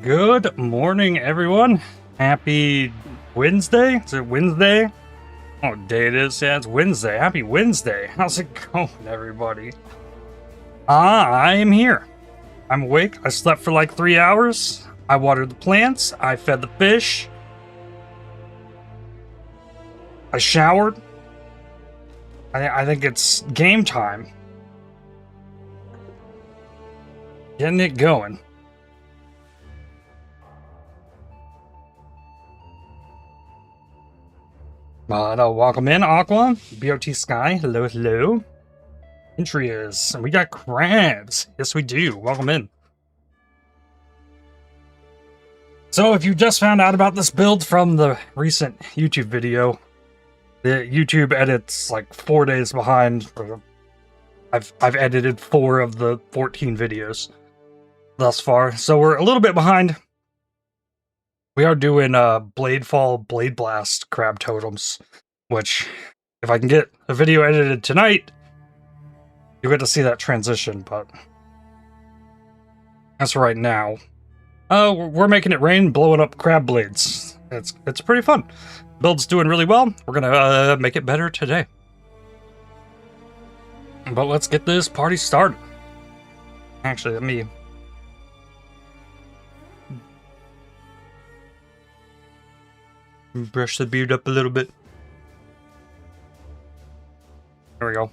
Good morning, everyone. Happy Wednesday? Is it Wednesday? Oh, what day it is? Yeah, it's Wednesday. Happy Wednesday. How's it going, everybody? I am here. I'm awake. I slept for like 3 hours. I watered the plants. I fed the fish. I showered. I think it's game time. Getting it going. Welcome in, Aqua, BOT Sky, hello, hello. Entry is, and we got crabs. Yes, we do. Welcome in. So, if you just found out about this build from the recent YouTube video, the YouTube edits like 4 days behind. I've edited 4 of the 14 videos thus far, so we're a little bit behind. We are doing Bladefall Bladeblast Crab Totems, which, if I can get a video edited tonight, you'll get to see that transition, but as for right now, we're making it rain, blowing up crab blades. It's pretty fun. Build's doing really well. We're gonna make it better today. But let's get this party started. Actually, let me... brush the beard up a little bit. There we go.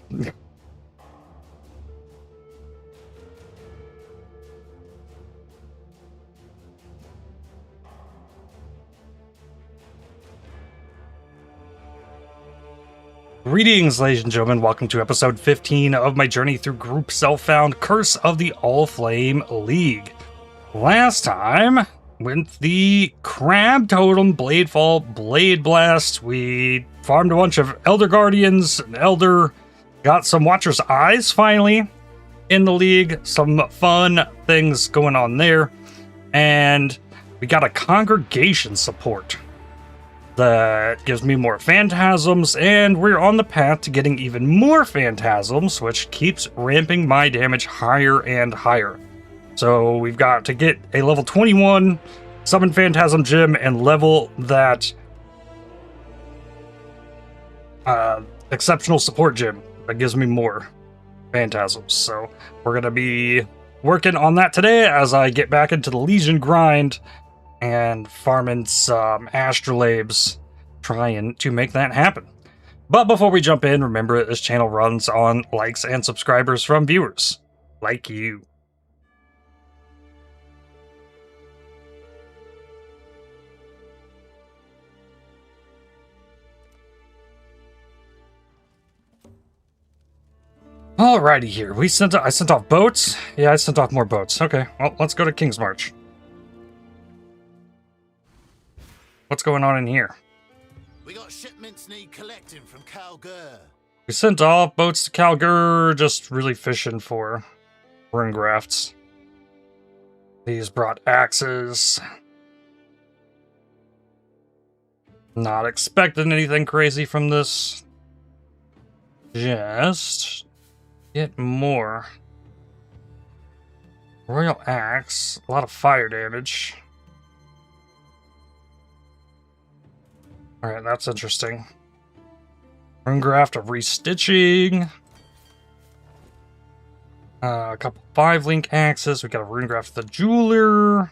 Greetings, ladies and gentlemen. Welcome to episode 15 of my journey through Group Self-Found Curse of the Allflame League. Last time, with the Crab Totem Bladefall Bladeblast, we farmed a bunch of Elder Guardians, an Elder, got some Watcher's Eyes finally in the league, some fun things going on there, and we got a Congregation support that gives me more Phantasms, and we're on the path to getting even more Phantasms, which keeps ramping my damage higher and higher. So we've got to get a level 21 Summon Phantasm Gem and level that Exceptional Support Gem that gives me more Phantasms. So we're going to be working on that today as I get back into the Legion grind and farming some astrolabes, trying to make that happen. But before we jump in, remember this channel runs on likes and subscribers from viewers like you. Alrighty here. I sent off boats. Yeah, I sent off more boats. Okay, well, let's go to King's March. What's going on in here? We got shipments need collecting from Calgur. We sent off boats to Calgur, just really fishing for rune grafts. These brought axes. Not expecting anything crazy from this. Just get more. Royal Axe, a lot of fire damage. Alright, that's interesting. Runegraft of Restitching. A couple 5-link axes. We got a Runegraft of the Jeweler.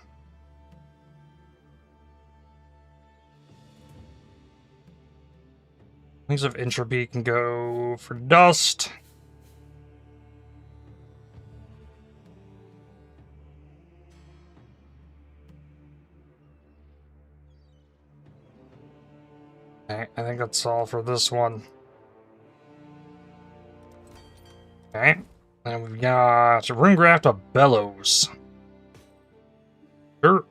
Wings of Entropy can go for dust. Okay, I think that's all for this one. Okay, and we've got a Runegraft of Bellows. Sure.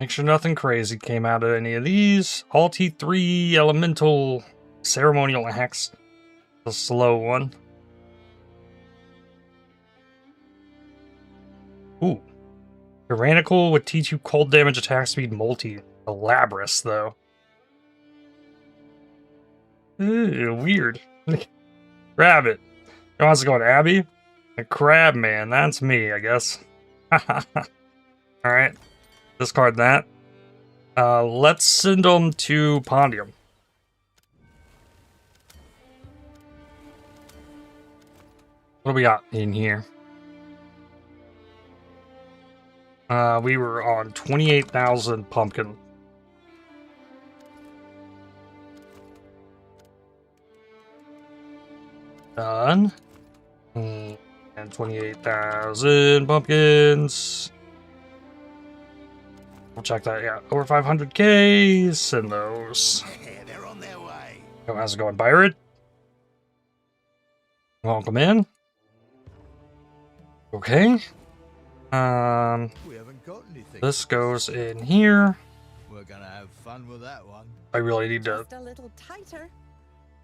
Make sure nothing crazy came out of any of these. All T3 Elemental Ceremonial Axe. The slow one. Ooh. Tyrannical with T2 cold damage attack speed multi. Elaborous, though. Ooh, weird. Grab it. Who wants to go on Abby? A crab man, that's me, I guess. Alright. Discard that. Let's send them to Pondium. What do we got in here? We were on 28,000 pumpkin. Done. And 28,000 pumpkins. We'll check that, yeah. Over 500k. Send those. Yeah, they're on their way. Oh, how's it going, Pirate? Welcome in. Okay. We haven't got anything. This goes in here. We're gonna have fun with that one. I really need to Just a little tighter.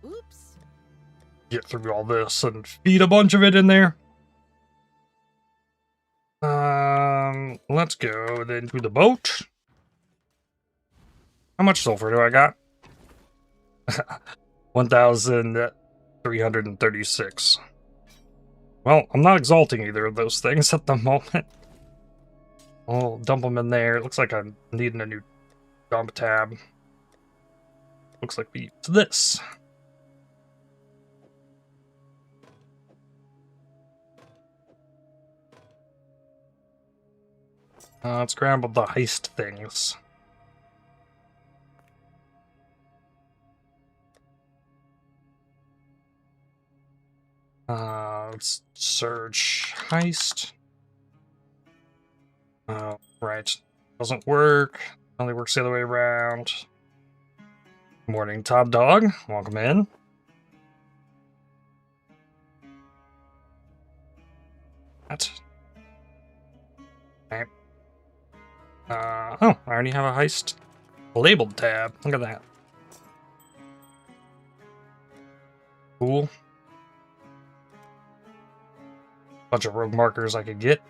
Oops. get through all this and feed a bunch of it in there. Let's go then to the boat. How much sulfur do I got? 1,336. Well, I'm not exalting either of those things at the moment. I'll dump them in there. It looks like I'm needing a new dump tab. Looks like we use this. Let's grab the heist things. Let's search heist. Right. Doesn't work. Only works the other way around. Morning, Top Dog. Welcome in. What? Okay. Oh, I already have a heist labeled tab. Look at that. Cool. Bunch of rogue markers I could get.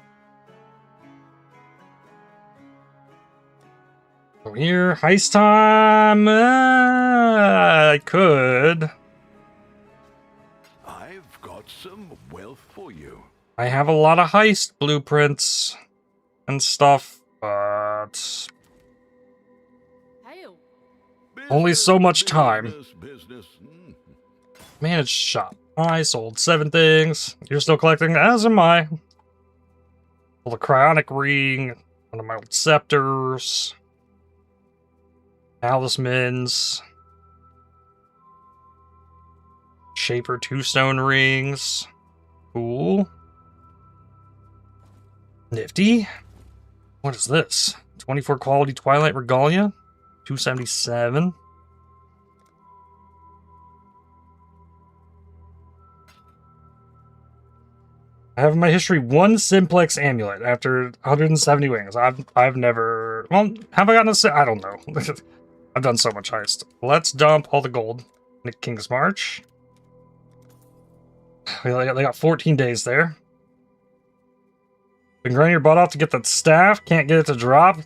Go here. Heist time! I could. I've got some wealth for you. I have a lot of heist blueprints and stuff, but only so much time. Business. Managed shop. I sold 7 things. You're still collecting, as am I. Well, the cryonic ring, one of my old scepters, talismans, shaper 2-stone rings. Cool. Nifty. What is this? 24 quality Twilight Regalia? 277. I have in my history 1 simplex amulet after 170 wings. I've never... Well, have I gotten a... I don't know. I've done so much heist. Let's dump all the gold. Nick King's March. They got 14 days there. Been grinding your butt off to get that staff. Can't get it to drop.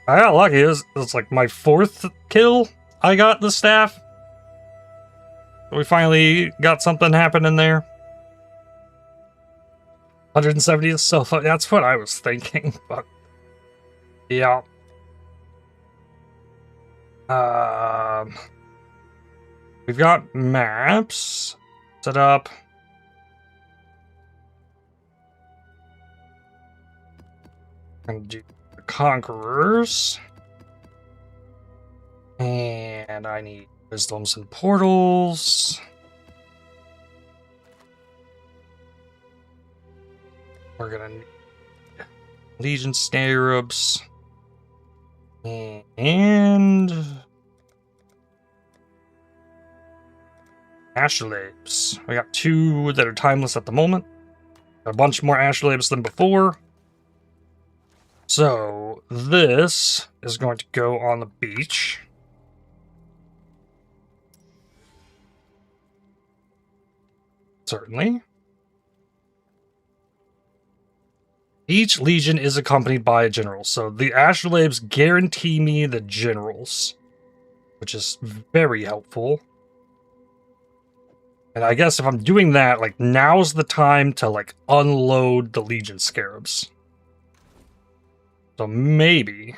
I got lucky. It was like my 4th kill. I got the staff. We finally got something happening there. 170 is so fun. That's what I was thinking, but yeah. We've got maps set up. And do the conquerors. And I need wisdoms and portals. We're gonna need Legion Scarabs and astrolabes. We got 2 that are timeless at the moment. A bunch more astrolabes than before. So this is going to go on the beach. Certainly. Each legion is accompanied by a general, so the astrolabes guarantee me the generals, which is very helpful. And I guess if I'm doing that, like, now's the time to, like, unload the Legion Scarabs. So maybe...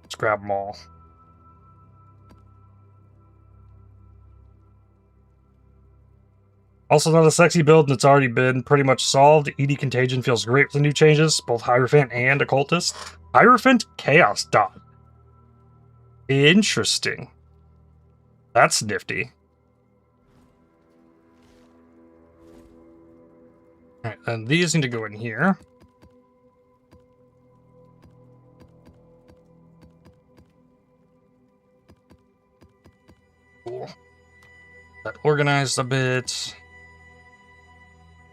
let's grab them all. Also not a sexy build, and it's already been pretty much solved. ED Contagion feels great with the new changes, both Hierophant and Occultist. Hierophant Chaos Dot. Interesting. That's nifty. Alright, and these need to go in here. Cool. That organized a bit.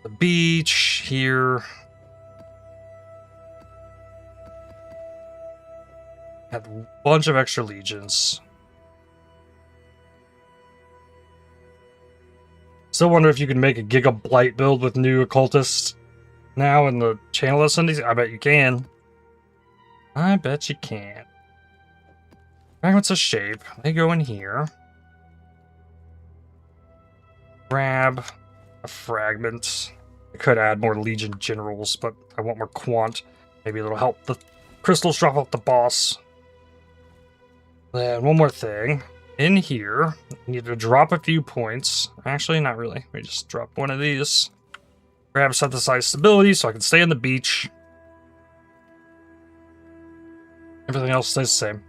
The beach here. Had a bunch of extra legions. Still wonder if you can make a Giga Blight build with new occultists now in the channel ascendancy. I bet you can. I bet you can. Fragments of Shape. They go in here. Grab a fragment. I could add more Legion Generals, but I want more quant. Maybe it'll help the crystals drop off the boss. Then one more thing. In here, you need to drop a few points. Actually, not really. We just drop one of these. Grab synthesized stability so I can stay on the beach. Everything else stays the same.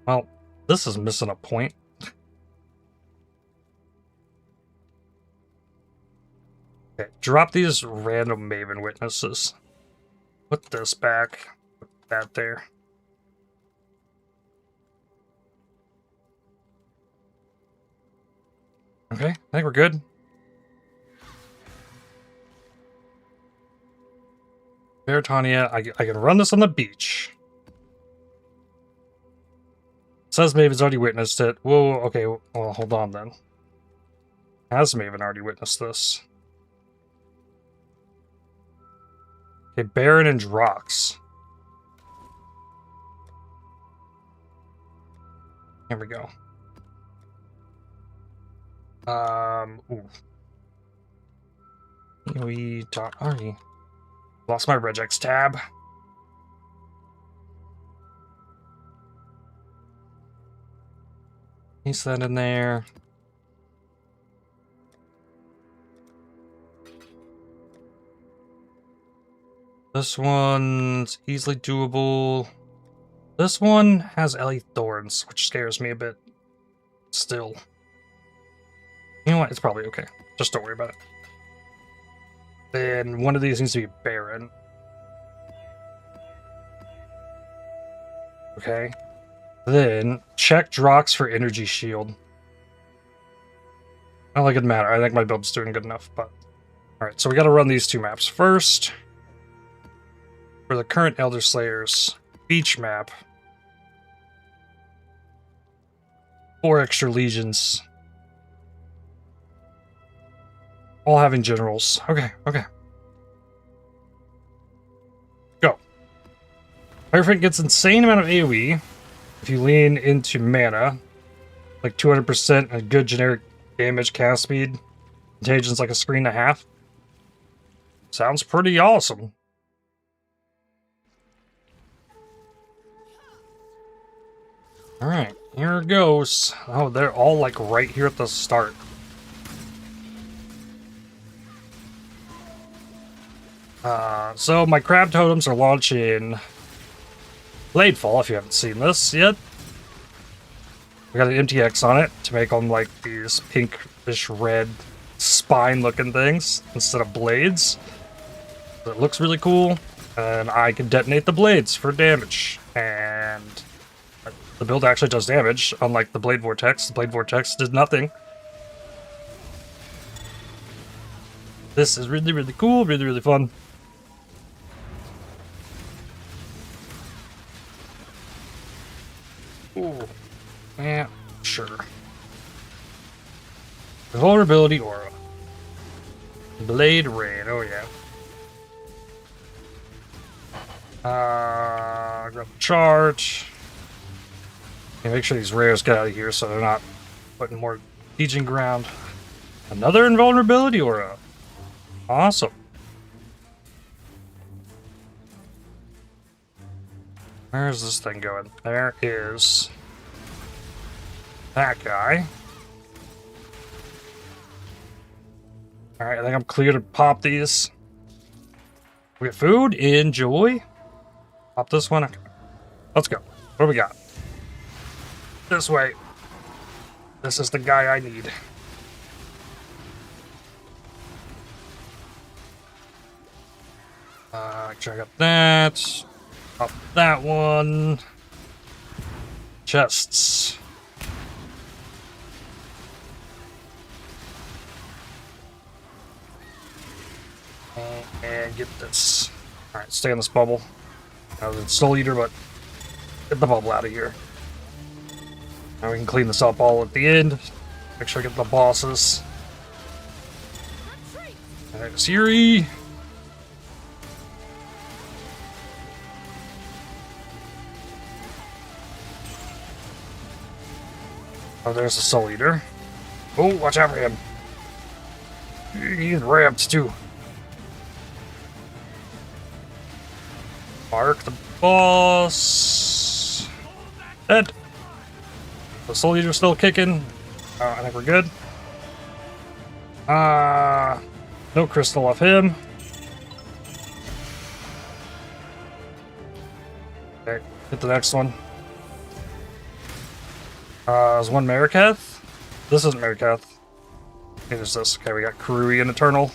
Well, this is missing a point. Okay, drop these random Maven Witnesses. Put this back. Put that there. Okay, I think we're good. Veritania, I can run this on the beach. It says Maven's already witnessed it. Whoa, okay, well, hold on then. Has Maven already witnessed this? Okay, Baron and Drox. Here we go. Ooh. We already lost my regex tab. He's that in there. This one's easily doable. This one has Ellie Thorns, which scares me a bit. Still. You know what? It's probably okay. Just don't worry about it. Then one of these needs to be Baron. Okay. Then check Drox for Energy Shield. I don't think it'd matter. I think my build's doing good enough, but... Alright, so we gotta run these two maps first. For the current Elder Slayers beach map. 4 extra legions. All having generals. Okay, okay. Go. Hierophant gets insane amount of AoE if you lean into mana. Like 200% and good generic damage cast speed. Contagion's like a screen and a half. Sounds pretty awesome. Alright, here it goes. Oh, they're all like right here at the start. So my crab totems are launching Bladefall, if you haven't seen this yet. We got an MTX on it to make them like these pinkish red spine looking things instead of blades. It looks really cool, and I can detonate the blades for damage. And the build actually does damage, unlike the Blade Vortex. The Blade Vortex did nothing. This is really, really cool, really, really fun. Ooh. Yeah, sure. Vulnerability Aura. Blade Rain, oh yeah. Grab the chart. Okay, make sure these rares get out of here so they're not putting more teaching ground. Another invulnerability aura. Awesome. Where is this thing going? There is that guy. Alright, I think I'm clear to pop these. We get food. Enjoy. Pop this one. Let's go. What do we got? This way. This is the guy I need. Check out that. Pop that one. Chests. And get this. Alright, stay in this bubble. I was in Soul Eater, but get the bubble out of here. Now we can clean this up all at the end. Make sure I get the bosses. Alright, Siri. Oh, there's the Soul Eater. Oh, watch out for him. He's ramped too. Mark the boss. Dead. The Soul Eater's still kicking. I think we're good. No crystal off him. Okay, hit the next one. There's one Mariketh. This isn't Mariketh. Neither is this. Okay, we got Karui and Eternal.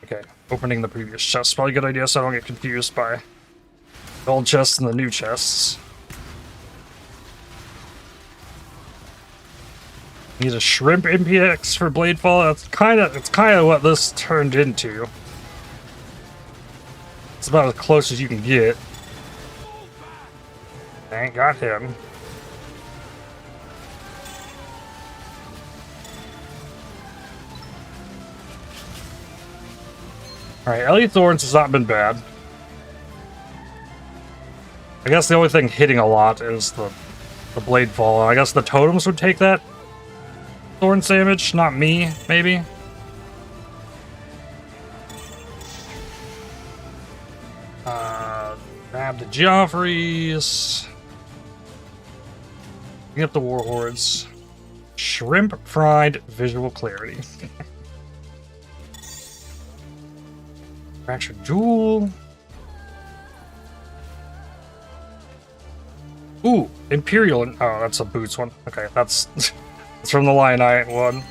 Okay, opening the previous chest is probably a good idea so I don't get confused by the old chests and the new chests. Need a shrimp MPX for Bladefall. It's kind of what this turned into. It's about as close as you can get. I ain't got him. Alright, Ellie Thorns has not been bad. I guess the only thing hitting a lot is the Bladefall. I guess the totems would take that Thorns damage, not me, maybe. Grab the Joffreys. Get the Warhordes. Shrimp fried visual clarity. Fractured Jewel. Ooh, Imperial. Oh, that's a Boots one. Okay, that's it's from the Lionite one.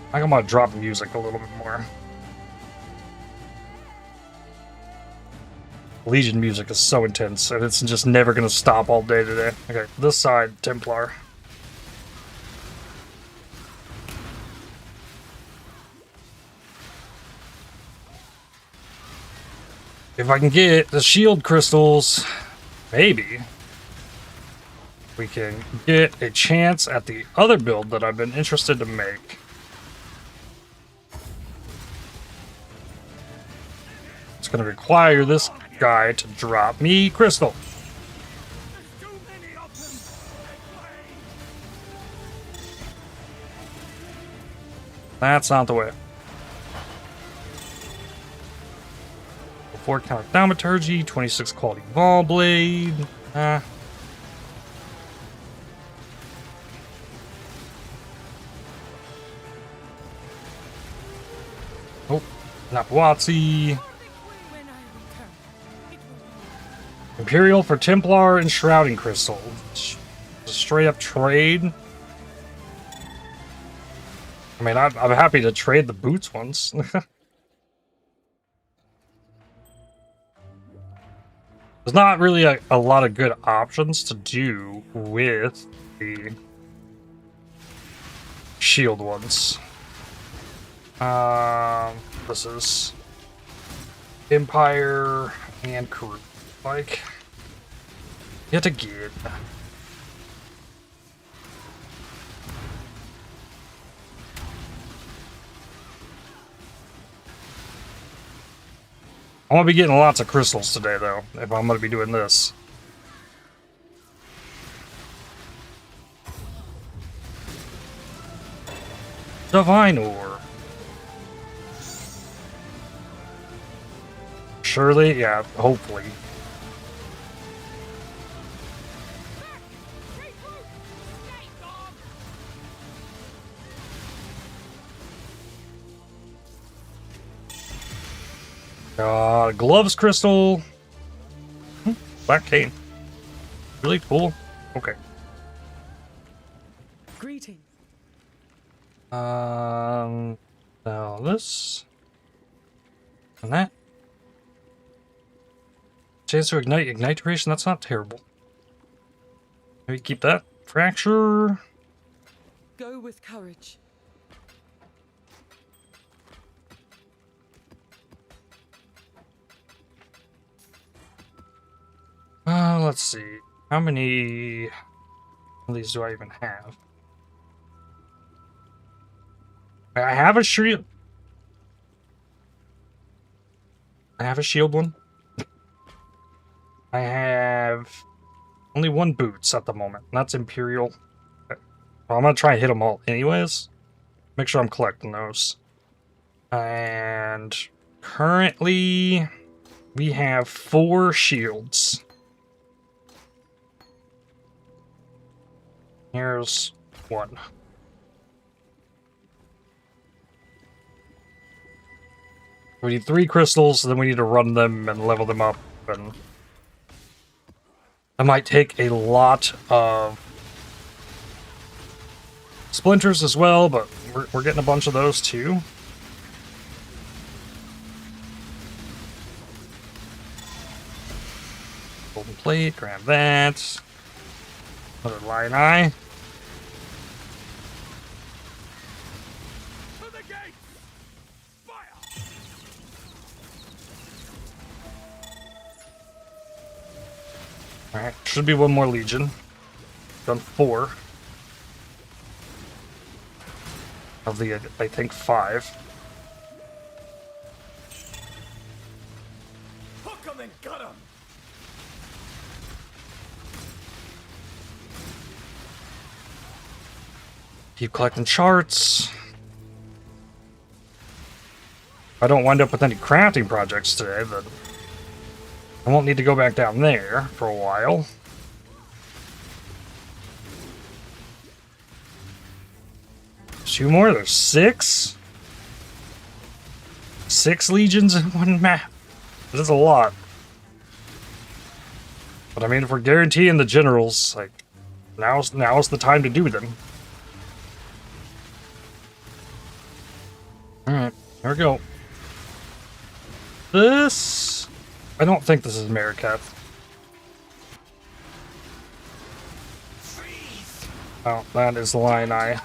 I think I'm gonna drop music a little bit more. Legion music is so intense, and it's just never gonna stop all day today. Okay, this side, Templar. If I can get the shield crystals, maybe we can get a chance at the other build that I've been interested to make. It's going to require this guy to drop me crystal. That's not the way. 4 count thaumaturgy, 26 quality ball blade. Oh, Napawatsi. Imperial for Templar and Shrouding Crystal. Straight up trade. I mean, I'm happy to trade the Boots ones. There's not really a lot of good options to do with the shield ones. This is Empire and Crew. Like, yet again. I want to be getting lots of crystals today, though, if I'm going to be doing this. Divine Ore. Surely, yeah, hopefully. Gloves crystal. Black cane. Really cool. Okay. Greeting. Now this and that. Chance to ignite duration. That's not terrible. Maybe keep that. Fracture. Go with courage. Let's see. How many of these do I even have? I have a shield. I have a shield one. I have only one boots at the moment. And that's Imperial. Well, I'm gonna try and hit them all anyways. Make sure I'm collecting those. And currently we have 4 shields. Here's one. We need 3 crystals, then we need to run them and level them up, and that might take a lot of splinters as well, but we're getting a bunch of those too. Golden plate, grab that. Another lion eye. Alright, should be one more legion. Done 4. Of the, I think, 5. Hook 'em and gut 'em. Keep collecting charts. If I don't wind up with any crafting projects today, then I won't need to go back down there for a while. Two more? There's 6? 6 legions in one map. This is a lot. But I mean, if we're guaranteeing the generals, like, now's the time to do them. Alright, here we go. This... I don't think this is Marikath. Oh, that is the Lion Eye.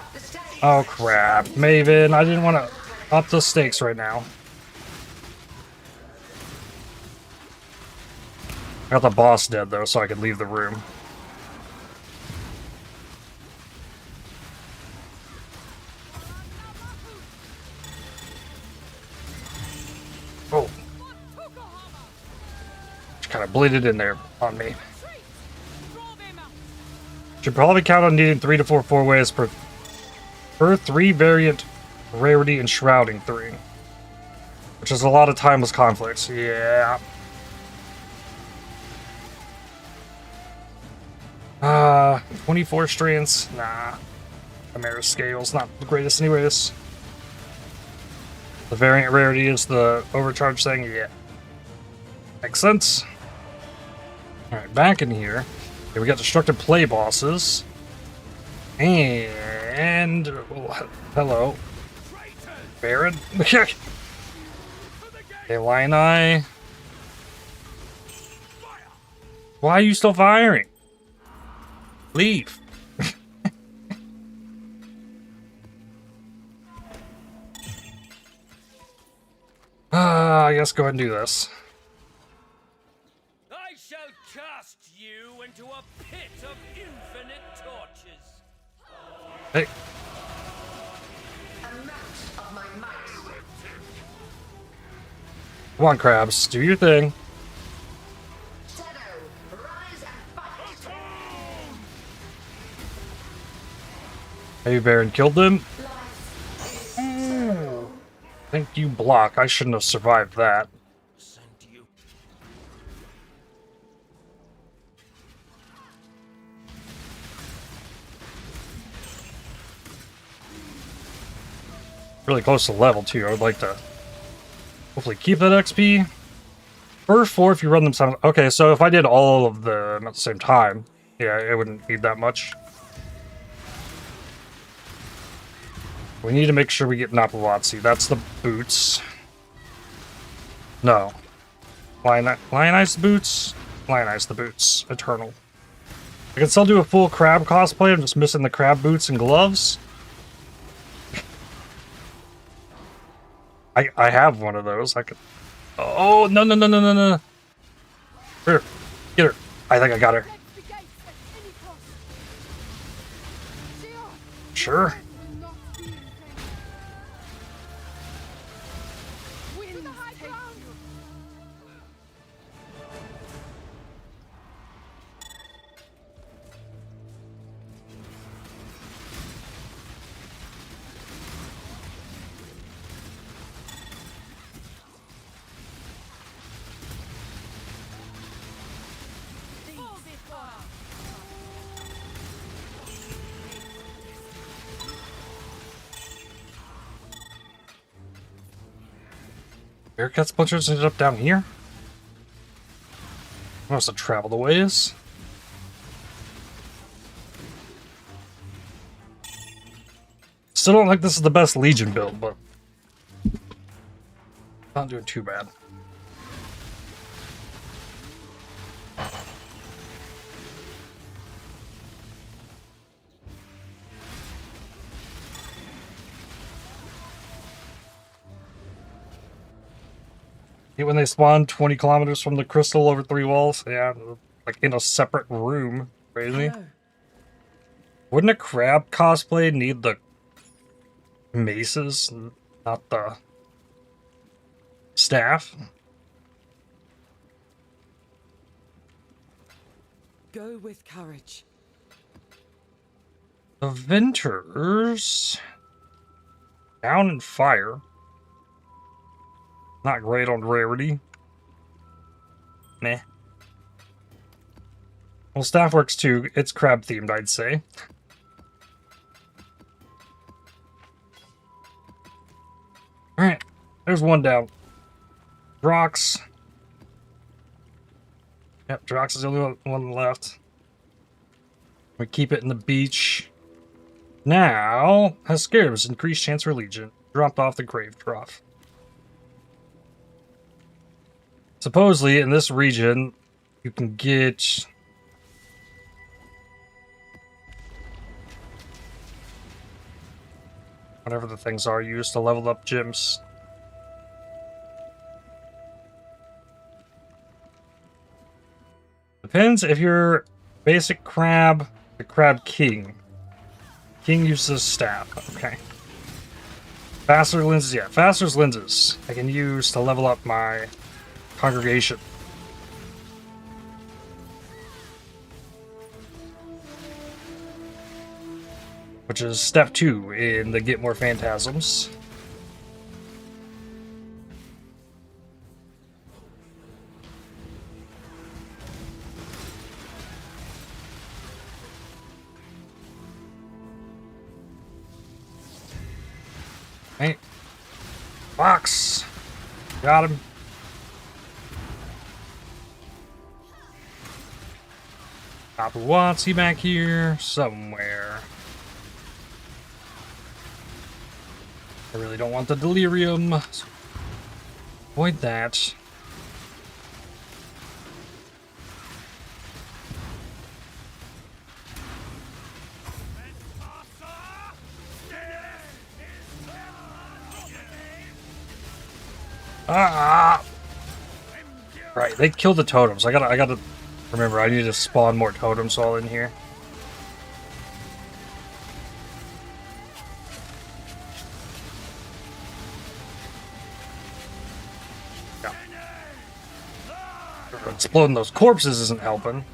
Oh crap, Maven, I didn't want to up the stakes right now. I got the boss dead though, so I could leave the room. Oh. Kind of bleeded in there on me. Should probably count on needing 3 to 4 4-ways per 3 variant rarity and shrouding 3, which is a lot of timeless conflicts. Yeah. 24 strands. Nah. Chimera scales not the greatest anyways. The variant rarity is the overcharge thing. Yeah. Makes sense. Alright, back in here. Okay, we got destructive play bosses. And... oh, hello. Baron? Okay, Lion Eye. Why are you still firing? Leave. I guess go ahead and do this. I shall cast you into a pit of infinite torches. Hey. Come on, crabs, do your thing. Hey, Baron killed them. Thank you, block. I shouldn't have survived that. Send you. Really close to level 2. I would like to hopefully keep that XP. First 4 if you run them some. Okay, so if I did all of them at the same time, yeah, it wouldn't need that much. We need to make sure we get Napawatsi. That's the boots. No. Lionize the boots? Lionize the boots. Eternal. I can still do a full crab cosplay. I'm just missing the crab boots and gloves. I have one of those. I could. Oh, no, no, no, no, no, no. Here. Get her. I think I got her. Sure. Bearcats Butchers ended up down here? I must have traveled a ways. Still don't think this is the best Legion build, but not doing too bad. When they spawn 20 kilometers from the crystal over 3 walls, yeah, like in a separate room. Crazy. Hello. Wouldn't a crab cosplay need the maces, not the staff? Go with courage. The Venters down in fire. Not great on rarity. Meh. Well, staff works too. It's crab themed, I'd say. Alright, there's one down. Drox. Yep, Drox is the only one left. We keep it in the beach. Now, has scarabs increased chance for Legion. Dropped off the grave trough. Supposedly, in this region, you can get whatever the things are used to level up gyms. Depends if you're basic crab, the crab king. King uses staff. Okay. Faster lenses, yeah. Faster's lenses I can use to level up my congregation. Which is step 2 in the Get More Phantasms. Hey. Box! Got him. What's he back here? Somewhere. I really don't want the delirium. So avoid that. Ah! Right, they killed the totems. I gotta remember, I need to spawn more totems while in here. Yeah. Exploding those corpses isn't helping.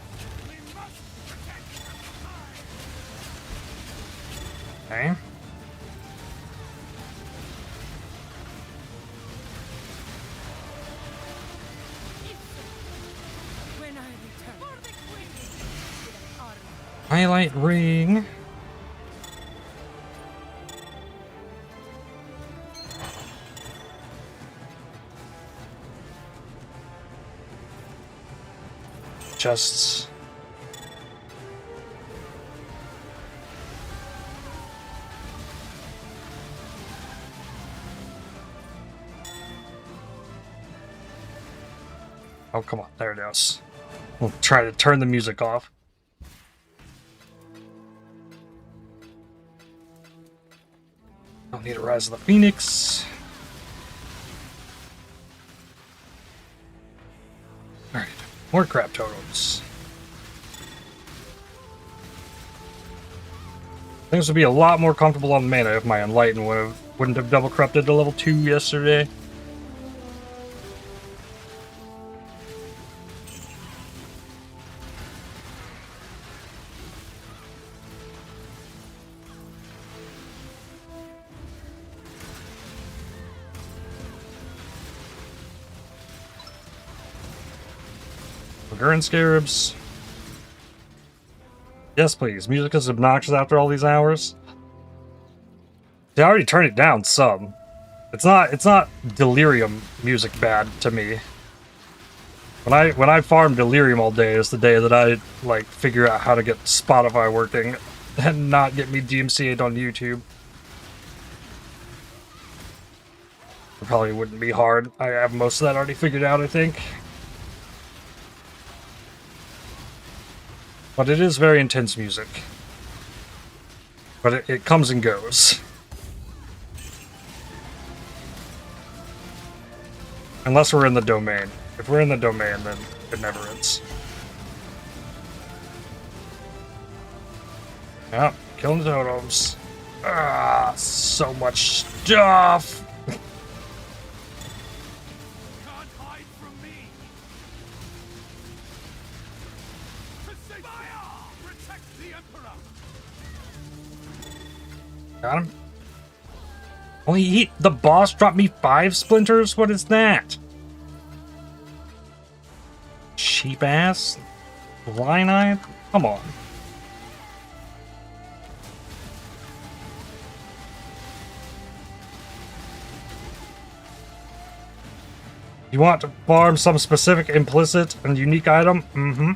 Okay. When I return. Highlight ring. Chests. Oh, come on. There it is. We'll try to turn the music off. Don't need a Rise of the Phoenix. Alright. More crab totems. Things would be a lot more comfortable on mana if my Enlighten wouldn't have double corrupted to level 2 yesterday. Gurren Scarabs. Yes, please. Music is obnoxious after all these hours. They already turned it down some. It's not Delirium music bad to me. When I farm Delirium all day is the day that I like figure out how to get Spotify working and not get me DMCA'd on YouTube. It probably wouldn't be hard. I have most of that already figured out, I think. But it is very intense music. But it comes and goes. Unless we're in the domain. If we're in the domain, then it never ends. Yep, killing totems. Ah, so much stuff! Got him. Only the boss dropped me 5 splinters? What is that? Cheap ass? Line-eyed? Come on. You want to farm some specific implicit and unique item? Mm-hmm.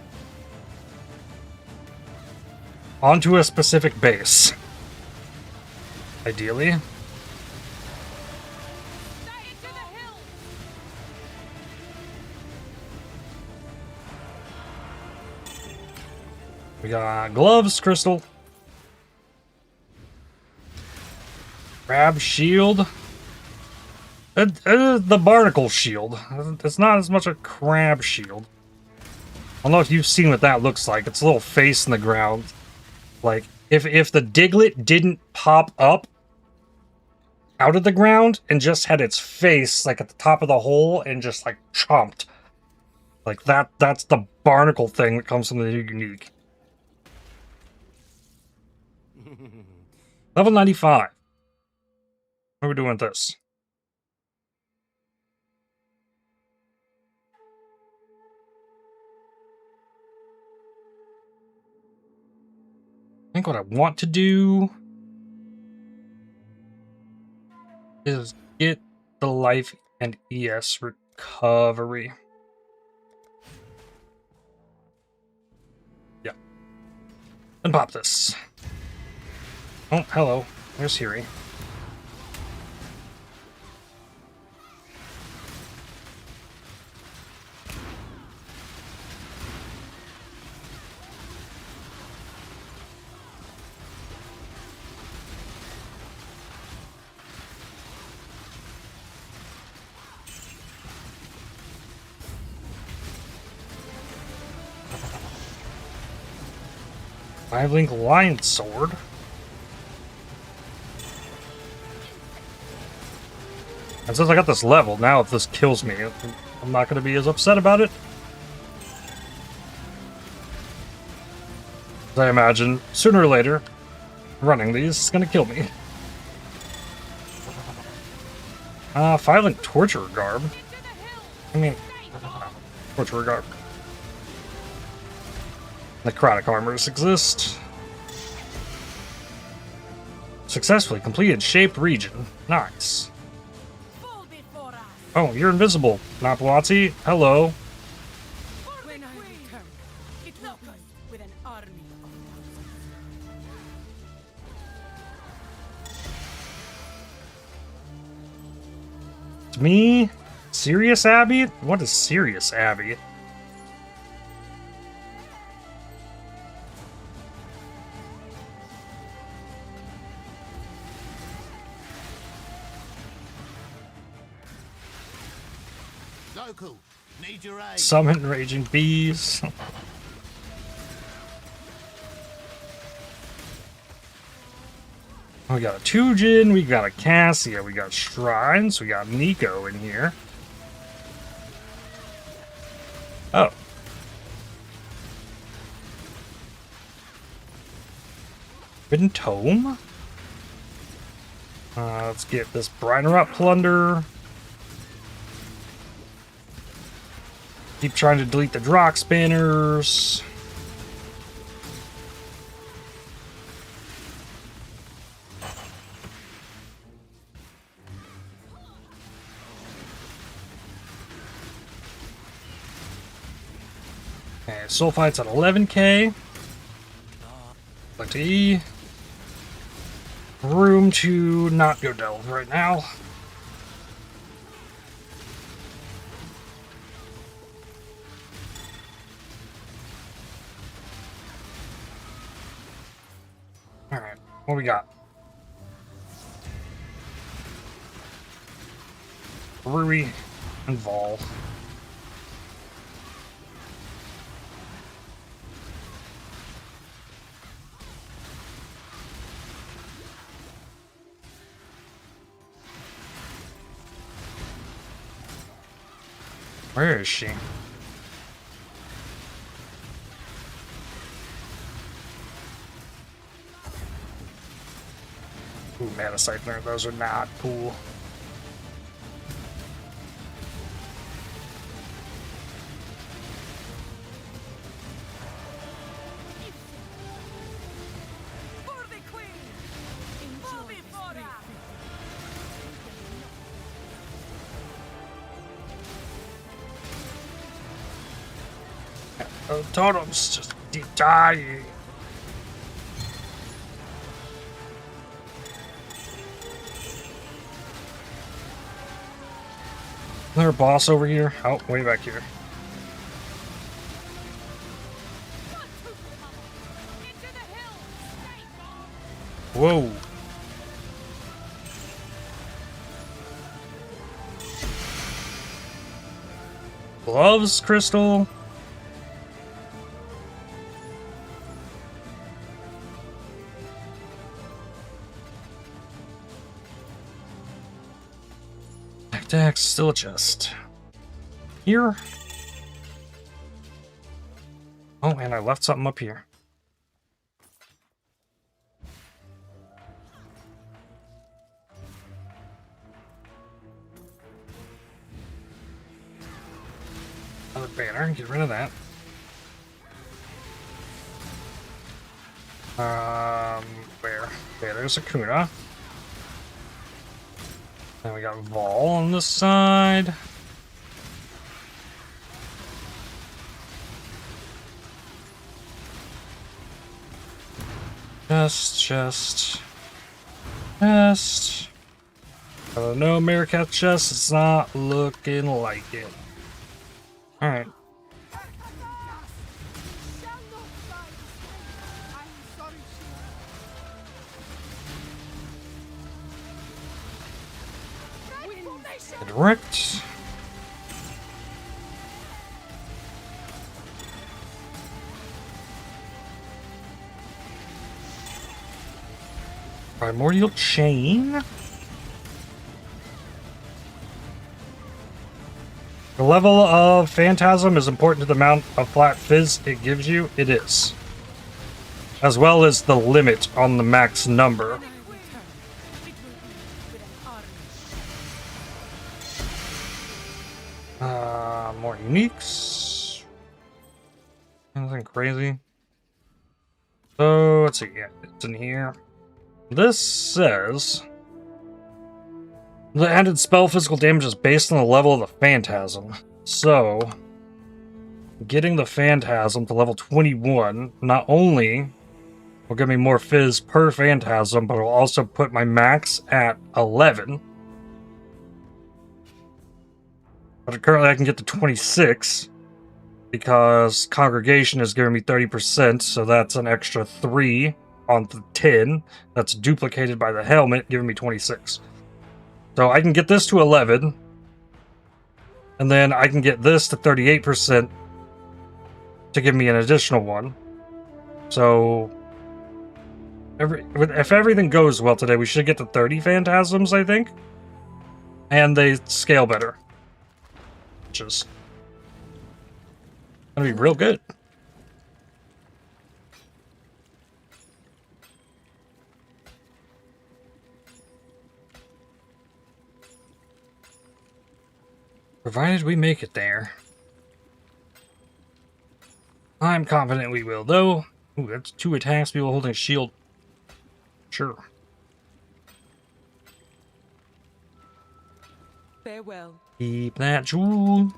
Onto a specific base. Ideally. We got gloves, crystal. Crab shield. It is the barnacle shield. It's not as much a crab shield. I don't know if you've seen what that looks like. It's a little face in the ground. Like, if the Diglett didn't pop up out of the ground and just had its face like at the top of the hole and just like chomped. Like that's the barnacle thing that comes from the unique. Level 95. What are we doing with this? I think what I want to do is get the life and ES recovery. Yeah. And pop this. Oh, hello. There's Hiri. Five-link lion sword. And since I got this level, now if this kills me, I'm not going to be as upset about it. As I imagine, sooner or later, running these is gonna kill me. Filing torture garb. I mean, torture garb. Necrotic armors exist. Successfully completed shaped region. Nice. Oh, you're invisible, Napawati. Hello. When I return, it will come with an army of It's me? Serious Abby? What is Serious Abby? Local, need your aid. Summon raging bees. We got a Tujin, we got a Cassia, we got Shrines, we got Nico in here. Oh. Hidden Tome? Let's get this Brinerot Plunder. Keep trying to delete the Drock Spanners. Okay, Sulfite's at 11k. Select E. Room to not go delve right now. Alright, what we got? Rui and Vol. Where is she? Ooh, Mana Siphoner, those are not cool. For the queen! Enjoy for us! Oh, totems just die. Is there a boss over here? Oh, way back here. Into the hills! Whoa. Gloves, Crystal. Deck, still a chest. Here. Oh, and I left something up here. Another banner, get rid of that. Where? Okay, there's Akuna. Then we got Vol on this side. Chest. No Meerkat chest, it's not looking like it. Alright. Direct. Primordial Chain. The level of Phantasm is important to the amount of flat fizz it gives you. It is. as well as the limit on the max number. When I return, it will be with an army. More uniques. Nothing crazy. So let's see. Yeah, it's in here. This says the added spell physical damage is based on the level of the Phantasm. So, getting the Phantasm to level 21 not only will give me more fizz per Phantasm, but it'll also put my max at 11. But currently I can get to 26 because Congregation is giving me 30%, so that's an extra 3 on the 10. That's duplicated by the helmet, giving me 26. So I can get this to 11, and then I can get this to 38% to give me an additional one. So if everything goes well today, we should get to 30 Phantasms, I think. And they scale better, which is gonna be real good. Provided we make it there. I'm confident we will, though. Ooh, that's 2 attacks, people holding a shield. Sure. Farewell. Keep that jewel.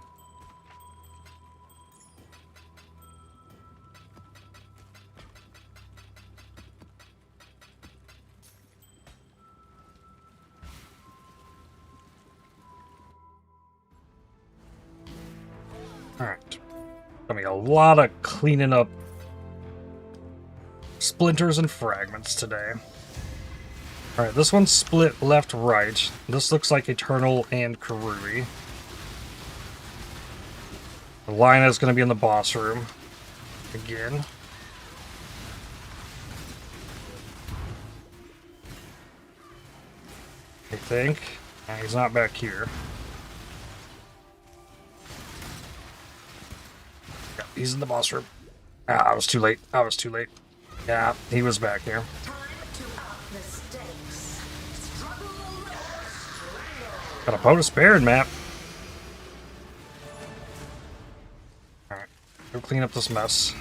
Alright. Gonna be a lot of cleaning up splinters and fragments today. Alright, this one's split left-right. This looks like Eternal and Karui. Lina's gonna be in the boss room. Again. I think. He's not back here. Yeah, he's in the boss room. Ah, I was too late. I was too late. Yeah, he was back here. Got a bonus Baron map. Alright, go clean up this mess.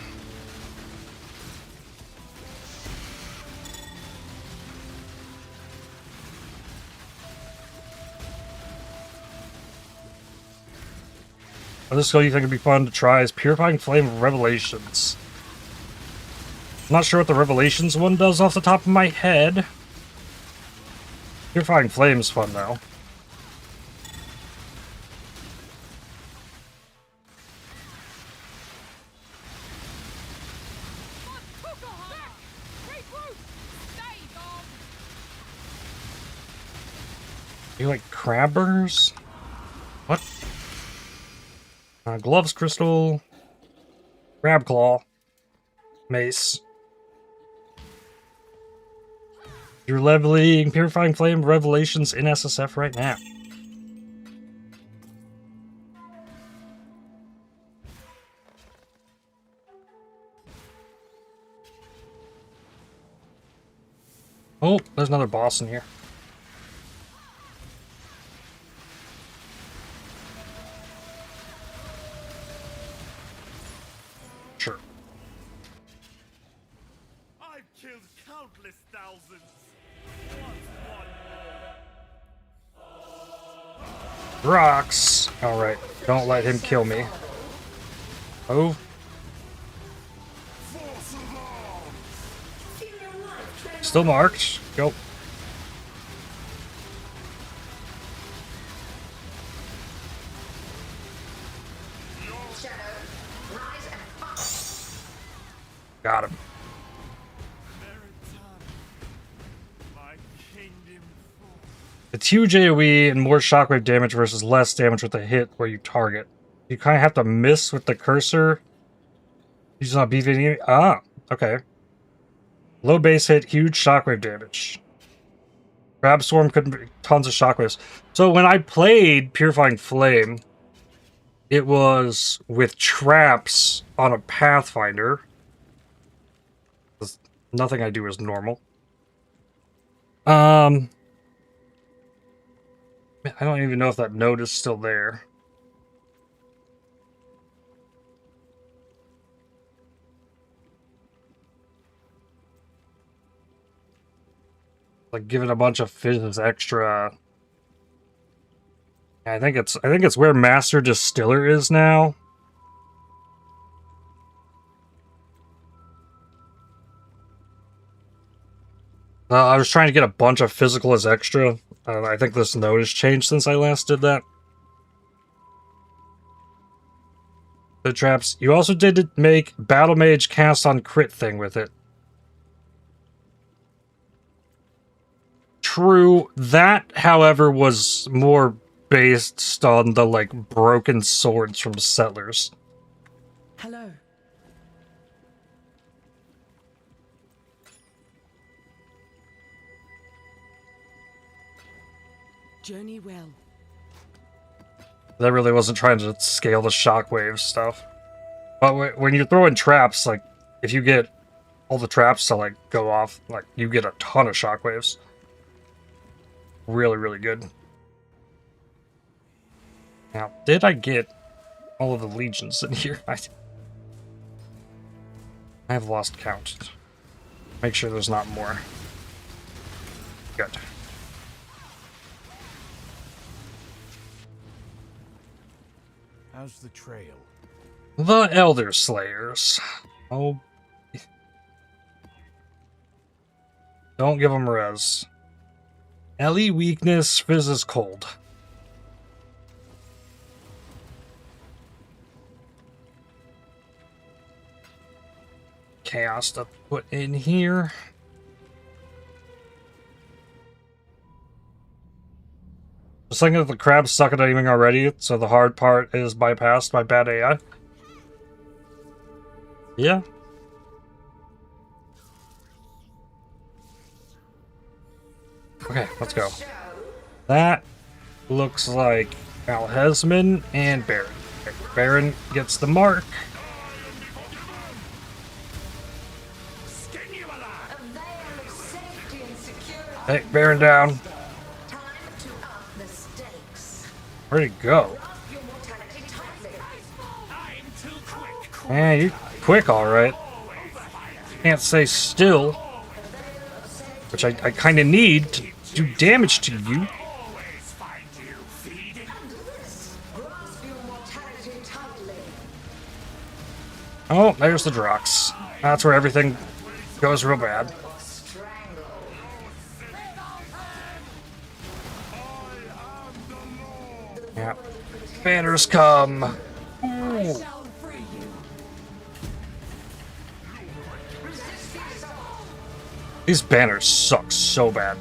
This skill you think would be fun to try is Purifying Flame of Revelations. I'm not sure what the Revelations one does off the top of my head. Purifying Flame's fun though. You like crabbers? What? Gloves, crystal, crab claw, mace. You're leveling Purifying Flame Revelations in SSF right now. Oh, there's another boss in here. Sure. I've killed countless thousands. Rocks. Alright, don't let him kill me. Oh. Still marked. Go. Got him. It's huge AoE and more shockwave damage versus less damage with a hit where you target. You kind of have to miss with the cursor. He's not BVD. Ah, okay. Low base hit, huge shockwave damage. Crab Swarm could be tons of shockwaves. So when I played Purifying Flame, it was with traps on a Pathfinder. Nothing I do is normal. I don't even know if that node is still there. Like giving a bunch of fizzes extra. I think it's where Master Distiller is now. I was trying to get a bunch of physical as extra. I think this node has changed since I last did that. The traps. You also did make Battle Mage cast on crit thing with it. True. That, however, was more based on the, like, broken swords from Settlers. Hello. Journey well. That really wasn't trying to scale the shockwave stuff. But when you're throwing traps, like, if you get all the traps to, like, go off, like, you get a ton of shockwaves. Really, really good. Now, did I get all of the legions in here? I have lost count. Make sure there's not more. Good. How's the trail? The Elder Slayers. Oh. Don't give them res. Ellie weakness, Fizz is cold. Chaos to put in here. Just thinking that the crabs suck at aiming already, so the hard part is bypassed by bad AI. Yeah. Okay, let's go. That looks like Alhesman and Baron. Okay, Baron gets the mark. Hey, Baron down. Where'd he go? Man, you're quick, alright. Can't stay still. Which I kind of need to do damage to you. Oh, there's the Drox. That's where everything goes real bad. Yeah. Banners come. Ooh. These banners suck so bad.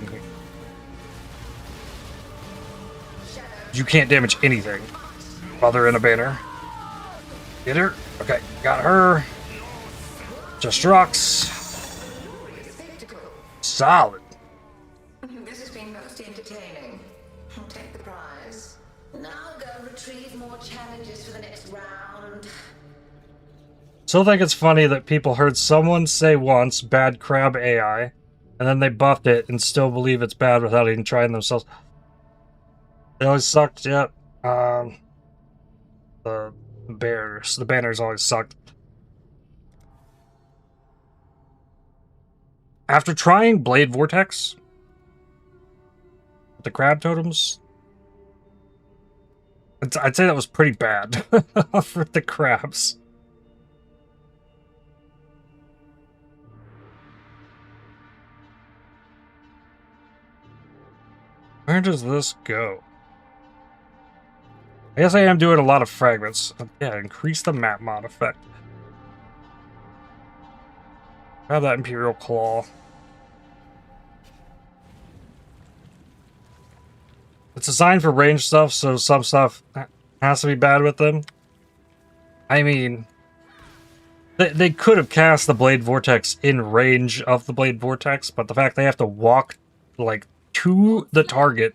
You can't damage anything while they're in a banner. Get her? Okay, got her. Just rocks. Solid. This has been most entertaining. I'll take the prize. Now go retrieve more challenges for the next round. Still think it's funny that people heard someone say once bad crab AI, and then they buffed it and still believe it's bad without even trying themselves. They always sucked, yeah. The banners always sucked. After trying Blade Vortex, the crab totems, I'd say that was pretty bad for the crabs. Where does this go? I guess I am doing a lot of fragments. Yeah, increase the map mod effect. Grab that Imperial Claw. It's designed for range stuff, so some stuff has to be bad with them. I mean, they could have cast the Blade Vortex in range of the Blade Vortex, but the fact they have to walk, like, to the target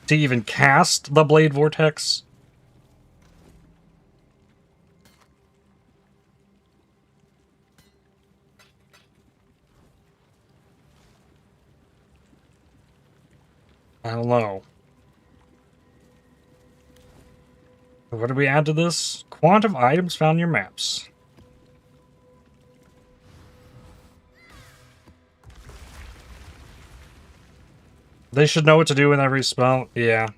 to even cast the Blade Vortex. I don't know. What did we add to this? Quantum items found in your maps. They should know what to do with every spell. Yeah.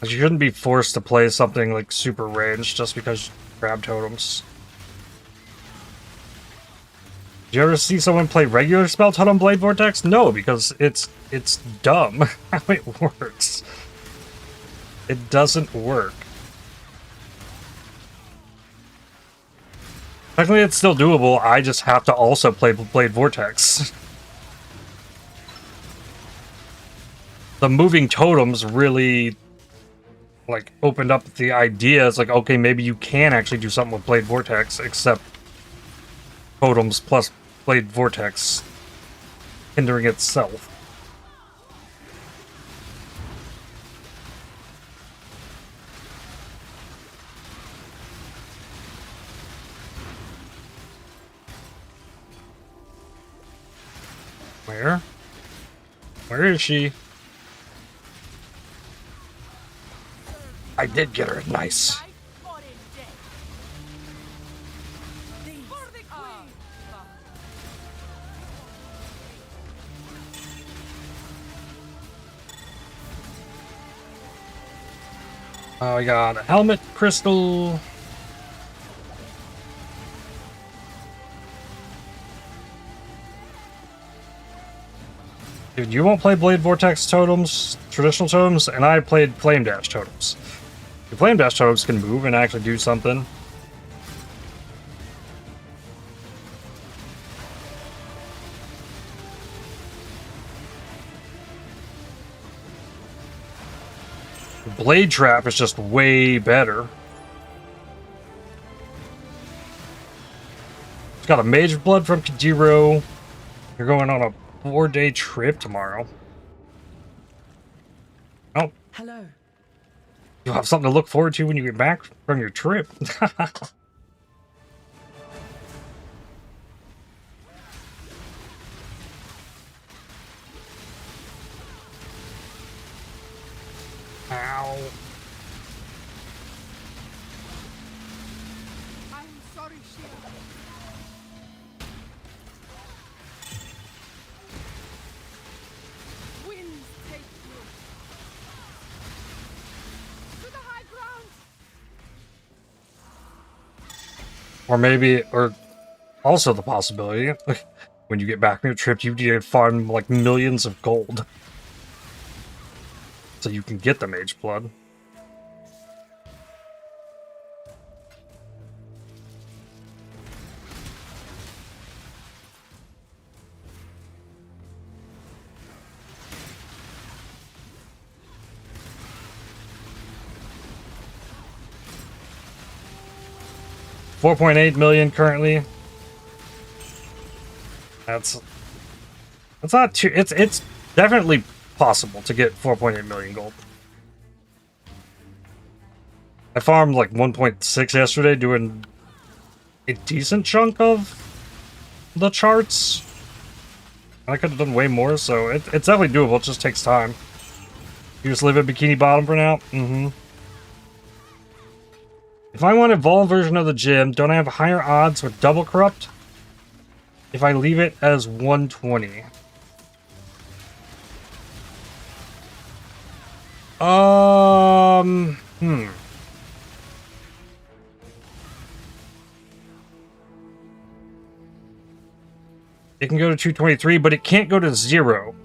You shouldn't be forced to play something like super ranged just because crab totems. Did you ever see someone play regular spell totem blade vortex? No, because it's dumb how it works. It doesn't work. Technically, it's still doable. I just have to also play blade vortex. The moving totems really like opened up the idea. It's like, okay, maybe you can actually do something with blade vortex, except totems plus blade vortex hindering itself. Where is she? I did get her. Nice. Oh, we got a helmet crystal. Dude, you won't play Blade Vortex totems, traditional totems, and I played Flame Dash totems. The Flame Dash totems can move and actually do something. Blade Trap is just way better. It's got a Mage Blood from Kajiro. You're going on a 4-day trip tomorrow. Oh. Hello. You'll have something to look forward to when you get back from your trip. Ow. I'm sorry, Sheila. Winds take you to the high ground. Or maybe, or also the possibility, when you get back from your trip, you need to farm like millions of gold. So you can get the Mage Blood. $4.8 million currently. That's not too. It's definitely possible to get 4.8 million gold. I farmed like 1.6 yesterday, doing a decent chunk of the charts. I could have done way more, so it's definitely doable. It just takes time. You just live at Bikini Bottom for now? Mm-hmm. If I want a Evolve version of the gym, don't I have higher odds with Double Corrupt? If I leave it as 120. It can go to 223, but it can't go to 0.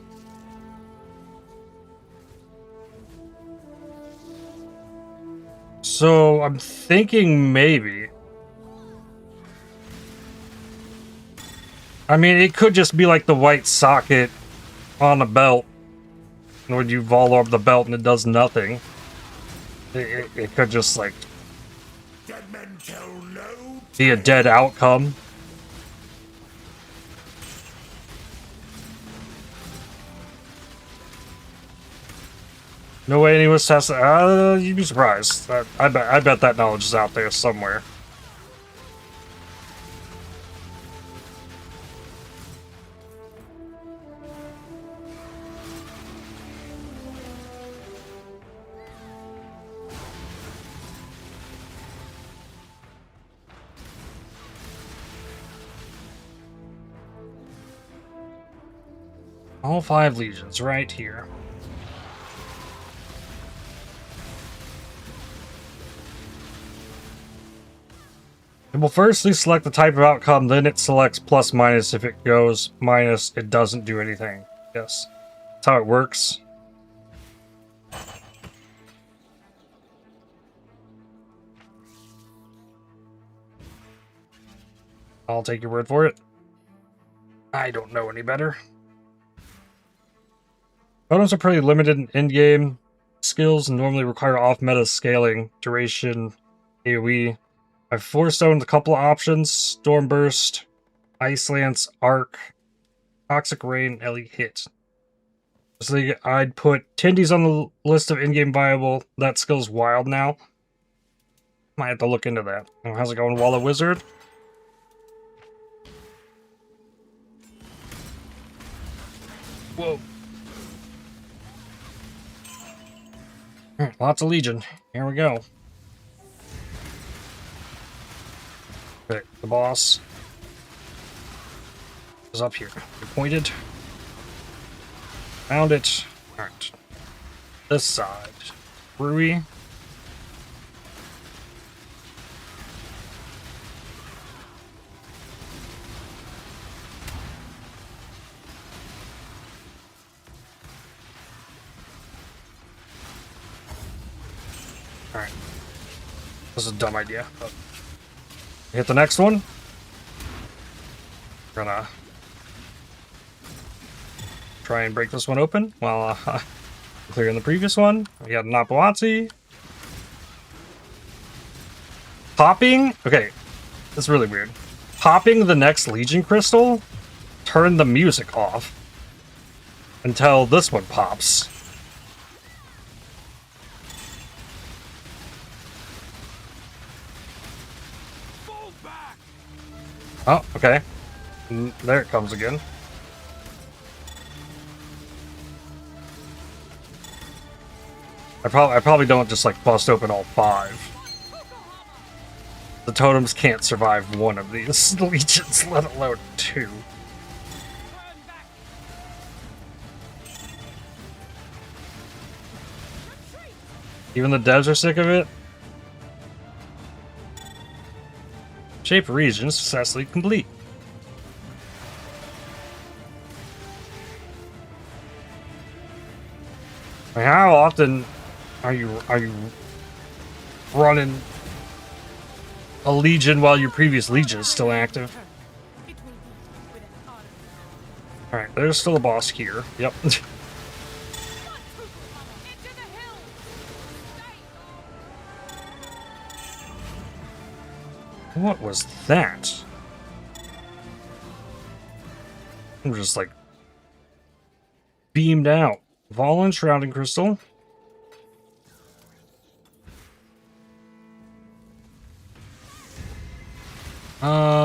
So I'm thinking maybe. I mean, it could just be like the white socket on the belt. When you vol orb the belt and it does nothing. It could just like be a dead outcome. No way anyone was tested. You'd be surprised. I bet that knowledge is out there somewhere. All 5 legions right here. It will firstly select the type of outcome, then it selects plus minus. If it goes minus, it doesn't do anything. Yes. That's how it works. I'll take your word for it. I don't know any better. Totems are pretty limited in in-game skills and normally require off-meta scaling, duration, AoE. I've four-stoned a couple of options: Storm Burst, Ice Lance, Arc, Toxic Rain, Ellie Hit. So I'd put Tindy's on the list of in-game viable. That skill's wild now. Might have to look into that. Oh, how's it going, Walla Wizard? Whoa. Lots of Legion. Here we go. Okay, the boss is up here. You're pointed. Found it. Alright. This side. Rui. Alright. This is a dumb idea. But hit the next one. We're gonna try and break this one open while clearing the previous one. We got Napoatsi. Popping? Okay, that's really weird. Popping the next Legion Crystal turned the music off until this one pops. Oh, okay. There it comes again. I probably don't just like bust open all 5. The totems can't survive one of these legions, let alone 2. Even the devs are sick of it. Shape region successfully complete. I mean, how often are you running a legion while your previous legion is still active? Alright, there's still a boss here. Yep. What was that? I'm just like beamed out. Vol and Shrouding Crystal.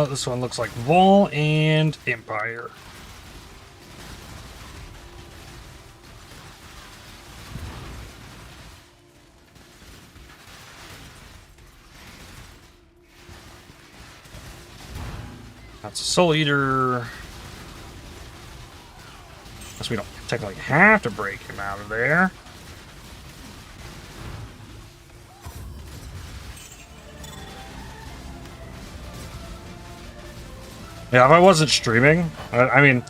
This one looks like Vol and Empire. That's a Soul Eater. Guess we don't technically have to break him out of there. Yeah, if I wasn't streaming, I mean,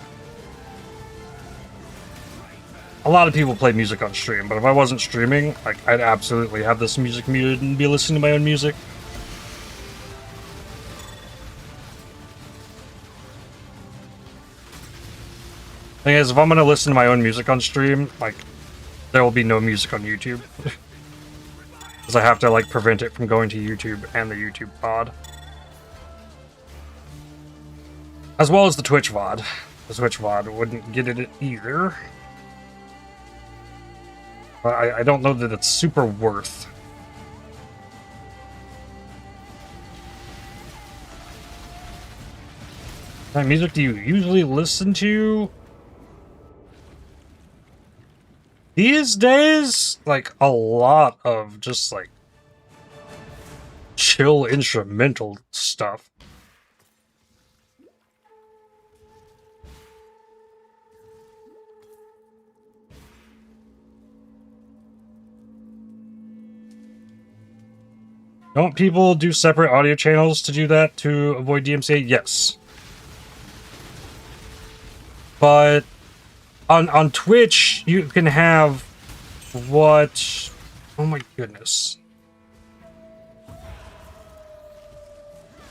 a lot of people play music on stream, but if I wasn't streaming, like, I'd absolutely have this music muted and be listening to my own music. Thing is, if I'm gonna listen to my own music on stream, like, there will be no music on YouTube. Because I have to, like, prevent it from going to YouTube and the YouTube pod. As well as the Twitch VOD. The Twitch VOD wouldn't get it either. I don't know that it's super worth. What kind of music do you usually listen to? These days, like, a lot of just, like, chill instrumental stuff. Don't people do separate audio channels to do that to avoid DMCA? Yes. But on Twitch, you can have what? Oh my goodness.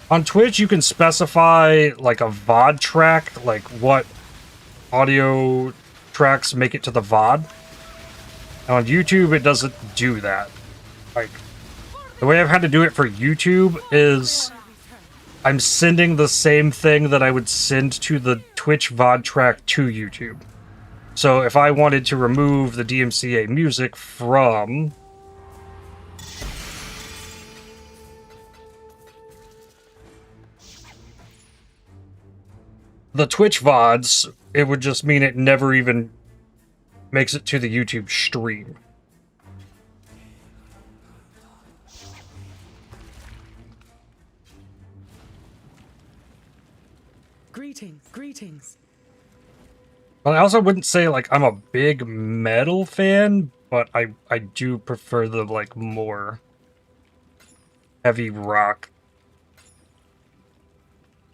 On Twitch, you can specify like a VOD track, like what audio tracks make it to the VOD. And on YouTube, it doesn't do that. Like, the way I've had to do it for YouTube is I'm sending the same thing that I would send to the Twitch VOD track to YouTube. So if I wanted to remove the DMCA music from the Twitch VODs, it would just mean it never even makes it to the YouTube stream. Greetings. Well, I also wouldn't say, like, I'm a big metal fan, but I do prefer the, like, more heavy rock,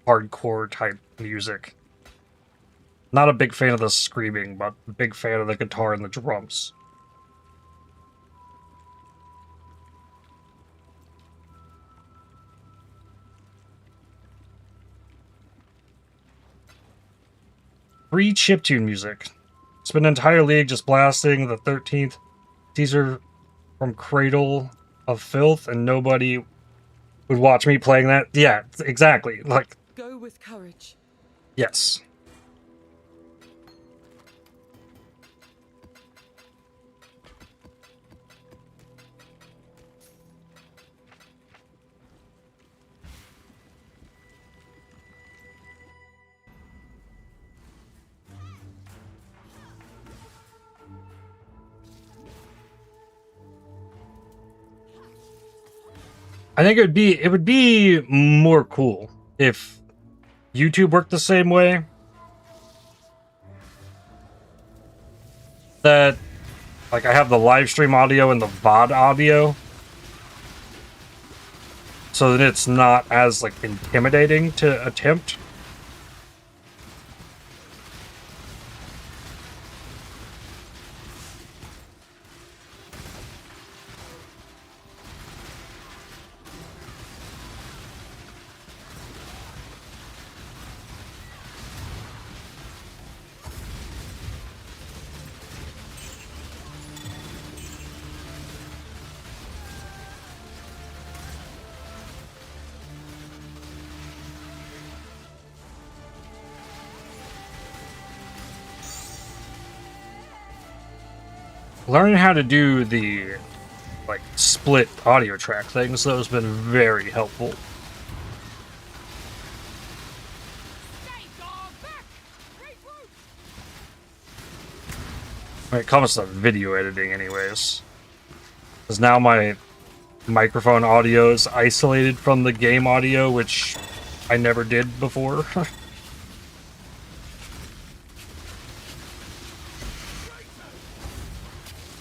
hardcore type music. Not a big fan of the screaming, but a big fan of the guitar and the drums. Free chiptune music. Spent an entire league just blasting the 13th teaser from Cradle of Filth, and nobody would watch me playing that. Yeah, exactly. Like, Go with courage. yes. I think it would be more cool if YouTube worked the same way. That, like, I have the live stream audio and the VOD audio, so that it's not as, like, intimidating to attempt. Learning how to do the, like, split audio track things, that has been very helpful. When it comes to video editing anyways. Because now my microphone audio is isolated from the game audio, which I never did before.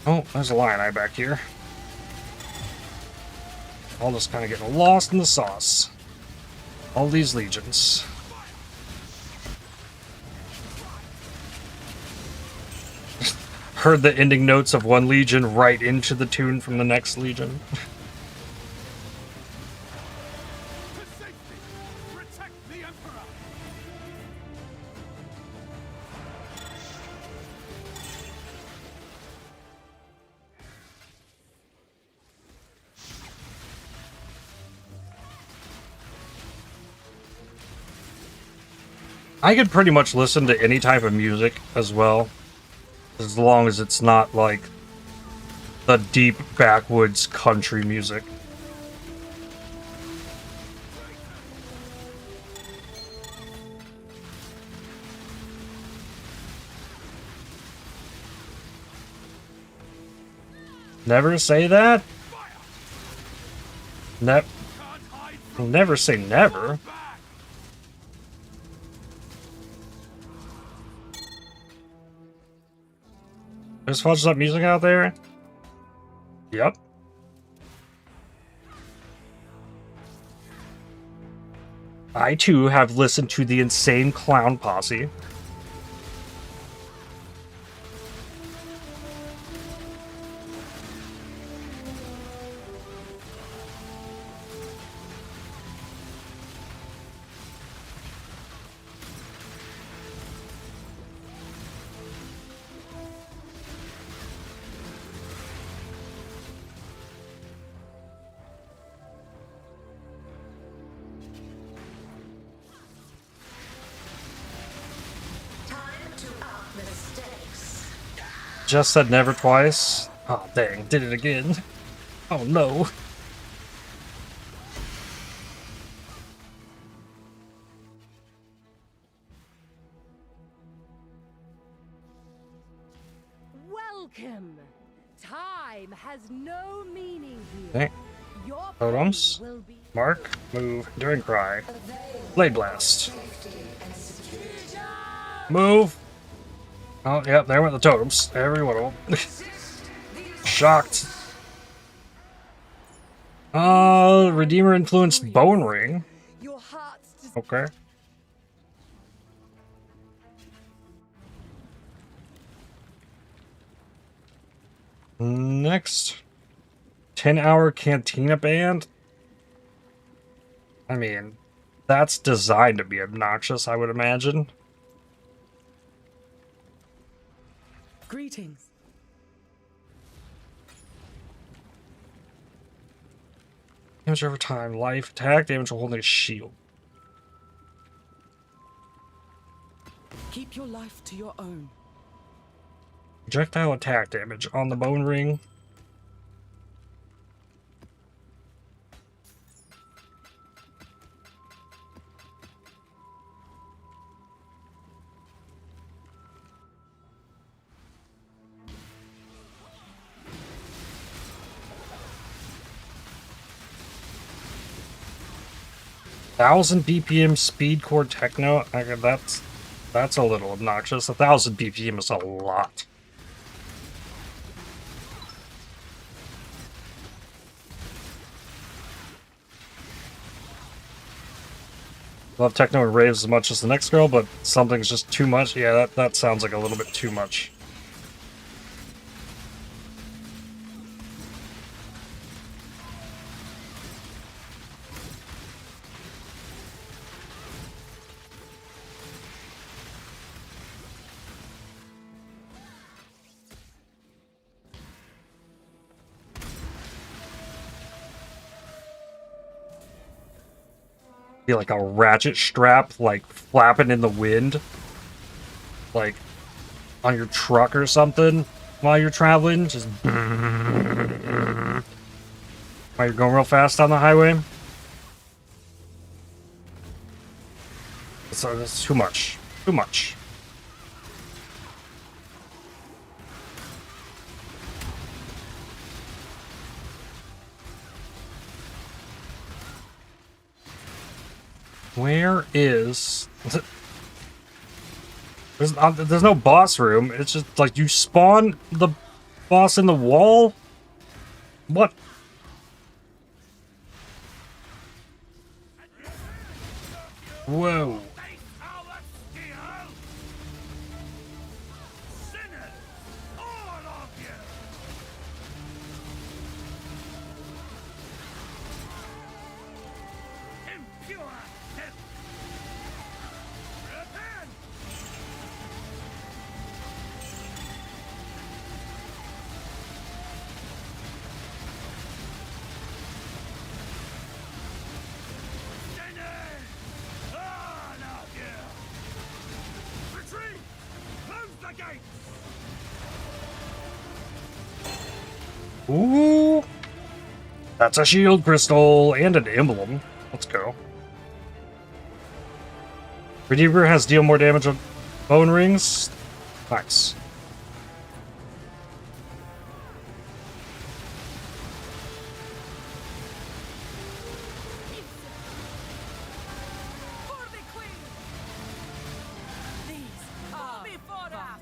Oh, there's a lion back here. All just kind of getting lost in the sauce. All these legions. Heard the ending notes of one legion right into the tune from the next legion. I could pretty much listen to any type of music as well, as long as it's not like the deep backwoods country music. Never say that. Never say never. There's fudged up music out there? Yep. I too have listened to the Insane Clown Posse. Just said never twice. Oh, dang. Did it again. Oh, no. Welcome. Time has no meaning here. Dang. Your Totems. pain will be Mark. Move. During cry. Blade Blast. Move. Oh, yep, there went the totems. Every one of them. Shocked. Redeemer influenced Bone Ring. your heart's des- Okay. Next. 10-hour Cantina Band. I mean, that's designed to be obnoxious, I would imagine. Greetings. Damage over time. Life. Attack. Damage while holding a shield. Keep your life to your own. Projectile attack damage on the Bone Ring. Thousand BPM speed core techno. Okay, that's a little obnoxious. 1,000 BPM is a lot. Love techno and raves as much as the next girl, but something's just too much. Yeah, that sounds like a little bit too much. Be like a ratchet strap, like flapping in the wind, like on your truck or something while you're traveling, just while you're going real fast on the highway. So that's too much. Too much. Where is... There's no boss room. It's just like you spawn the boss in the wall? What? Whoa. Ooh. That's a shield crystal and an emblem. Let's go. Redeemer has deal more damage on bone rings. Nice. For the queen. These are before us.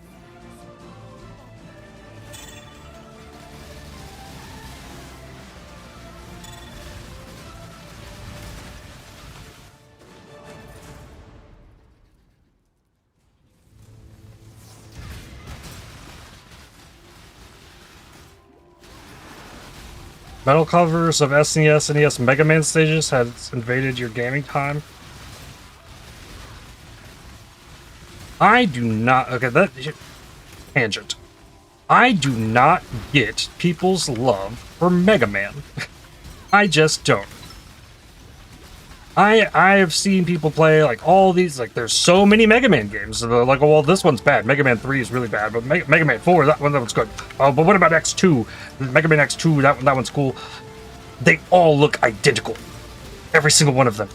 Metal covers of SNES, NES, Mega Man stages has invaded your gaming time. I do not. Okay, that tangent. I do not get people's love for Mega Man. I just don't. I have seen people play like all these, like there's so many Mega Man games. They're like, oh, well, this one's bad. Mega Man 3 is really bad, but Mega Man 4, that one's good. Oh, but what about X2? Mega Man X2, that one's cool. They all look identical. Every single one of them.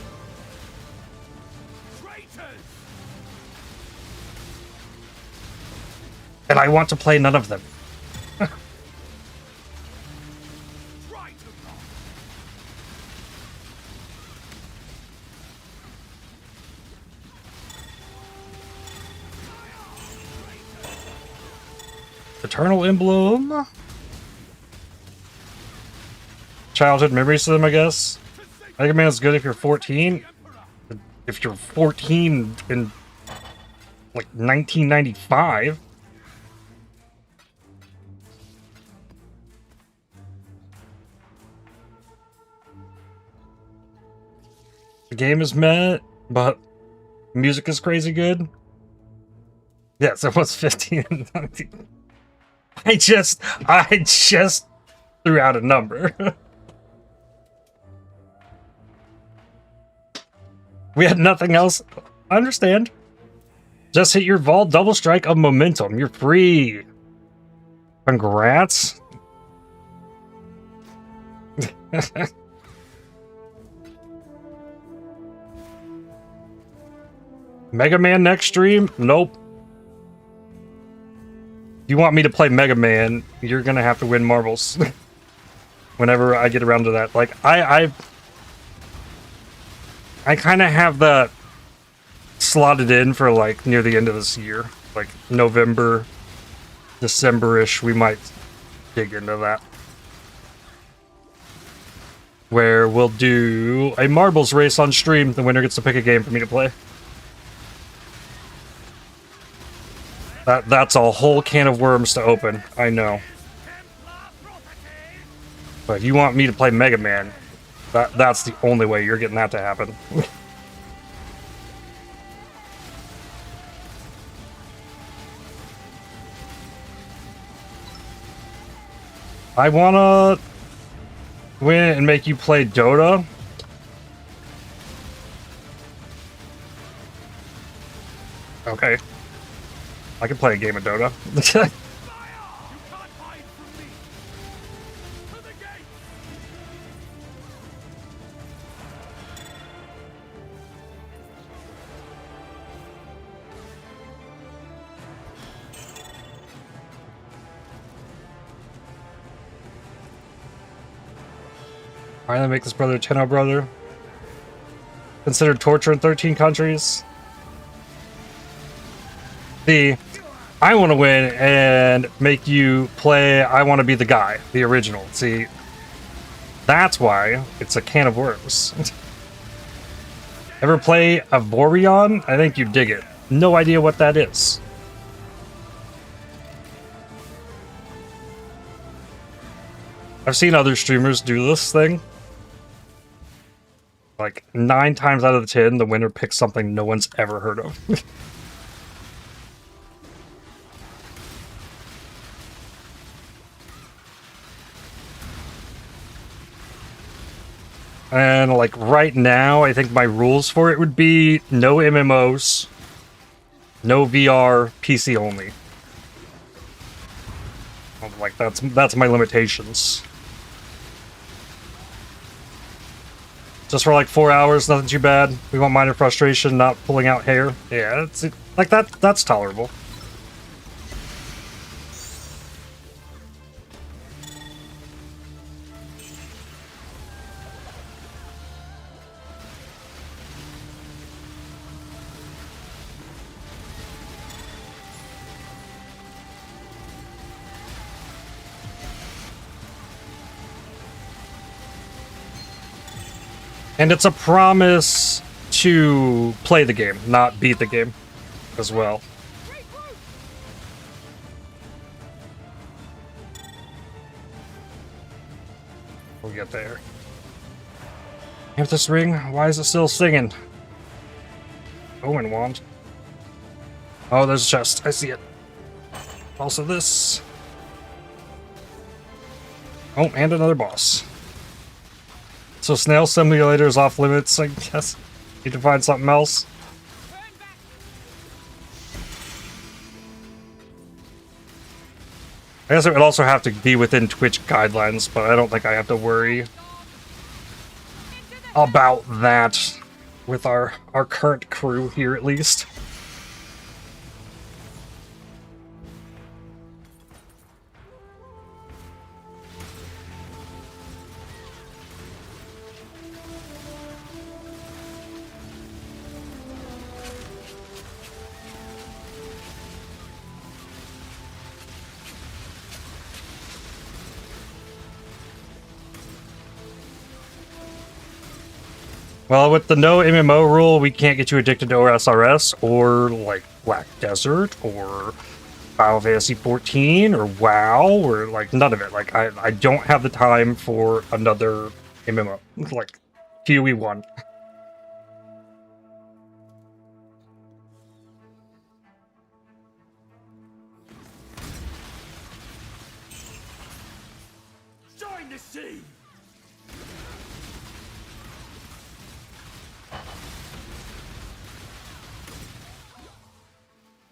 And I want to play none of them. Eternal Emblem. Childhood memories to them, I guess. Mega Man's good if you're 14. If you're 14 in like 1995. The game is meh, but music is crazy good. Yes, it was 15 and 19. I just threw out a number. We had nothing else. I understand. Just hit your vault double strike of momentum. You're free. Congrats. Mega Man next stream? Nope. You want me to play Mega Man, you're gonna have to win marbles. Whenever I get around to that. Like, I kind of have that slotted in for, like, near the end of this year. Like, November, December-ish, we might dig into that. Where we'll do a marbles race on stream. The winner gets to pick a game for me to play. That's a whole can of worms to open, I know. But if you want me to play Mega Man, that's the only way you're getting that to happen. I wanna win and make you play Dota. Okay. I can play a game of Dota. Finally make this brother a 10-0 brother. Considered torture in 13 countries. See, I want to win and make you play I Want to Be the Guy, the original. See, that's why it's a can of worms. Ever play a Vorion? I think you dig it. No idea what that is. I've seen other streamers do this thing. Like, 9 times out of 10, the winner picks something no one's ever heard of. And, like, right now, I think my rules for it would be no MMOs, no VR, PC only. Hold Like, that's my limitations. Just for like 4 hours, nothing too bad. We want minor frustration, not pulling out hair. Yeah, it's like that's tolerable. And it's a promise to play the game, not beat the game as well. We'll get there. Amethyst ring, why is it still singing? Owen wand. Oh, there's a chest. I see it. Also this. Oh, and another boss. So Snail Simulator is off limits, I guess. Need to find something else. I guess it would also have to be within Twitch guidelines, but I don't think I have to worry about that with our current crew here, at least. Well, with the no MMO rule, we can't get you addicted to OSRS or like Black Desert or Final Fantasy 14 or WoW or like none of it. Like I don't have the time for another MMO like QE1. Join the sea!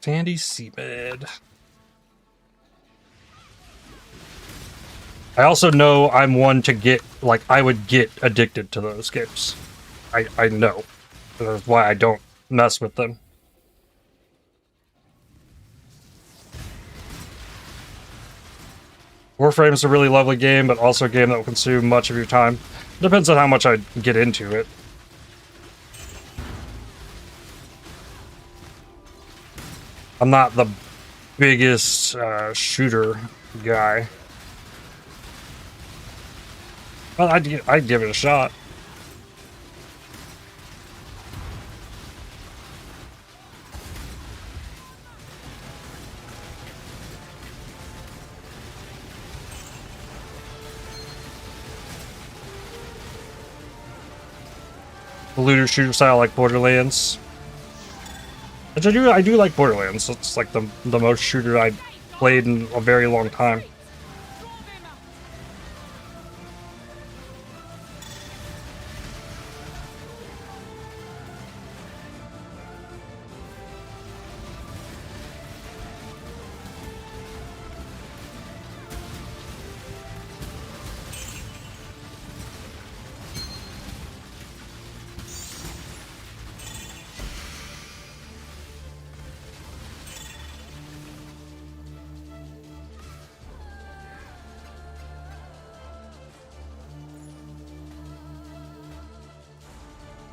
Sandy Seabed. I also know I'm one to get, like, I would get addicted to those games. I know. That's why I don't mess with them. Warframe's a really lovely game, but also a game that will consume much of your time. Depends on how much I get into it. I'm not the biggest shooter guy. Well, I'd give it a shot. The looter shooter style like Borderlands. Which I do like Borderlands. It's like the most shooter I've played in a very long time.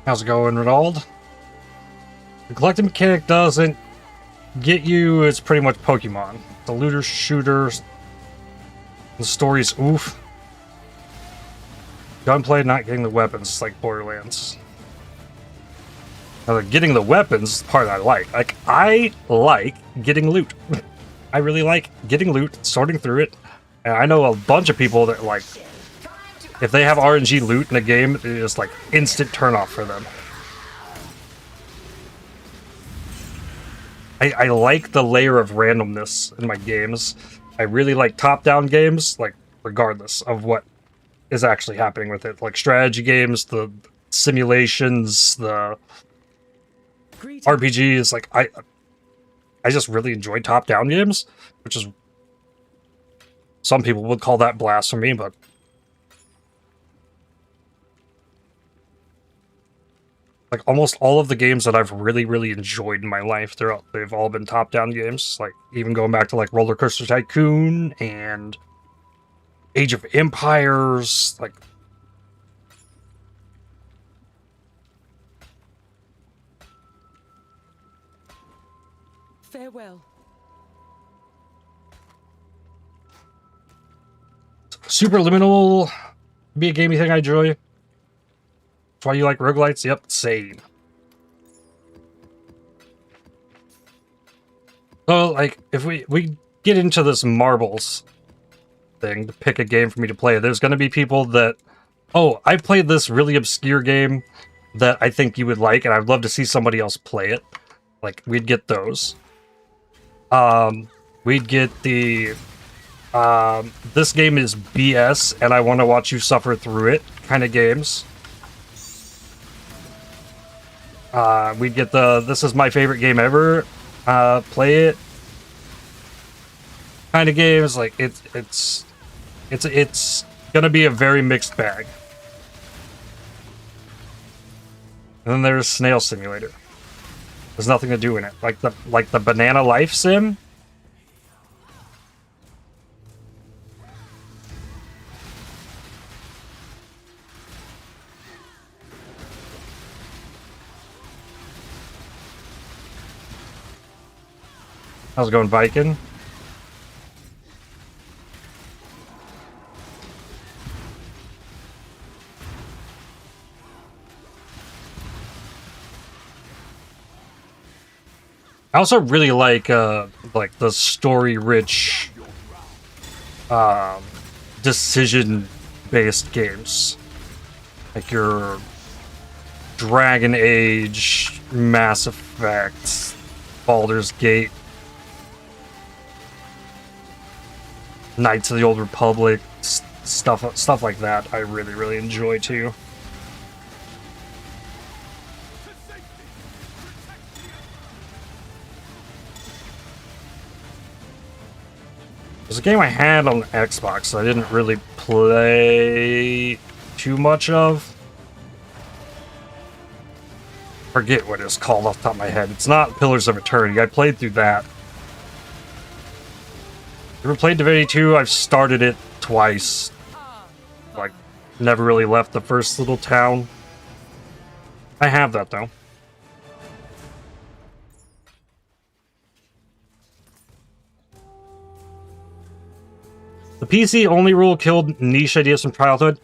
How's it going, Ronald? The collecting mechanic doesn't get you, it's pretty much Pokemon. The looter shooters, the story's oof. Gunplay, not getting the weapons, it's like Borderlands. Now, getting the weapons, the part I like. Like, I like getting loot. I really like getting loot, sorting through it. And I know a bunch of people that, like, if they have RNG loot in a game, it is like instant turnoff for them. I like the layer of randomness in my games. I really like top-down games, like regardless of what is actually happening with it. Like strategy games, the simulations, the RPGs. Like I just really enjoy top-down games, which is Some people would call that blasphemy, but like almost all of the games that I've really enjoyed in my life, they've all been top-down games. Like even going back to like Roller Coaster Tycoon and Age of Empires, like Farewell. Superliminal be a gamey thing I enjoy. That's why you like roguelites? Yep, same. So, like, if we get into this marbles thing to pick a game for me to play, there's going to be people that, oh, I played this really obscure game that I think you would like, and I'd love to see somebody else play it. Like, we'd get those. We'd get the, this game is BS, and I want to watch you suffer through it kind of games. We'd get the, this is my favorite game ever, play it kind of games. Like, it's gonna be a very mixed bag. And then there's Snail Simulator. There's nothing to do in it. Like the Banana Life Sim. How's it going, Viking? I also really like the story-rich, decision-based games, like your Dragon Age, Mass Effect, Baldur's Gate, Knights of the Old Republic, stuff like that. I really enjoy too. It was a game I had on Xbox I didn't really play too much of. Forget what it's called off the top of my head. It's not Pillars of Eternity. I played through that. Ever played Divinity 2? I've started it twice. Like, never really left the first little town. I have that though. The PC only rule killed niche ideas from childhood.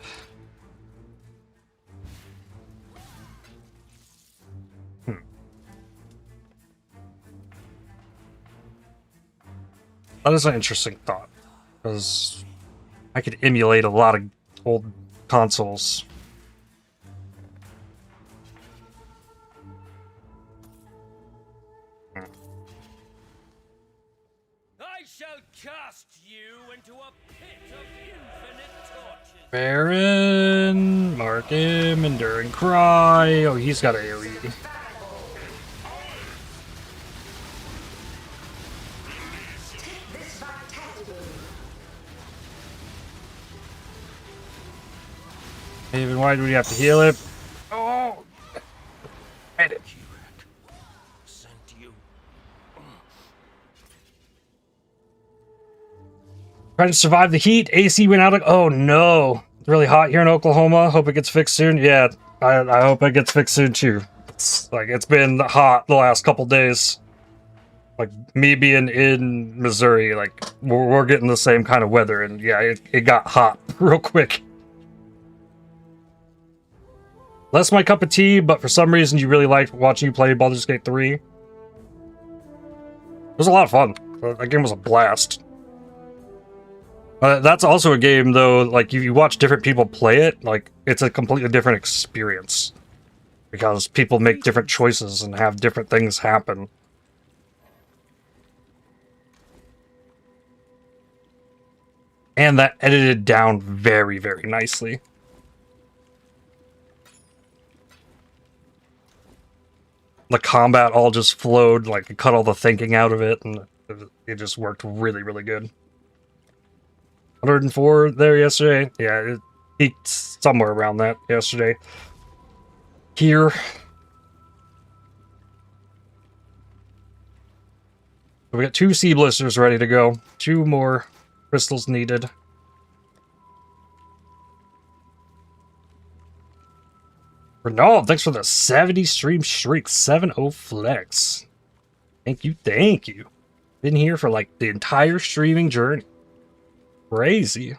That is an interesting thought, because I could emulate a lot of old consoles. I shall cast you into a pit of infinite torches. Baron, mark him, Enduring Cry. Oh, he's got AoE. Even why do we have to heal it? Oh, hit it. Sent you. Trying to survive the heat. AC went out. Oh no, it's really hot here in Oklahoma. Hope it gets fixed soon. Yeah, I hope it gets fixed soon too. It's like it's been hot the last couple days. Like me being in Missouri, like we're getting the same kind of weather, and yeah, it got hot real quick. Less my cup of tea, but for some reason you really liked watching you play Baldur's Gate 3. It was a lot of fun. That game was a blast. That's also a game, though, like, if you watch different people play it, like, it's a completely different experience. Because people make different choices and have different things happen. And that edited down very nicely. The combat all just flowed, like, it cut all the thinking out of it, and it just worked really good. 104 there yesterday. Yeah, it peaked somewhere around that yesterday. Here. We got 2 sea blisters ready to go. 2 more crystals needed. Renald, thanks for the 70 stream streak. 7-0 flex. Thank you, thank you. Been here for like the entire streaming journey. Crazy.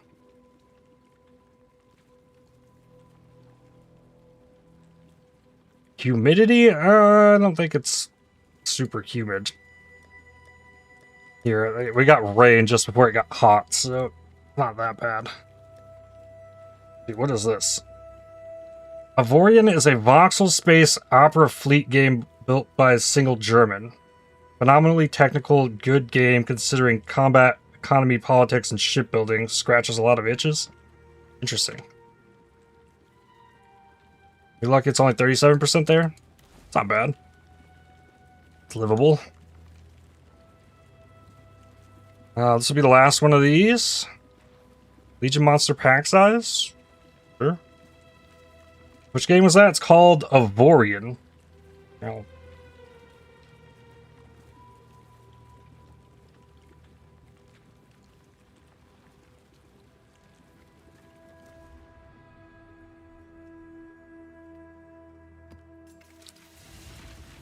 Humidity? I don't think it's super humid. Here, we got rain just before it got hot, so not that bad. Dude, what is this? Avorion is a voxel space opera fleet game built by a single German. Phenomenally technical, good game considering combat, economy, politics, and shipbuilding. Scratches a lot of itches. Interesting. You're lucky it's only 37% there. It's not bad. It's livable. This will be the last one of these. Legion Monster pack size. Sure. Which game was that? It's called Avorion. Now,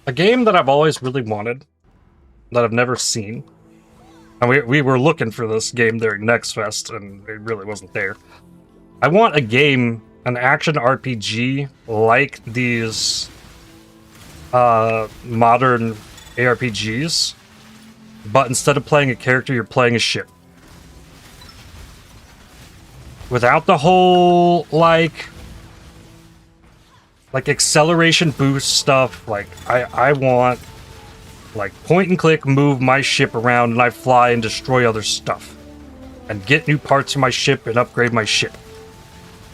a game that I've always really wanted, that I've never seen. And we were looking for this game during Next Fest, and it really wasn't there. I want a game, an action RPG, like these modern ARPGs, but instead of playing a character, you're playing a ship. Without the whole, like acceleration boost stuff. Like, I want... like, point and click, move my ship around, and I fly and destroy other stuff. And get new parts of my ship and upgrade my ship.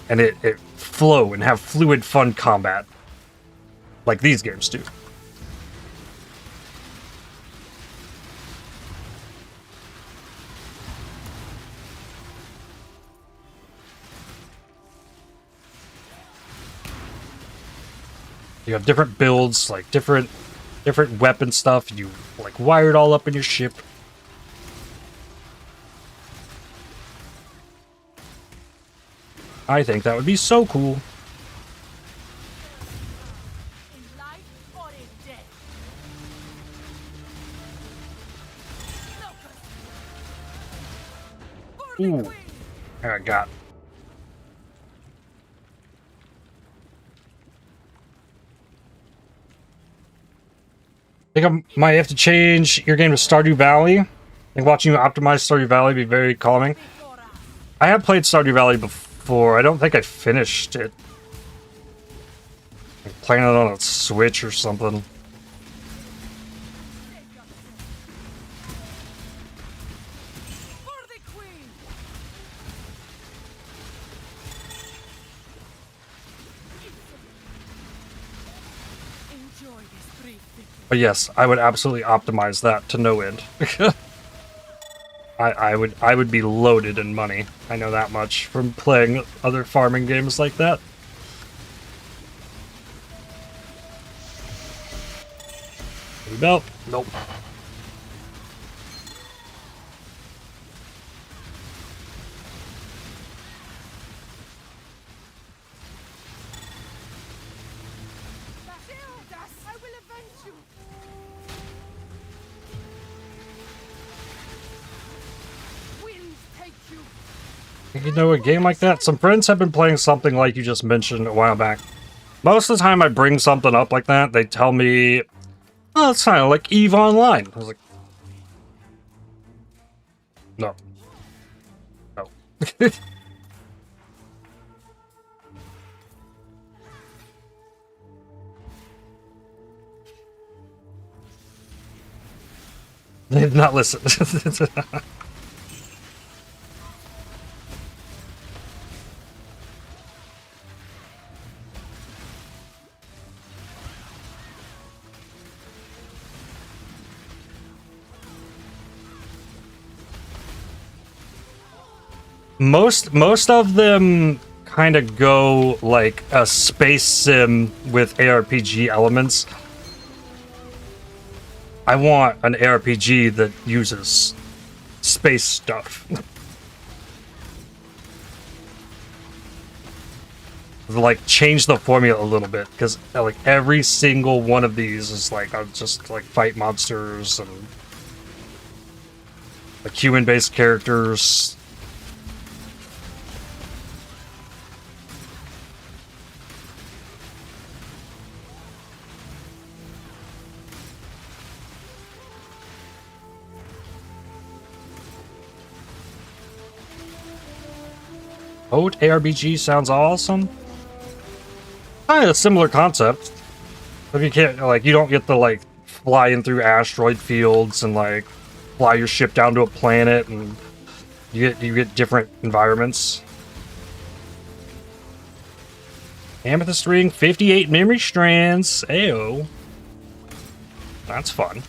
And it flow and have fluid, fun combat. Like these games do. You have different builds, like different weapon stuff. You like wire it all up in your ship. I think that would be so cool. In life or in death. Ooh, I got. I think I might have to change your game to Stardew Valley. I think watching you optimize Stardew Valley would be very calming. I have played Stardew Valley before. I don't think I finished it. I'm playing it on a Switch or something. But yes, I would absolutely optimize that to no end. I would be loaded in money. I know that much from playing other farming games like that. Nope. Nope. I will avenge you. Winds take you. You know, a game like that, some friends have been playing something like you just mentioned a while back. Most of the time I bring something up like that, they tell me, oh, it's kind of like EVE Online. I was like, no. No. They did not listen. most of them kind of go like a space sim with ARPG elements. I want an ARPG that uses space stuff. Like change the formula a little bit, because like every single one of these is like just like fight monsters and like human-based characters. Oat ARPG sounds awesome. Kind of a similar concept. But you can't, like, you don't get to, like, fly in through asteroid fields and, like, fly your ship down to a planet, and you get different environments. Amethyst ring, 58 memory strands. Ayo. That's fun.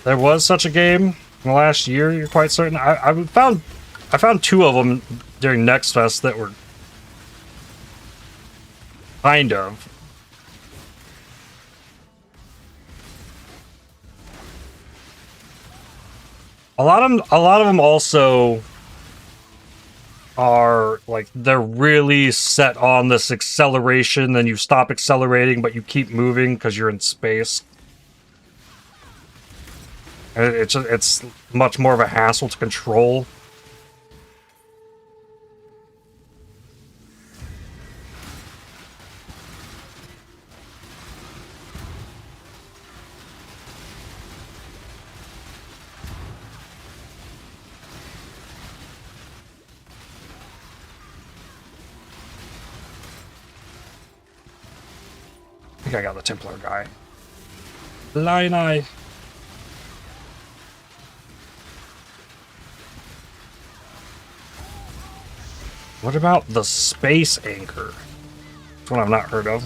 There was such a game in the last year, you're quite certain? I found two of them during Next Fest that were kind of. A lot of them also are like, they're really set on this acceleration, then you stop accelerating but you keep moving because you're in space. It's much more of a hassle to control. I think I got the Templar guy. Lion Eye. What about the Space Anchor? That's one I've not heard of.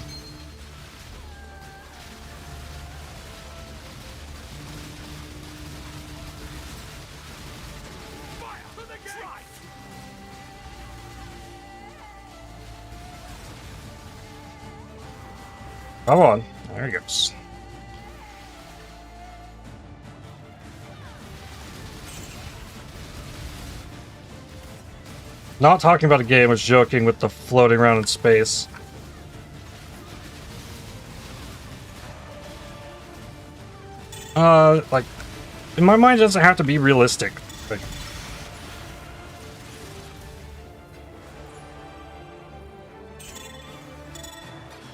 Come on. There he goes. Not talking about a game, I was joking with the floating around in space. Like, in my mind, it doesn't have to be realistic. Like,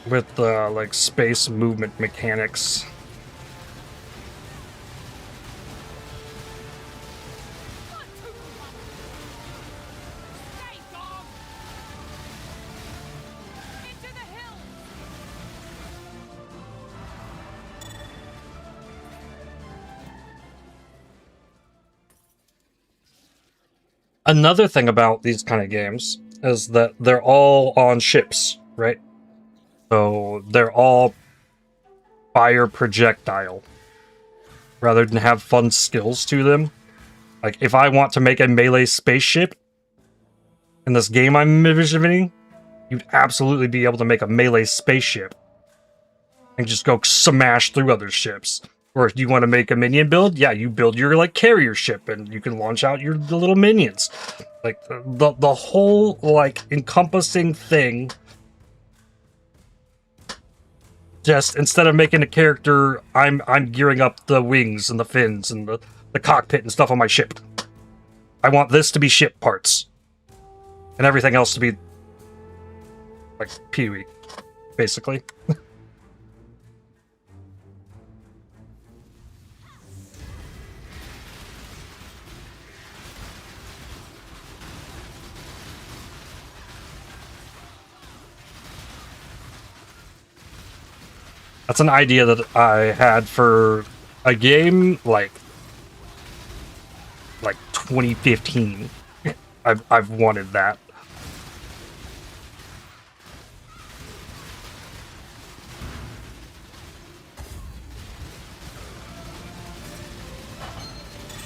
with the, like, space movement mechanics. Another thing about these kind of games is that they're all on ships, right? So they're all fire projectile, rather than have fun skills to them. Like, if I want to make a melee spaceship in this game I'm envisioning, you'd absolutely be able to make a melee spaceship and just go smash through other ships. Or if you want to make a minion build, yeah, you build your, like, carrier ship and you can launch out the little minions. Like, the whole, like, encompassing thing. Just, instead of making a character, I'm gearing up the wings and the fins and the cockpit and stuff on my ship. I want this to be ship parts. And everything else to be, like, Pee-wee, basically. That's an idea that I had for a game like 2015. I've wanted that.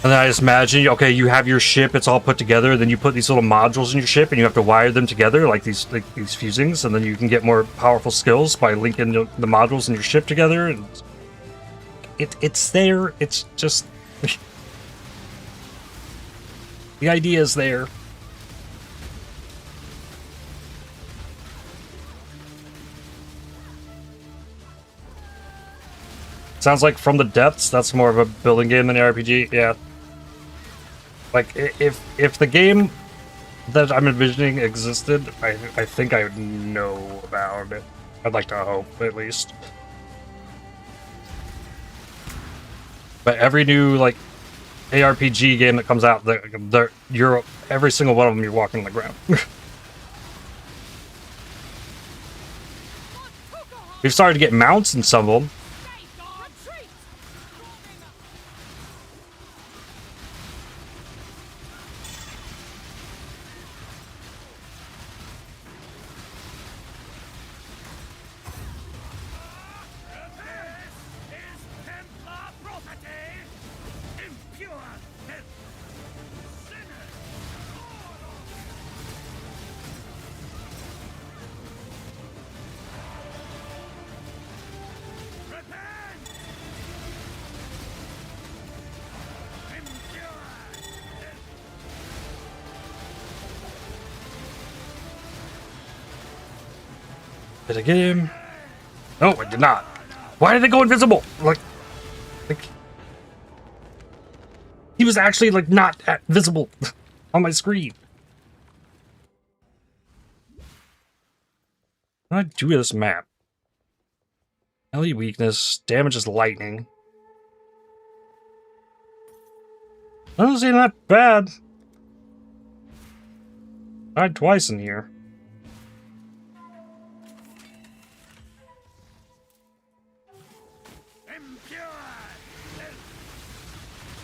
And then I just imagine, okay, you have your ship, it's all put together, then you put these little modules in your ship and you have to wire them together like these fusings, and then you can get more powerful skills by linking the modules in your ship together. And it's there, it's just the idea is there. Sounds like From the Depths, that's more of a building game than an RPG, yeah. Like, if the game that I'm envisioning existed, I think I would know about it. I'd like to hope, at least. But every new, like, ARPG game that comes out, every single one of them, you're walking on the ground. We've started to get mounts in some of them. Did I get him? No, I did not. Why did they go invisible? Like he was actually like not visible on my screen. What do I do with this map? Melee weakness, damage is lightning. Honestly, not bad. Died twice in here.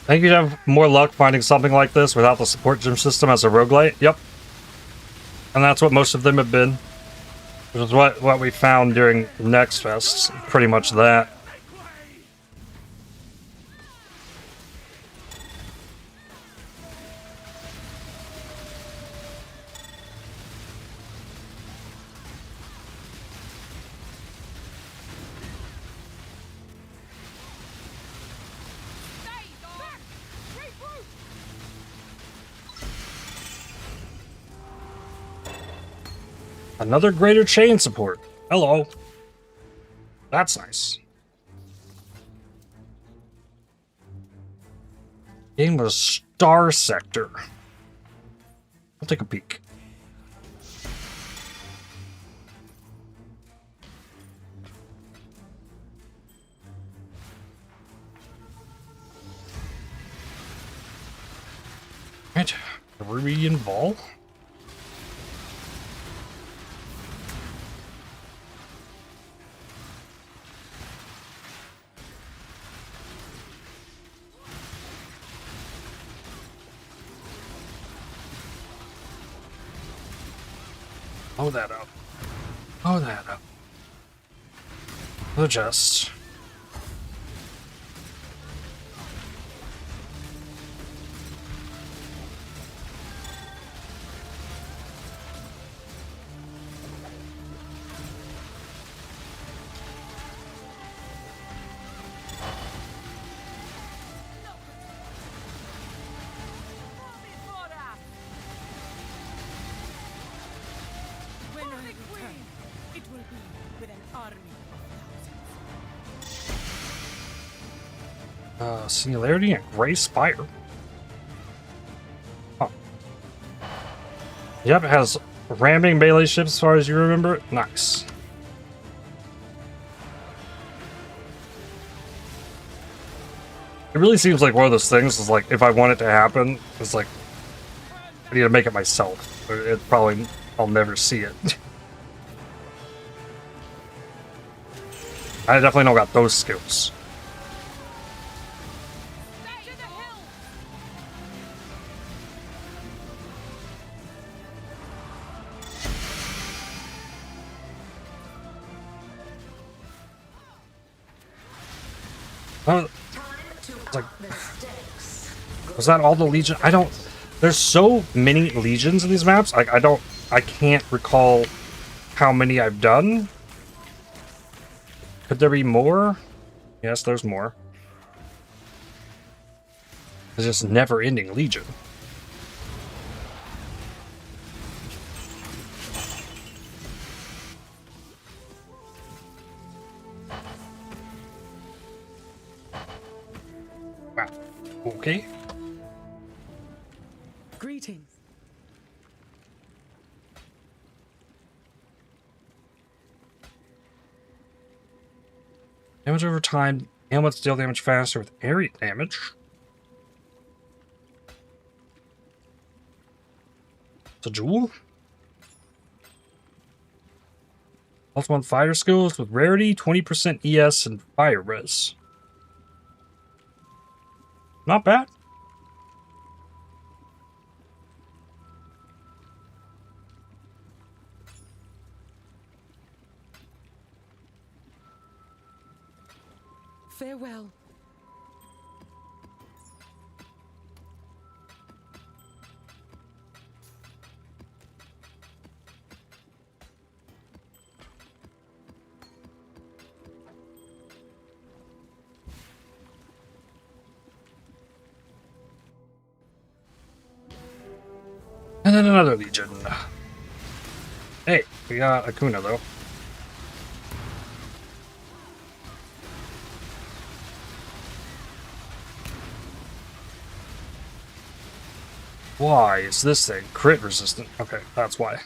I think you'd have more luck finding something like this without the support gym system as a roguelite. Yep. And that's what most of them have been. Which is what we found during Next Fest. Pretty much that. Another greater chain support. Hello. That's nice. Game was Star Sector. I'll take a peek. Right. Ruby and Ball. Blow that up. Blow that up. Adjust. Singularity and Gray Spire. Oh. Yep, it has ramming melee ships as far as you remember. Nice. It really seems like one of those things is like, if I want it to happen, it's like, I need to make it myself. It probably, I'll never see it. I definitely don't got those skills. It's like, Was that all the Legion? I don't... There's so many Legions in these maps. I can't recall how many I've done. Could there be more? Yes, there's more. It's just never-ending Legion. Wow. Okay. Greetings. Damage over time. Helmets deal damage faster with area damage. It's a jewel. Ultimate fire skills with rarity, 20% ES, and fire res. Not bad. Farewell. And then another Legion. Hey, we got Akuna though. Why is this thing crit resistant? Okay, that's why.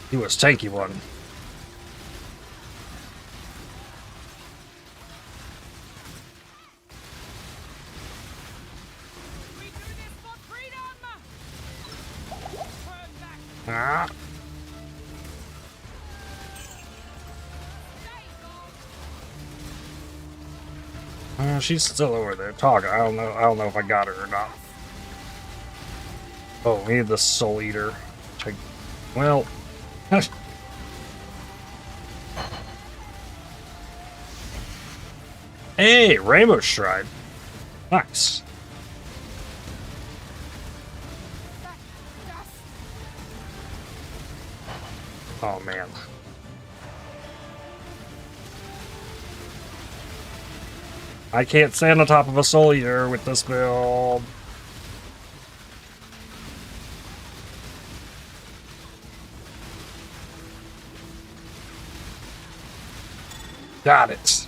He was tanky one. We do this for freedom! Turn back! Ah. She's still over there talking. I don't know if I got her or not. Oh, we need the Soul Eater. Well, hey, Rainbow Stride. Nice. Oh man. I can't stand on top of a Soul Eater with this build. Got it.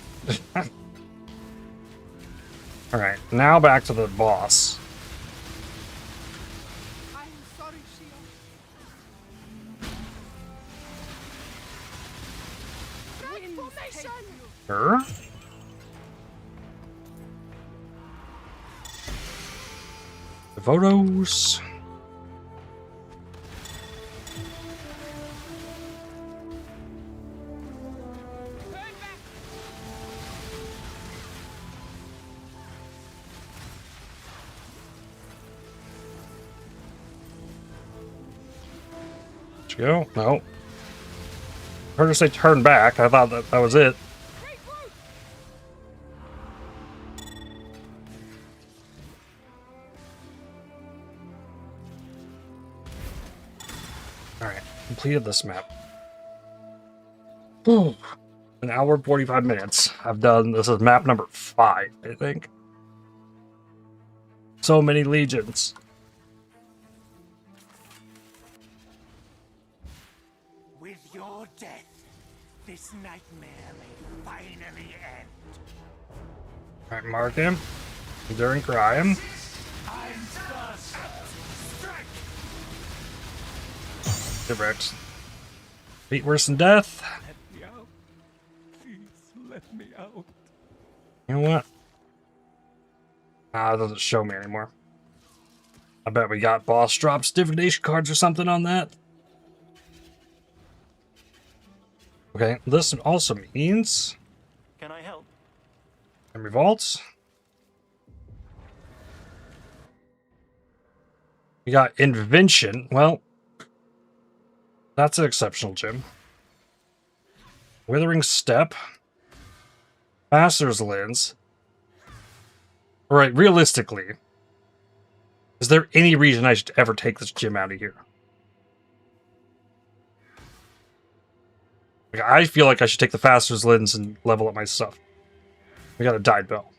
Alright, now back to the boss. I am sorry, Shield. Formation! Sure. The photos. Go. No. Heard her say turn back. I thought that was it. Alright. Completed this map. Whew. An hour and 45 minutes. I've done, this is map number 5, I think. So many legions. With your death, this nightmare may finally end. Alright, mark him. Enduring crime. I'm first. Strike! Direct. Beat worse than death. Let me out. Please let me out. You know what? It doesn't show me anymore. I bet we got boss drops, divination cards or something on that. Okay, this also means Can I help? memory vaults. We got invention. Well, that's an exceptional gem. Withering step. Master's lens. Right, realistically, is there any reason I should ever take this gym out of here? Like, I feel like I should take the Faster's Lens and level up my stuff. We got a Dyed Bell.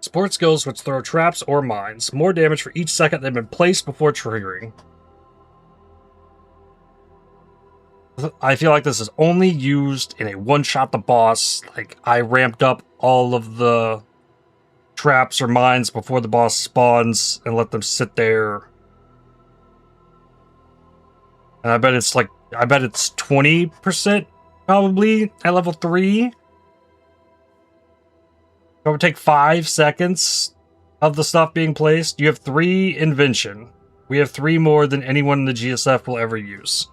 Support skills which throw traps or mines. More damage for each second they've been placed before triggering. I feel like this is only used in a one-shot the boss. Like, I ramped up all of the traps or mines before the boss spawns and let them sit there. And I bet it's 20% probably at level 3. It would take 5 seconds of the stuff being placed. You have 3 invention. We have 3 more than anyone in the GSF will ever use.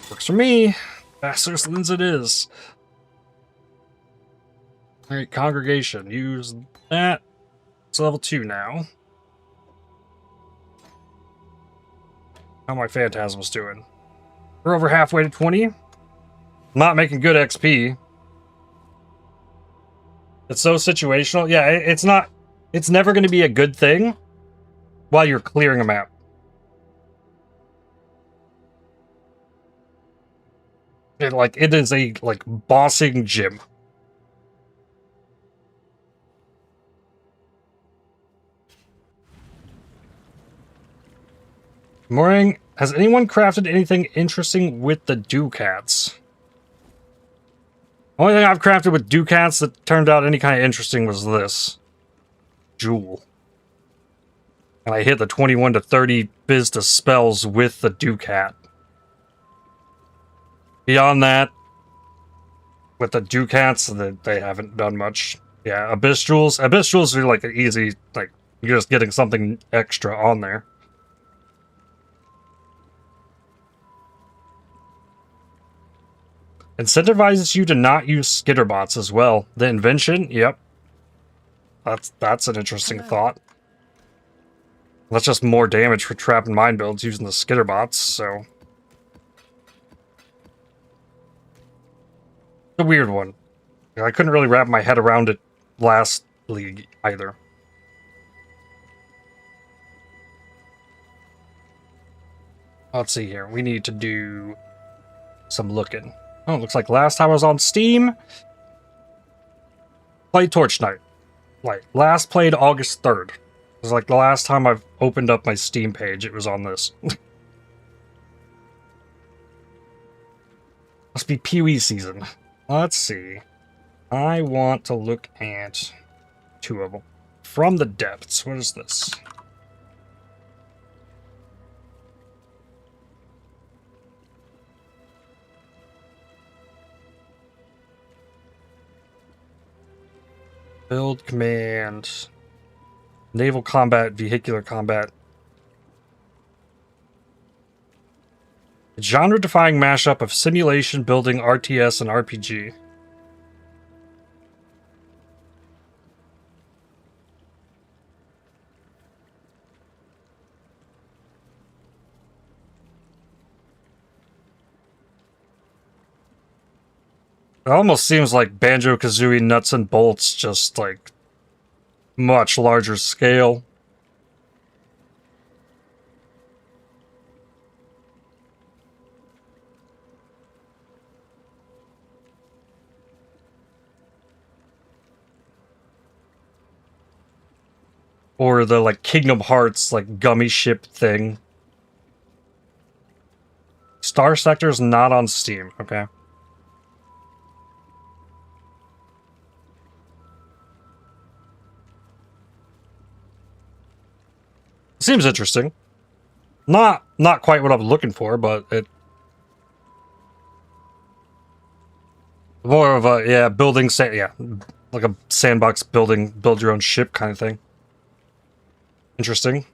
Works for me. Faster's Lens it is. Alright, Congregation. Use that. It's level 2 now. How my Phantasms doing? We're over halfway to 20. Not making good XP. It's so situational. Yeah, it's not... It's never going to be a good thing while you're clearing a map. It is a, bossing gym. Morning. Has anyone crafted anything interesting with the Ducats? Only thing I've crafted with Ducats that turned out any kind of interesting was this. Jewel. And I hit the 21 to 30 biz to spells with the Ducat. Beyond that, with the Ducats, they haven't done much. Yeah, Abyss Jewels. Abyss Jewels are like an easy, you're just getting something extra on there. Incentivizes you to not use skitterbots as well. The invention, yep. That's an interesting thought. That's just more damage for trap and mine builds using the skitterbots, so... a weird one. I couldn't really wrap my head around it last league either. Let's see here. We need to do some looking. Oh, it looks like last time I was on Steam, played Torch Knight. Last played August 3rd. It was like the last time I've opened up my Steam page, it was on this. Must be PoE season. Let's see. I want to look at 2 of them. From the Depths. What is this? Build command. Naval combat, vehicular combat. Genre-defying mashup of simulation, building, RTS, and RPG. It almost seems like Banjo-Kazooie Nuts and Bolts, just much larger scale. Or the, Kingdom Hearts, gummy ship thing. Star Sector's not on Steam, okay. Seems interesting. Not quite what I'm looking for, but it... more of a, building, like a sandbox build your own ship kind of thing. Interesting.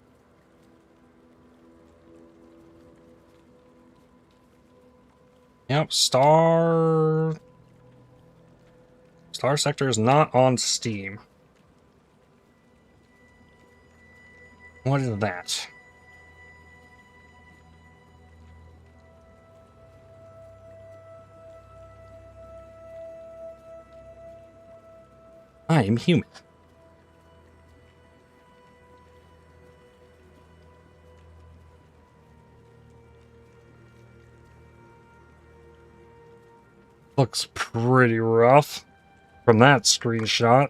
Yep, Star Sector is not on Steam. What is that? I am human. Looks pretty rough from that screenshot.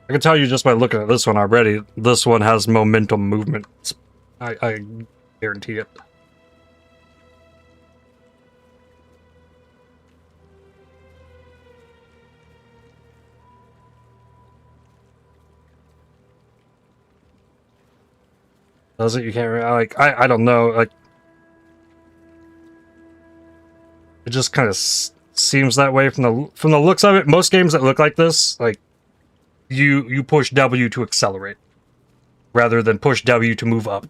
I can tell you just by looking at this one already, this one has momentum movement. I guarantee it. Does it? You can't like I don't know, like it just kind of seems that way from the looks of it. Most games that look like this, like you push W to accelerate rather than push W to move up.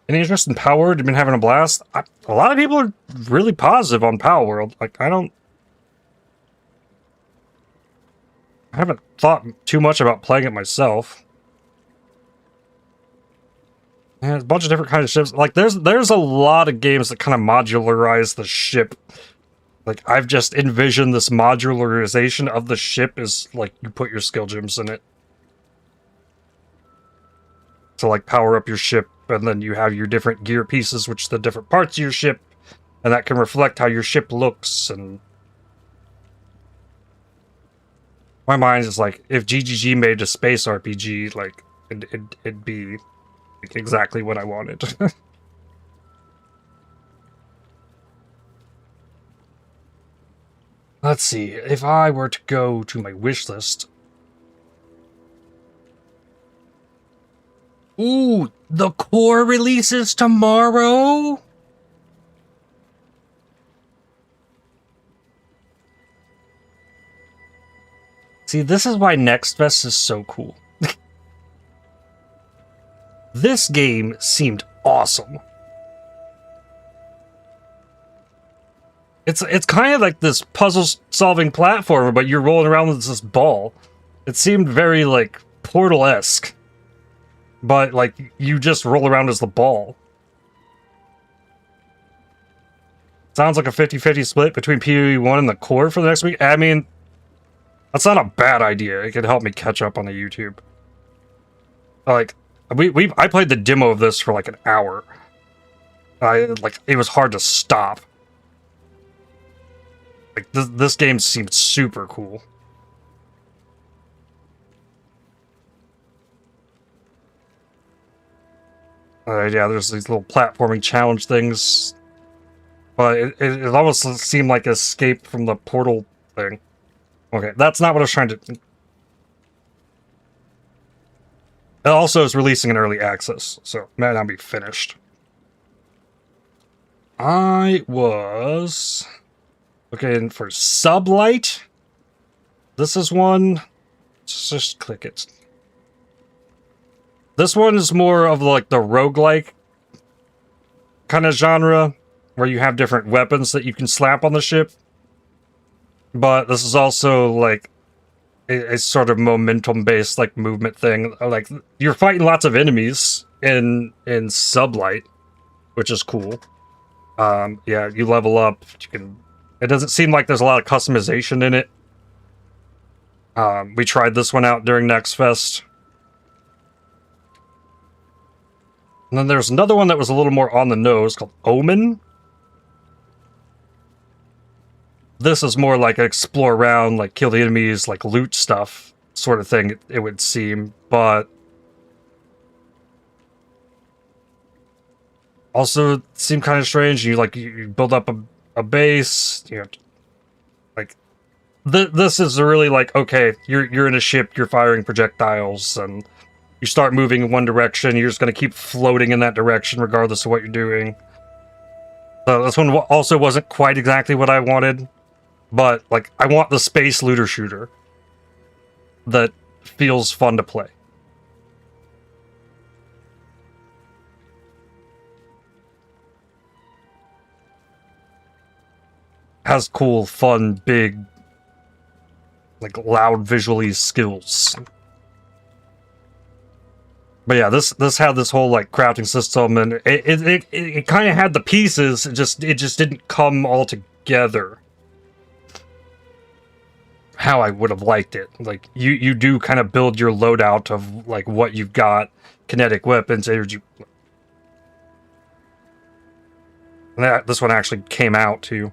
Any interest in Power World? You've been having a blast? A lot of people are really positive on Power World. Like I haven't thought too much about playing it myself. Yeah, a bunch of different kinds of ships. Like there's a lot of games that kind of modularize the ship. Like I've just envisioned this modularization of the ship is like you put your skill gems in it to like power up your ship, and then you have your different gear pieces, which are the different parts of your ship, and that can reflect how your ship looks. And my mind is like, if GGG made a space RPG, like it'd be like exactly what I wanted. Let's see, if I were to go to my wish list. Ooh, the core releases tomorrow? See, this is why Next Fest is so cool. This game seemed awesome. It's kind of like this puzzle-solving platformer, but you're rolling around with this ball. It seemed very, like, Portal-esque. But, like, you just roll around as the ball. Sounds like a 50-50 split between PoE 1 and the core for the next week. I mean, that's not a bad idea. It could help me catch up on the YouTube. Like, I played the demo of this for, like, an hour. It was hard to stop. Like, this game seemed super cool. Yeah, there's these little platforming challenge things. But it almost seemed like escape from the Portal thing. Okay, that's not what I was trying to... It also is releasing in early access, so it might not be finished. I was... looking for Sublight. This is one. Just click it. This one is more of like the roguelike kind of genre, where you have different weapons that you can slap on the ship. But this is also like a sort of momentum-based like movement thing. Like you're fighting lots of enemies in Sublight, which is cool. Yeah, you level up. You can. It doesn't seem like there's a lot of customization in it. We tried this one out during Next Fest. And then there's another one that was a little more on the nose called Omen. This is more like explore around, like kill the enemies, like loot stuff sort of thing, it would seem. But also seemed kind of strange. You build up a base, you know, like this is really like, okay, you're in a ship, you're firing projectiles, and you start moving in one direction, you're just going to keep floating in that direction regardless of what you're doing. So this one also wasn't quite exactly what I wanted, but like I want the space looter shooter that feels fun to play. Has cool, fun, big, like loud visually skills. But yeah, this had this whole like crafting system, and it kind of had the pieces. It just didn't come all together how I would have liked it. Like you do kind of build your loadout of like what you've got, kinetic weapons, energy. And this one actually came out too.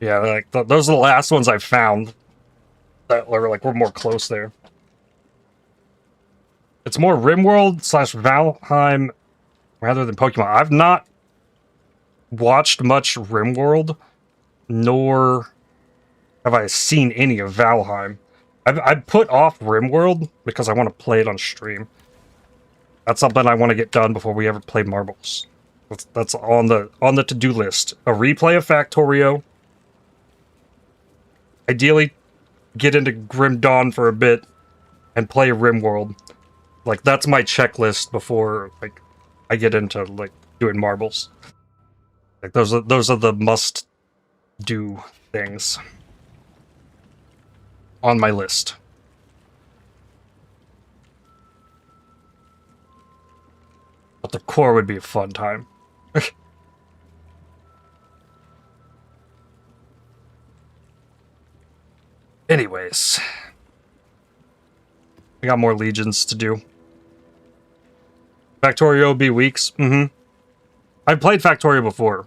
Yeah, like those are the last ones I found that were like we're more close there. It's more RimWorld / Valheim rather than Pokemon. I've not watched much RimWorld, nor have I seen any of Valheim. I've put off RimWorld because I want to play it on stream. That's something I want to get done before we ever play Marbles. That's on the to-do list. A replay of Factorio. Ideally, get into Grim Dawn for a bit and play RimWorld. Like that's my checklist before like I get into like doing Marbles. Like those are the must-do things on my list. But the core would be a fun time. Anyways, we got more legions to do. Factorio be weeks. I've played Factorio before,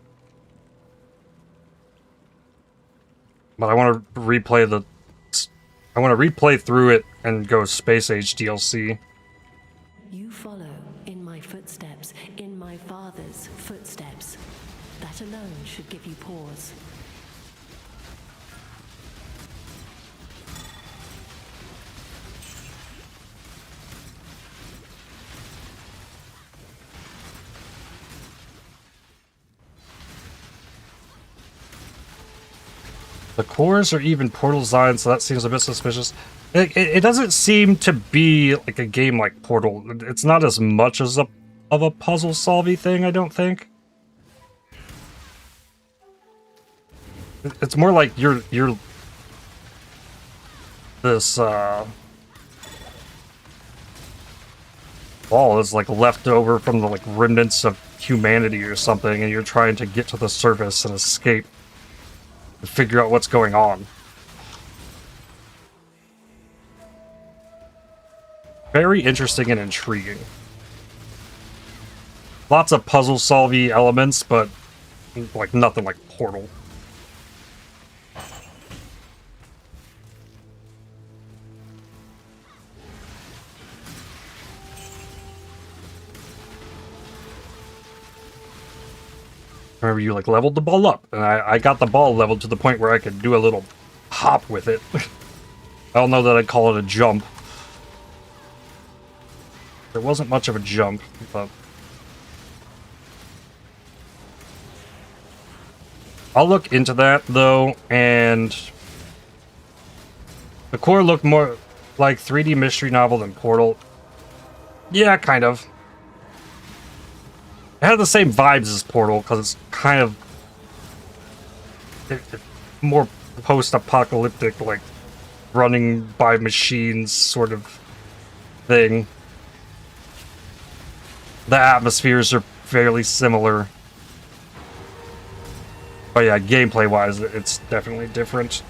but I want to replay through it and go Space Age DLC. You follow in my footsteps, in my father's footsteps. That alone should give you pause. The cores are even Portal design, so that seems a bit suspicious. It doesn't seem to be like a game like Portal. It's not as much as of a puzzle-solving thing, I don't think. It's more like you're this ball is like left over from the like remnants of humanity or something, and you're trying to get to the surface and escape and figure out what's going on. Very interesting and intriguing. Lots of puzzle-solving elements, but like nothing like Portal. Remember, you like leveled the ball up, and I got the ball leveled to the point where I could do a little hop with it. I don't know that I'd call it a jump. There wasn't much of a jump, but I'll look into that though. And the core looked more like 3D mystery novel than Portal. Yeah, kind of. It had the same vibes as Portal, because it's kind of more post-apocalyptic, like running by machines sort of thing. The atmospheres are fairly similar. But yeah, gameplay-wise, it's definitely different.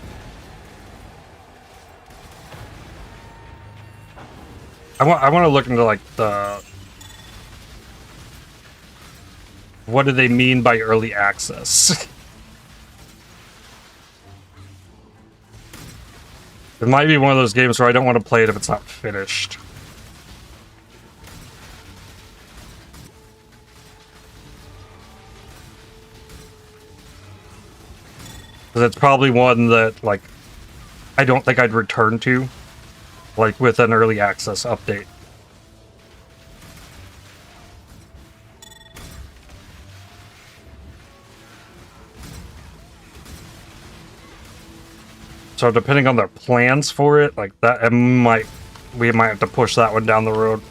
I want to look into like the... What do they mean by early access? It might be one of those games where I don't want to play it if it's not finished. Because it's probably one that, like, I don't think I'd return to, like, with an early access update. So depending on their plans for it, like that, we might have to push that one down the road.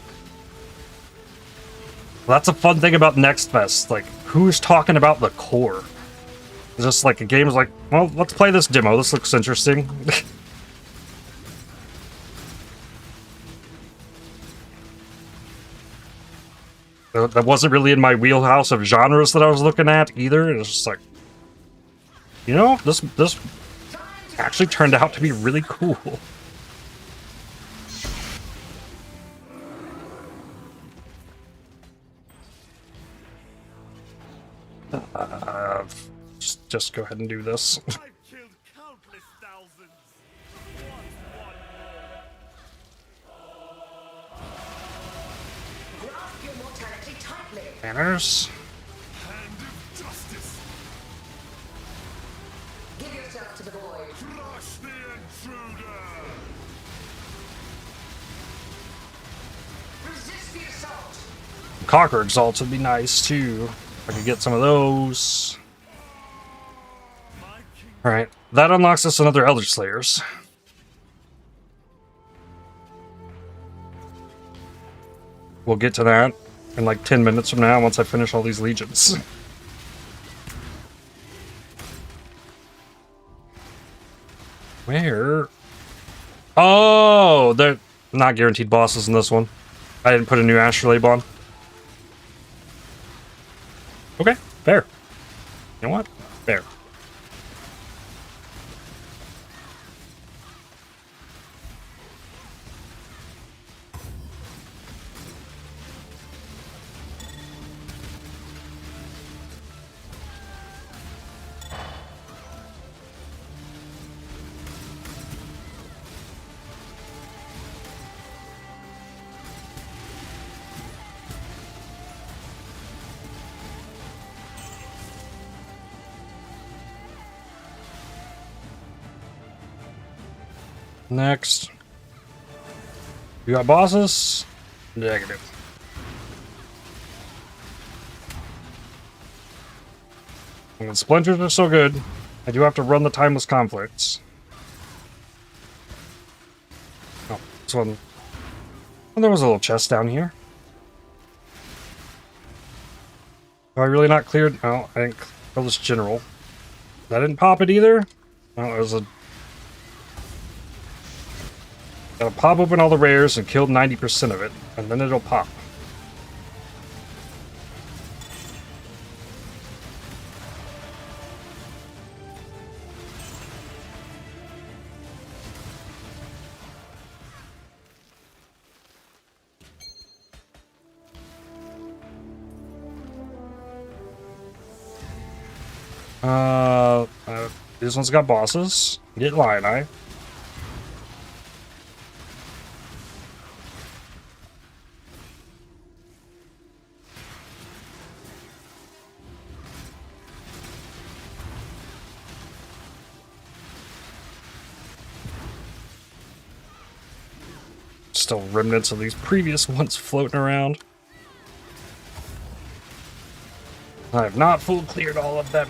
That's a fun thing about Next Fest. Like, who's talking about the core? It's just like a game is like, well, let's play this demo. This looks interesting. that wasn't really in my wheelhouse of genres that I was looking at either. It was just like, you know, this actually turned out to be really cool. Just go ahead and do this. I've killed countless thousands. Grasp your mortality tightly. Manners. Hand of justice. Give yourself to the void. Crush the intruder. Resist the assault. Conquer exalts would be nice too. I could get some of those. Alright, that unlocks us another Elder Slayers. We'll get to that in like 10 minutes from now once I finish all these legions. Where? Oh, they're not guaranteed bosses in this one. I didn't put a new astrolabe on. Okay, fair. You know what? Fair. Next. You got bosses? Negative. And the splinters are so good, I do have to run the timeless conflicts. Oh, this one. Oh, there was a little chest down here. Have I really not cleared? No, I didn't kill this general. I didn't pop it either. No, it was a... Gotta pop open all the rares and kill 90% of it, and then it'll pop. This one's got bosses. Get Lion-Eye. Still remnants of these previous ones floating around. I have not full cleared all of them.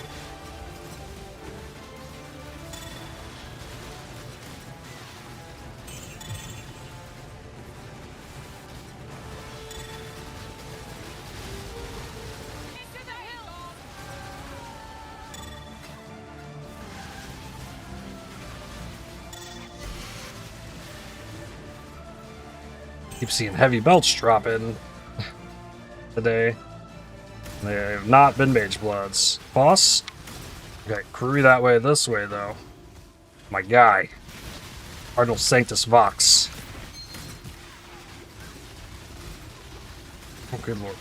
Keep seeing heavy belts drop in today. They have not been Mage Bloods. Boss? Okay, crew that way, this way, though. My guy. Cardinal Sanctus Vox. Oh, good lord.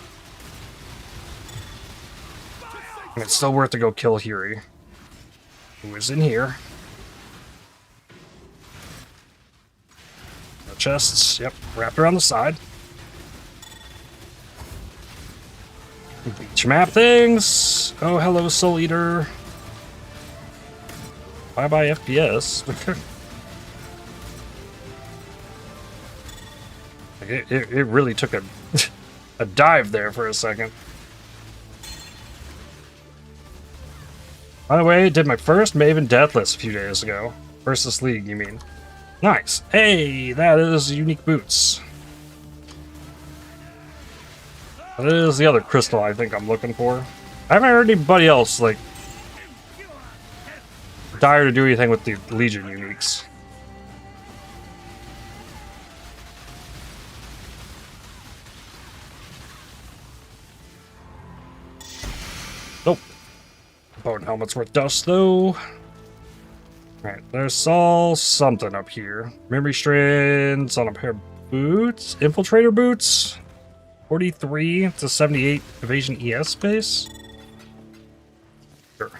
And it's still worth to go kill Hiri, who is in here. The chests, yep, wrapped around the side. Beach map things. Oh, hello, Soul Eater. Bye bye, FPS. it really took a dive there for a second. By the way, did my first Maven Deathless a few days ago. Versus League, you mean? Nice. Hey, that is unique boots. That is the other crystal I think I'm looking for. I haven't heard anybody else, like, dire to do anything with the Legion uniques. bone helmet's worth dust, though. Alright, there's all something up here. Memory strands on a pair of boots. Infiltrator boots. 43 to 78 evasion ES space. Sure.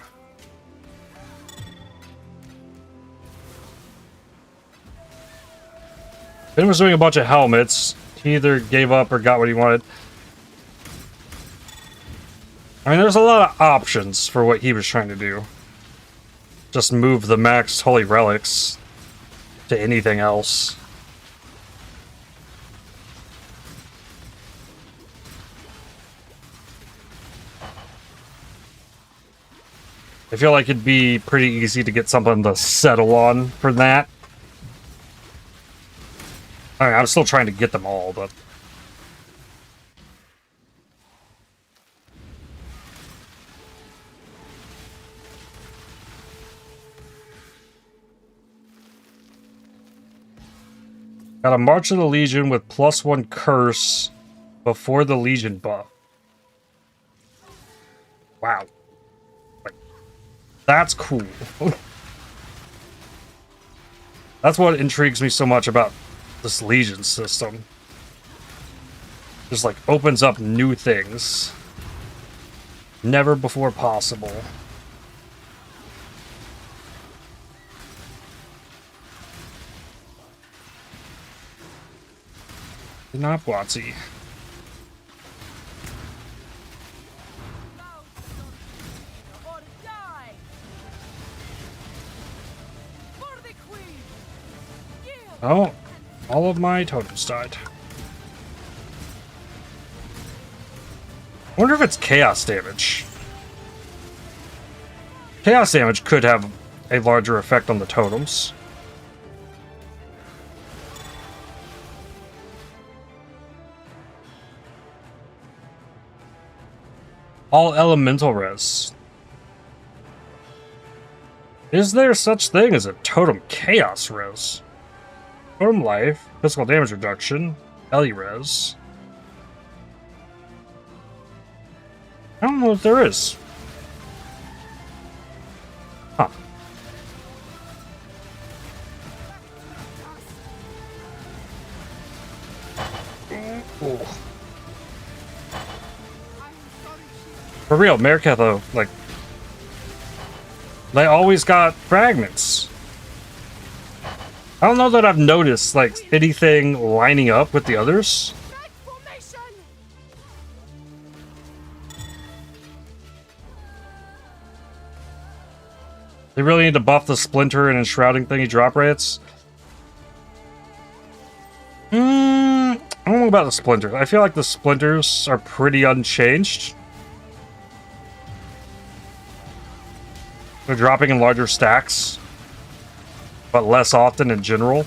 Ben was doing a bunch of helmets. He either gave up or got what he wanted. I mean, there's a lot of options for what he was trying to do. Just move the max holy relics to anything else. I feel like it'd be pretty easy to get something to settle on for that. I mean, I'm still trying to get them all, but... Got a March of the Legion with +1 curse before the Legion buff. Wow. Like, that's cool. That's what intrigues me so much about this Legion system. Just like opens up new things. Never before possible. Not Watsy. Oh, all of my totems died. I wonder if it's chaos damage. Chaos damage could have a larger effect on the totems. All elemental res. Is there such thing as a totem chaos res? Totem life, physical damage reduction, Ellie res. I don't know if there is. Huh. Ooh. For real, Merketh, though, like, they always got fragments. I don't know that I've noticed, like, anything lining up with the others. They really need to buff the Splinter and Enshrouding thingy drop rates. I don't know about the Splinters. I feel like the Splinters are pretty unchanged. They're dropping in larger stacks, but less often in general.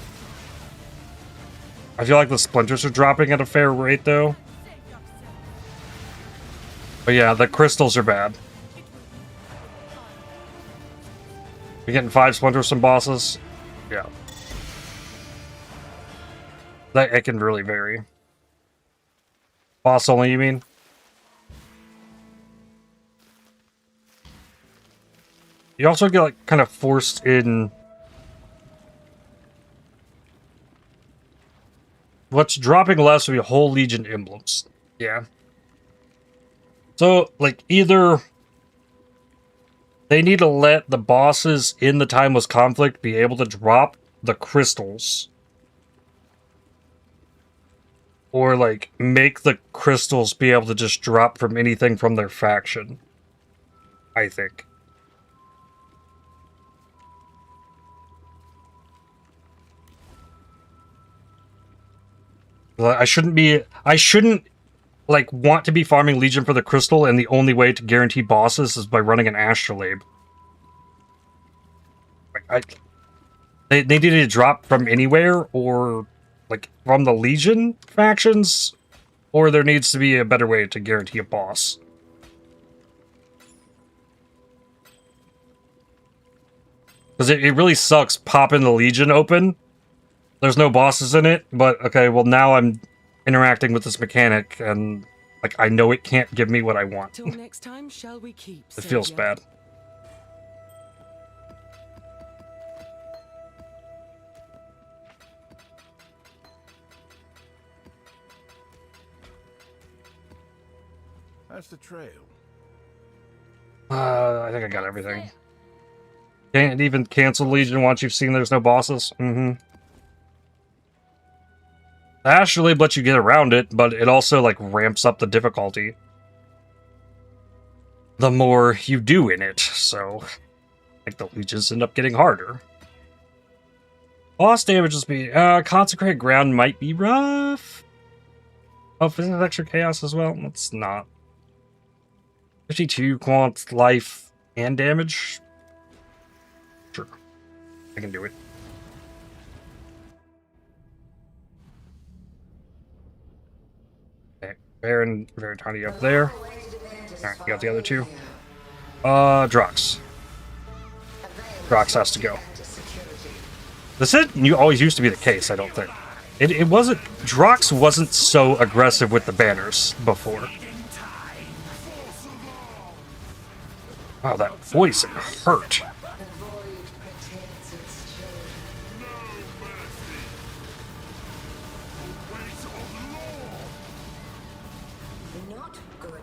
I feel like the Splinters are dropping at a fair rate, though. But yeah, the crystals are bad. You're getting 5 Splinters from bosses? Yeah. It can really vary. Boss only, you mean? You also get, like, kind of forced in... What's dropping less would be whole Legion emblems. Yeah. So, like, either... They need to let the bosses in the Timeless Conflict be able to drop the crystals. Or, like, make the crystals be able to just drop from anything from their faction. I think. I shouldn't, like, want to be farming Legion for the crystal, and the only way to guarantee bosses is by running an astrolabe. Like, they need to drop from anywhere, or, like, from the Legion factions, or there needs to be a better way to guarantee a boss. Because it really sucks popping the Legion open. There's no bosses in it, but okay, well now I'm interacting with this mechanic, and like I know it can't give me what I want. Till next time, shall we keep? It feels bad. How's the trail? I think I got everything. Can't even cancel Legion once you've seen there's no bosses. Astrolabe lets you get around it, but it also like ramps up the difficulty the more you do in it, so like the Legions end up getting harder. Boss damage will be Consecrated Ground might be rough. Oh, isn't it extra chaos as well? It's not. 52 quant life and damage. Sure, I can do it. Okay, Baron, very tiny up there. Alright, you got the other two. Drox. Drox has to go. This always used to be the case, I don't think. It wasn't... Drox wasn't so aggressive with the banners before. Wow, that voice, it hurt. Not good.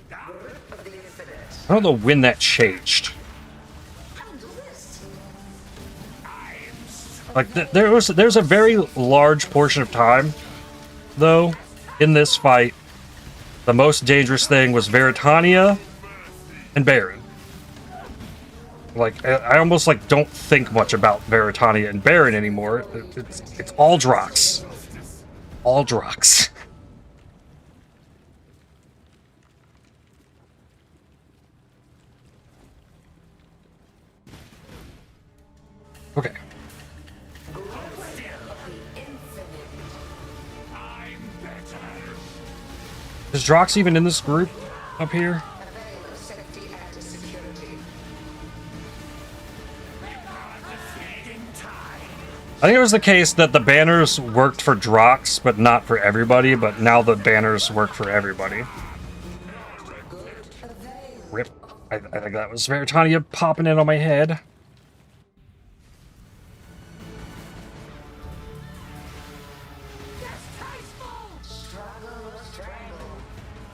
Grip of the infinite. I don't know when that changed. Like, there's a very large portion of time, though, in this fight. The most dangerous thing was Veritania and Baron. Like, I almost, like, don't think much about Veritania and Baron anymore. It's all Drox. All Drox. Okay. Is Drox even in this group up here? I think it was the case that the banners worked for Drox, but not for everybody, but now the banners work for everybody. Rip. I think that was Veritania popping in on my head.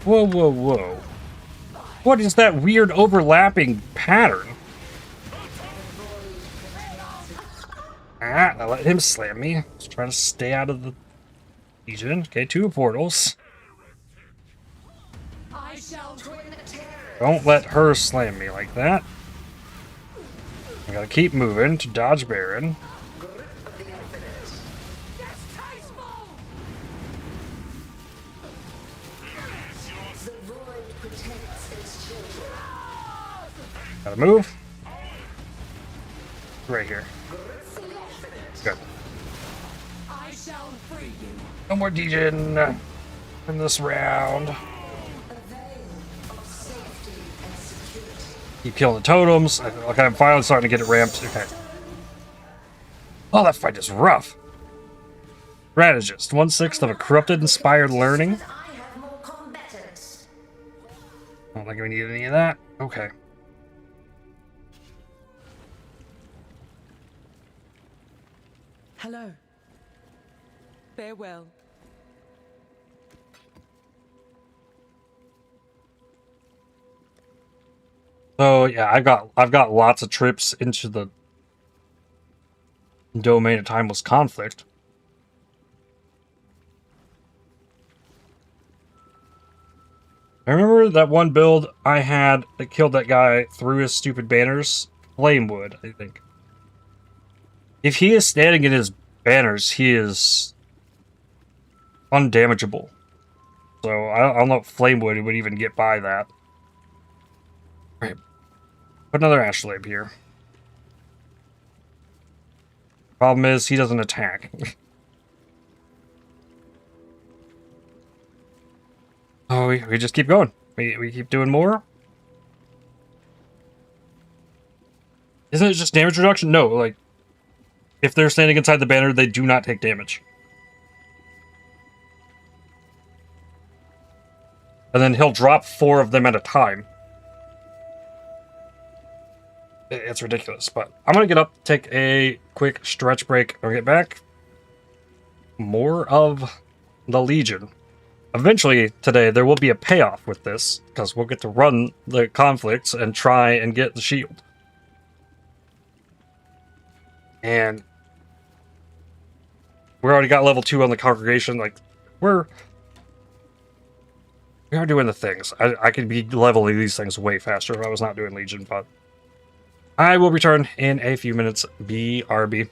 Whoa, whoa, whoa. What is that weird overlapping pattern? I let him slam me. Just trying to stay out of the Legion. Okay, 2 portals. Don't let her slam me like that. I gotta keep moving to dodge Baron. Gotta move. Right here. Good. No more Legion in this round. Keep killing the totems. Okay, I'm finally starting to get it ramped. Okay. Oh, that fight is rough. Strategist. 1/6 of a corrupted inspired learning. I don't think we need any of that. Okay. Hello. Farewell. So yeah, I've got lots of trips into the domain of timeless conflict. I remember that one build I had that killed that guy through his stupid banners. Flamewood, I think. If he is standing in his banners, he is undamageable. So I don't know if Flamewood would even get by that. Right. Put another Astrolabe here. Problem is, he doesn't attack. Oh, we just keep going. We keep doing more. Isn't it just damage reduction? No, like, if they're standing inside the banner, they do not take damage. And then he'll drop 4 of them at a time. It's ridiculous, but I'm going to get up, take a quick stretch break, and get back. More of the Legion. Eventually, today, there will be a payoff with this, because we'll get to run the conflicts and try and get the shield. And we already got level 2 on the Congregation. Like, we are doing the things. I could be leveling these things way faster if I was not doing Legion, but I will return in a few minutes. BRB.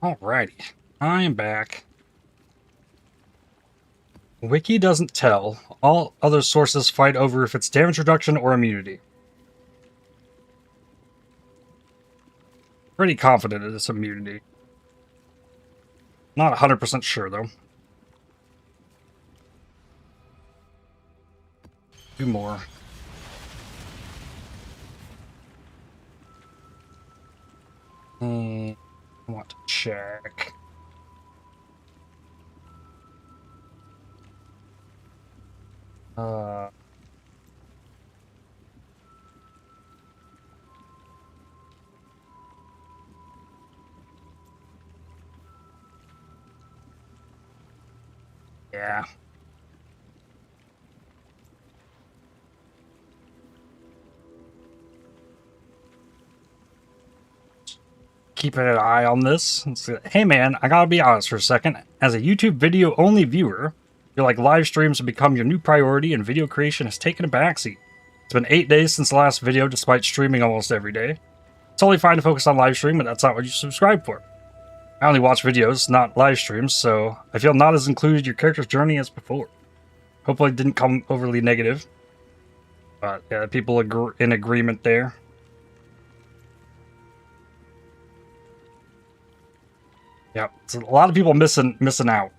Alrighty, I am back. Wiki doesn't tell. All other sources fight over if it's damage reduction or immunity. Pretty confident it's immunity. Not 100% sure, though. Two more. I want to check. Yeah. Keeping an eye on this. Hey man, I gotta be honest for a second. As a YouTube video only viewer, I feel like live streams have become your new priority and video creation has taken a backseat. It's been 8 days since the last video despite streaming almost every day. It's totally fine to focus on live stream, but that's not what you subscribe for. I only watch videos, not live streams, so I feel not as included in your character's journey as before. Hopefully it didn't come overly negative. But yeah, people are in agreement there. Yep, so a lot of people missing out.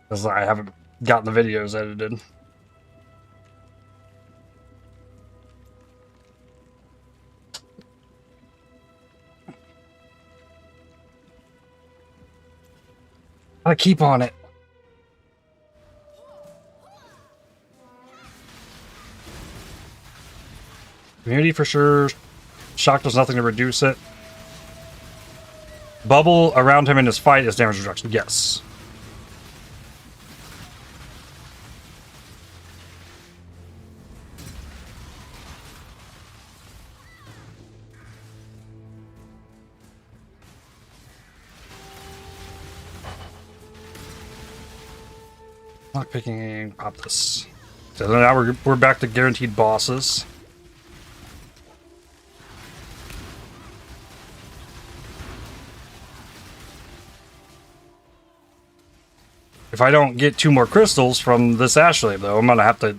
Because I haven't gotten the videos edited. I keep on it. Immunity for sure. Shock does nothing to reduce it. Bubble around him in his fight is damage reduction. Yes. Not picking. Pop this. So now we're back to guaranteed bosses. If I don't get 2 more crystals from this astrolabe, though, I'm gonna have to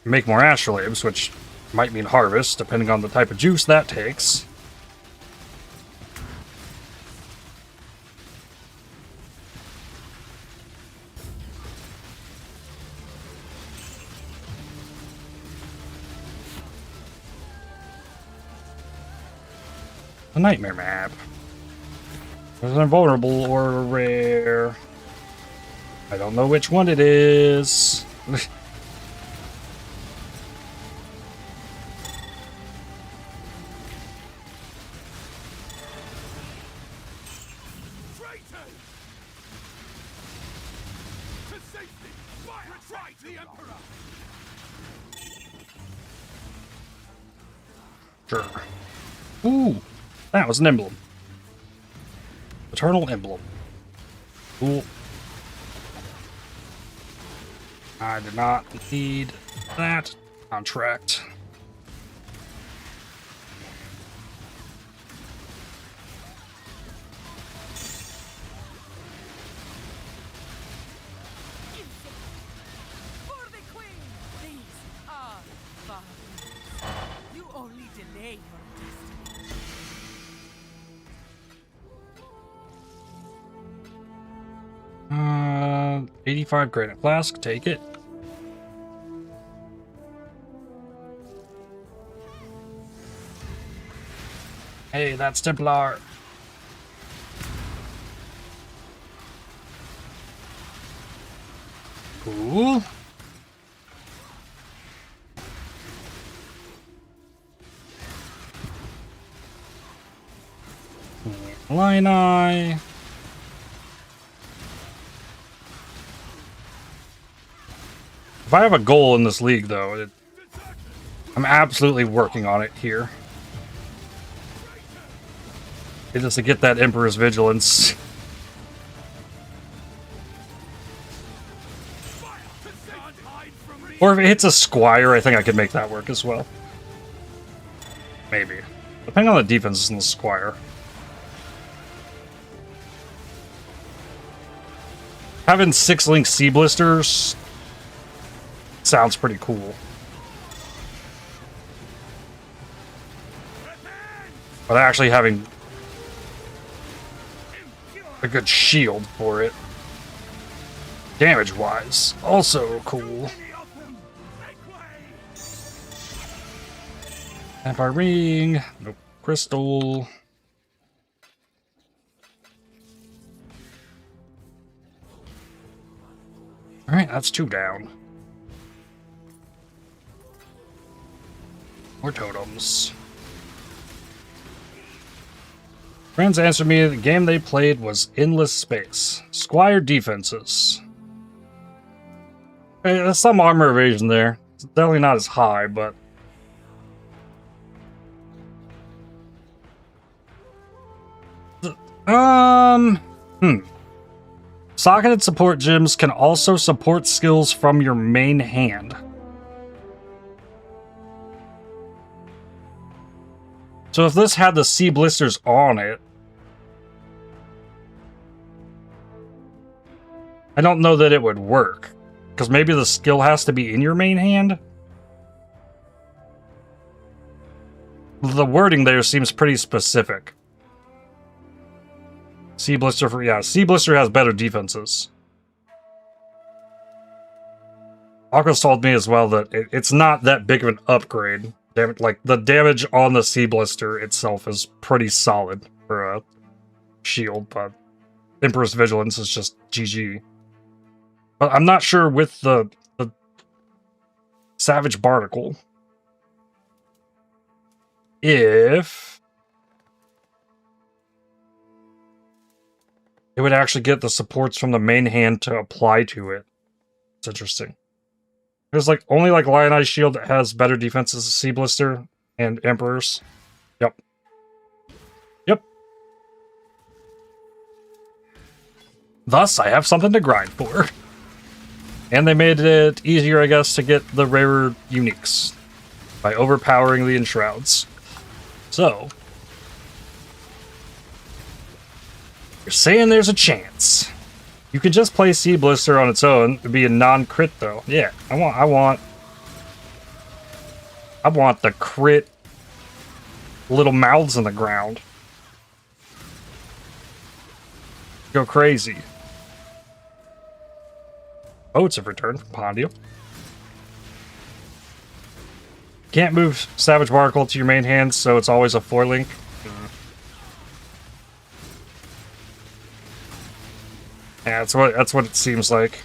make more astrolabes, which might mean harvest, depending on the type of juice that takes. A nightmare map. There's an invulnerable or a rare. I don't know which one it is. Sure. Ooh, that was an emblem. Eternal emblem. Cool. I do not need that contract. For the queen! These are bargains. You only delay your destiny. 85 granite flask, take it. Hey, that's Templar. Cool. Illini. If I have a goal in this league, though, I'm absolutely working on it here. It's just to get that Emperor's Vigilance. Or if it hits a Squire, I think I could make that work as well. Maybe. Depending on the defense in the Squire. Having 6-link sea blisters sounds pretty cool. But actually having a good shield for it, damage-wise, also cool. Vampire ring, nope, crystal. Alright, that's 2 down. More totems. Friends answered me the game they played was Endless Space. Squire defenses. There's some armor evasion there. It's definitely not as high, but... Socketed support gems can also support skills from your main hand. So if this had the sea blisters on it, I don't know that it would work. Because maybe the skill has to be in your main hand? The wording there seems pretty specific. Sea Blister for... yeah, Sea Blister has better defenses. Aqua's told me as well that it's not that big of an upgrade. Like, the damage on the Sea Blister itself is pretty solid for a shield, but Emperor's Vigilance is just GG. But I'm not sure with the Savage Barnacle if it would actually get the supports from the main hand to apply to it. It's interesting. There's like only like Lionized Shield that has better defenses than Sea Blister and Emperors. Yep. Yep. Thus, I have something to grind for. And they made it easier, I guess, to get the rarer uniques by overpowering the Enshrouds. So, you're saying there's a chance. You could just play Sea Blister on its own. It'd be a non-crit, though. Yeah, I want the crit little mouths in the ground. Go crazy. Boats have returned from Pondio. Can't move Savage Barnacle to your main hand, so it's always a 4-link. Yeah, that's what it seems like.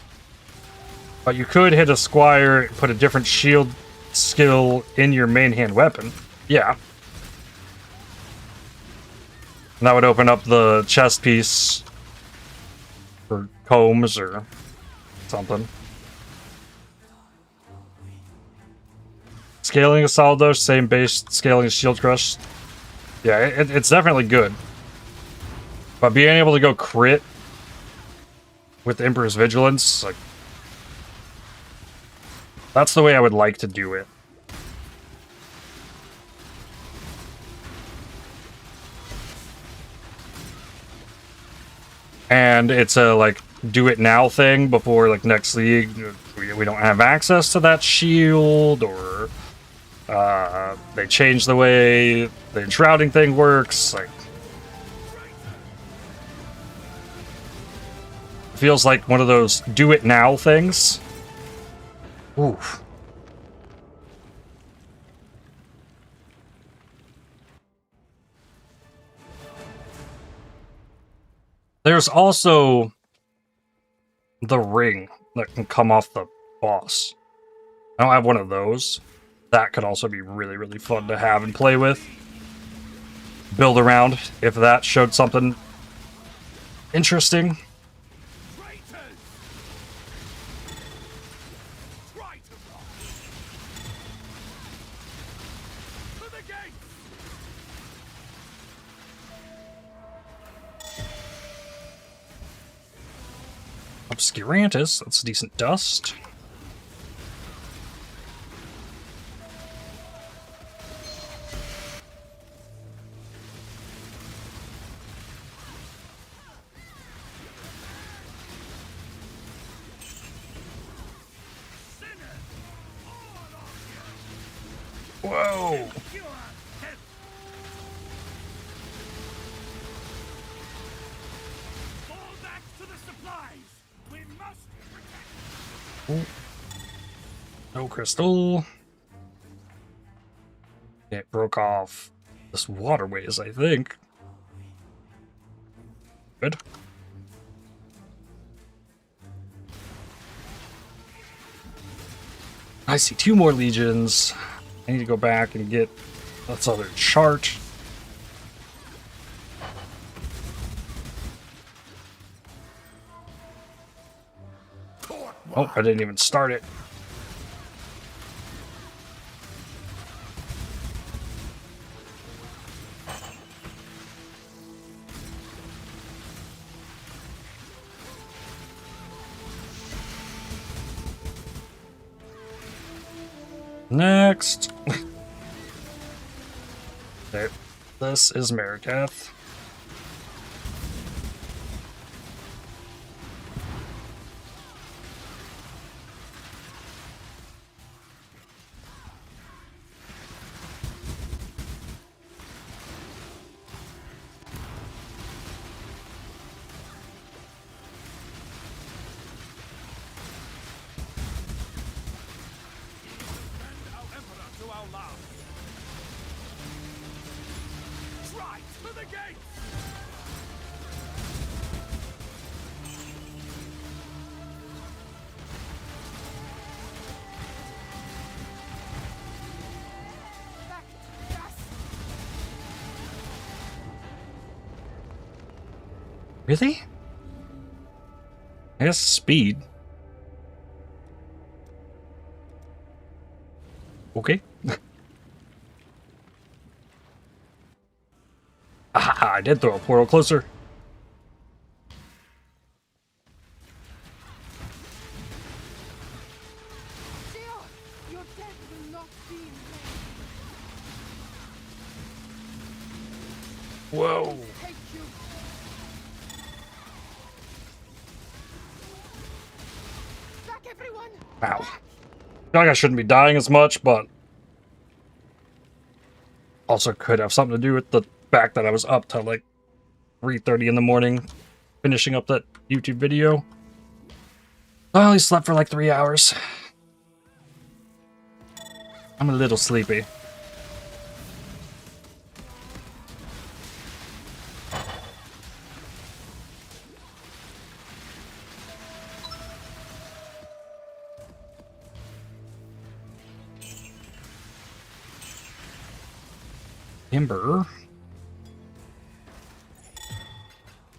But you could hit a Squire, put a different shield skill in your main hand weapon. Yeah. And that would open up the chest piece for combs or something. Scaling a solid dose, same base scaling as Shield Crush. Yeah, it's definitely good. But being able to go crit with Emperor's Vigilance, like, that's the way I would like to do it. And it's a, like, do it now thing before, like, next league. We don't have access to that shield, or they change the way the enshrouding thing works. Like, feels like one of those do it now things. Oof. There's also the ring that can come off the boss. I don't have one of those. That could also be really, really fun to have and play with. Build around if that showed something interesting. Obscurantis, that's decent dust. Whoa! Fall back to the supplies. We must protect. Ooh. No crystal. It broke off this waterways, I think. Good. I see 2 more legions. I need to go back and get this other chart. Oh, I didn't even start it. Next. There. This is Marikath. Really? I guess speed. Okay. Ah, I did throw a portal closer. Your death will not be in vain. Whoa. Take you. Back, everyone. Wow. I feel like I shouldn't be dying as much, but also could have something to do with the fact that I was up till like 3:30 in the morning finishing up that YouTube video. I only slept for like 3 hours. I'm a little sleepy. Ember.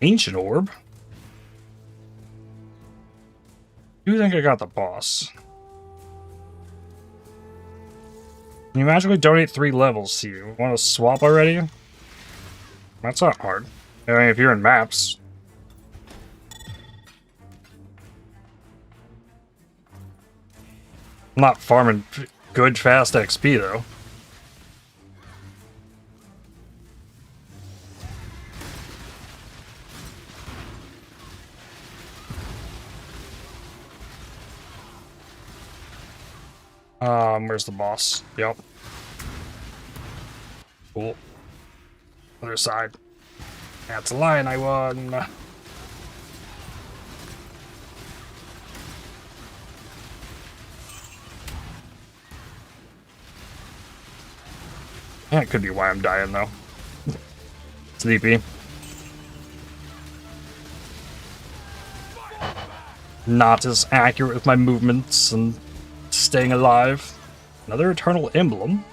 Ancient Orb. Do you think I got the boss? Can you magically donate 3 levels to you? Want to swap already? That's not hard. I mean, if you're in maps. I'm not farming good, fast XP, though. Where's the boss? Yep. Cool. Other side. That's a lion I won. That could be why I'm dying, though. Sleepy. Not as accurate with my movements and staying alive. Another Eternal Emblem.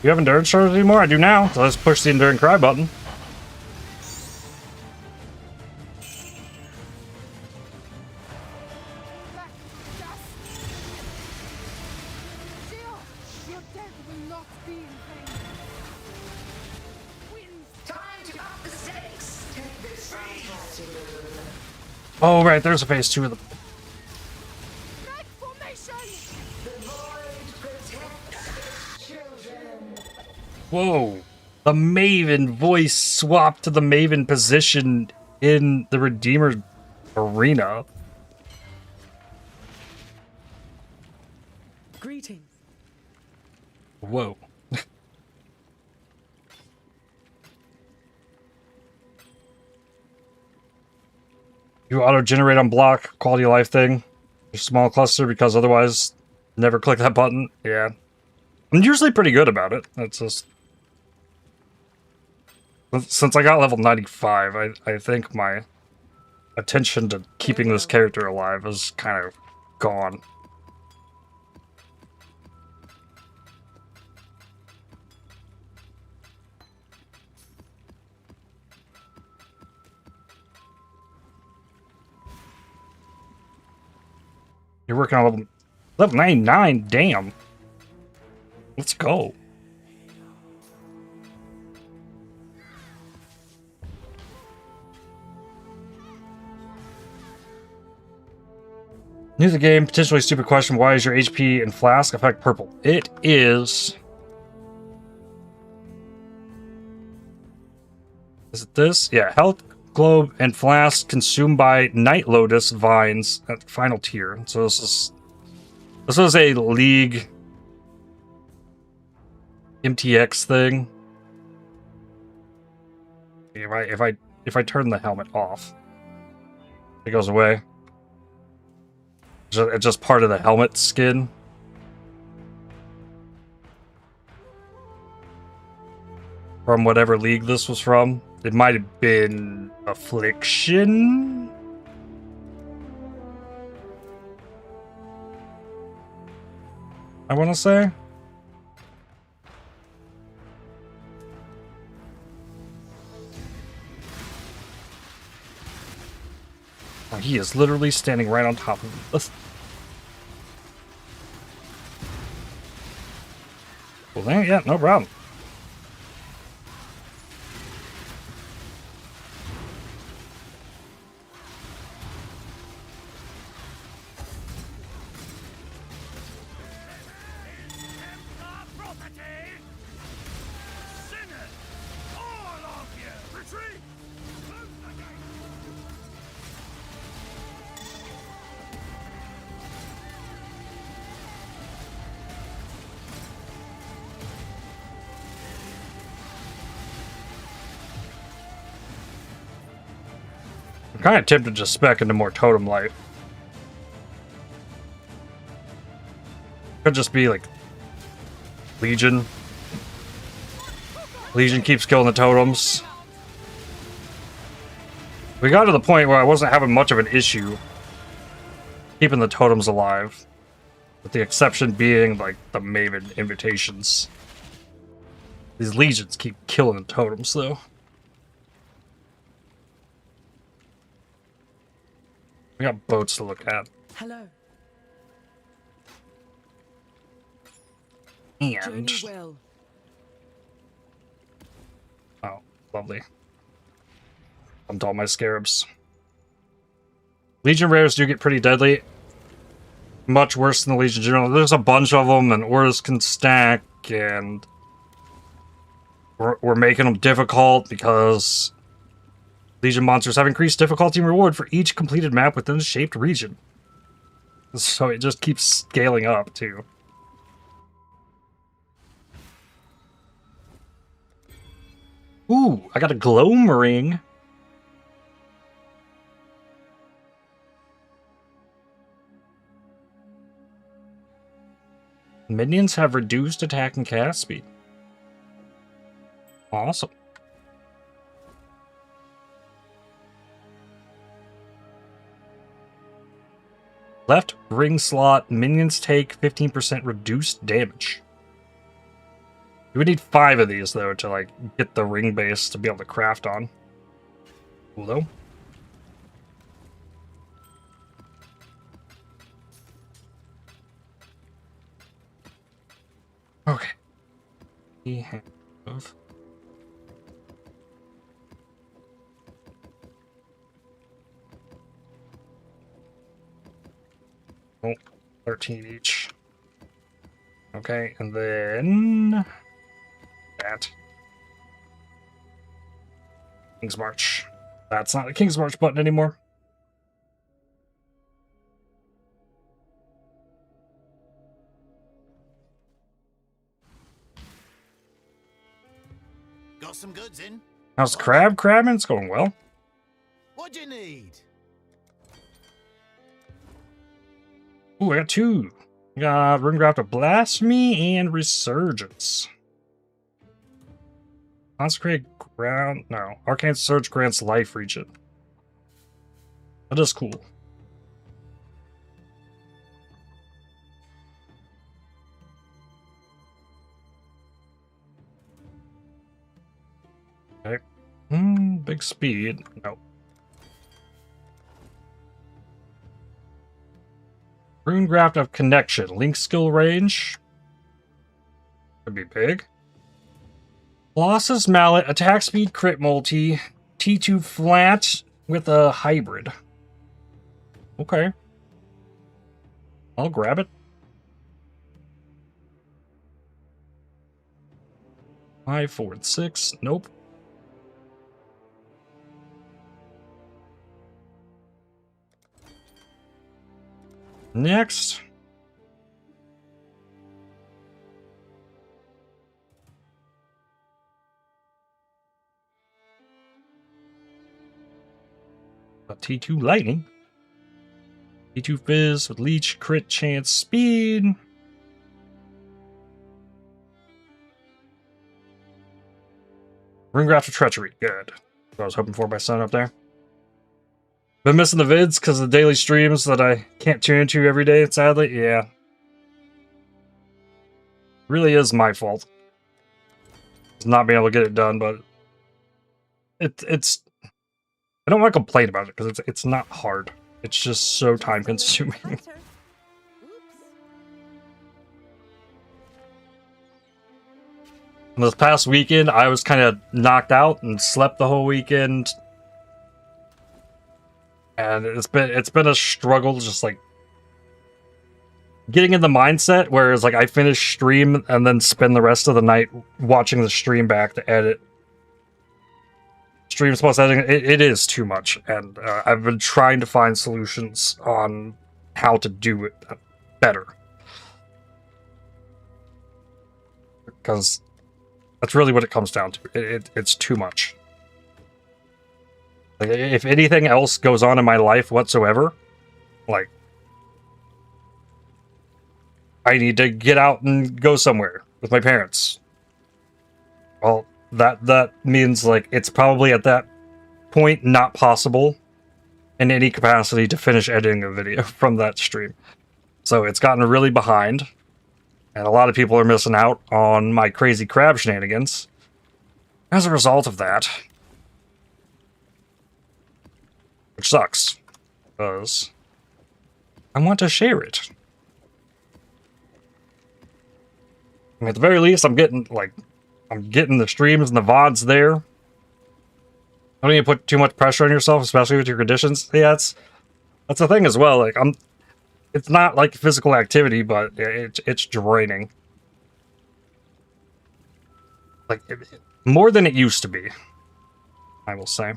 You have endurance charges anymore? I do now. So let's push the Enduring Cry button. Your death will not be in vain. Time to up the stakes. Take this fantastic move. Oh, right. There's a phase 2 of the... Red formation. The void protects its children. Whoa. The Maven voice swapped to the Maven position in the Redeemer arena. Greetings. Whoa. You auto-generate on block, quality of life thing. Your small cluster, because otherwise never click that button. Yeah. I'm usually pretty good about it. That's just... Since I got level 95, I think my attention to keeping this character alive is kind of gone. You're working on level 99, damn. Let's go. New to the game, potentially stupid question, why is your HP and flask affect purple? It is... Is it this? Yeah, health, globe, and flask consumed by Night Lotus vines at final tier. So this was a League MTX thing. If I turn the helmet off, it goes away. It's just part of the helmet skin. From whatever league this was from. It might have been Affliction? I want to say. Oh, he is literally standing right on top of us. Well, there, yeah, no problem. I'm kind of tempted to spec into more totem life. Could just be like Legion. Legion keeps killing the totems. We got to the point where I wasn't having much of an issue keeping the totems alive. With the exception being like the Maven invitations. These legions keep killing the totems though. We got boats to look at. Hello. And... Journey well. Oh, lovely. Dumped all my scarabs. Legion rares do get pretty deadly. Much worse than the Legion General. There's a bunch of them, and auras can stack, and... We're making them difficult because... Legion monsters have increased difficulty and reward for each completed map within a shaped region. So it just keeps scaling up, too. Ooh, I got a gloam ring. Minions have reduced attack and cast speed. Awesome. Left ring slot, minions take 15% reduced damage. You would need 5 of these, though, to, like, get the ring base to be able to craft on. Cool, though. Okay. We have... Oh, 13 each. Okay, and then... that. King's March. That's not a King's March button anymore. Got some goods in? How's crabbing? It's going well. What do you need? Ooh, I got 2. I got Runegraft of Blasphemy and Resurgence. Consecrate ground. No. Arcane Surge grants life regen. That is cool. Okay. Big speed. No. Runegraft of Connection. Link skill range. Could be big. Colossus Mallet. Attack speed crit multi. T2 flat with a hybrid. Okay. I'll grab it. 5, 4, 6. Nope. Next. A T2 Lightning. T2 Fizz with Leech, Crit, Chance, Speed. Runegraft of Treachery. Good. What I was hoping for by sun up there. Been missing the vids because of the daily streams that I can't tune into every day, sadly. Yeah. Really is my fault. Not being able to get it done, but it's I don't want to complain about it because it's not hard. It's just so time consuming. This past weekend, I was kind of knocked out and slept the whole weekend. And it's been a struggle, just like getting in the mindset where it's like I finish stream and then spend the rest of the night watching the stream back to edit. Streams plus editing, it is too much, and I've been trying to find solutions on how to do it better. Because that's really what it comes down to. It's too much. Like, if anything else goes on in my life whatsoever, like, I need to get out and go somewhere with my parents. Well, that means, like, it's probably at that point not possible in any capacity to finish editing a video from that stream. So it's gotten really behind, and a lot of people are missing out on my crazy crab shenanigans as a result of that. Which sucks, because I want to share it. I mean, at the very least, I'm getting the streams and the VODs there. Don't need to put too much pressure on yourself, especially with your conditions. Yeah, that's the thing as well. Like, it's not like physical activity, but it's draining. Like, more than it used to be, I will say.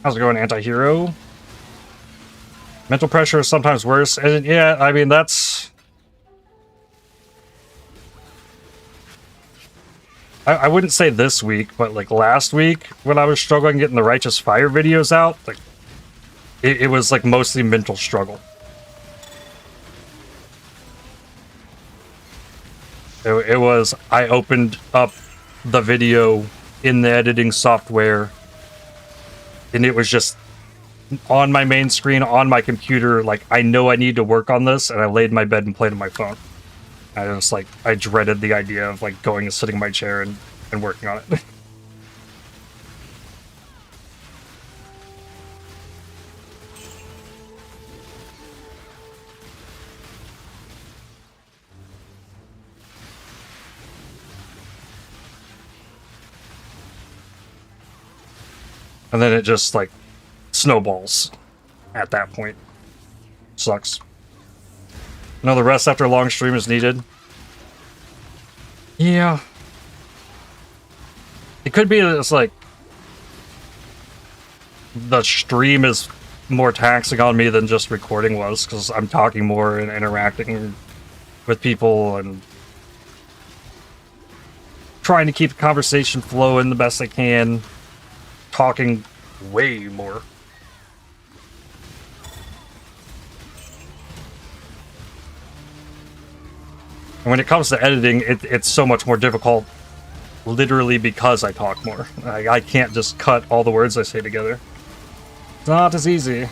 How's it going, anti-hero? Mental pressure is sometimes worse. And yeah, I mean, that's... I wouldn't say this week, but like last week, when I was struggling getting the Righteous Fire videos out, like, it was like mostly mental struggle. It was, I opened up the video in the editing software, and it was just on my main screen, on my computer, like, I know I need to work on this, and I laid in my bed and played on my phone. I was like, I dreaded the idea of, like, going and sitting in my chair and working on it. And then it just, like, snowballs at that point. Sucks. Another rest after a long stream is needed. Yeah. It could be that it's like the stream is more taxing on me than just recording was, because I'm talking more and interacting with people and trying to keep the conversation flowing the best I can, talking way more. And when it comes to editing, it's so much more difficult, literally because I talk more. I can't just cut all the words I say together. It's not as easy.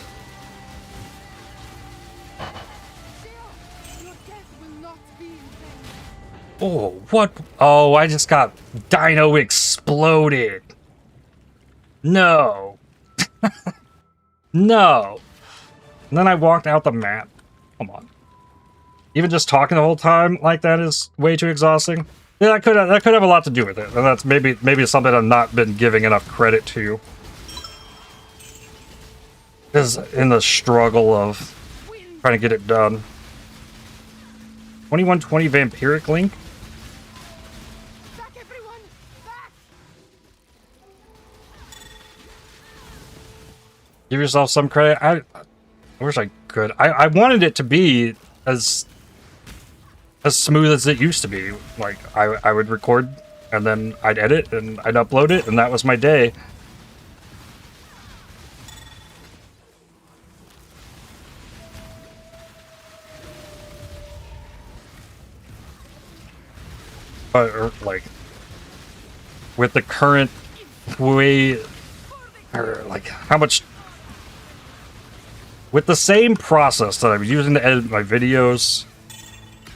Oh, what? Oh, I just got Dino exploded. No. No. And then I walked out the map. Come on. Even just talking the whole time like that is way too exhausting. Yeah, that could have a lot to do with it. And that's maybe something I've not been giving enough credit to. Is in the struggle of trying to get it done. 2120 Vampiric Link? Back, everyone! Back! Give yourself some credit. I wish I could. I wanted it to be as smooth as it used to be. Like, I would record, and then I'd edit, and I'd upload it, and that was my day. But, like, with the current way, or, like, how much... With the same process that I'm using to edit my videos,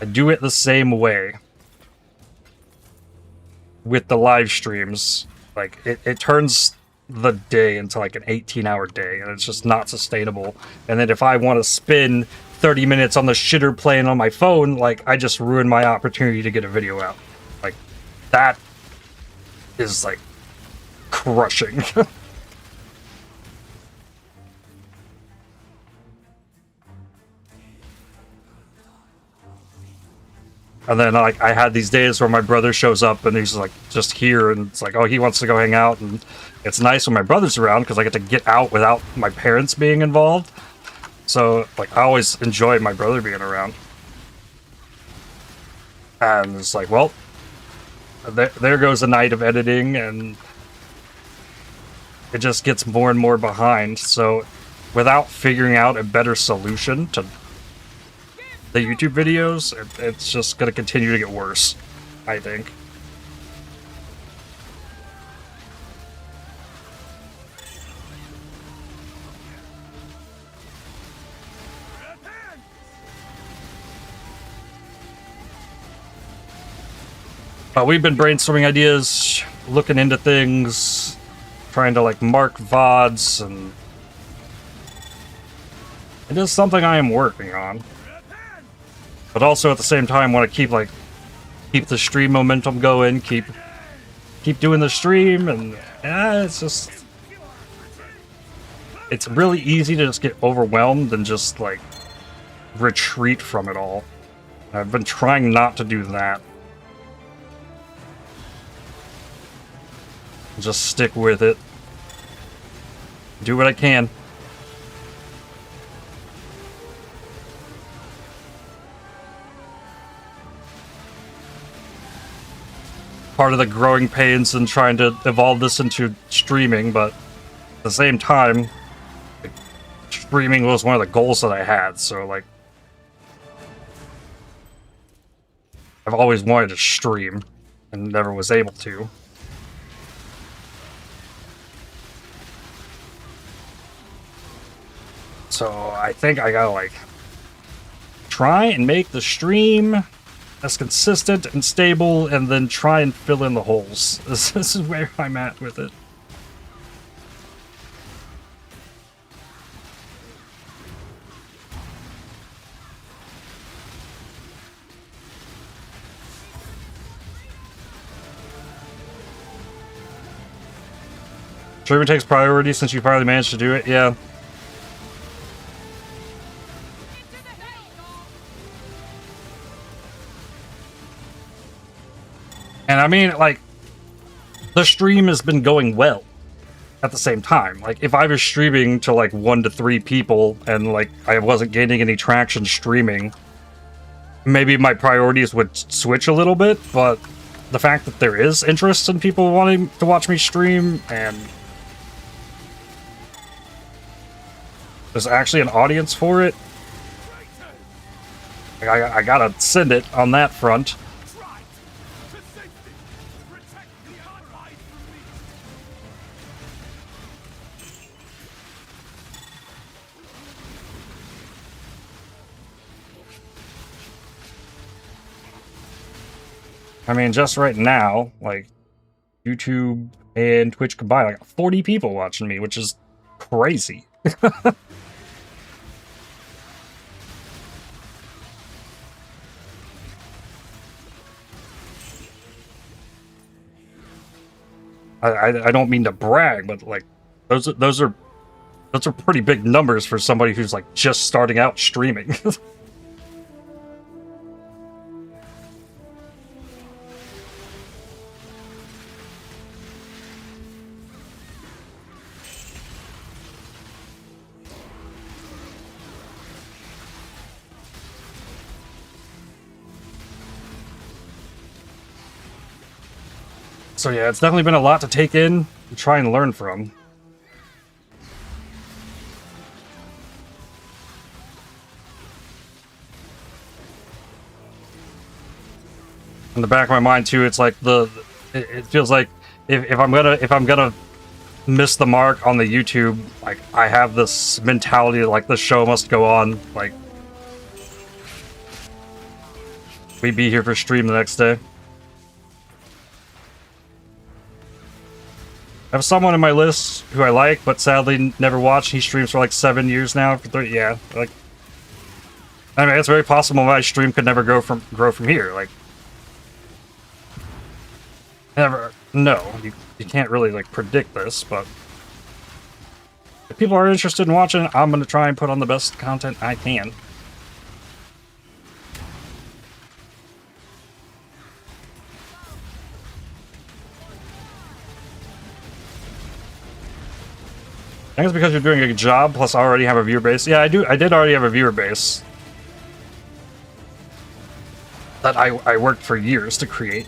I do it the same way with the live streams. Like, it turns the day into like an 18-hour day, and it's just not sustainable. And then if I want to spend 30 minutes on the shitter playing on my phone, like, I just ruin my opportunity to get a video out. Like, that is, like, crushing. And then, like, I had these days where my brother shows up and he's, like, just here, and it's like, oh, he wants to go hang out, and it's nice when my brother's around because I get to get out without my parents being involved. So, like, I always enjoy my brother being around. And it's like, well, there goes a night of editing, and it just gets more and more behind. So, without figuring out a better solution to the YouTube videos, it's just going to continue to get worse, I think. We've been brainstorming ideas, looking into things, trying to, like, mark VODs, and it is something I am working on. But also at the same time want to keep the stream momentum going, keep doing the stream, and it's just, it's really easy to just get overwhelmed and just, like, retreat from it all. I've been trying not to do that. Just stick with it. Do what I can. Part of the growing pains in trying to evolve this into streaming, but at the same time, like, streaming was one of the goals that I had, so, like, I've always wanted to stream and never was able to. So I think I gotta, like, try and make the stream as consistent and stable, and then try and fill in the holes. This is where I'm at with it. Streaming takes priority since you finally managed to do it. Yeah. And I mean, like, the stream has been going well at the same time. Like, if I was streaming to like 1 to 3 people and like I wasn't gaining any traction streaming, maybe my priorities would switch a little bit, but the fact that there is interest in people wanting to watch me stream and there's actually an audience for it, I gotta send it on that front. I mean, just right now, like, YouTube and Twitch combined, I got 40 people watching me, which is crazy. I don't mean to brag, but like those are pretty big numbers for somebody who's like just starting out streaming. So yeah, it's definitely been a lot to take in and try and learn from. In the back of my mind too, it's like it feels like if I'm gonna miss the mark on the YouTube, like I have this mentality like the show must go on, like we be here for stream the next day. I have someone in my list who I like, but sadly never watched. He streams for like 7 years now. For 30, yeah, like I mean, it's very possible my stream could never grow from here. Like, never. No, you can't really like predict this, but if people are interested in watching, I'm gonna try and put on the best content I can. I think it's because you're doing a good job, plus I already have a viewer base. Yeah, I did already have a viewer base that I worked for years to create.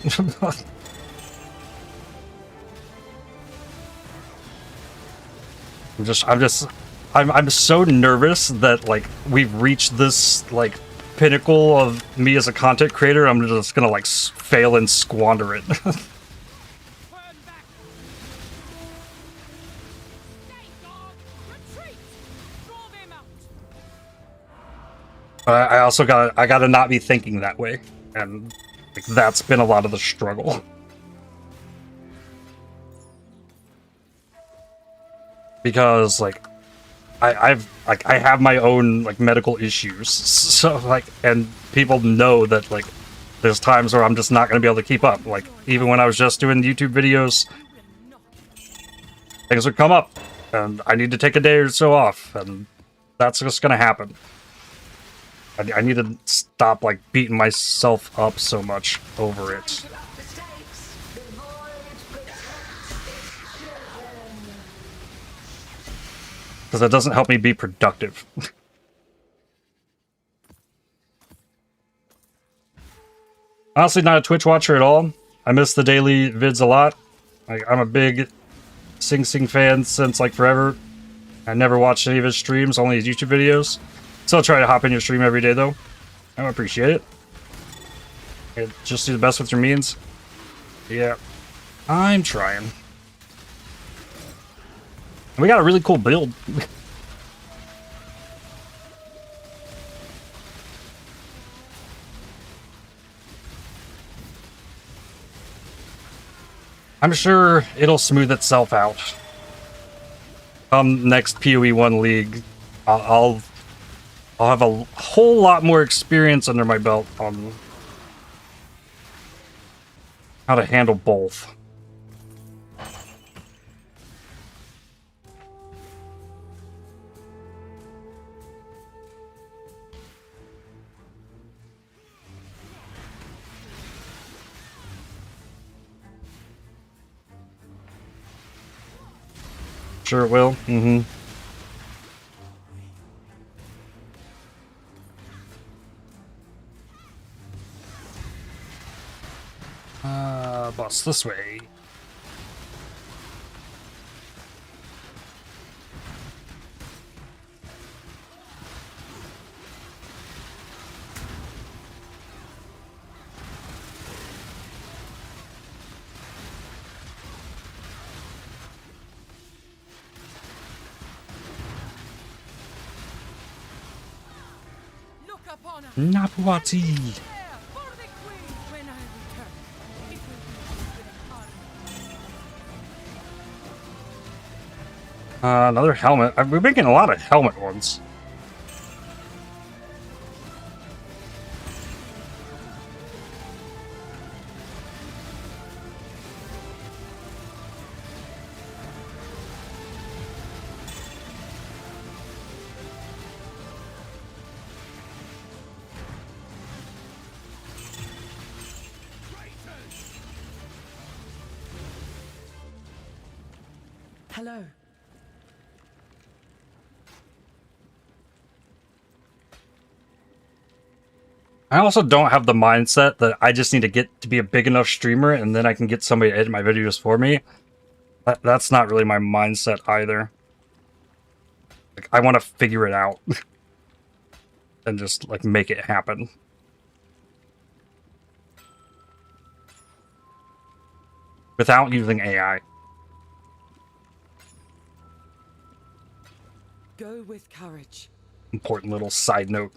I'm so nervous that like we've reached this like pinnacle of me as a content creator. I'm just gonna like fail and squander it. I also gotta not be thinking that way, and like, that's been a lot of the struggle. Because like I have my own like medical issues, so like, and people know that like there's times where I'm just not gonna be able to keep up. Like even when I was just doing YouTube videos, things would come up, and I need to take a day or so off, and that's just gonna happen. I need to stop, like, beating myself up so much over it. Because that doesn't help me be productive. Honestly, not a Twitch watcher at all. I miss the daily vids a lot. I'm a big Sing Sing fan since, like, forever. I never watched any of his streams, only his YouTube videos. Still try to hop in your stream every day, though. I appreciate it. And just do the best with your means. Yeah, I'm trying. We got a really cool build. I'm sure it'll smooth itself out. Next PoE 1 League, I'll have a whole lot more experience under my belt on how to handle both. Sure it will. Mm-hmm. Boss this way. Look upon us. Napuati. There, for the queen. When I return, it will be with an army. Another helmet. We're making a lot of helmet ones. Hello. I also don't have the mindset that I just need to get to be a big enough streamer and then I can get somebody to edit my videos for me. That's not really my mindset either. Like, I want to figure it out and just like make it happen. Without using AI. Go with courage. Important little side note.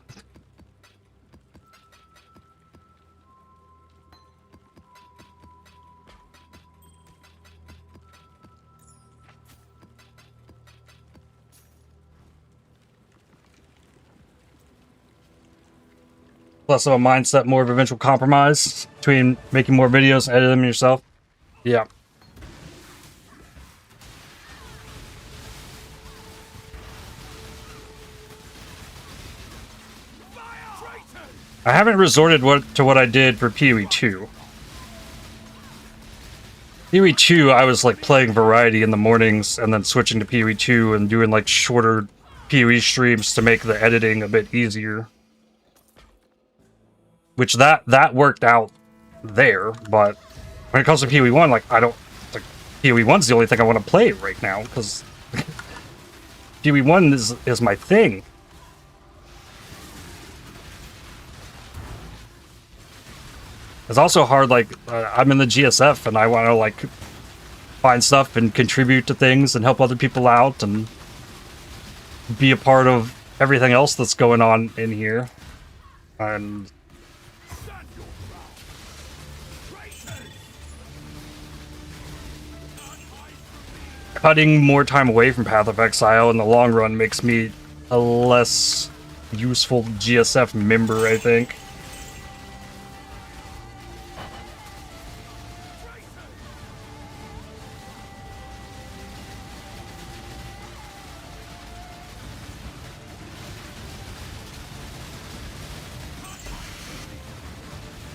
Less of a mindset, more of a eventual compromise between making more videos and editing them yourself. Yeah. I haven't resorted to what I did for PoE 2. PoE 2, I was like playing variety in the mornings and then switching to PoE 2 and doing like shorter PoE streams to make the editing a bit easier. Which that worked out there, but when it comes to PoE 1, like I don't like PoE 1's the only thing I want to play right now because PoE 1 is my thing. It's also hard, like, I'm in the GSF and I want to, like, find stuff and contribute to things and help other people out and be a part of everything else that's going on in here. And cutting more time away from Path of Exile in the long run makes me a less useful GSF member, I think.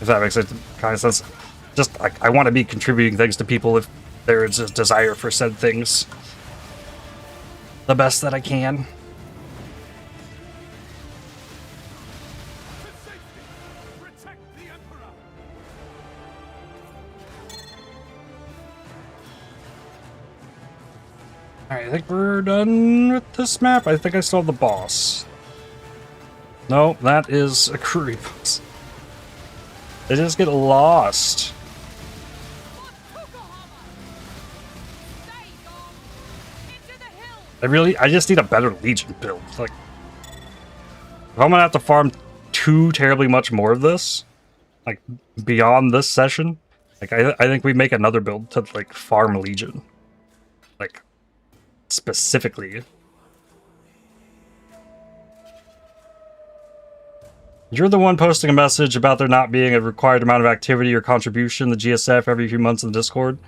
If that makes it kind of sense. Just, like, I want to be contributing things to people if there is a desire for said things. The best that I can. Alright, I think we're done with this map. I think I still have the boss. No, that is a creep. They just get lost. I just need a better Legion build. Like, if I'm gonna have to farm too terribly much more of this, like, beyond this session, like, I think we make another build to, like, farm Legion. Like, specifically. You're the one posting a message about there not being a required amount of activity or contribution in the GSF every few months in the Discord.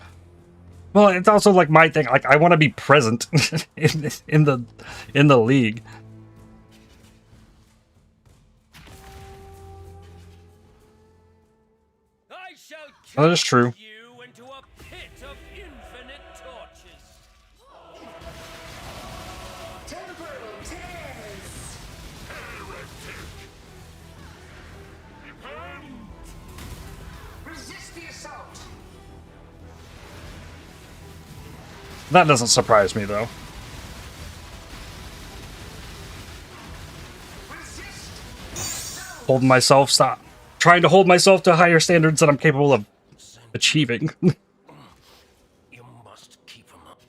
Well, it's also like my thing. Like, I want to be present in the league. I shall Oh, that is true. you into a pit of infinite torches. That doesn't surprise me, though. Holding myself, stop. Trying to hold myself to higher standards that I'm capable of achieving. You must keep him up.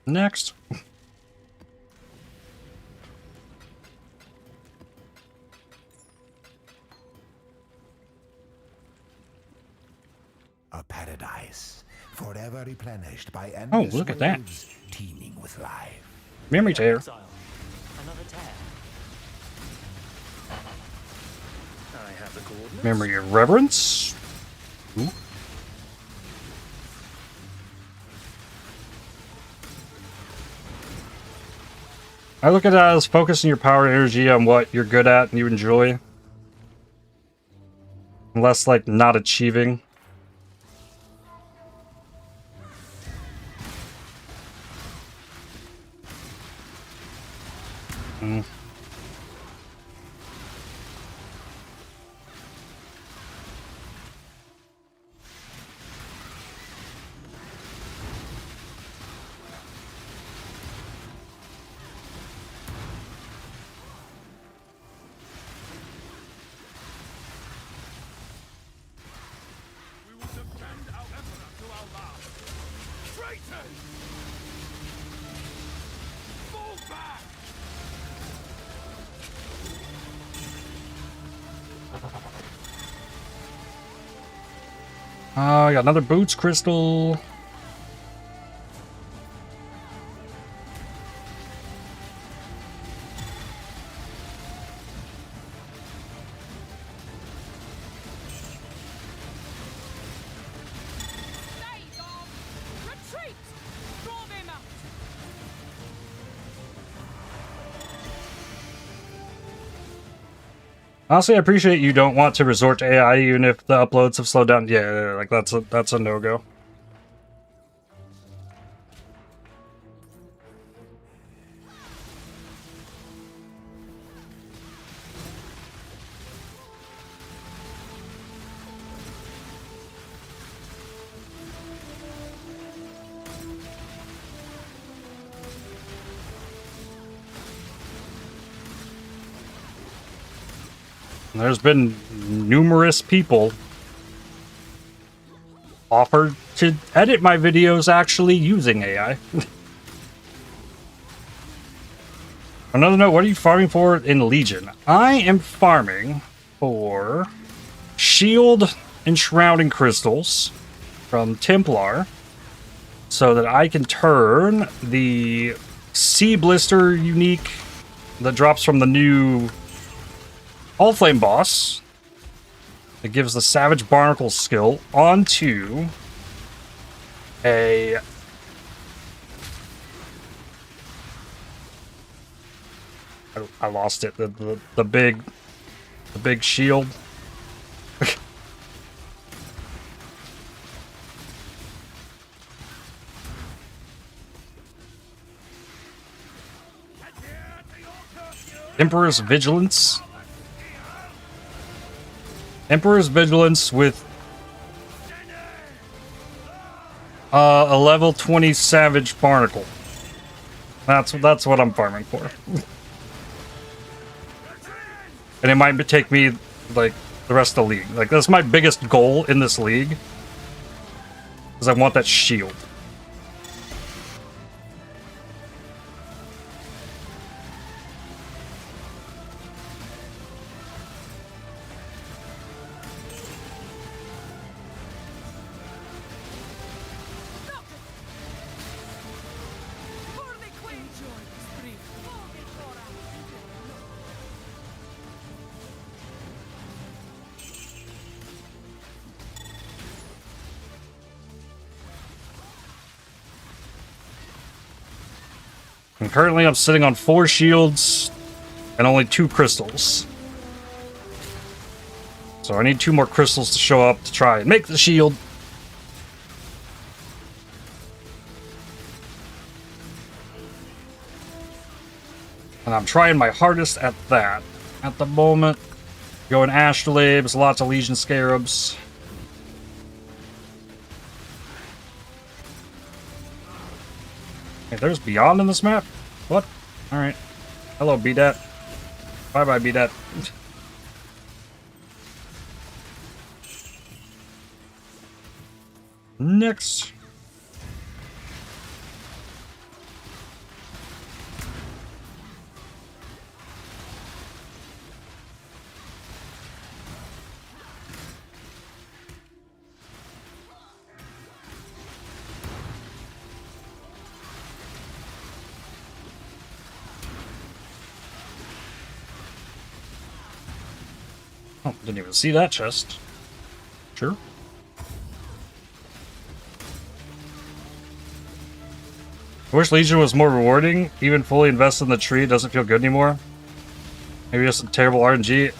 Next. A paradise, forever replenished by Oh, endless look at that. waves, teeming with life. Memory tear. Exile. Another tear. I have the coordinates. Memory of reverence. Ooh. I look at that as focusing your power and energy on what you're good at and you enjoy. Less like not achieving. We will defend our emperor to our last. Traitors! Fall back! I got another boots crystal. Stay on! Retreat! Draw them out! Honestly, I appreciate you don't want to resort to AI even if the uploads have slowed down. Yeah, like that's a no-go. There's been numerous people offered to edit my videos actually using AI. Another note, what are you farming for in Legion? I am farming for shield and shrouding crystals from Templar so that I can turn the Sea Blister unique that drops from the new Allflame boss. It gives the Savage Barnacle skill onto a I lost it. The big shield. Emperor's Vigilance. Emperor's Vigilance with a level 20 Savage Barnacle. That's what I'm farming for. And it might take me like the rest of the league. Like that's my biggest goal in this league. Because I want that shield. And currently I'm sitting on 4 shields and only 2 crystals. So I need 2 more crystals to show up to try and make the shield. And I'm trying my hardest at that. At the moment, going astrolabes, lots of Legion Scarabs. Hey, there's Beyond in this map? What? Alright. Hello, BDAT. Bye-bye, BDAT. Next. Oh, didn't even see that chest. Sure. I wish Legion was more rewarding. Even fully invested in the tree doesn't feel good anymore. Maybe just some terrible RNG.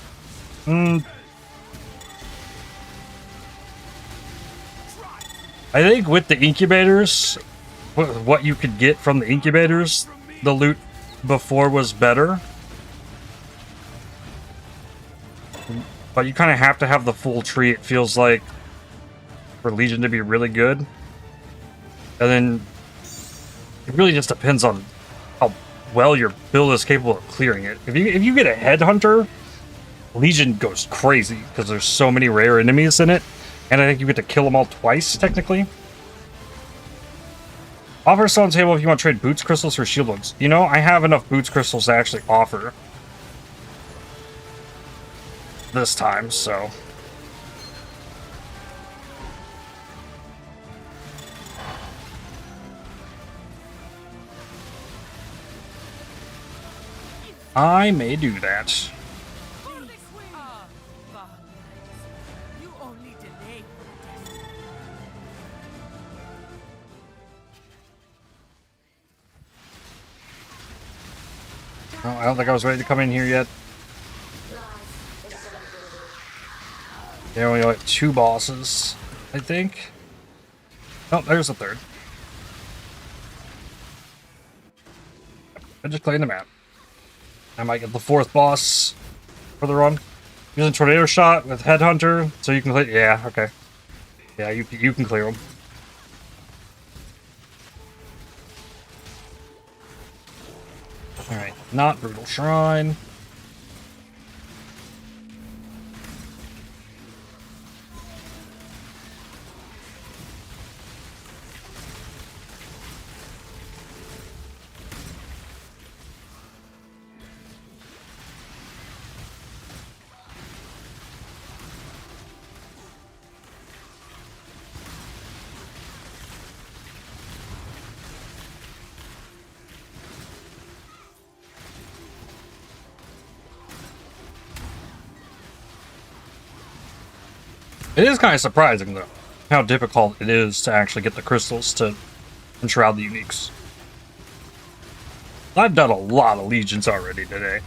I think with the incubators, what you could get from the incubators, the loot before was better. But you kind of have to have the full tree, it feels like, for Legion to be really good. And then it really just depends on how well your build is capable of clearing it. If you get a headhunter, Legion goes crazy because there's so many rare enemies in it, and I think you get to kill them all twice technically. Offer still on the table if you want to trade boots crystals for shield ones. You know, I have enough boots crystals to actually offer this time, so. I may do that. You only delay your destiny. Oh, I don't think I was ready to come in here yet. Yeah, we only have 2 bosses, I think. Oh, there's the 3rd. I just cleaned the map. I might get the 4th boss for the run. Using Tornado Shot with Headhunter, so you can clear. Yeah, okay. Yeah, you can clear them. All right, not Brutal Shrine. It is kind of surprising, though, how difficult it is to actually get the crystals to enshroud the uniques. I've done a lot of legions already today.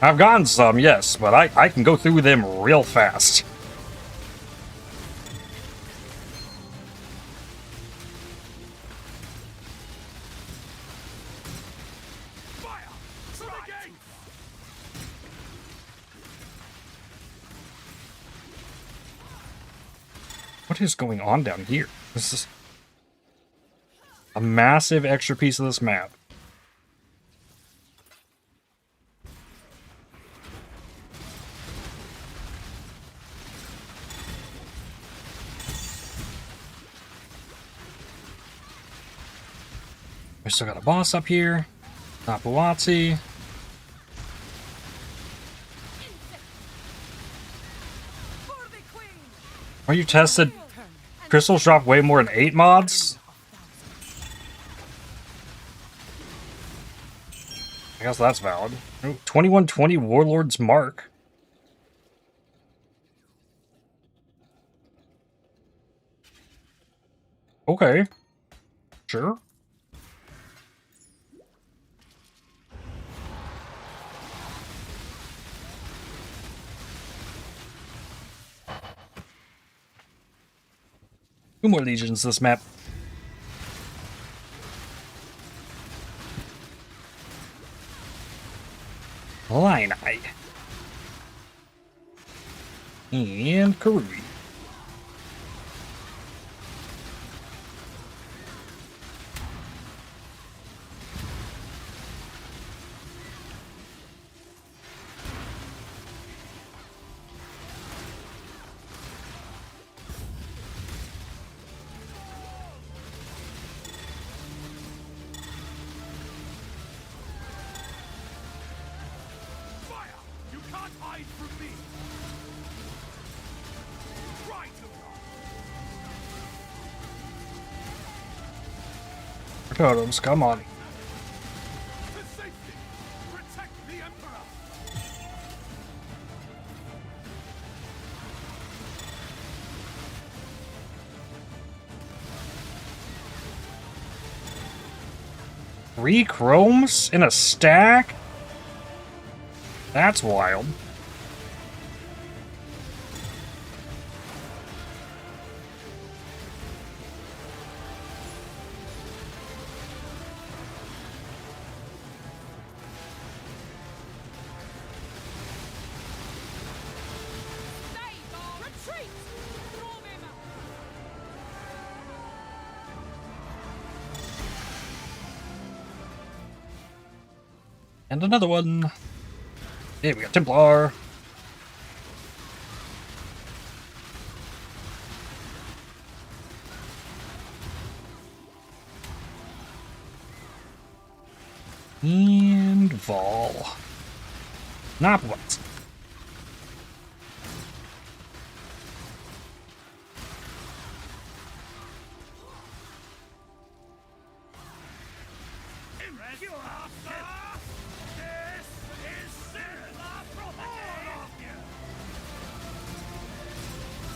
I've gotten some, yes, but I can go through them real fast. What is going on down here? This is a massive extra piece of this map. We still got a boss up here. Napuazzi. Are you tested? Crystals drop way more than 8 mods? I guess that's valid. Oh, 2120 Warlord's Mark. Okay. Sure. Two more legions this map. Line Eye. And Karui. Fire! You can't hide from me! Try to run! Totems, come on. To safety! Protect the Emperor! Three chromes in a stack? That's wild. Retreat! Storm him! And another one. Hey, we got Templar. And Vol. Not what?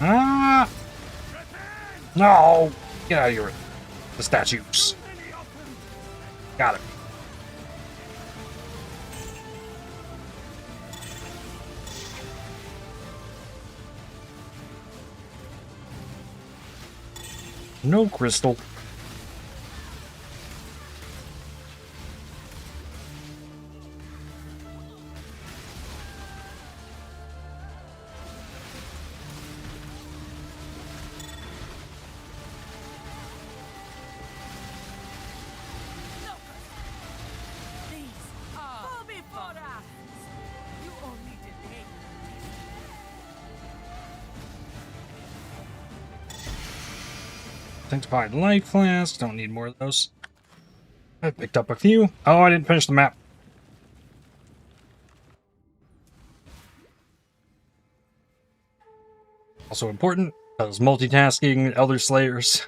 Ah! No! Get out of here. The statues. Got it. No crystal. These are before us. You only delay. Sanctified Life Flask. Don't need more of those. I picked up a few. Oh, I didn't finish the map. Also important, because multitasking Elder Slayers.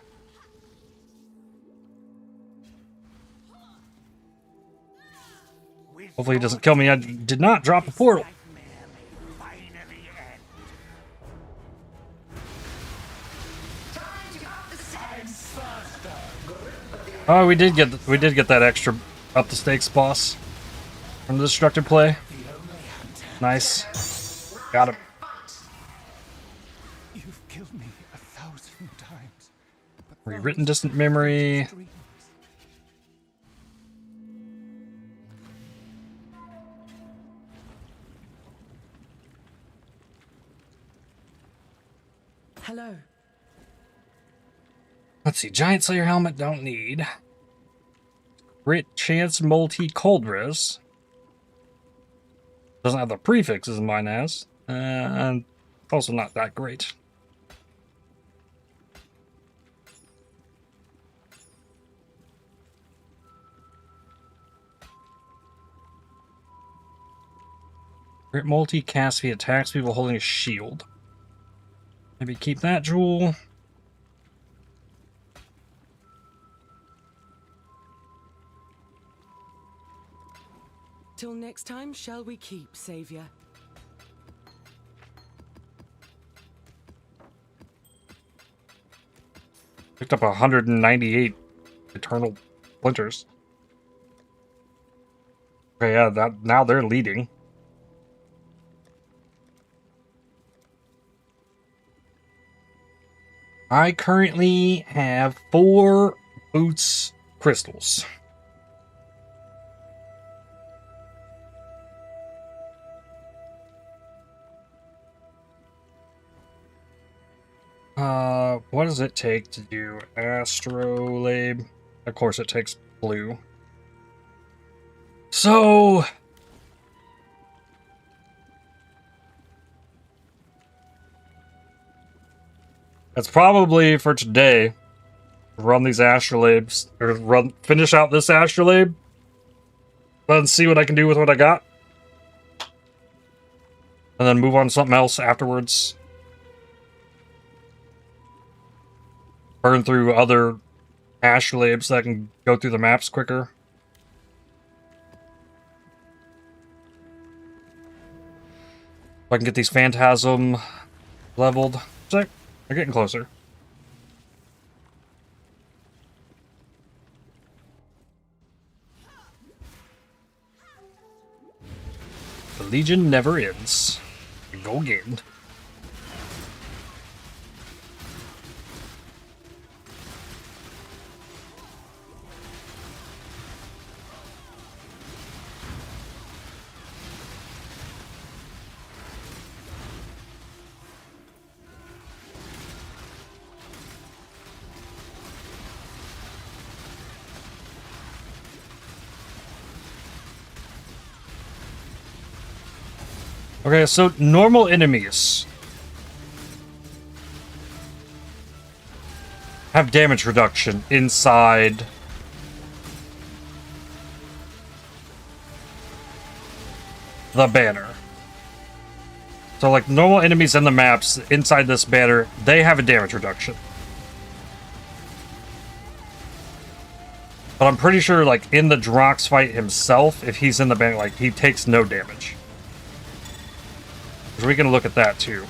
Hopefully it doesn't kill me. I did not drop a portal. Oh, we did get that extra up the stakes boss from the destructive play. Nice. Got him. You've killed me 1,000 times. Rewritten distant memory. Hello. Let's see. Giant Slayer helmet, don't need. Crit chance multi Coldris. Doesn't have the prefixes mine has. And also not that great. Crit multi cast via attacks people holding a shield. Maybe keep that jewel. Till next time, shall we keep, Savior? Picked up 198 eternal splinters. Okay, yeah, that now they're leading. I currently have 4 boots crystals. What does it take to do astrolabe? Of course it takes blue. So... that's probably for today. Run these astrolabes, or finish out this astrolabe. Then see what I can do with what I got. And then move on to something else afterwards. Burn through other astrolabes so I can go through the maps quicker. If I can get these Phantasm leveled. Check. They're getting closer. The Legion never ends. Go again. Okay, so normal enemies have damage reduction inside the banner. So like normal enemies in the maps inside this banner, they have a damage reduction. But I'm pretty sure like in the Drox fight himself, if he's in the banner, like he takes no damage. We can look at that too.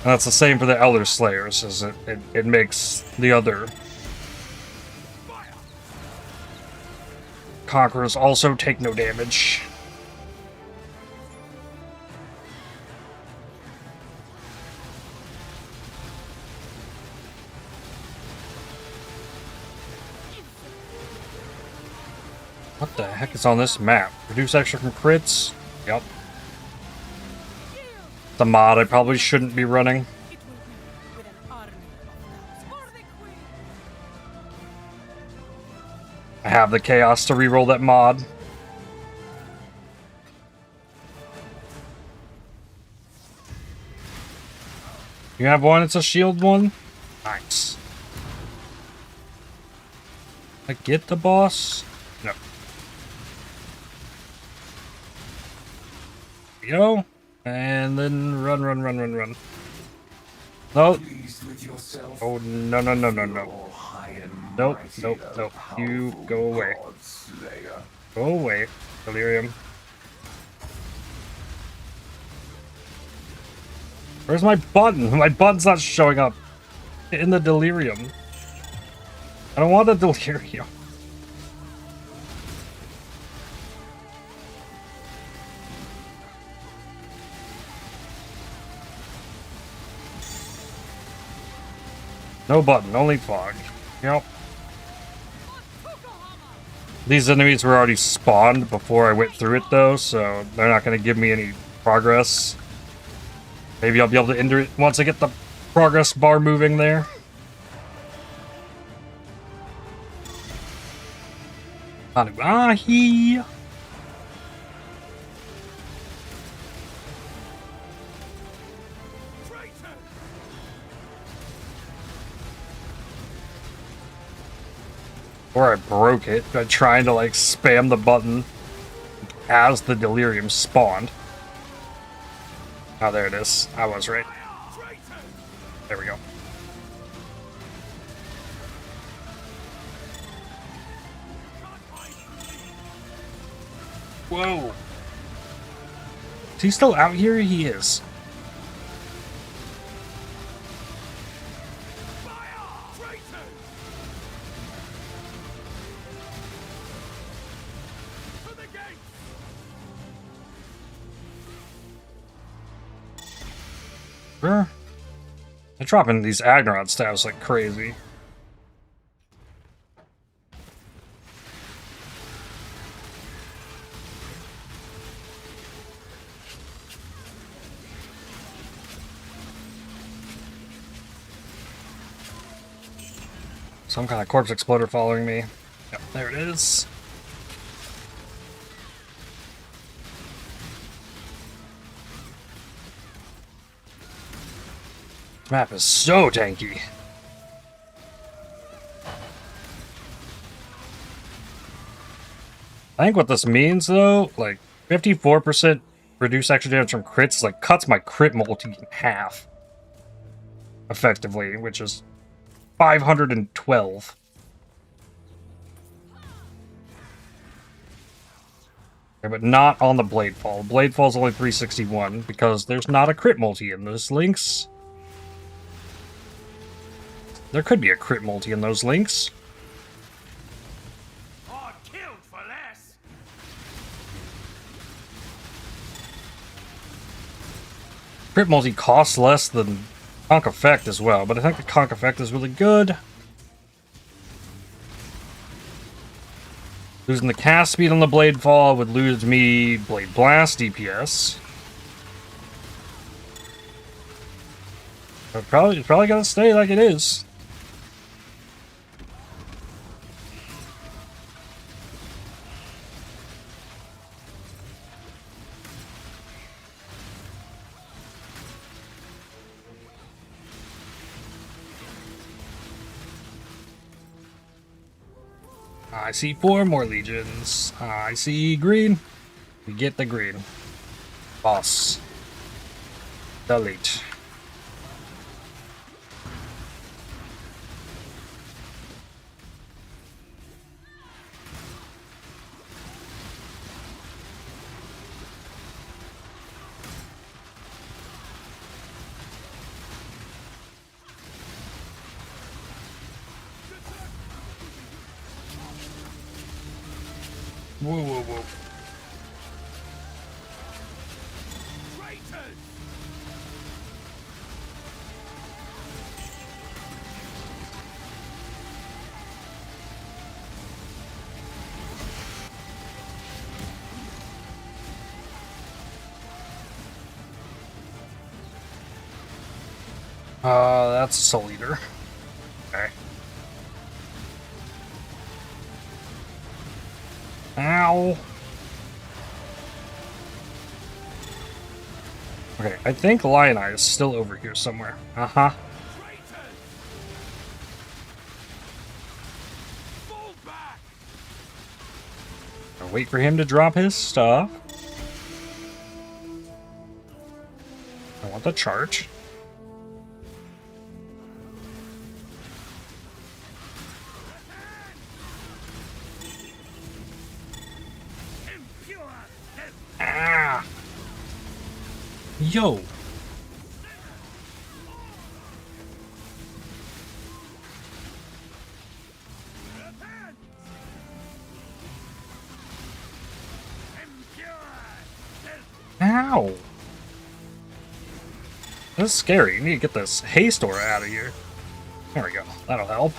And that's the same for the Elder Slayers, as it makes the other Conquerors also take no damage. What the heck is on this map? Reduce extra from crits? Yep. The mod I probably shouldn't be running. It will be with an army of knights for the queen. I have the chaos to reroll that mod. You have one, it's a shield one? Nice. I get the boss? No. Go. And then run. No. Oh, no. Nope. You go away. Go away, Delirium. Where's my button? My button's not showing up in the Delirium. I don't want the Delirium. No button, only fog. Yep. These enemies were already spawned before I went through it though, so they're not going to give me any progress. Maybe I'll be able to enter it once I get the progress bar moving there. Anuahi! Or I broke it by trying to like spam the button as the Delirium spawned. Oh, there it is. I was right. There we go. Whoa. Is he still out here? He is. They're dropping these Agneron stabs like crazy. Some kind of corpse exploder following me. Yep, there it is. This map is so tanky. I think what this means, though, like 54% reduce extra damage from crits, like cuts my crit multi in half, effectively, which is 512. Okay, but not on the Bladefall. Bladefall's only 361 because there's not a crit multi in those links. There could be a crit multi in those links. Crit multi costs less than Conk Effect as well, but I think the Conk Effect is really good. Losing the cast speed on the Bladefall would lose me Blade Blast DPS. But it's probably gonna stay like it is. I see 4 more legions. I see green. We get the green. Boss. Delete. Whoa, whoa, whoa. That's a Soul Eater. Okay. Ow. Okay, I think Lion Eye is still over here somewhere. Uh-huh. I'll wait for him to drop his stuff. I want the charge. Ah! Yo! Ow! This is scary. You need to get this haste aura out of here. There we go. That'll help.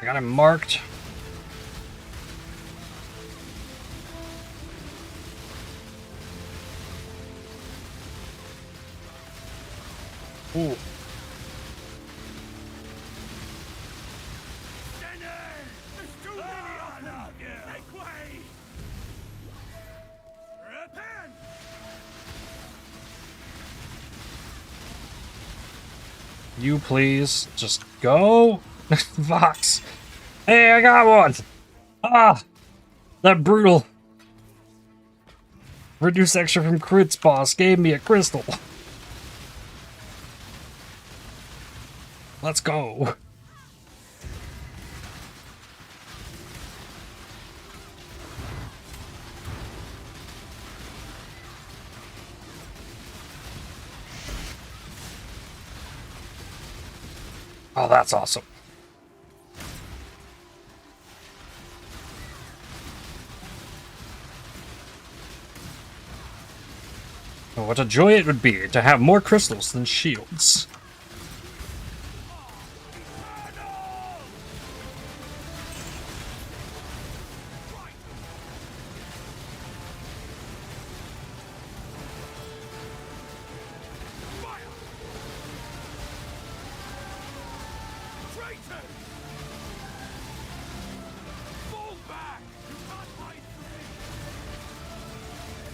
I got him marked. Ooh. You please just go. Vox. Hey, I got one. Ah, that brutal reduce extra from crits boss gave me a crystal. Let's go. Oh, that's awesome. Oh, what a joy it would be to have more crystals than shields.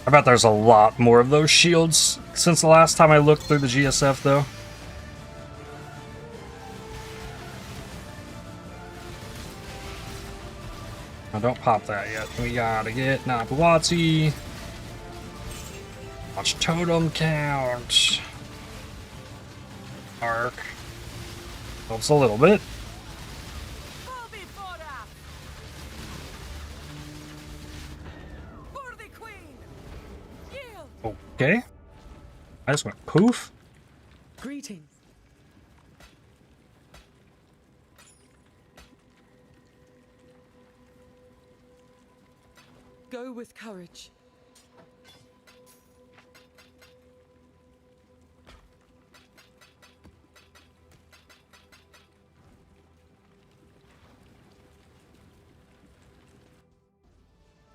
I bet there's a lot more of those shields since the last time I looked through the GSF, though. Now, don't pop that yet. We gotta get Nabuatsi. Watch totem count. Arc. Helps a little bit. Okay. I just went poof. Greetings. Go with courage.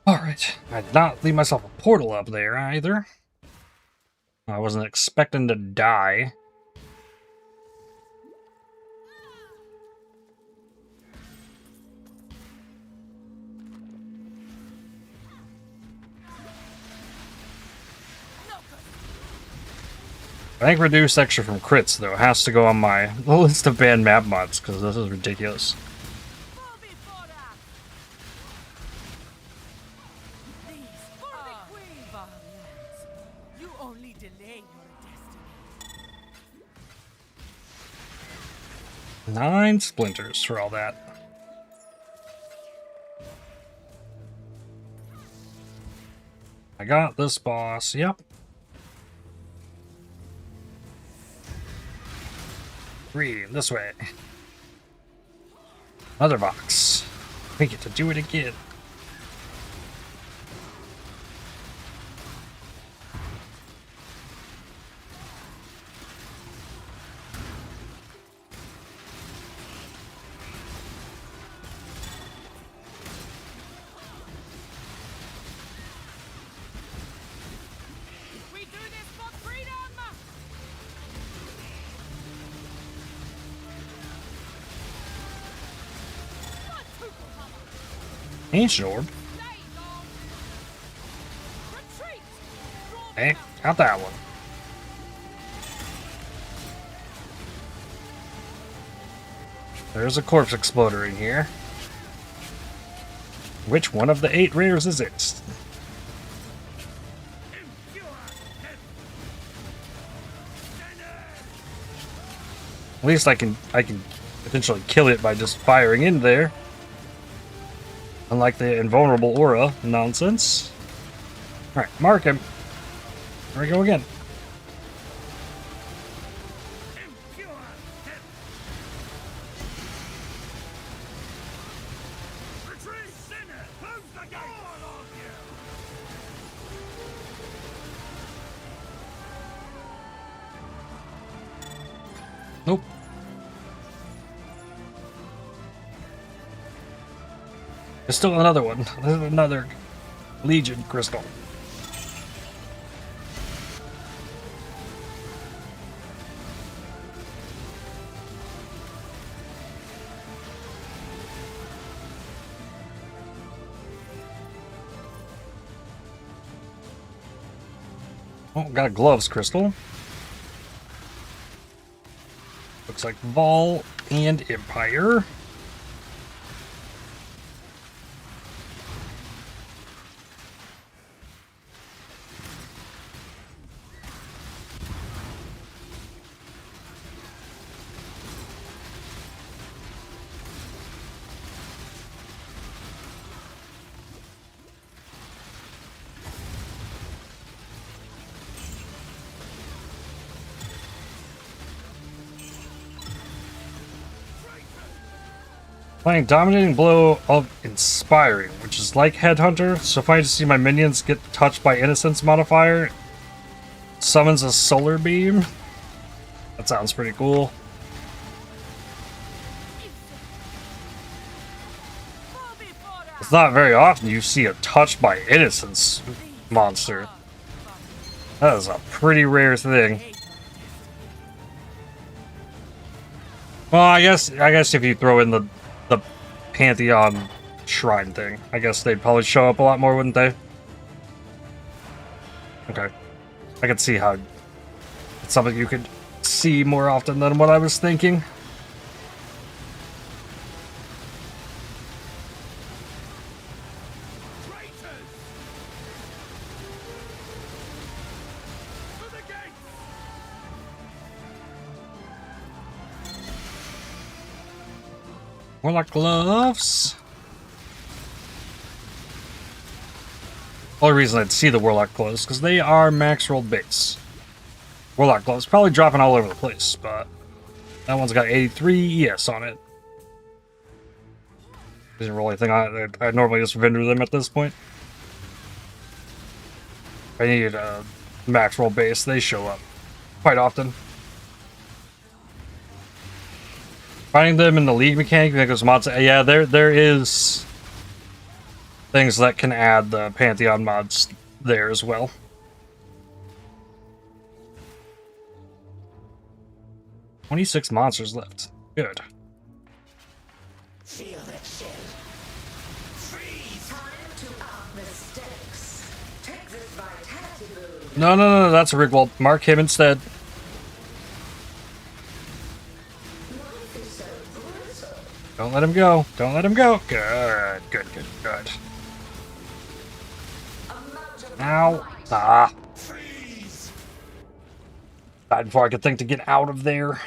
Alright. I did not leave myself a portal up there either. I wasn't expecting to die. I think reduced extra from crits, though, has to go on my list of banned map mods, because this is ridiculous. You only delay your destiny. 9 splinters for all that. I got this boss, yep. 3, this way. Another box. We get to do it again. We do this for freedom! Ancient orb. Hey, got that one. There's a corpse exploder in here. Which one of the 8 rares is it? At least I can potentially kill it by just firing in there. Unlike the invulnerable aura nonsense. Alright, mark him. There we go again. Nope. There's still another one. There's another Legion crystal. Oh, got a gloves crystal. Looks like Vol and Empire. Playing Dominating Blow of Inspiring, which is like Headhunter, so if I just see my minions get touched by Innocence modifier, summons a Solar Beam. That sounds pretty cool. It's not very often you see a touched by Innocence monster. That is a pretty rare thing. Well, I guess if you throw in the Pantheon shrine thing, I guess they'd probably show up a lot more, wouldn't they? Okay. I could see how it's something you could see more often than what I was thinking. Warlock gloves. Only reason I'd see the Warlock gloves because they are max rolled base. Warlock gloves probably dropping all over the place, but that one's got 83 ES on it. Doesn't roll anything on it. I normally just vendor them at this point. I need a max roll base. They show up quite often. Finding them in the league mechanic, I think there's mods. Yeah, there is things that can add the Pantheon mods there as well. "26 monsters left. Good. Feel that shit. Freeze! Time to up mistakes. Take this vitality boost. No, that's a Rigwald. Mark him instead. Life is so brittle. Don't let him go. Don't let him go. Good. Amount of Ow. light. Ah. Died before I could think to get out of there.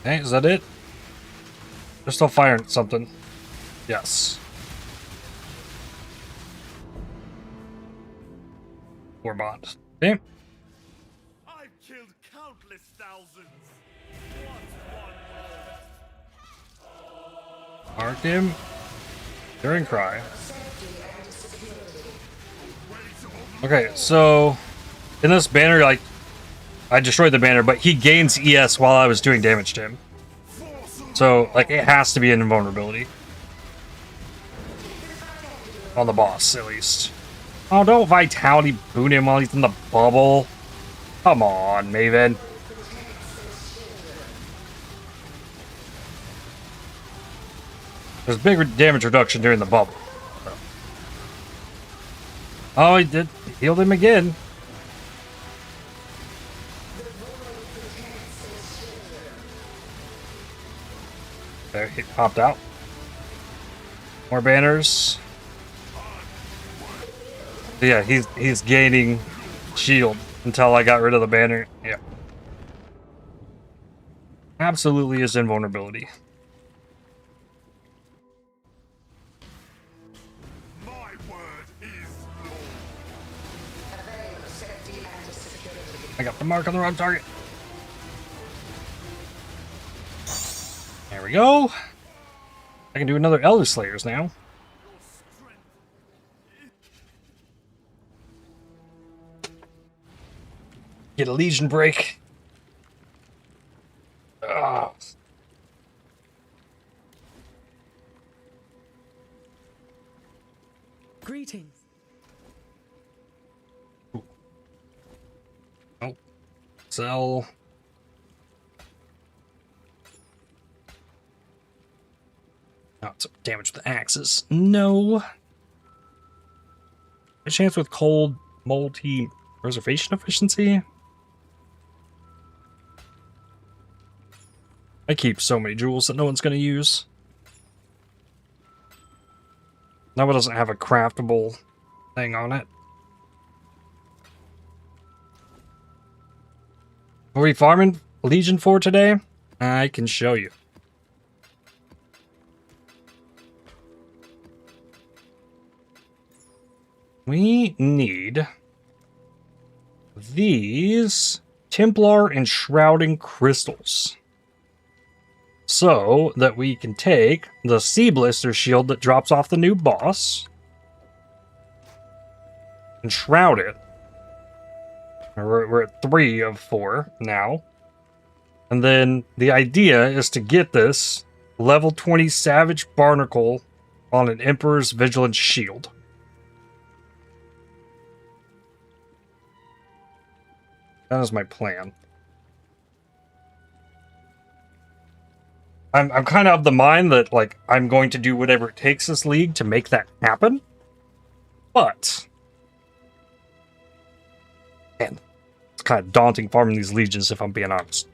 Hey, is that it? They're still firing at something. Yes. War bond. Okay. I've killed countless thousands. What's one more? Mark him. During cry. Okay, so in this banner, like, I destroyed the banner, but he gains ES while I was doing damage to him. So, like, it has to be an invulnerability. On the boss, at least. Oh, don't Vitality boon him while he's in the bubble. Come on, Maven. There's big damage reduction during the bubble. Oh, he did. Healed him again. There, he popped out. More banners. Yeah, he's gaining shield until I got rid of the banner. Yeah. Absolutely is invulnerability. My word is law. Avail of safety and security. I got the mark on the wrong target. There we go. I can do another Elder Slayers now. Get a Legion break. Ugh. Greetings. Oh. Sell. Oh, it's damage with the axes. No. A chance with cold multi reservation efficiency. I keep so many jewels that no one's going to use. That one doesn't have a craftable thing on it. What are we farming Legion for today? I can show you. We need these Templar Enshrouding Crystals so that we can take the Sea Blister shield that drops off the new boss, enshroud it. We're at 3 of 4 now. And then the idea is to get this level 20 Savage Barnacle on an Emperor's Vigilance Shield. That is my plan. I'm kind of the mind that, like, I'm going to do whatever it takes this league to make that happen. But, man, it's kind of daunting farming these legions, if I'm being honest.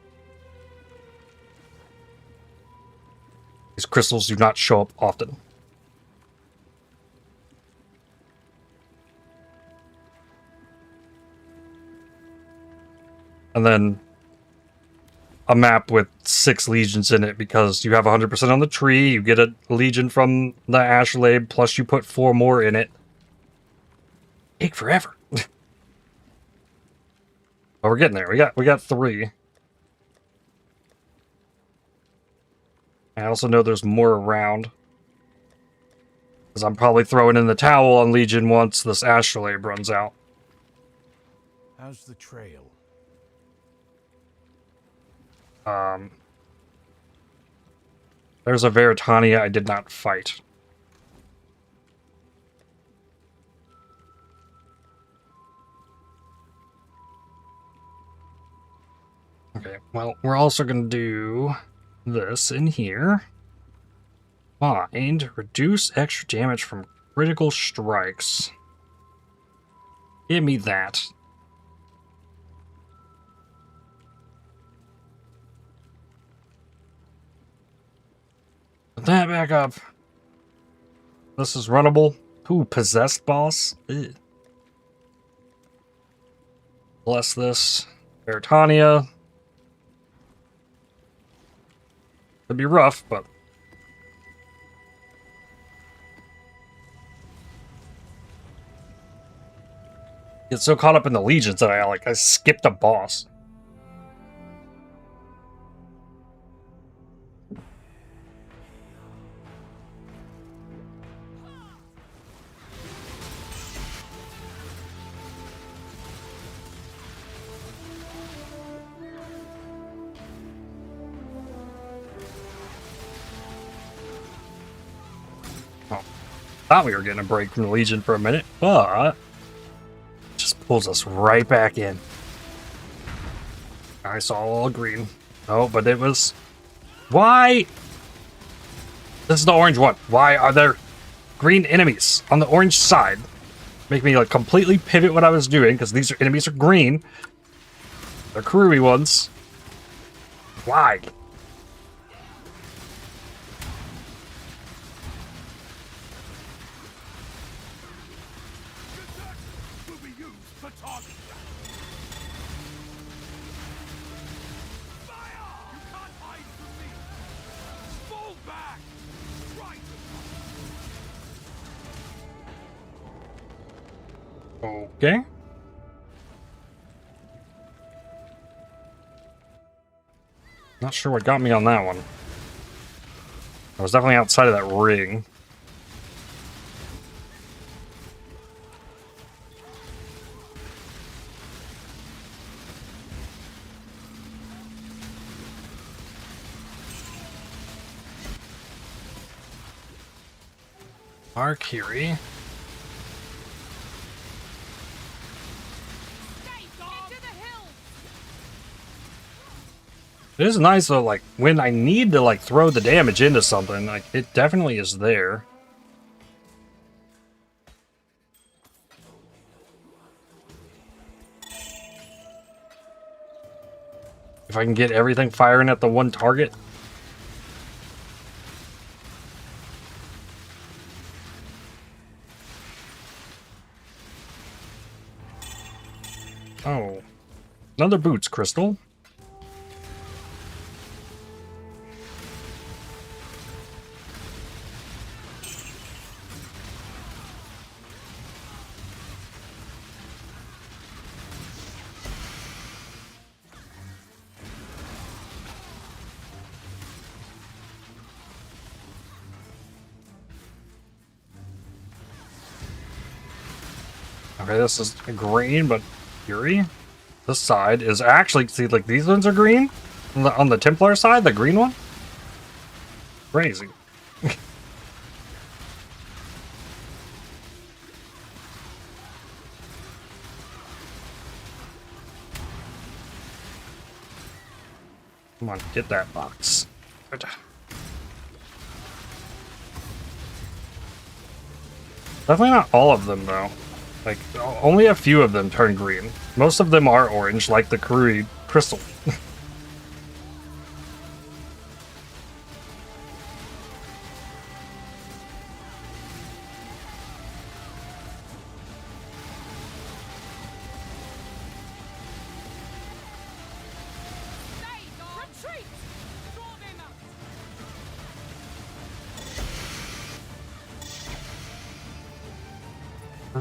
These crystals do not show up often. And then a map with 6 legions in it, because you have 100% on the tree, you get a legion from the astrolabe, plus you put 4 more in it. Take forever. But we're getting there. We got 3. I also know there's more around, because I'm probably throwing in the towel on Legion once this astrolabe runs out. How's the trail? There's a Veritania I did not fight. Okay, well, we're also going to do this in here. Find, reduce extra damage from critical strikes. Give me that. Put that back up. This is runnable. Ooh, possessed boss. Ew. Bless this. Veritania. It'd be rough, but get so caught up in the legions that I skipped a boss. Thought we were getting a break from the Legion for a minute, but just pulls us right back in. I saw all green. Oh, but it was... Why? This is the orange one. Why are there green enemies on the orange side? Make me like completely pivot what I was doing, because these enemies are green. They're Karui ones. Why? Okay. Not sure what got me on that one. I was definitely outside of that ring. Arcuri. It is nice though, like, when I need to, like, throw the damage into something, like, it definitely is there. If I can get everything firing at the one target. Oh. Another boots crystal. Okay, this is green, but Fury. This side is actually, see, like, these ones are green. On the Templar side, the green one. Crazy. Come on, get that box. Definitely not all of them, though. Like, only a few of them turn green. Most of them are orange, like the Karui crystal. Retreat! Draw them out!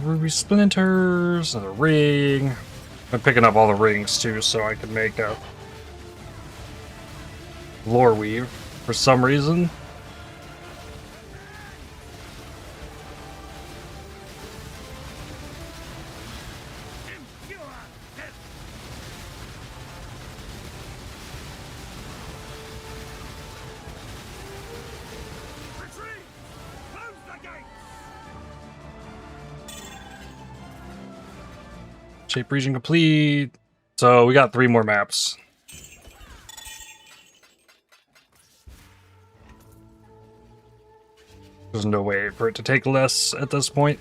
Ruby splinters and a ring. I'm picking up all the rings too, so I can make a lore weave for some reason. Shape region complete. So we got 3 more maps. There's no way for it to take less at this point.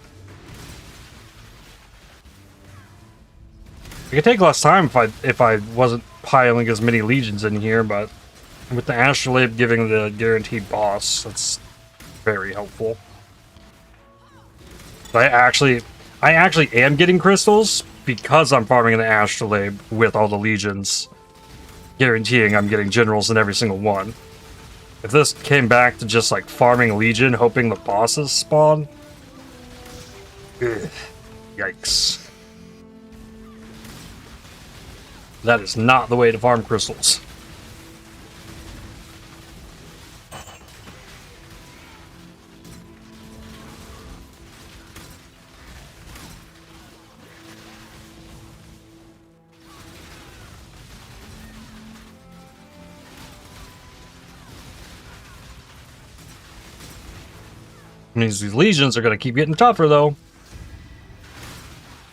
It could take less time if I wasn't piling as many legions in here, but with the astrolabe giving the guaranteed boss, that's very helpful. I actually am getting crystals because I'm farming the astrolabe with all the legions, guaranteeing I'm getting generals in every single one. If this came back to just like farming legion, hoping the bosses spawn, ugh, yikes. That is not the way to farm crystals. Means these legions are going to keep getting tougher, though.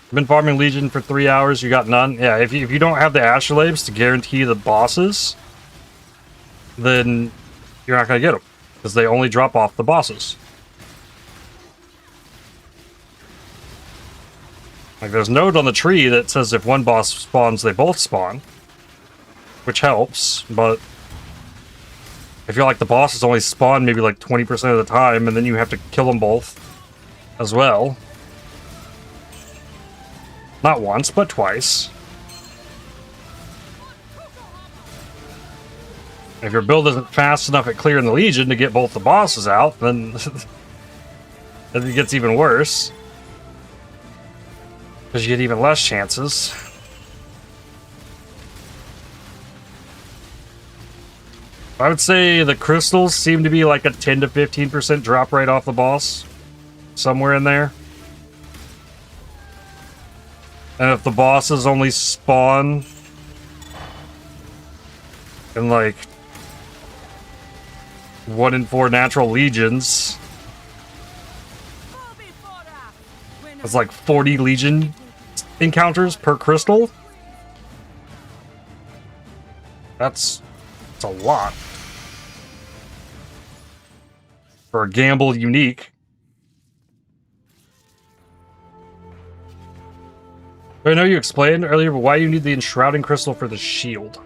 I've been farming legion for 3 hours. You got none. Yeah, if you don't have the astrolabes to guarantee the bosses, then you're not going to get them because they only drop off the bosses. Like, there's a note on the tree that says if one boss spawns, they both spawn, which helps, but I feel like the bosses only spawn maybe like 20% of the time, and then you have to kill them both as well. Not once, but twice. If your build isn't fast enough at clearing the Legion to get both the bosses out, then, then it gets even worse. Because you get even less chances. I would say the crystals seem to be like a 10 to 15% drop rate off the boss. Somewhere in there. And if the bosses only spawn in like 1 in 4 natural legions, it's like 40 legion encounters per crystal. That's a lot. For a gamble unique. I know you explained earlier, but why you need the enshrouding crystal for the shield?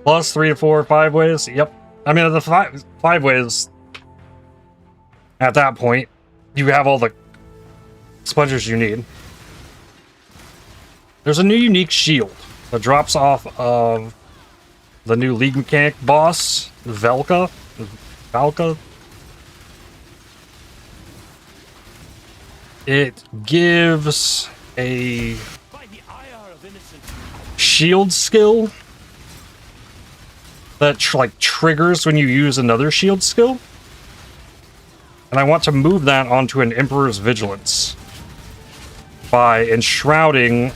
Plus 3 to 4 or 5 ways? Yep. I mean, the five ways, at that point, you have all the spongers you need. There's a new unique shield that drops off of the new League Mechanic boss, Valka. It gives a shield skill that triggers when you use another shield skill. And I want to move that onto an Emperor's Vigilance by enshrouding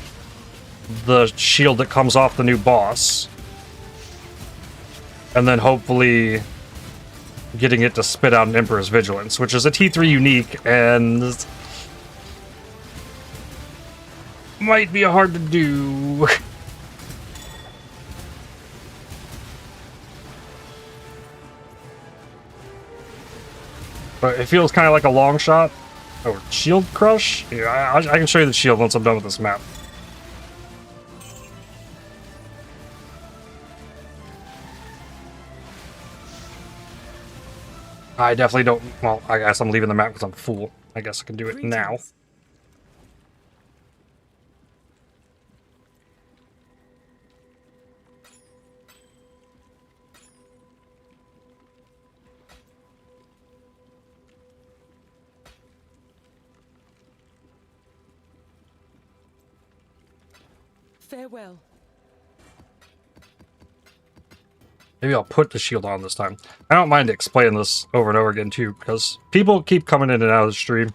the shield that comes off the new boss. and then hopefully getting it to spit out an Emperor's Vigilance, which is a T3 unique, and might be hard to do. But it feels kind of like a long shot. Oh, Shield Crush? Yeah, I can show you the shield once I'm done with this map. I definitely don't... Well, I guess I'm leaving the map because I'm full. I guess I can do it now. Farewell. Maybe I'll put the shield on this time. I don't mind explaining this over and over again, too, because people keep coming in and out of the stream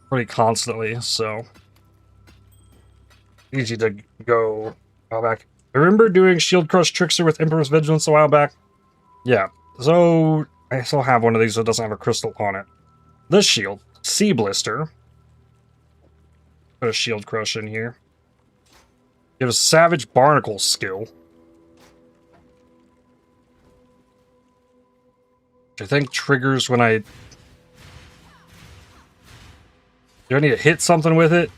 pretty constantly, so... Easy to go a while back. I remember doing Shield Crush Trickster with Emperor's Vigilance a while back. Yeah, so I still have one of these that doesn't have a crystal on it. This shield, Sea Blister. Put a Shield Crush in here. You have a Savage Barnacle skill. Which I think triggers when I... Do I need to hit something with it?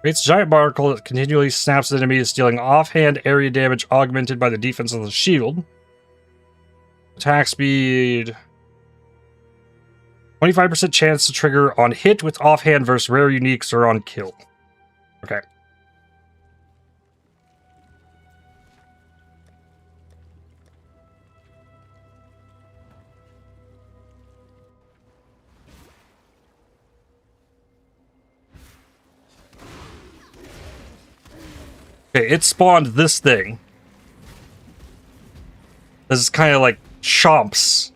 Creates a giant barnacle that continually snaps at enemies, dealing offhand area damage augmented by the defense of the shield. Attack speed... 25% chance to trigger on hit with offhand versus rare uniques or on kill. Okay. Okay, it spawned this thing. This is kind of like chomps.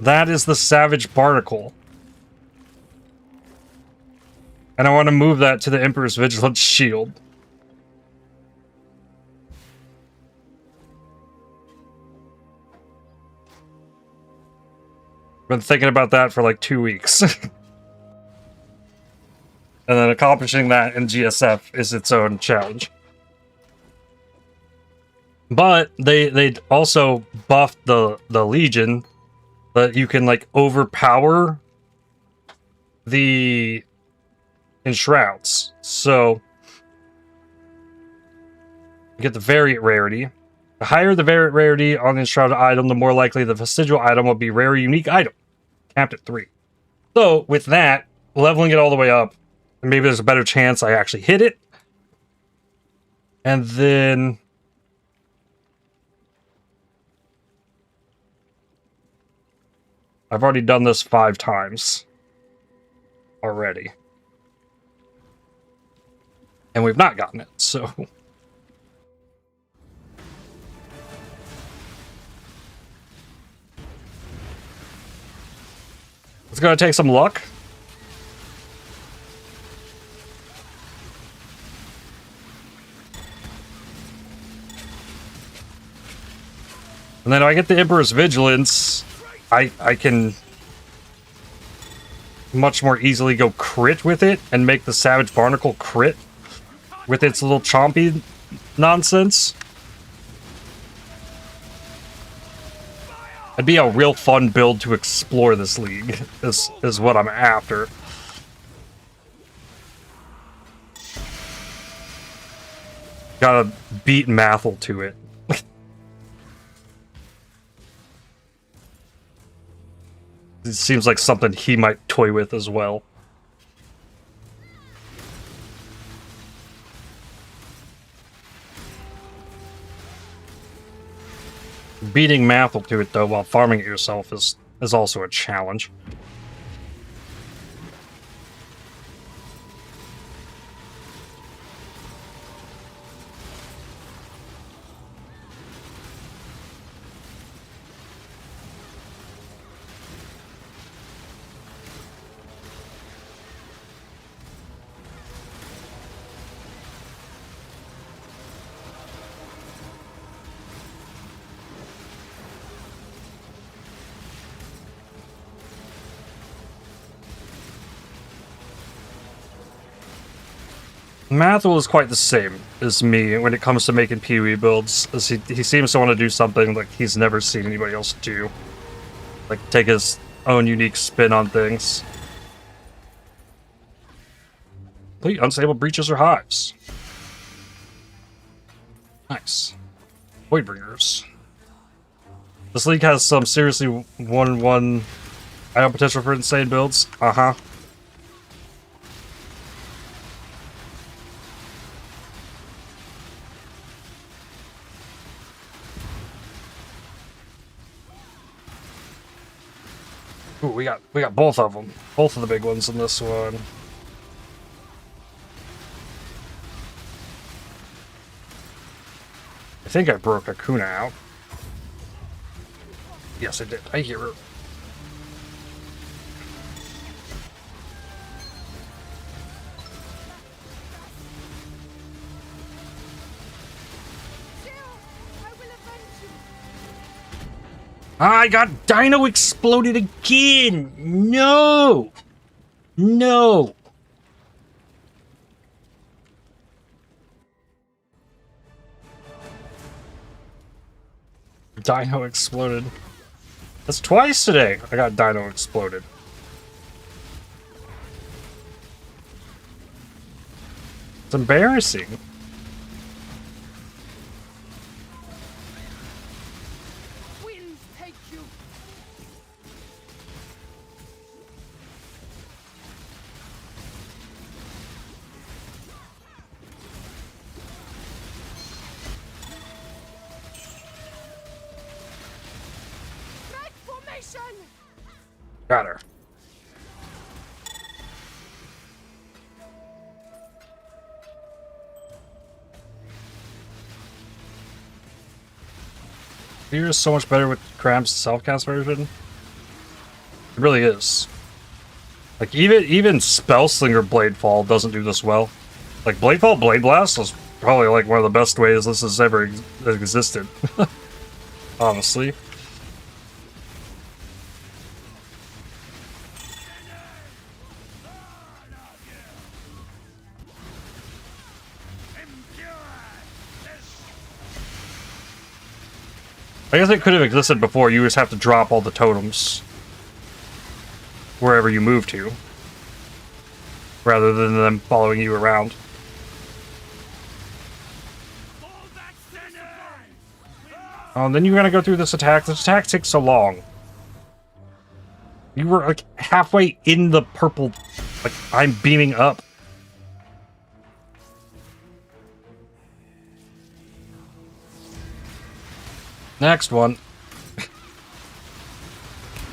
That is the Savage Barnacle. And I want to move that to the Emperor's Vigilance shield. Been thinking about that for like 2 weeks. And then accomplishing that in GSF is its own challenge. But they also buffed the Legion that you can like overpower the Enshrouds. So you get the variant rarity. The higher the variant rarity on the Enshrouded item, the more likely the vestigial item will be rare unique item. Capped at 3. So with that, leveling it all the way up, maybe there's a better chance I actually hit it. And then... I've already done this 5 times. Already. And we've not gotten it, so... It's gonna take some luck. And then if I get the Emperor's Vigilance, I can much more easily go crit with it and make the Savage Barnacle crit with its little chompy nonsense. It'd be a real fun build to explore this league, is what I'm after. Gotta beat Mathel to it. It seems like something he might toy with as well. Beating Mathel to it, though, while farming it yourself is also a challenge. Mathil is quite the same as me when it comes to making Pee-wee builds, as he seems to want to do something like he's never seen anybody else do. Like, take his own unique spin on things. Complete unstable breaches or hives. Nice. Voidbringers. This league has some seriously 1-1 item potential for insane builds. Uh-huh. Ooh, we got both of them. Both of the big ones in this one. I think I broke Akuna out. Yes, I did. I hear her. I got Dino exploded again! No! No! Dino exploded. That's twice today I got Dino exploded. It's embarrassing. Winds take you. Back formation. Got her. Fear is so much better with Cram's self-cast version. It really is. Like, even Spellslinger Bladefall doesn't do this well. Like, Bladefall Bladeblast is probably like one of the best ways this has ever existed. Honestly. I guess it could have existed before. You just have to drop all the totems wherever you move to, rather than them following you around. Oh, and then you're gonna go through this attack. This attack takes so long. You were like halfway in the purple. Like, I'm beaming up. Next one.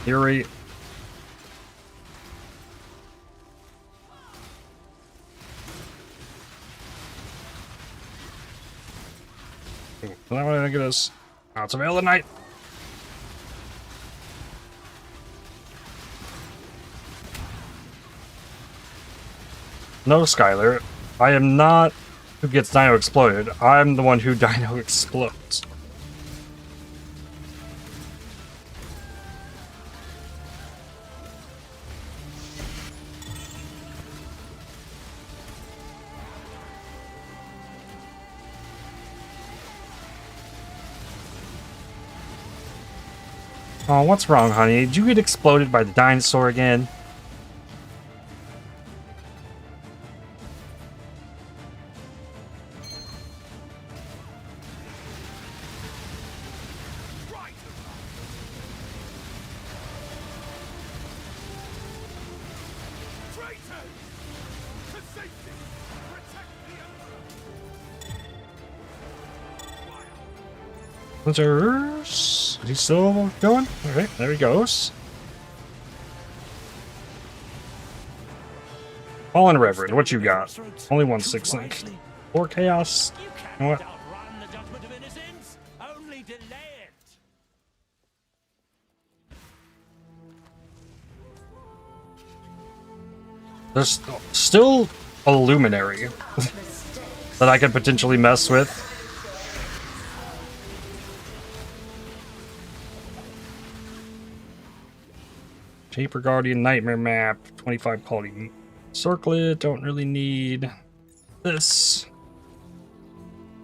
Fury. Now what did I get us? Oh, it's a Veil of Night. No, Skylar. I am not who gets Dino exploded. I'm the one who Dino explodes. Oh, what's wrong, honey? Did you get exploded by the dinosaur again? Is he still going? Okay, there he goes. Fallen Reverend, what you got? Only 1/6 link. 4 chaos. You know what? Outrun the judgment of innocence, only delay it. There's still a Luminary that I could potentially mess with. Paper Guardian Nightmare Map, 25 quality. Circlet, don't really need. this.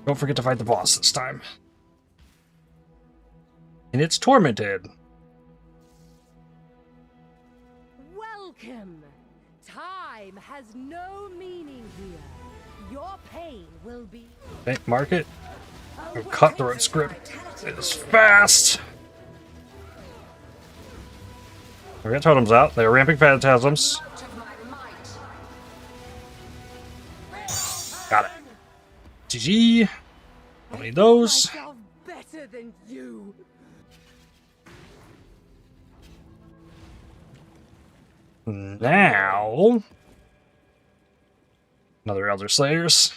Don't forget to fight the boss this time. And it's tormented. Welcome. Time has no meaning here. Your pain will be. Okay, mark it. Cutthroat script is fast. We got totems out. They're ramping Phantasms. Got it. GG. Don't need those. Myself better than you. Now, another Elder Slayers.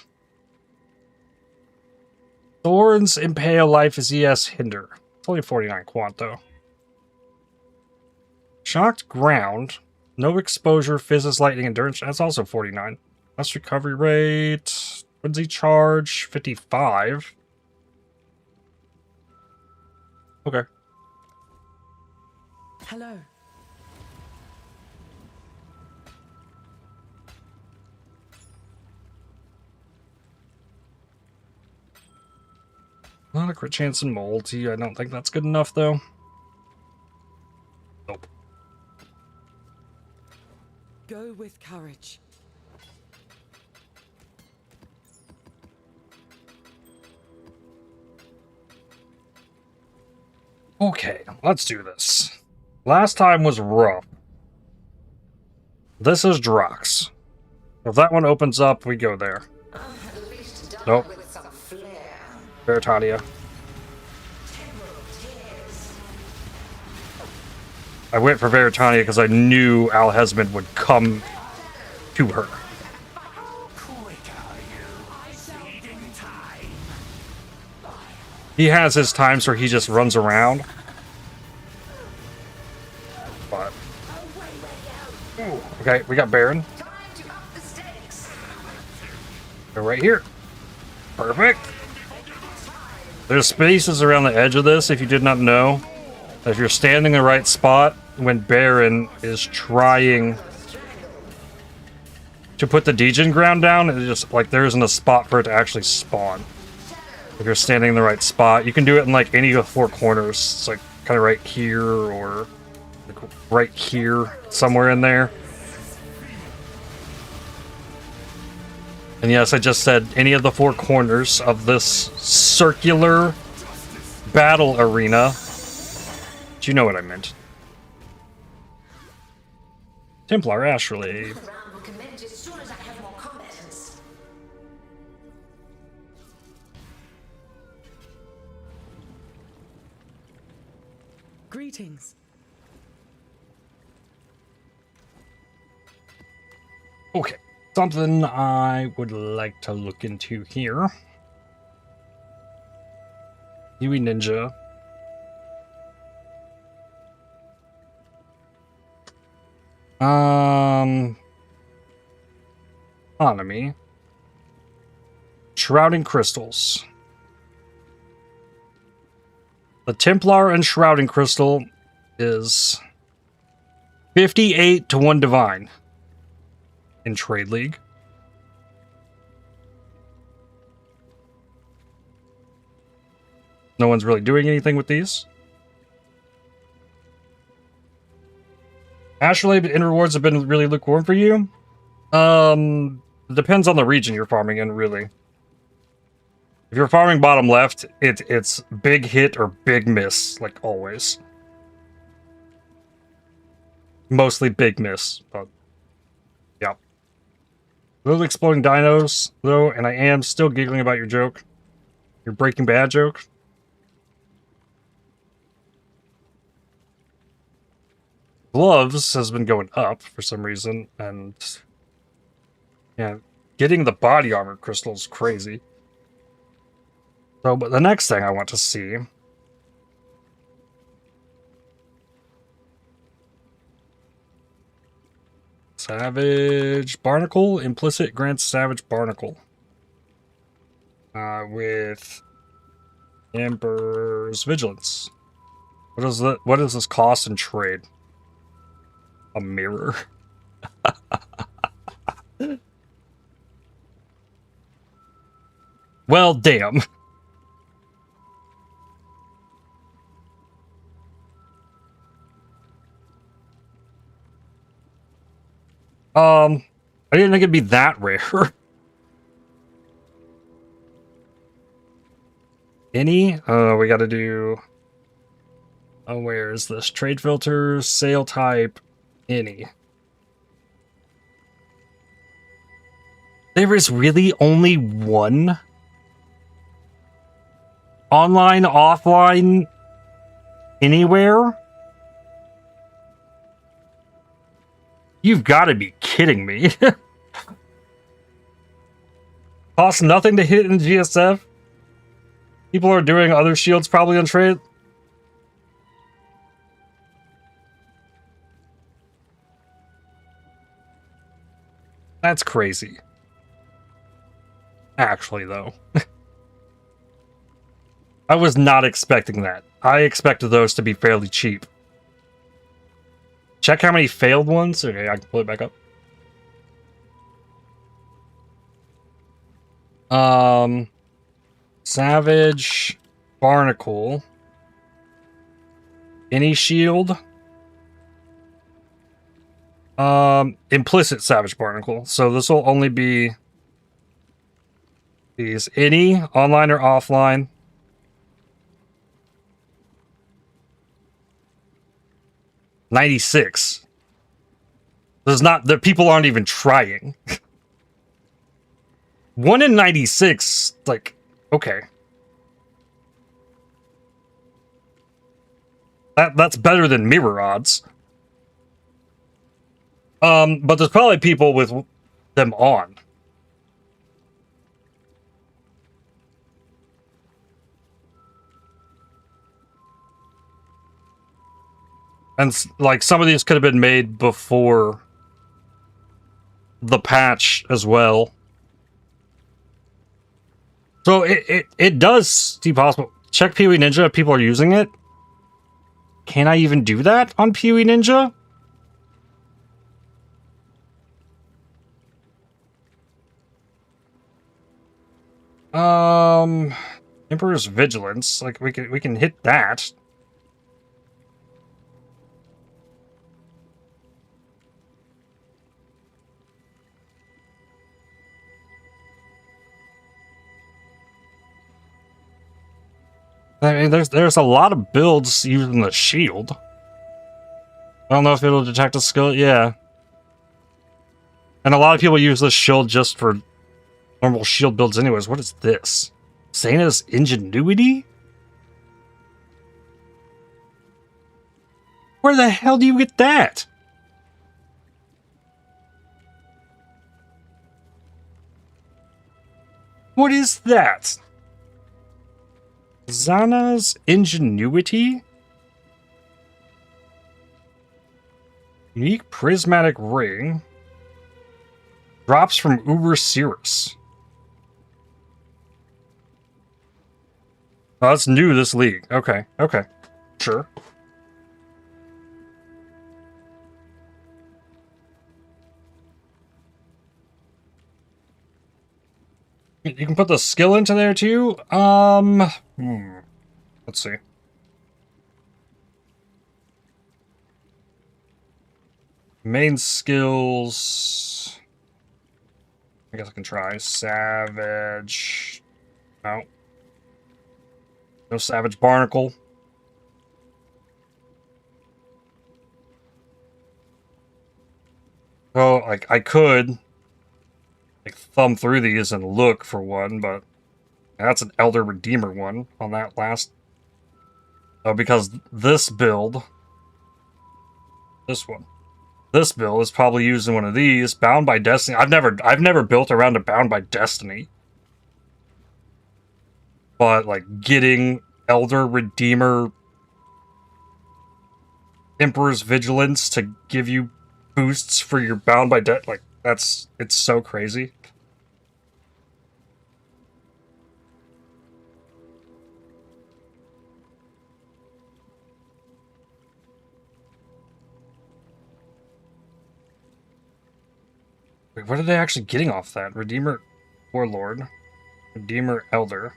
Thorns impale life is ES hinder. It's only 49 quant though. Shocked ground, no exposure, fizzes, lightning, endurance. That's also 49. Less recovery rate, frenzy charge, 55. Okay. Hello. Not a crit chance in multi. I don't think that's good enough though. Nope. Go with courage. Okay, let's do this. Last time was rough. This is Drox. If that one opens up, we go there. Nope. Veritania. I went for Veritania because I knew Alhesmond would come to her. He has his times where he just runs around. But ooh, okay, we got Baron. They're right here. Perfect. There's spaces around the edge of this, if you did not know. If you're standing in the right spot when Baron is trying to put the Degen ground down, it's just like there isn't a spot for it to actually spawn. If you're standing in the right spot, you can do it in like any of the four corners. It's like kind of right here or like right here, somewhere in there. And yes, I just said any of the four corners of this circular battle arena. But you know what I meant. Templar Astrolabe. Greetings. Okay, something I would like to look into here. Yui Ninja. Economy. Shrouding Crystals. The Templar and Shrouding Crystal is 58 to 1 Divine in Trade League. No one's really doing anything with these. Astrolabe and rewards have been really lukewarm for you. Depends on the region you're farming in, really. If you're farming bottom left, it's big hit or big miss, like always. Mostly big miss, but yeah. Little exploding dinos, though, and I am still giggling about your joke. Your Breaking Bad joke. Gloves has been going up for some reason, and yeah, getting the body armor crystal is crazy. So, but the next thing I want to see Savage Barnacle, implicit grants Savage Barnacle. With Amber's Vigilance. What does this cost in trade? A mirror. Well, damn. I didn't think it'd be that rare. Any? We gotta do... Oh, where is this? Trade filters, sale type, any. There is really only one online, offline, anywhere? You've got to be kidding me. Costs nothing to hit in GSF? People are doing other shields probably on trade. That's crazy. Actually, though. I was not expecting that. I expected those to be fairly cheap. Check how many failed ones. Okay, I can pull it back up. Savage Barnacle. Any shield. Implicit Savage Barnacle. So this will only be these. Any, online or offline. $96. There's not, the people aren't even trying. 1 in 96, like, okay. That's better than mirror odds. But there's probably people with them on. And, like, some of these could have been made before the patch as well. So it does seem possible. Check PoE Ninja if people are using it. Can I even do that on PoE Ninja? Emperor's Vigilance. Like, we can hit that. I mean, there's a lot of builds using the shield. I don't know if it'll detect a skill. Yeah. And a lot of people use this shield just for normal shield builds anyways. What is this? Zaina's Ingenuity? Where the hell do you get that? What is that? Zana's Ingenuity? Unique Prismatic Ring. Drops from Uber Cirrus. Oh, that's new this league. Okay, okay. Sure. You can put the skill into there too? Let's see. Main skills. I guess I can try. Savage. No. No Savage Barnacle. So, like, I could like thumb through these and look for one, but that's an Elder Redeemer one on that last. Oh, because this build, this build is probably using one of these. Bound by Destiny. I've never built around a Bound by Destiny. But, like, getting Elder Redeemer Emperor's Vigilance to give you boosts for your Bound by Debt, like, it's so crazy. Wait, what are they actually getting off that? Redeemer Warlord. Redeemer Elder.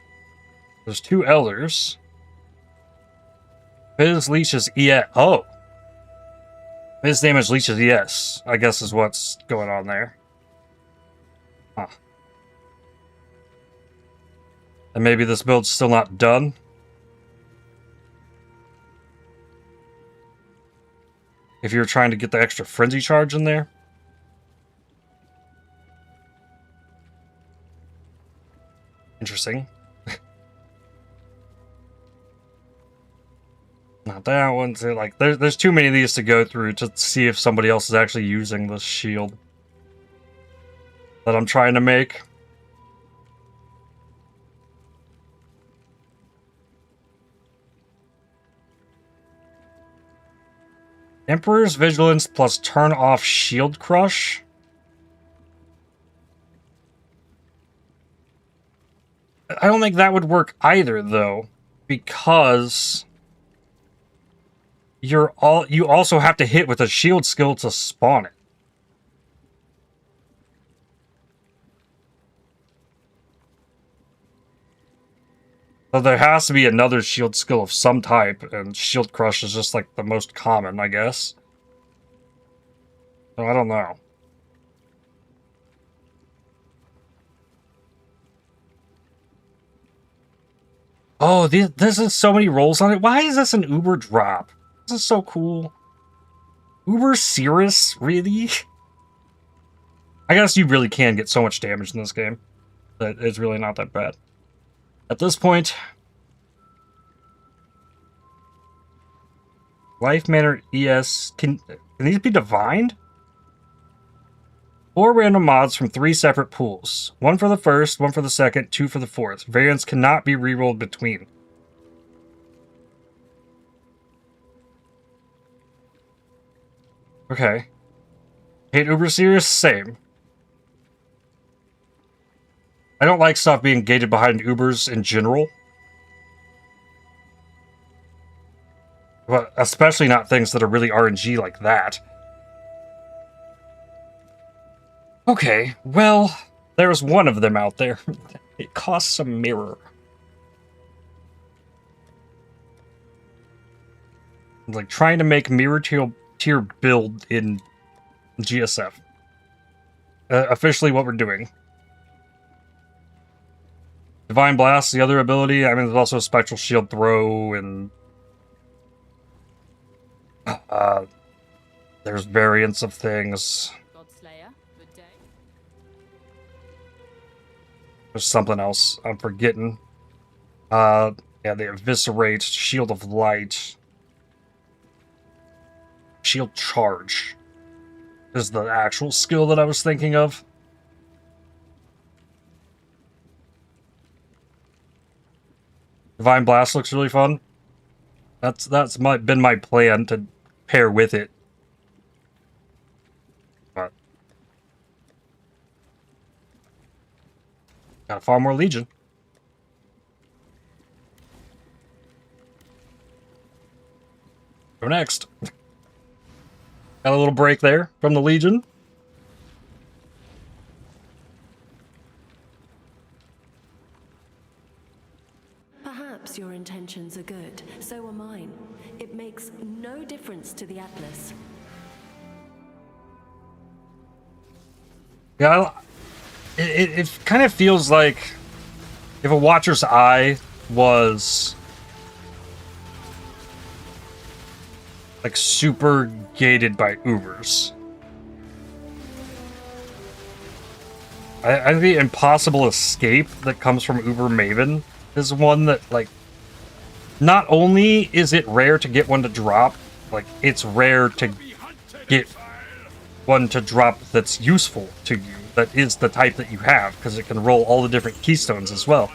There's 2 Elders. Fizz leeches ES. Oh! Fizz damage leeches ES, I guess is what's going on there. Huh. And maybe this build's still not done. If you're trying to get the extra frenzy charge in there. Interesting. Not that one. So like, there's too many of these to go through to see if somebody else is actually using this shield that I'm trying to make. Emperor's Vigilance plus turn off Shield Crush. I don't think that would work either, though, because you also have to hit with a shield skill to spawn it. So there has to be another shield skill of some type, and Shield Crush is just like the most common, I guess. So I don't know. Oh, this is so many rolls on it. Why is this an Uber drop? This is so cool. Uber Cirrus? Really? I guess you really can get so much damage in this game. That it's really not that bad. At this point, Life Manner ES, can these be divined? 4 random mods from 3 separate pools. 1 for the first, 1 for the second, 2 for the fourth. Variants cannot be rerolled between. Okay. Hate Uber Serious? Same. I don't like stuff being gated behind Ubers in general. But especially not things that are really RNG like that. Okay, well, there's one of them out there. It costs a mirror. Like trying to make mirror tier build in GSF. Officially what we're doing. Divine Blast, the other ability. I mean, there's also a Spectral Shield Throw, and there's variants of things. Godslayer, good day. There's something else I'm forgetting. Yeah, they Eviscerate, Shield of Light, Shield Charge is the actual skill that I was thinking of. Divine Blast looks really fun. That's been my plan to pair with it. But gotta farm more Legion. Go next. Got a little break there from the Legion. Perhaps your intentions are good, so are mine. It makes no difference to the Atlas. Yeah, it kind of feels like if a Watcher's Eye was like super gated by Ubers. I think the impossible escape that comes from Uber Maven is one that, like, not only is it rare to get one to drop, like, it's rare to get one to drop that's useful to you, that is the type that you have, because it can roll all the different keystones as well.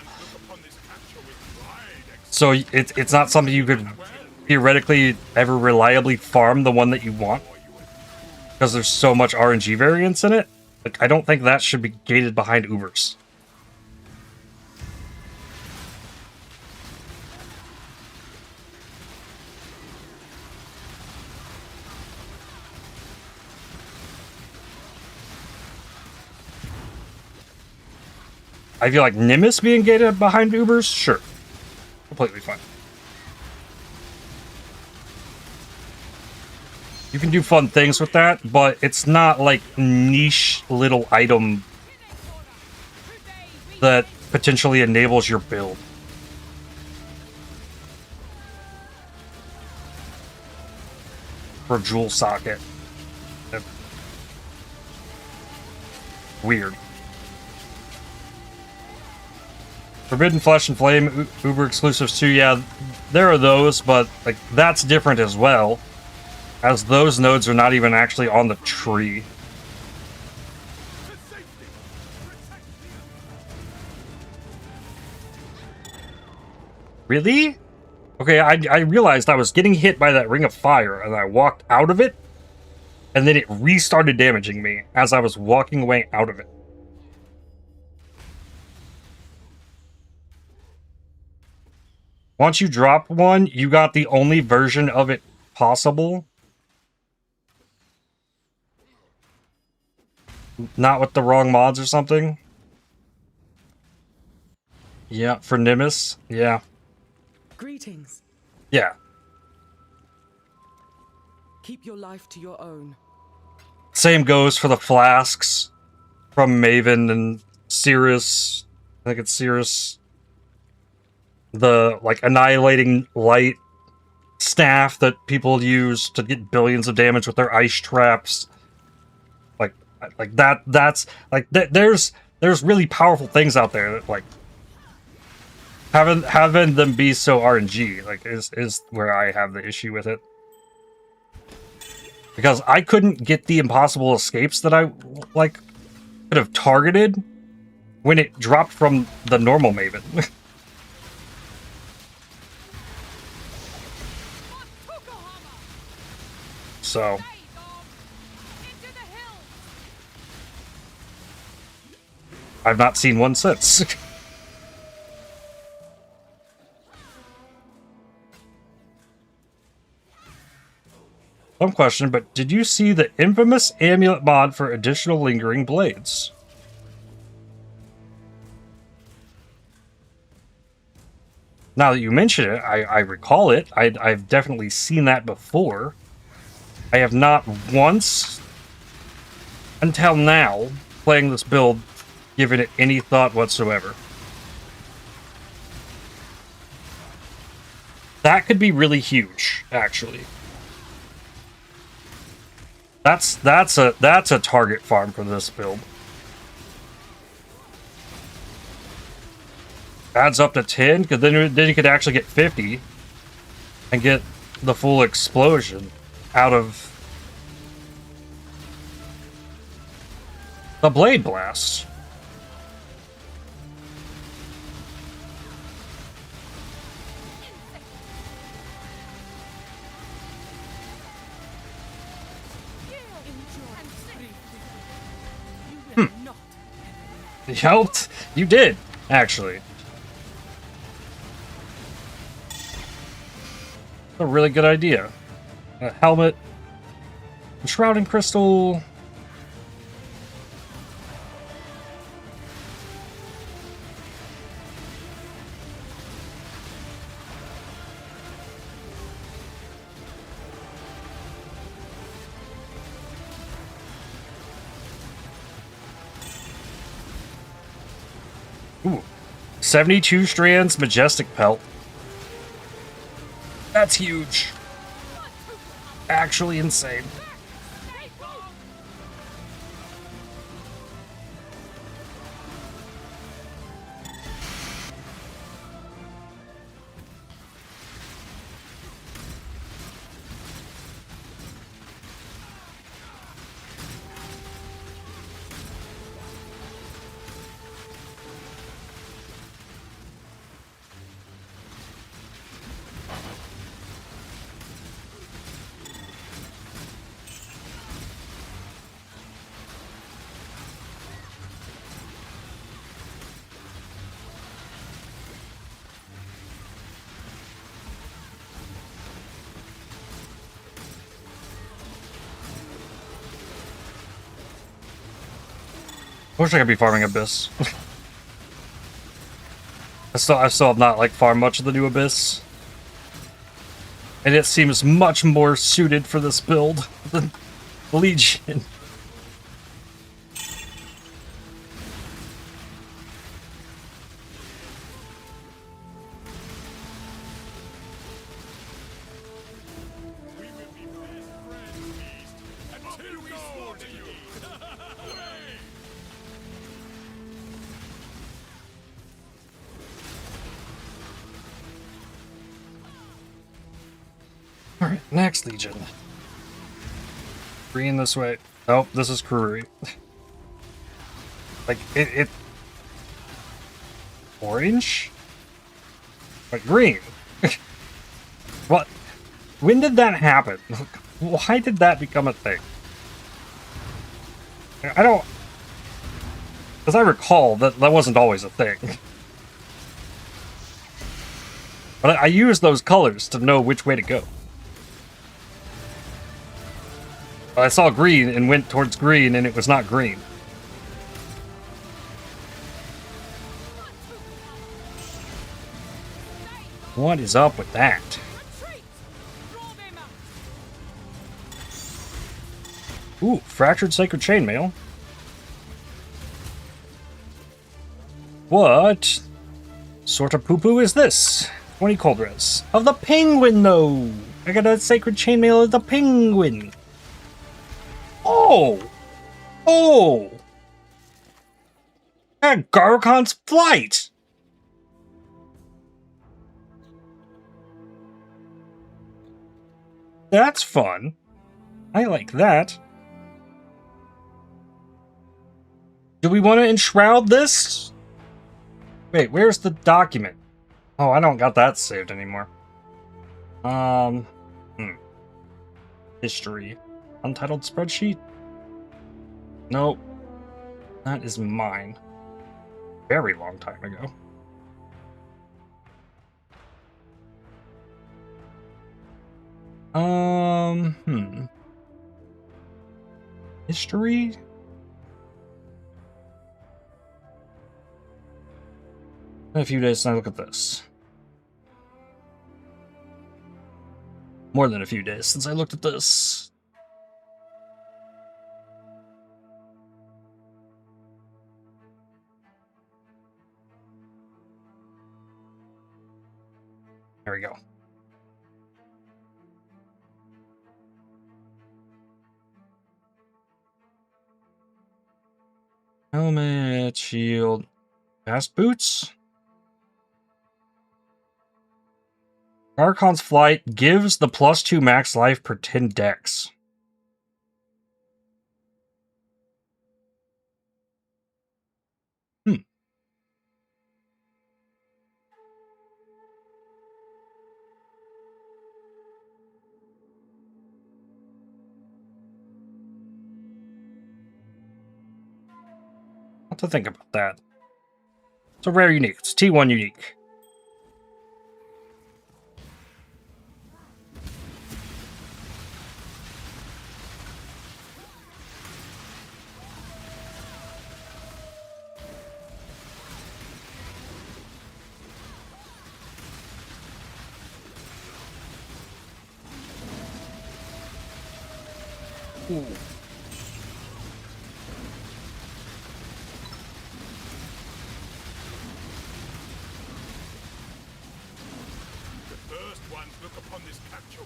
So it's not something you could theoretically ever reliably farm the one that you want, because there's so much RNG variance in it. Like, I don't think that should be gated behind Ubers. I feel like Nimbus being gated behind Ubers, sure. Completely fine. You can do fun things with that, but it's not like niche little item that potentially enables your build. For Jewel Socket. Weird. Forbidden Flesh and Flame, Uber exclusives too, yeah, there are those, but like that's different as well, as those nodes are not even actually on the tree. Really? Okay, I realized I was getting hit by that Ring of Fire, and I walked out of it, and then it restarted damaging me as I was walking away out of it. Once you drop one, you got the only version of it possible. Not with the wrong mods or something. Yeah, for Nimbus. Yeah. Greetings. Yeah. Keep your life to your own. Same goes for the flasks from Maven and Cirrus. I think it's Cirrus. The, like, annihilating light staff that people use to get billions of damage with their ice traps. Like that's like there's really powerful things out there that, like, having them be so RNG, like, is where I have the issue with it. Because I couldn't get the impossible escapes that I, like, could have targeted when it dropped from the normal Maven. So I've not seen one since. Dumb question, but did you see the infamous amulet mod for additional lingering blades? Now that you mention it, I recall it. I've definitely seen that before. I have not once, until now, playing this build, given it any thought whatsoever. That could be really huge, actually. That's a target farm for this build. Adds up to 10, because then you could actually get 50 and get the full explosion out of the Blade Blast. It helped? You did, actually. A really good idea. A helmet, a shrouding crystal. Ooh, 72 strands majestic pelt. That's huge. Actually insane. I wish I could be farming Abyss. I still have not like farmed much of the new Abyss. And it seems much more suited for this build than Legion. Alright, next Legion. Green this way. Nope, this is Kururi. Like, it... Orange? But green. What? When did that happen? Why did that become a thing? I don't... As I recall, that wasn't always a thing. But I used those colors to know which way to go. I saw green and went towards green, and it was not green. What is up with that? Ooh, fractured sacred chainmail. What sort of poo-poo is this? 20 cold res. Of the penguin, though! I got a sacred chainmail of the penguin. Oh! Oh! And Garrokon's flight! That's fun. I like that. Do we want to enshroud this? Wait, where's the document? Oh, I don't got that saved anymore. History. Untitled spreadsheet? Nope. That is mine. Very long time ago. History? In a few days since I look at this. More than a few days since I looked at this. There we go. Helmet, shield, fast boots. Garrokon's flight gives the +2 max life per 10 dex. To think about that. It's a rare unique. It's T1 unique. Ooh.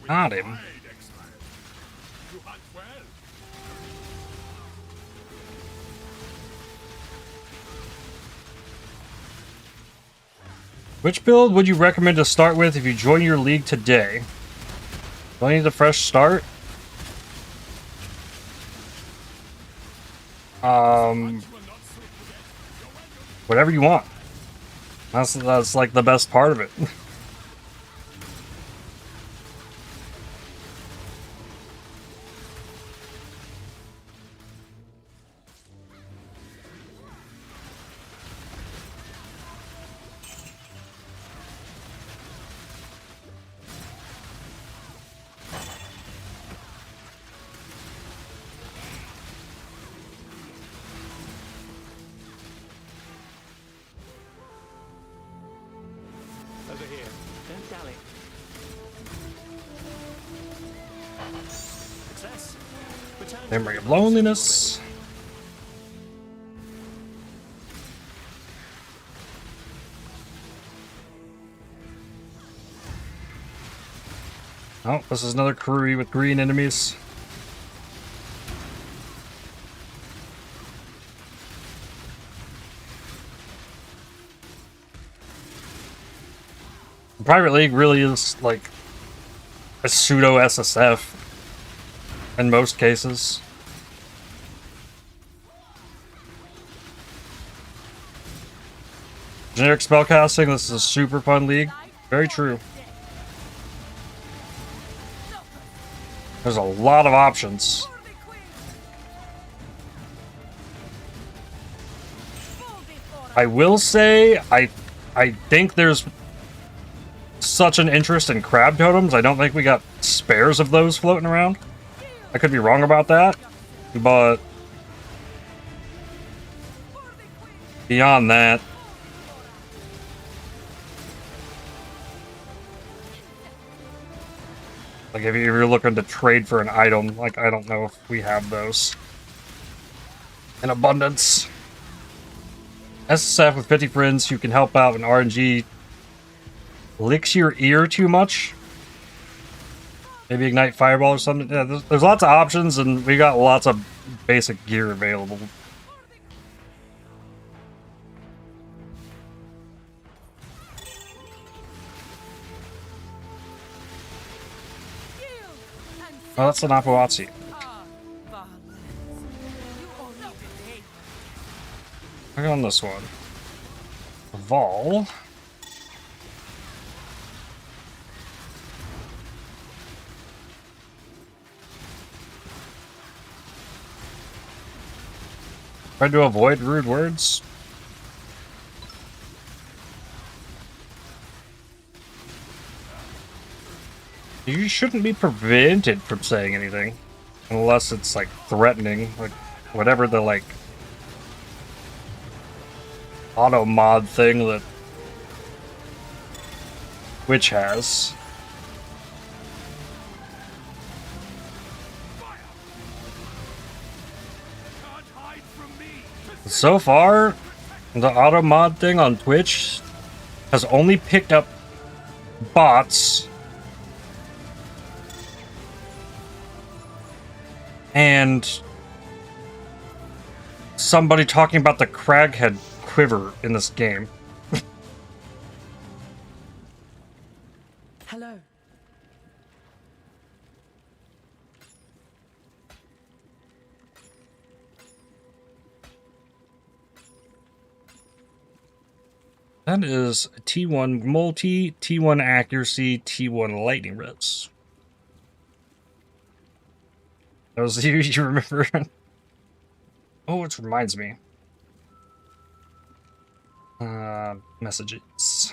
Got him. Which build would you recommend to start with if you join your league today? Do I need a fresh start? Whatever you want. That's like the best part of it. Memory of loneliness. Oh, this is another Karui with green enemies. Private League really is like a pseudo SSF in most cases. Generic spellcasting, this is a super fun league. Very true. There's a lot of options. I will say, I think there's such an interest in crab totems. I don't think we got spares of those floating around. I could be wrong about that, but beyond that, like if you're looking to trade for an item, like I don't know if we have those in abundance. SSF with 50 friends who can help out when RNG licks your ear too much. Maybe ignite fireball or something. Yeah, there's lots of options, and we got lots of basic gear available. Oh, that's an Apoatsi. Look on this one. Vol. Try to avoid rude words. You shouldn't be prevented from saying anything. Unless it's, like, threatening. Like, whatever the, like, auto-mod thing that Twitch has. So far, the auto-mod thing on Twitch has only picked up bots and somebody talking about the Craghead quiver in this game. Hello. That is a T1 multi, T1 accuracy, T1 lightning res. That was you remember? Oh, it reminds me. Messages.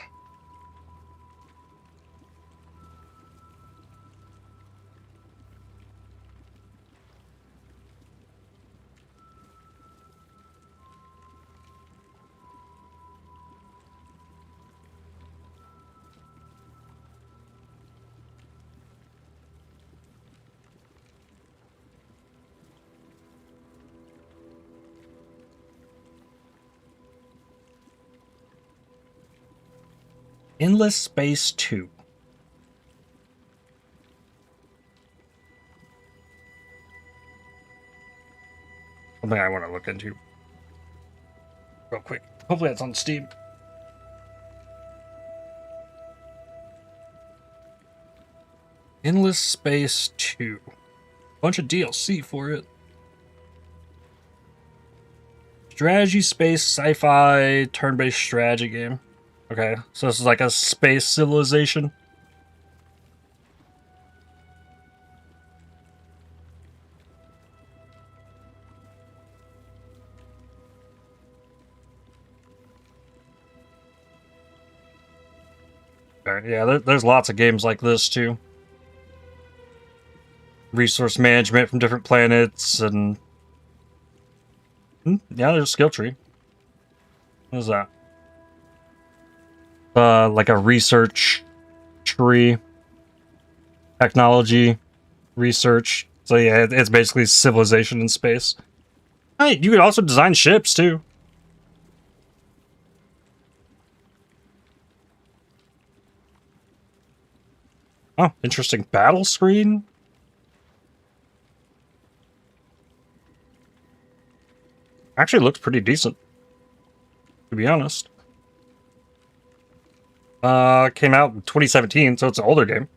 Endless Space 2. Something I want to look into real quick. Hopefully that's on Steam. Endless Space 2. Bunch of DLC for it. Strategy space sci-fi turn-based strategy game. Okay, so this is like a space civilization. Okay, yeah, there's lots of games like this too. Resource management from different planets and... yeah, there's a skill tree. What is that? Like a research tree, technology, research, So yeah, it's basically civilization in space. Hey, you could also design ships too. Oh, interesting battle screen. Actually looks pretty decent, to be honest. Came out in 2017, so it's an older game.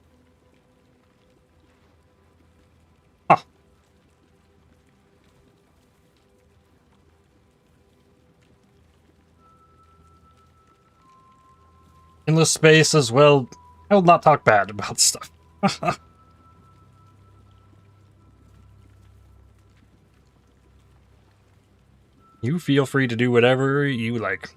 Huh. Endless space as well. I will not talk bad about stuff. You feel free to do whatever you like.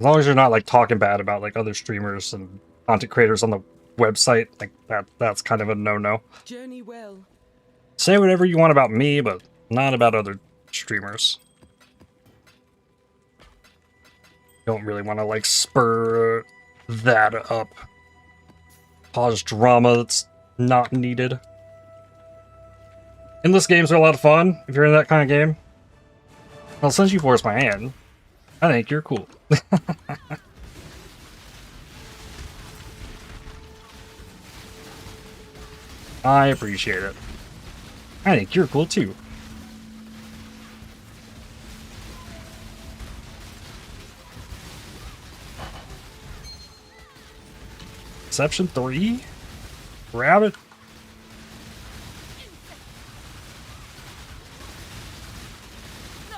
As long as you're not like talking bad about like other streamers and content creators on the website, like that's kind of a no-no. Journey well. Say whatever you want about me, but not about other streamers. Don't really want to like spur that up. Cause drama that's not needed. Endless games are a lot of fun if you're in that kind of game. Well, since you forced my hand, I think you're cool. I appreciate it. I think you're cool too. Exception 3? Grab it.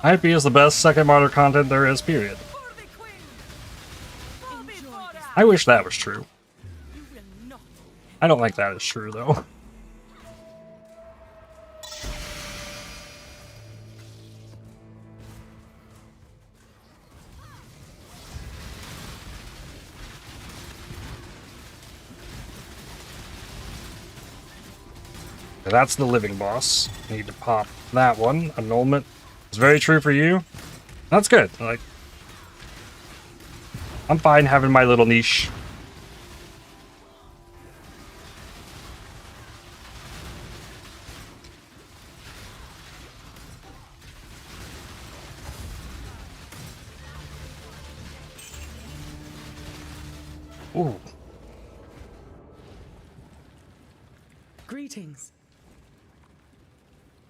IP is the best second monitor content there is, period. I wish that was true. I don't think that is true, though. That's the living boss. Need to pop that one. Annulment is very true for you. That's good. Like, I'm fine having my little niche. Ooh. Greetings.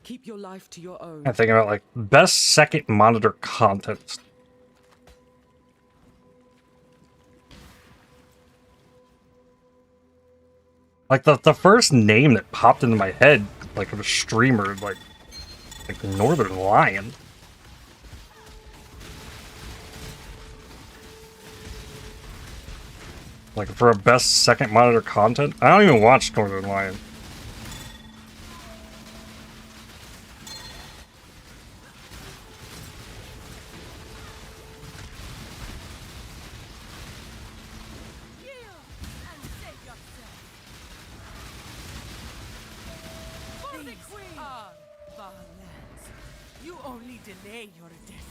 Keep your life to your own. I'm thinking about like best second monitor content. Like the first name that popped into my head, like of a streamer, like Northern Lion. Like for a best second monitor content, I don't even watch Northern Lion. You only delay your destiny.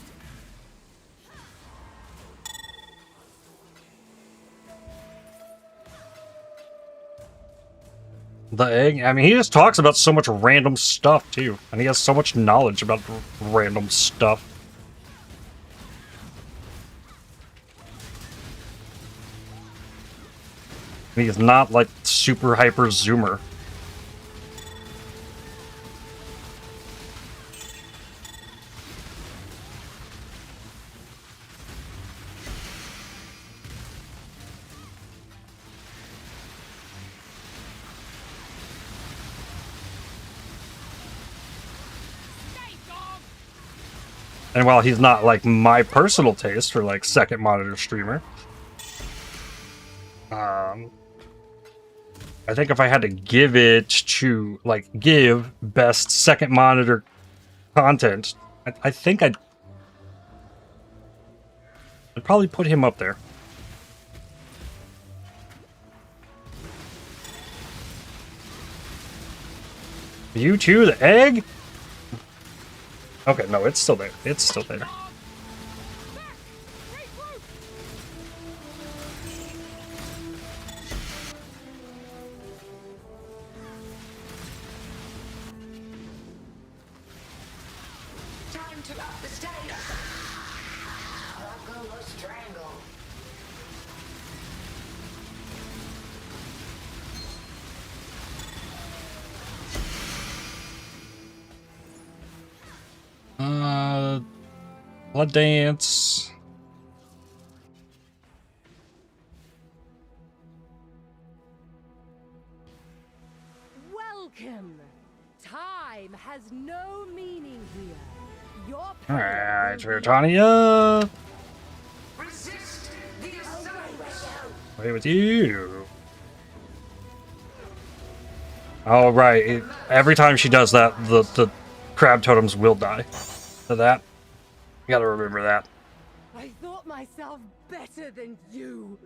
The egg? I mean, he just talks about so much random stuff, too. And he has so much knowledge about random stuff. And he's not, like, super hyper zoomer. And while he's not, like, my personal taste for, like, second monitor streamer, I think if I had to give it to, like, give best second monitor content, I think I'd probably put him up there. You too, the egg? Okay, no, it's still there. It's still there. Blood Dance. Welcome. Time has no meaning here. Your Alright, Veritania. Resist the assault. Away with you. Oh, right. Every time she does that, the crab totems will die. So that, you gotta remember that. I thought myself better than you.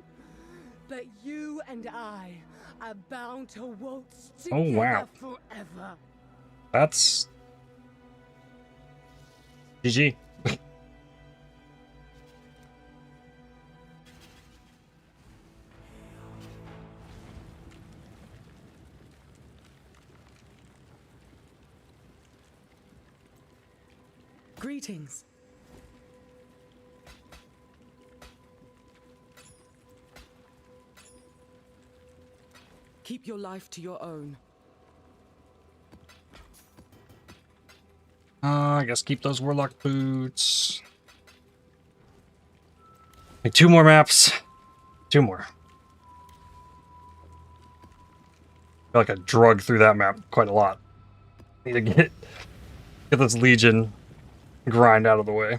But you and I are bound to waltz Oh, together wow. forever. That's GG. Greetings. Keep your life to your own. I guess keep those warlock boots. Like 2 more maps. 2 more. I feel like I drug through that map quite a lot. Need to get this Legion grind out of the way.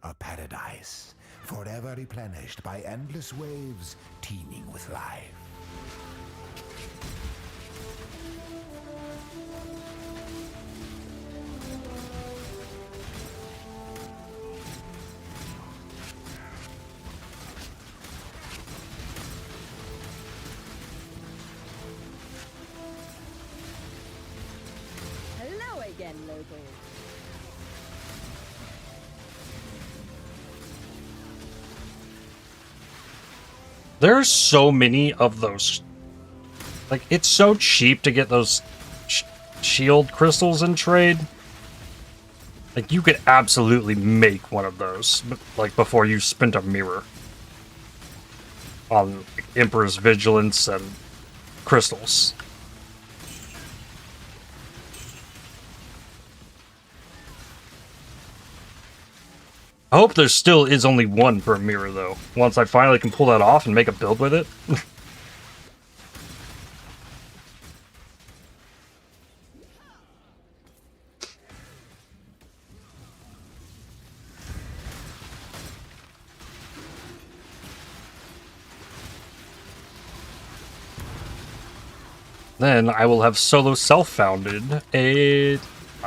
A paradise, forever replenished by endless waves teeming with life. Hello again, local. There's so many of those. Like, it's so cheap to get those shield crystals in trade. Like, you could absolutely make one of those, like, before you spent a mirror on like, Emperor's Vigilance and crystals. I hope there still is only one per mirror, though. Once I finally can pull that off and make a build with it. Then I will have solo self-founded I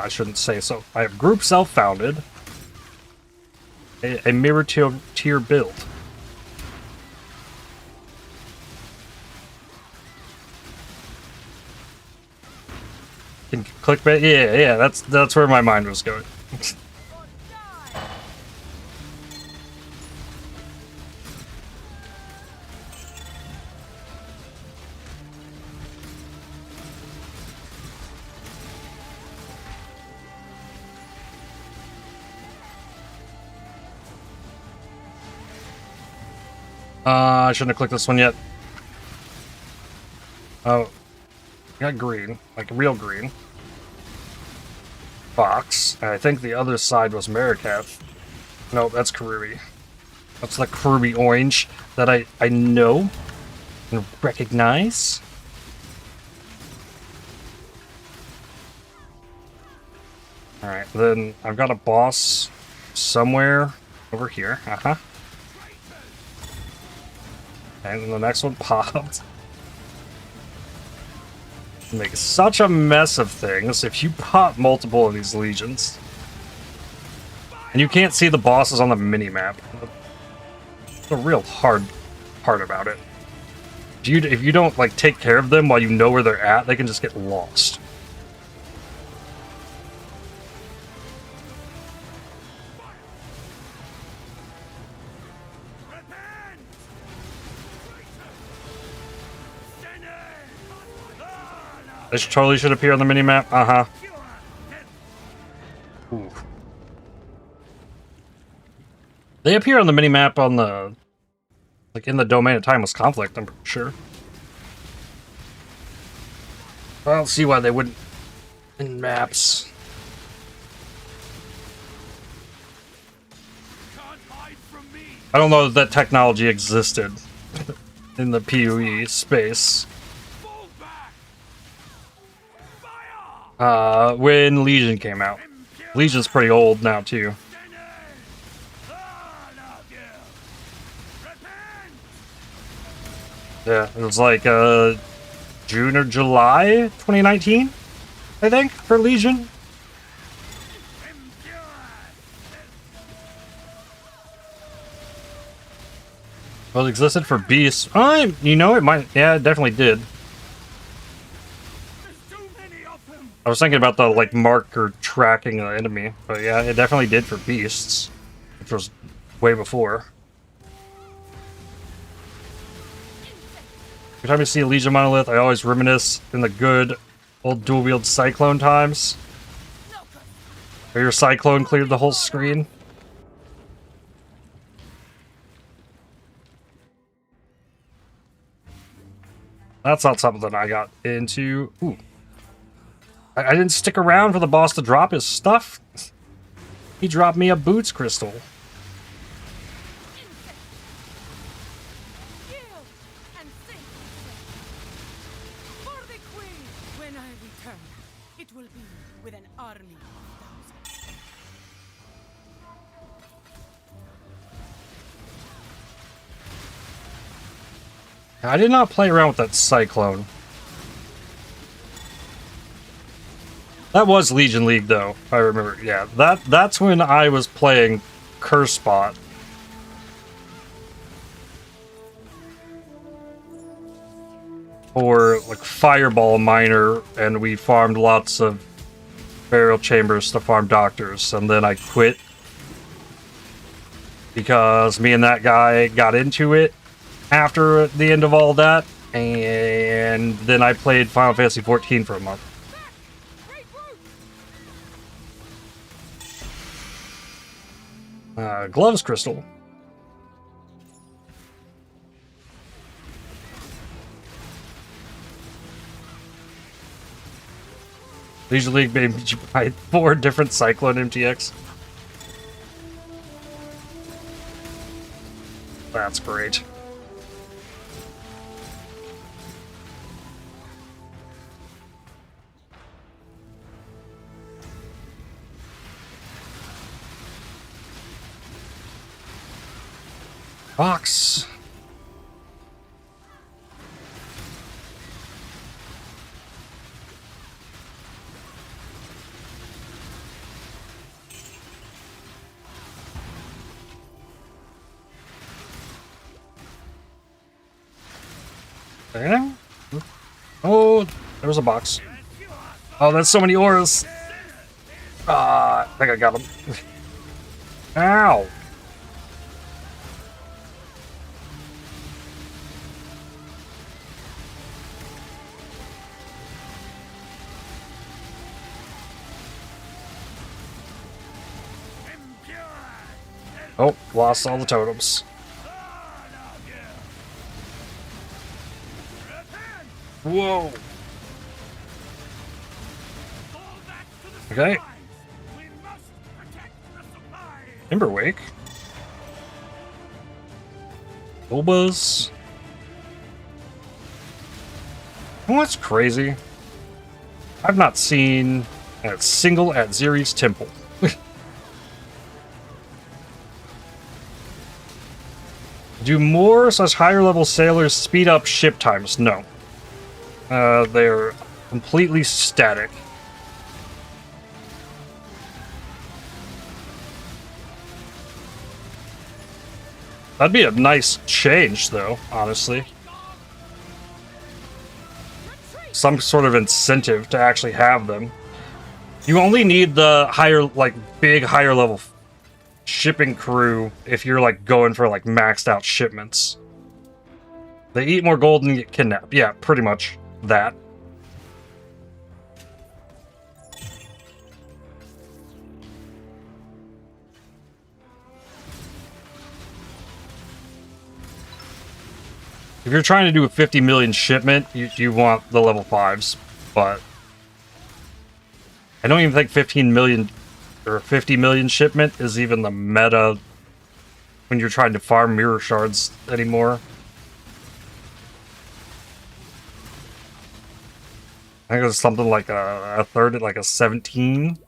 shouldn't say so. I have group self-founded a mirror tier build. Clickbait? Yeah, that's where my mind was going. I shouldn't have clicked this one yet. Oh. Got green. Like real green. Fox. And I think the other side was Marikath. No, that's Karuri. That's the Karuri orange that I know and recognize. Alright, then I've got a boss somewhere over here. Uh-huh. And then the next one popped. Make such a mess of things if you pop multiple of these legions. And you can't see the bosses on the mini-map. It's the real hard part about it. If you don't like take care of them while you know where they're at, they can just get lost. This totally should appear on the minimap. Uh-huh. Ooh. They appear on the minimap on the... like, in the Domain of Timeless Conflict, I'm pretty sure. I don't see why they wouldn't in maps. I don't know that technology existed in the PoE space. When Legion came out. Legion's pretty old now, too. Yeah, it was like June or July 2019, I think, for Legion. Well, it existed for Beasts. You know, it might. Yeah, it definitely did. I was thinking about the like marker tracking the enemy, but yeah, it definitely did for Beasts, which was way before. Every time I see a Legion monolith, I always reminisce in the good old dual wield Cyclone times, where your Cyclone cleared the whole screen. That's not something I got into. Ooh. I didn't stick around for the boss to drop his stuff. He dropped me a boots crystal. For the queen, when I return, it will be with an army of thousands. I did not play around with that Cyclone. That was Legion League, though. I remember. Yeah, that's when I was playing Curse Spot. Or like Fireball Miner, and we farmed lots of burial chambers to farm doctors, and then I quit because me and that guy got into it after the end of all that, and then I played Final Fantasy XIV for a month. Gloves crystal. Legion League made me buy 4 different Cyclone MTX. That's great. Box. Anything? Oh, there was a box. Oh, that's so many auras. I think I got him. Ow. Oh, lost all the totems. Whoa. Okay. Timberwake. Obas. Oh, that's crazy. I've not seen a single at Ziri's Temple. Do more such higher level sailors speed up ship times? No. They're completely static. That'd be a nice change, though, honestly. Some sort of incentive to actually have them. You only need the higher, like, big higher level shipping crew if you're, like, going for, like, maxed out shipments. They eat more gold and get kidnapped. Yeah, pretty much that. If you're trying to do a 50 million shipment, you want the level 5s, but I don't even think 15 million or 50 million shipment is even the meta when you're trying to farm mirror shards anymore. I think it was something like a third at like a 17.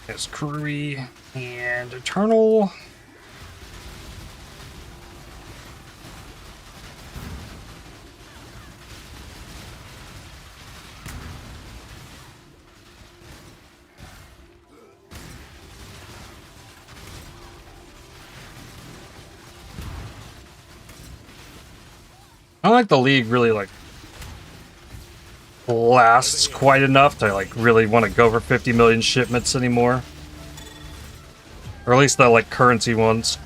There's Crewy and Eternal. I don't think the League really like lasts quite enough to like really want to go for 50 million shipments anymore. Or at least the like currency ones,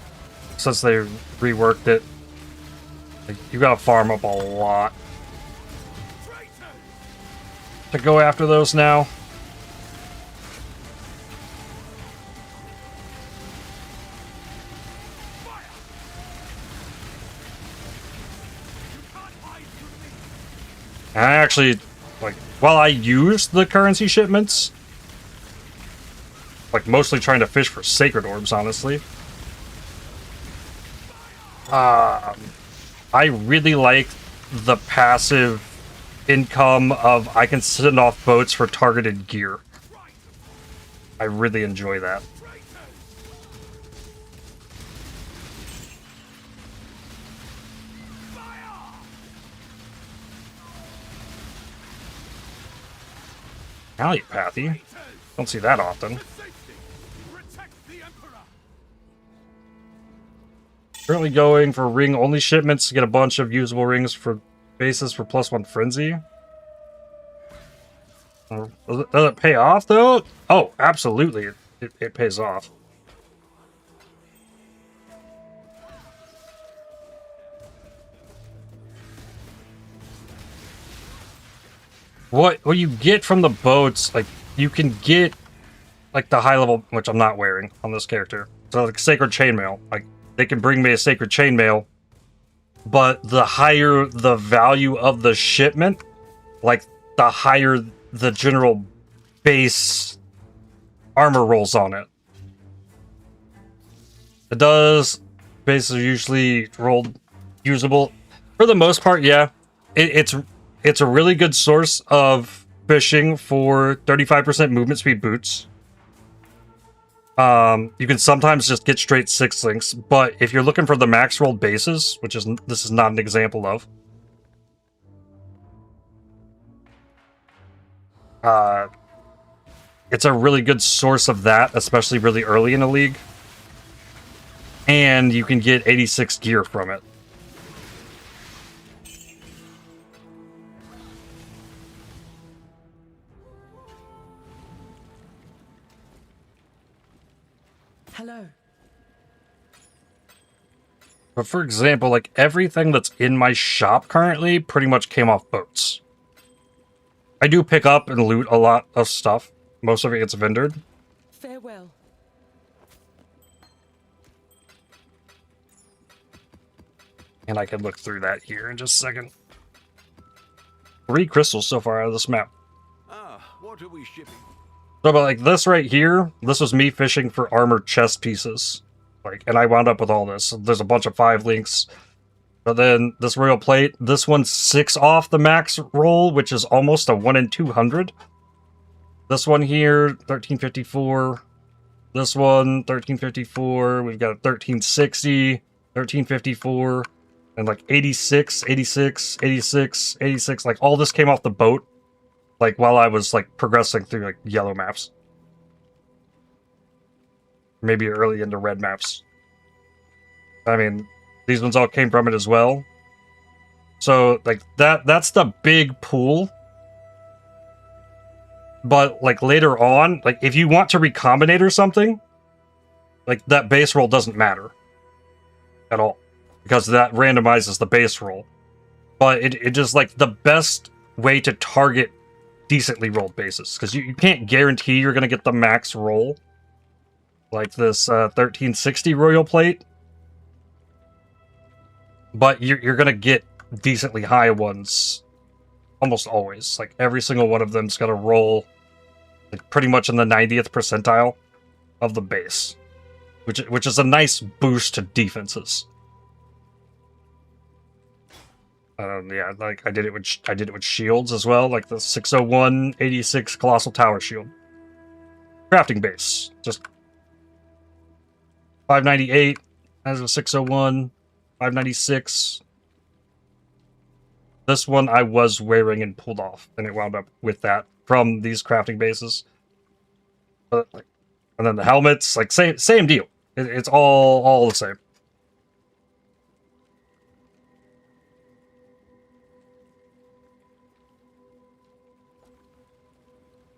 since they reworked it. Like, you gotta farm up a lot to go after those now. I actually, like, while I use the currency shipments, like, mostly trying to fish for sacred orbs, honestly. I really like the passive income of I can send off boats for targeted gear. I really enjoy that. Alleypathy. Don't see that often. Currently going for ring-only shipments to get a bunch of usable rings for bases for +1 frenzy. Does it pay off, though? Oh, absolutely. It pays off. What you get from the boats, like, you can get, like, the high level, which I'm not wearing on this character. So, like, Sacred Chainmail. Like, they can bring me a Sacred Chainmail, but the higher the value of the shipment, like, the higher the general base armor rolls on it. It does. Bases are usually rolled usable. For the most part, yeah. It's a really good source of fishing for 35% movement speed boots. You can sometimes just get straight 6 links, but if you're looking for the max rolled bases, which is this is not an example of, it's a really good source of that, especially really early in the league. And you can get 86 gear from it. Hello. But for example, like everything that's in my shop currently pretty much came off boats. I do pick up and loot a lot of stuff. Most of it gets vendored. Farewell. And I can look through that here in just a second. 3 crystals so far out of this map. What are we shipping? So, but like this right here, this was me fishing for armored chest pieces. Like, and I wound up with all this. So there's a bunch of 5 links. But then this royal plate, this one's 6 off the max roll, which is almost a 1 in 200. This one here, 1354. This one, 1354. We've got 1360, 1354, and like 86, 86, 86, 86. Like all this came off the boat. Like, while I was, like, progressing through, like, yellow maps. Maybe early into red maps. I mean, these ones all came from it as well. So, like, that's the big pool. But, like, later on, like, if you want to recombinate or something, like, that base roll doesn't matter. At all. Because that randomizes the base roll. But it just, like, the best way to target decently rolled bases, because you can't guarantee you're going to get the max roll, like this 1360 royal plate, but you're going to get decently high ones almost always. Like every single one of them's going to roll like pretty much in the 90th percentile of the base, which is a nice boost to defenses. Yeah, like I did it with shields as well, like the 601 86 Colossal Tower Shield. Crafting base, just 598 as a 601, 596. This one I was wearing and pulled off, and it wound up with that from these crafting bases. And then the helmets, like same deal. It's all the same.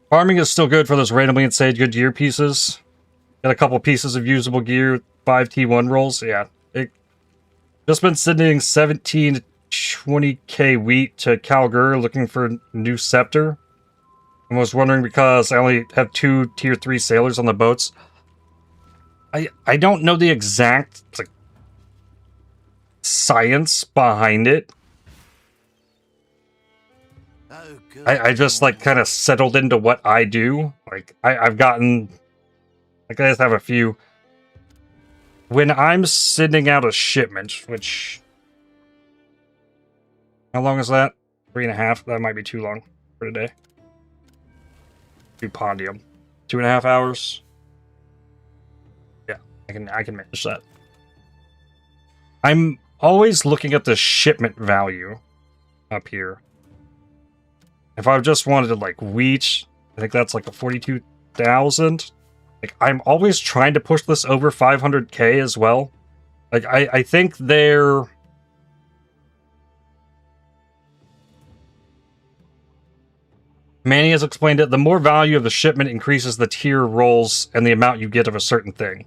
Farming is still good for those randomly insane good gear pieces. Got a couple pieces of usable gear, 5 T1 rolls. Yeah, just been sending 17 to 20k wheat to Calgur looking for a new scepter. I was wondering because I only have 2 tier 3 sailors on the boats. I don't know the exact like science behind it. Oh, good. I just like kind of settled into what I do. Like I've gotten, like I just have a few. When I'm sending out a shipment, which, how long is that? 3.5. That might be too long for today. Do Pondium, 2.5 hours. Yeah, I can manage that. I'm always looking at the shipment value up here. If I just wanted to like wheat, I think that's like a 42,000. Like I'm always trying to push this over 500k as well. Like I think they're Manny has explained it. The more value of the shipment increases the tier rolls and the amount you get of a certain thing.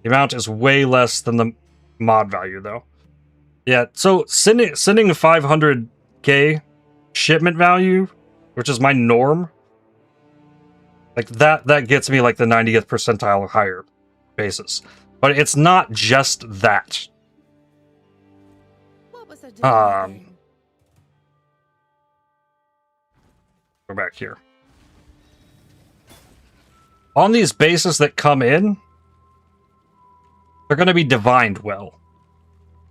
The amount is way less than the mod value though. Yeah, so sending a 500k shipment value, which is my norm, like that gets me like the 90th percentile or higher basis. But it's not just that. What was I doing? Go back here. On these bases that come in, they're going to be divined well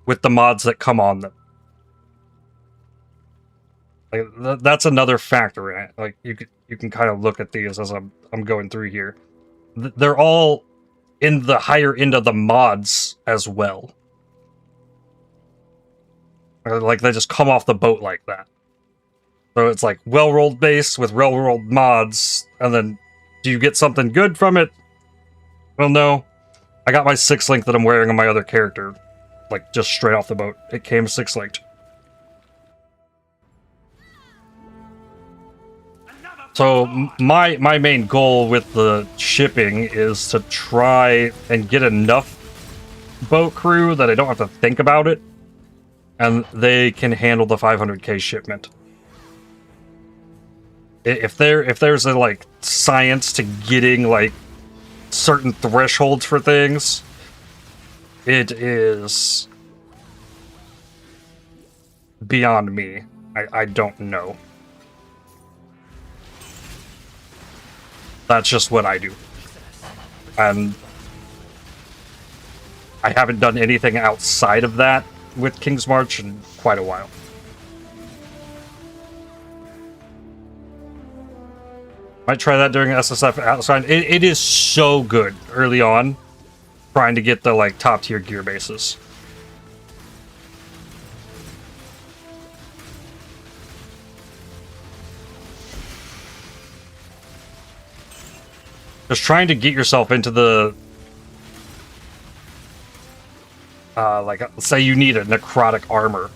with the mods that come on them. Like that's another factor in it. Like you can kind of look at these as I'm going through here. They're all in the higher end of the mods as well. Like they just come off the boat like that. So it's like well-rolled base with well-rolled mods, and then do you get something good from it? Well, no. I got my 6-link that I'm wearing on my other character, like just straight off the boat. It came 6-linked. So my main goal with the shipping is to try and get enough boat crew that I don't have to think about it, and they can handle the 500k shipment. If there's a like science to getting like certain thresholds for things, it is beyond me. I don't know. That's just what I do. And I haven't done anything outside of that with King's March in quite a while. Might try that during SSF outside. It is so good early on, trying to get the like top tier gear bases. Just trying to get yourself into the like say you need a necrotic armor.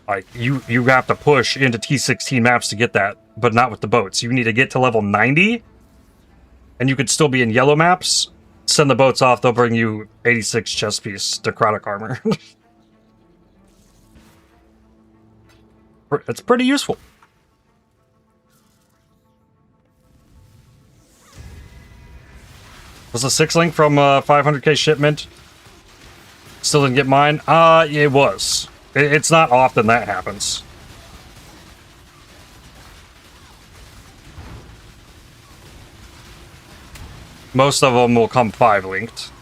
Like you have to push into T16 maps to get that, but not with the boats. You need to get to level 90, and you could still be in yellow maps. Send the boats off; they'll bring you 86 chest piece necrotic armor. It's pretty useful. Was the 6-link from 500k shipment? Still didn't get mine? It was. It's not often that happens. Most of them will come 5 linked.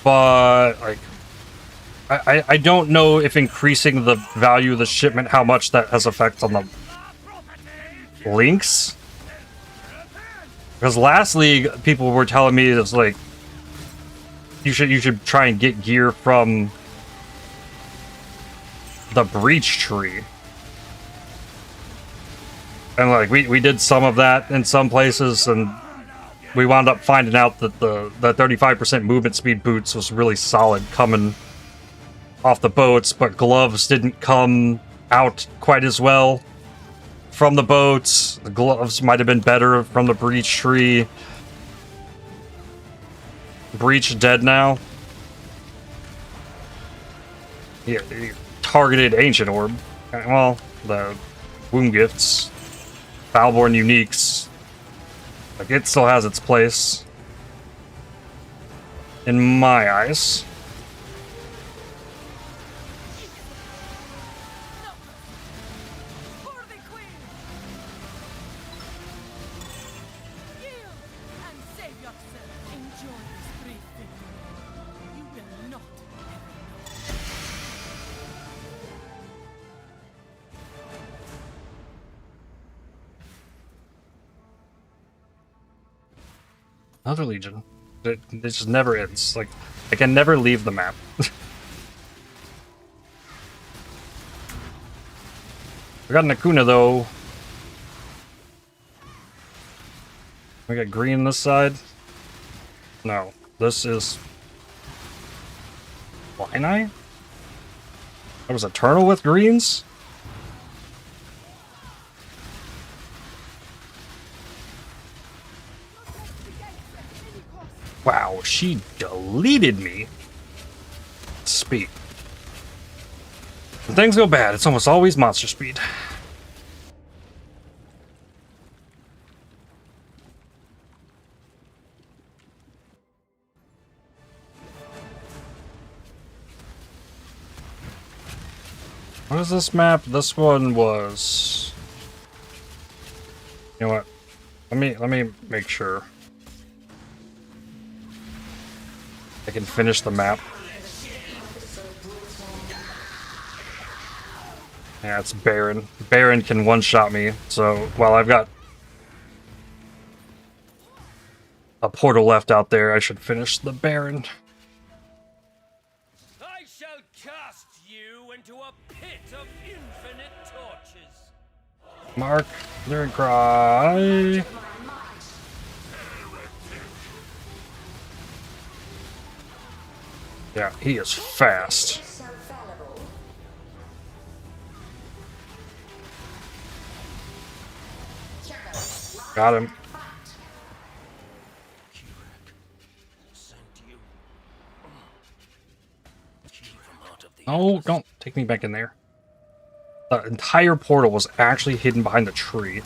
But, like, I don't know if increasing the value of the shipment, how much that has effect on the links. Because last league, people were telling me it's like, you should try and get gear from the breach tree. And like we did some of that in some places, and we wound up finding out that the 35% movement speed boots was really solid coming off the boats, but gloves didn't come out quite as well from the boats. The gloves might have been better from the breach tree. Breach dead now. Yeah, targeted ancient orb. Well, the womb gifts, Foulborn uniques. Like, it still has its place in my eyes. Another Legion. It just never ends. Like, I can never leave the map. We got Nakuna, though. We got green this side. No, this is... Linei? That was Eternal with greens? Wow, she deleted me. Speed. When things go bad, it's almost always monster speed. What is this map? This one was... You know what? Let me make sure I can finish the map. Yeah, it's Baron. Baron can one-shot me, so while I've got a portal left out there, I should finish the Baron. I shall cast you into a pit of infinite torches. Mark, there cry. Yeah, he is fast. Got him. Oh, don't take me back in there. The entire portal was actually hidden behind the tree.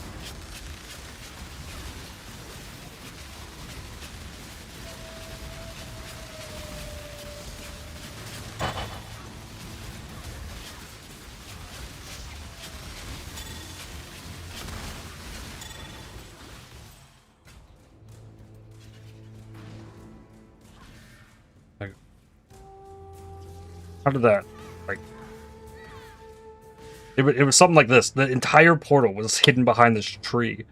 How did that, like... It was something like this. The entire portal was hidden behind this tree.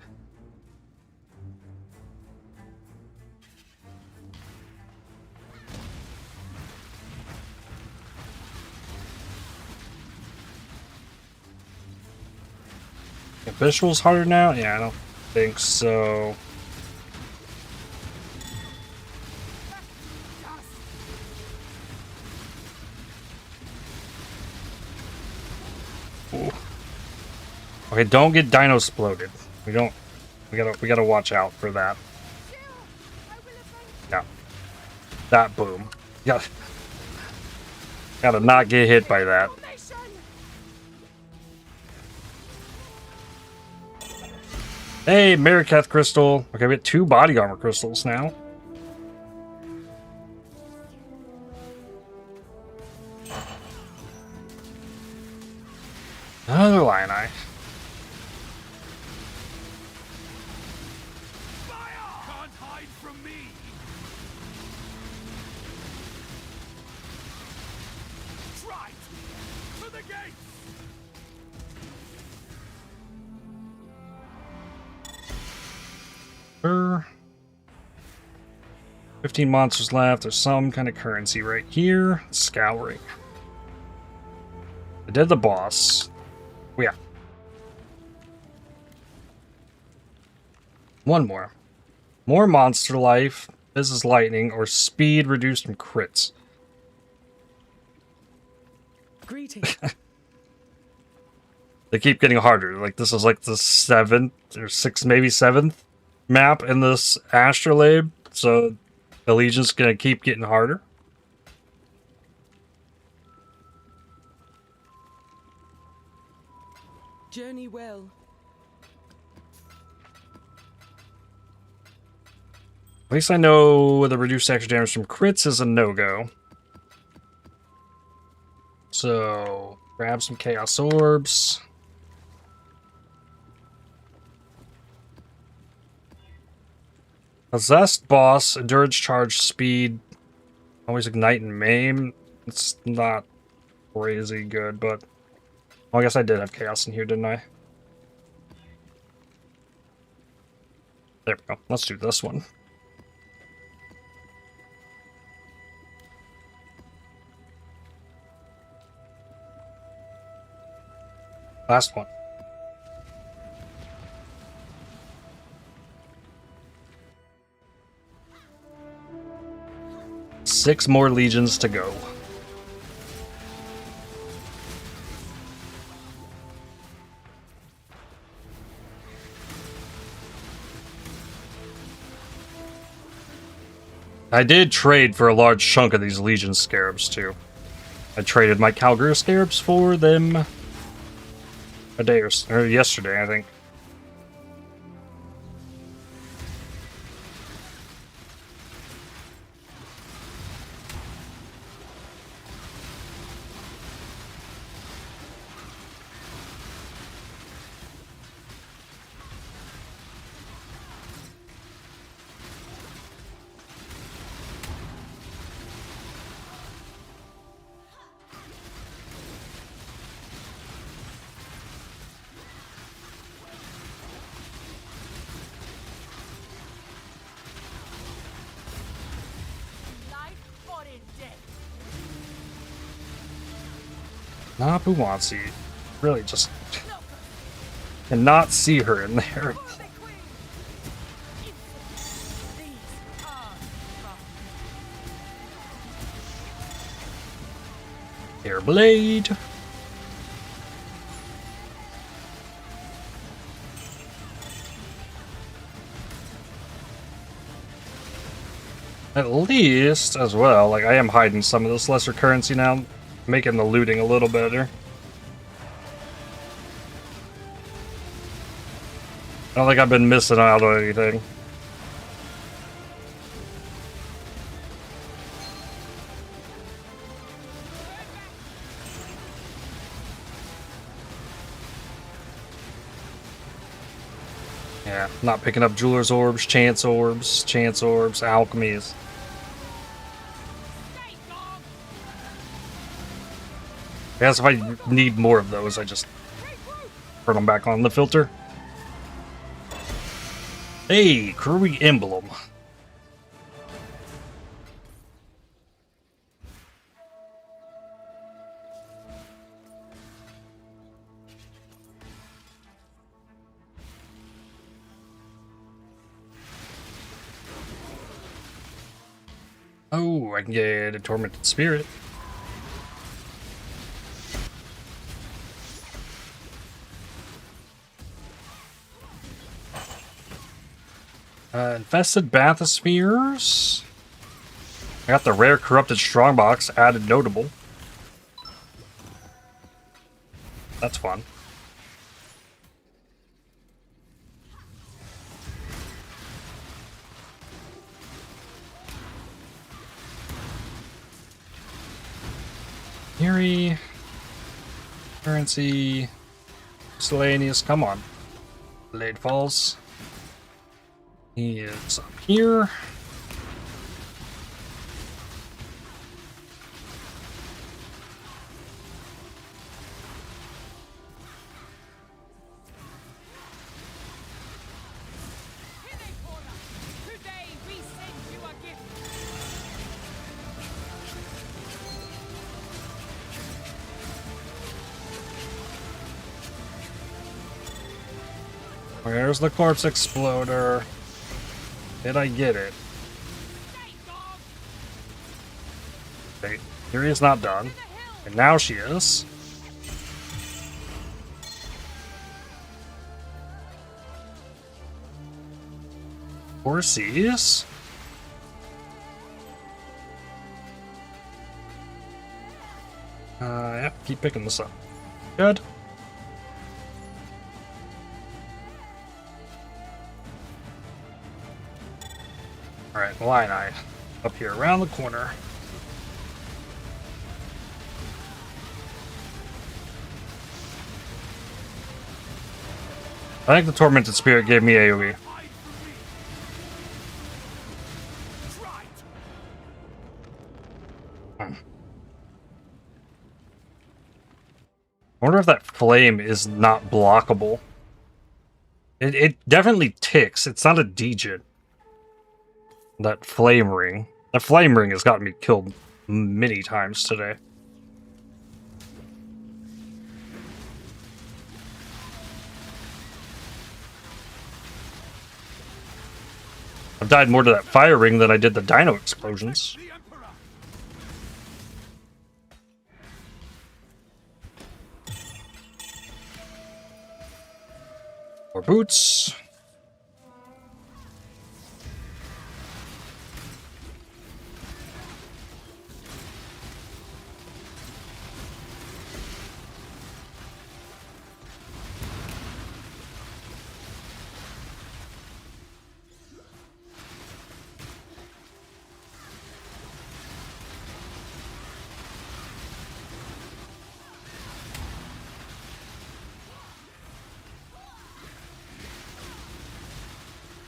Visual's harder now? Yeah, I don't think so. Ooh. Okay, don't get dino exploded. We gotta watch out for that. Yeah. That boom. Gotta not get hit by that. Hey, Marikath crystal. Okay, we have 2 body armor crystals now. Another Linei. from me. Try to the gate. 15 monsters left. There's some kind of currency right here. Scouring. I did the boss. Oh, yeah. One more. More monster life. This is lightning or speed reduced from crits. Greetings. They keep getting harder. Like this is like the 7th or 6th, maybe 7th map in this astrolabe. So the Legion's gonna keep getting harder. Journey well. At least I know the reduced extra damage from crits is a no-go. So grab some chaos orbs. Possessed boss, endurance charge, speed, always ignite and maim. It's not crazy good, but well, I guess I did have chaos in here, didn't I? There we go. Let's do this one. Last one. Six more legions to go. I did trade for a large chunk of these legion scarabs too. I traded my Calgary scarabs for them a day or yesterday, I think. Napuwansi. Really just cannot see her in there. Airblade. At least, as well, like I am hiding some of this lesser currency now, making the looting a little better. I don't think I've been missing out on anything. Yeah, not picking up Jeweler's Orbs, Chance Orbs, Alchemies. I guess if I need more of those, I just turn them back on the filter. Hey, Crewy Emblem. Oh, I can get a Tormented Spirit. Infested Bathyspheres. I got the rare Corrupted Strongbox added notable. That's fun. Fury. Currency. Miscellaneous. Come on. Blade Falls. He is up here. Where's the corpse exploder? Did I get it? Okay, Furia's not done. And now she is. Horses. Yeah, keep picking this up. Good. Alright, line eye. Up here, around the corner. I think the Tormented Spirit gave me AoE. I wonder if that flame is not blockable. It definitely ticks. It's not a degen. That flame ring. That flame ring has gotten me killed many times today. I've died more to that fire ring than I did the dino explosions. More boots.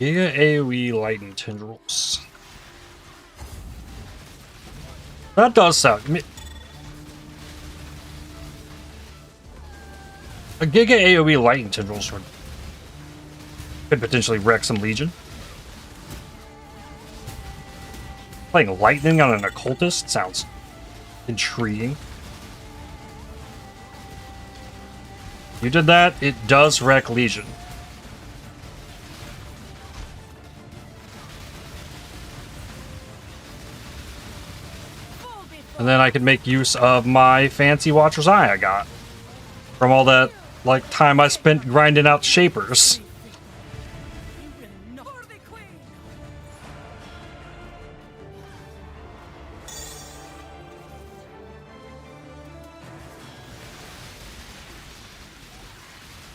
Giga AoE Lightning Tendrils. That does sound. A Giga AoE Lightning Tendrils could potentially wreck some Legion. Playing Lightning on an Occultist sounds intriguing. You did that, it does wreck Legion. And then I could make use of my fancy Watcher's Eye I got from all that time I spent grinding out shapers.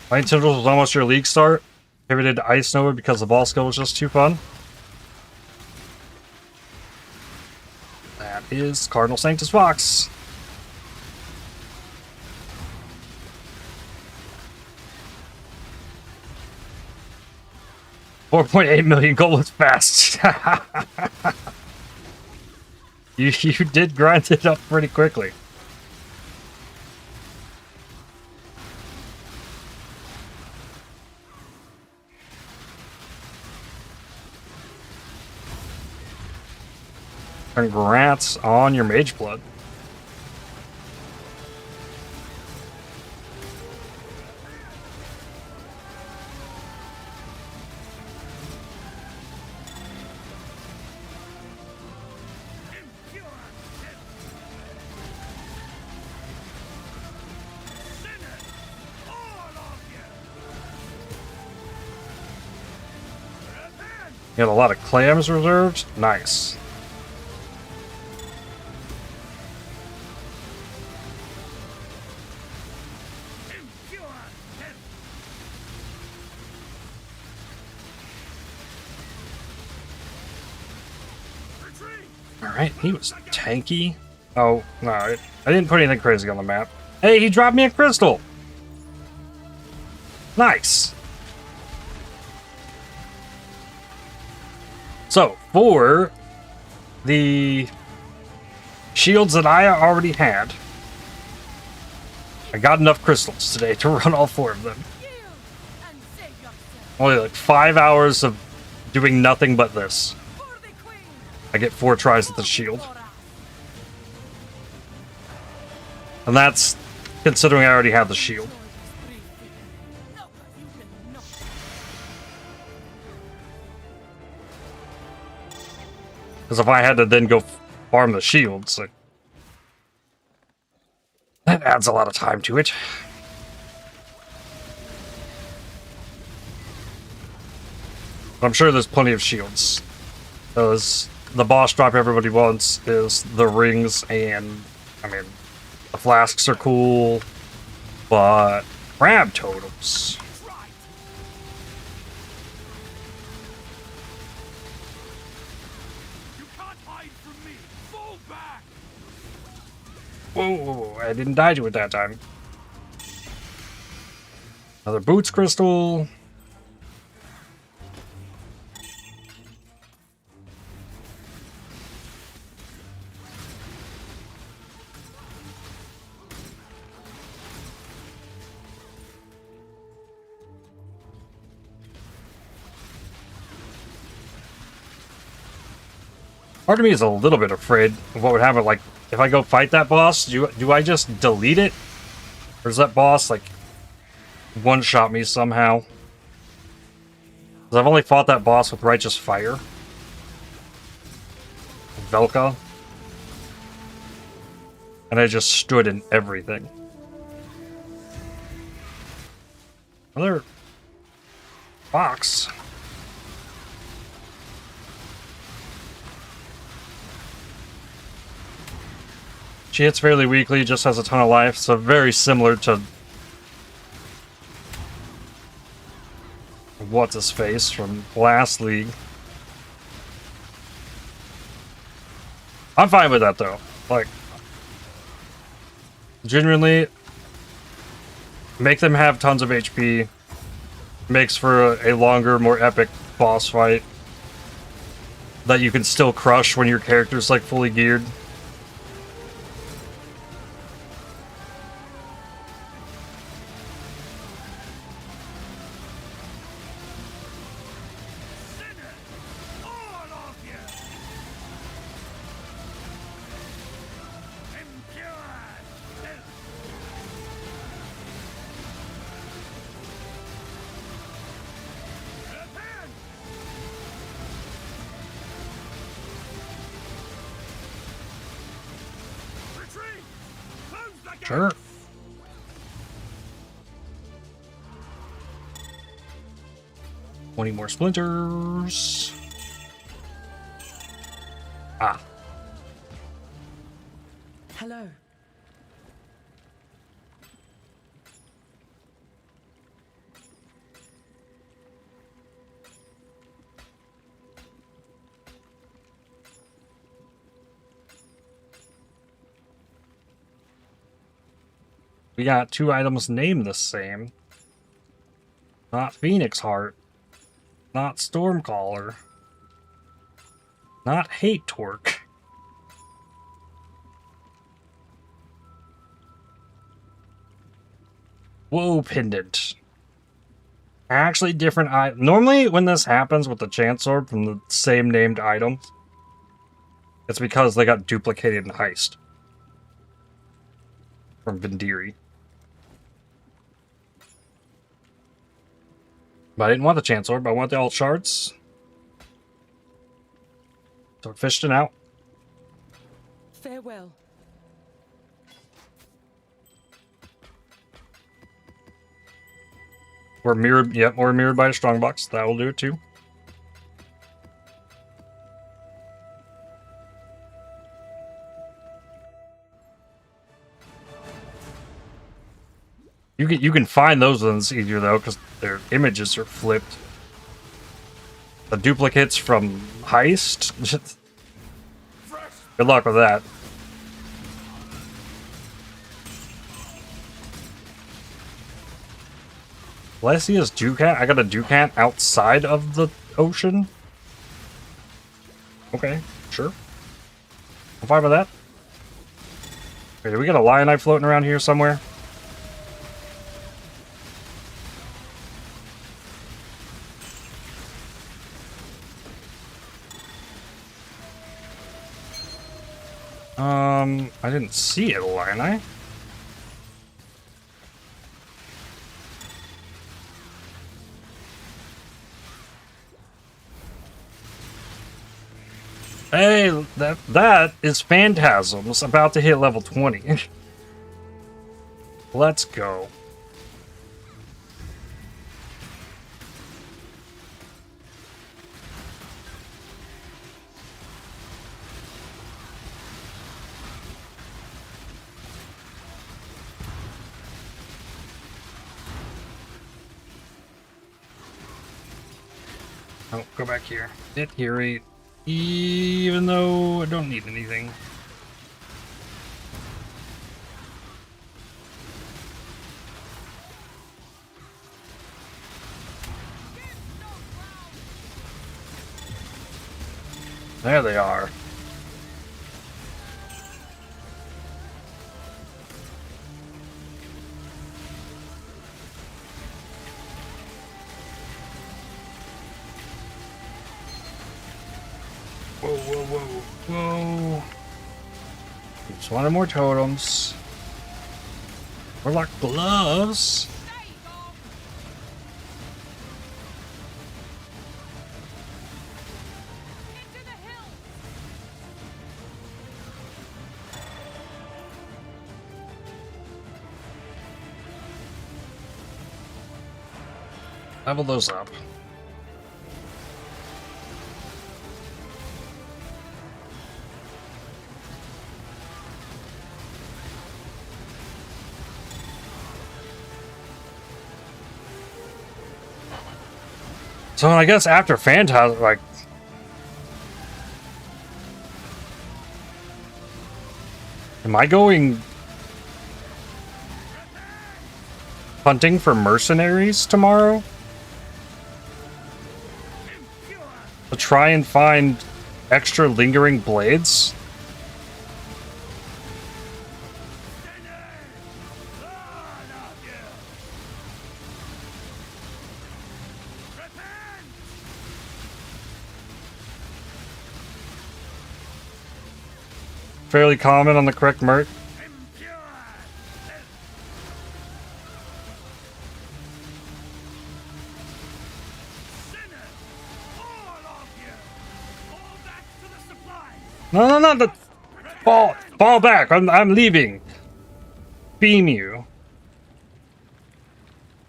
Lightning Tendrils was almost your league start. Pivoted to Ice Nova because the ball skill was just too fun. That is Cardinal Sanctus Fox. $4.8 million gold was fast. You did grind it up pretty quickly. Congrats on your Mage Blood. You got a lot of clams reserved? Nice. Alright, he was tanky. Oh, no, I didn't put anything crazy on the map. Hey, he dropped me a crystal! Nice! So, for the shields that I already had, I got enough crystals today to run all 4 of them. Only like 5 hours of doing nothing but this. I get 4 tries at the shield. And that's considering I already have the shield. Because if I had to then go farm the shields, like, that adds a lot of time to it. I'm sure there's plenty of shields. Because the boss drop everybody wants is the rings, and, I mean, the flasks are cool, but crab totems. You can't hide from me. Fall back. Whoa, I didn't die to it that time. Another boots crystal. Part of me is a little bit afraid of what would happen. Like, if I go fight that boss, do I just delete it? Or does that boss, like, one-shot me somehow? Because I've only fought that boss with Righteous Fire. Velka. And I just stood in everything. Another box. She hits fairly weakly, just has a ton of life, so very similar to what's-his-face from last league. I'm fine with that, though. Like, genuinely, make them have tons of HP. Makes for a longer, more epic boss fight that you can still crush when your character's, like, fully geared. Sure. More splinters. Ah. Hello. We got 2 items named the same. Not Phoenix Heart. Not Stormcaller. Not Hate Torque. Woe Pendant. Actually different item. Normally when this happens with the Chance Orb from the same named item, it's because they got duplicated in Heist. From Vendiri. But I didn't want the Chance Orb, I want the alt shards. So I fished it out. Farewell. We're mirrored, yep, we're mirrored by a strongbox. That will do it too. You can find those ones easier though, because their images are flipped. The duplicates from Heist. Good luck with that. Lesia's Ducat? I got a Ducat outside of the ocean? Okay, sure. I'm fine with that. Okay, do we got a Lionite floating around here somewhere? I didn't see it, Lionite. Hey, that is Phantasms about to hit level 20. Let's go. Oh, go back here. Hit here, even though I don't need anything. There they are. Whoa, whoa, whoa, whoa. Just wanted more totems. Warlock gloves. Level those up. So I guess after Phantasm, like, am I going hunting for mercenaries tomorrow? To try and find extra lingering blades? Fairly common on the correct merc. No, no, no! Fall back! I'm leaving. Beam you.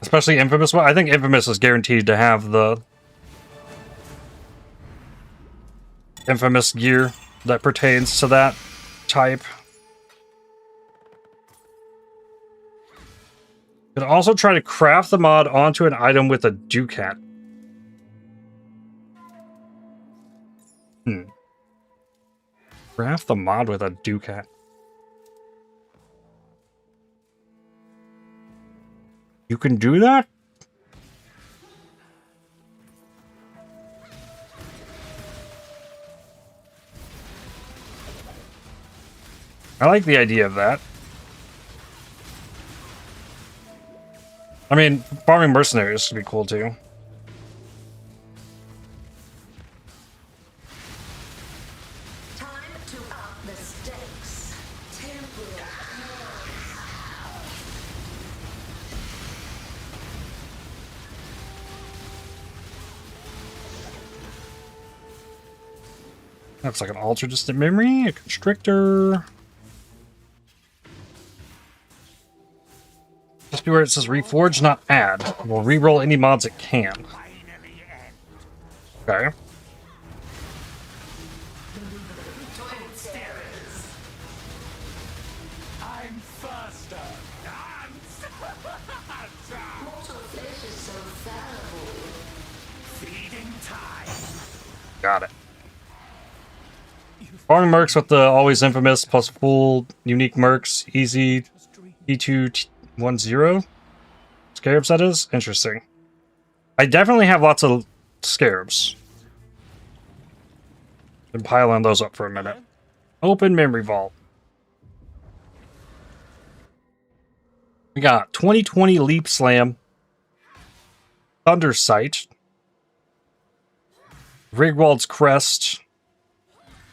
Especially Infamous. Well, I think Infamous is guaranteed to have the Infamous gear that pertains to that type. Could also try to craft the mod onto an item with a Ducat. Craft the mod with a Ducat. You can do that? I like the idea of that. I mean, farming mercenaries would be cool too. Time to up the stakes. That's like an ultra distant memory, a constrictor. Just be where it says reforge, not add. We'll re-roll any mods it can. Okay. I'm faster. Mortal flesh is so fallible. Feeding time. Got it. Farming mercs with the always infamous plus full unique mercs, easy E210. Scarabs, that is? Interesting. I definitely have lots of scarabs. Been piling those up for a minute. Open memory vault. We got 2020 Leap Slam, Thunder Sight, Rigwald's Crest,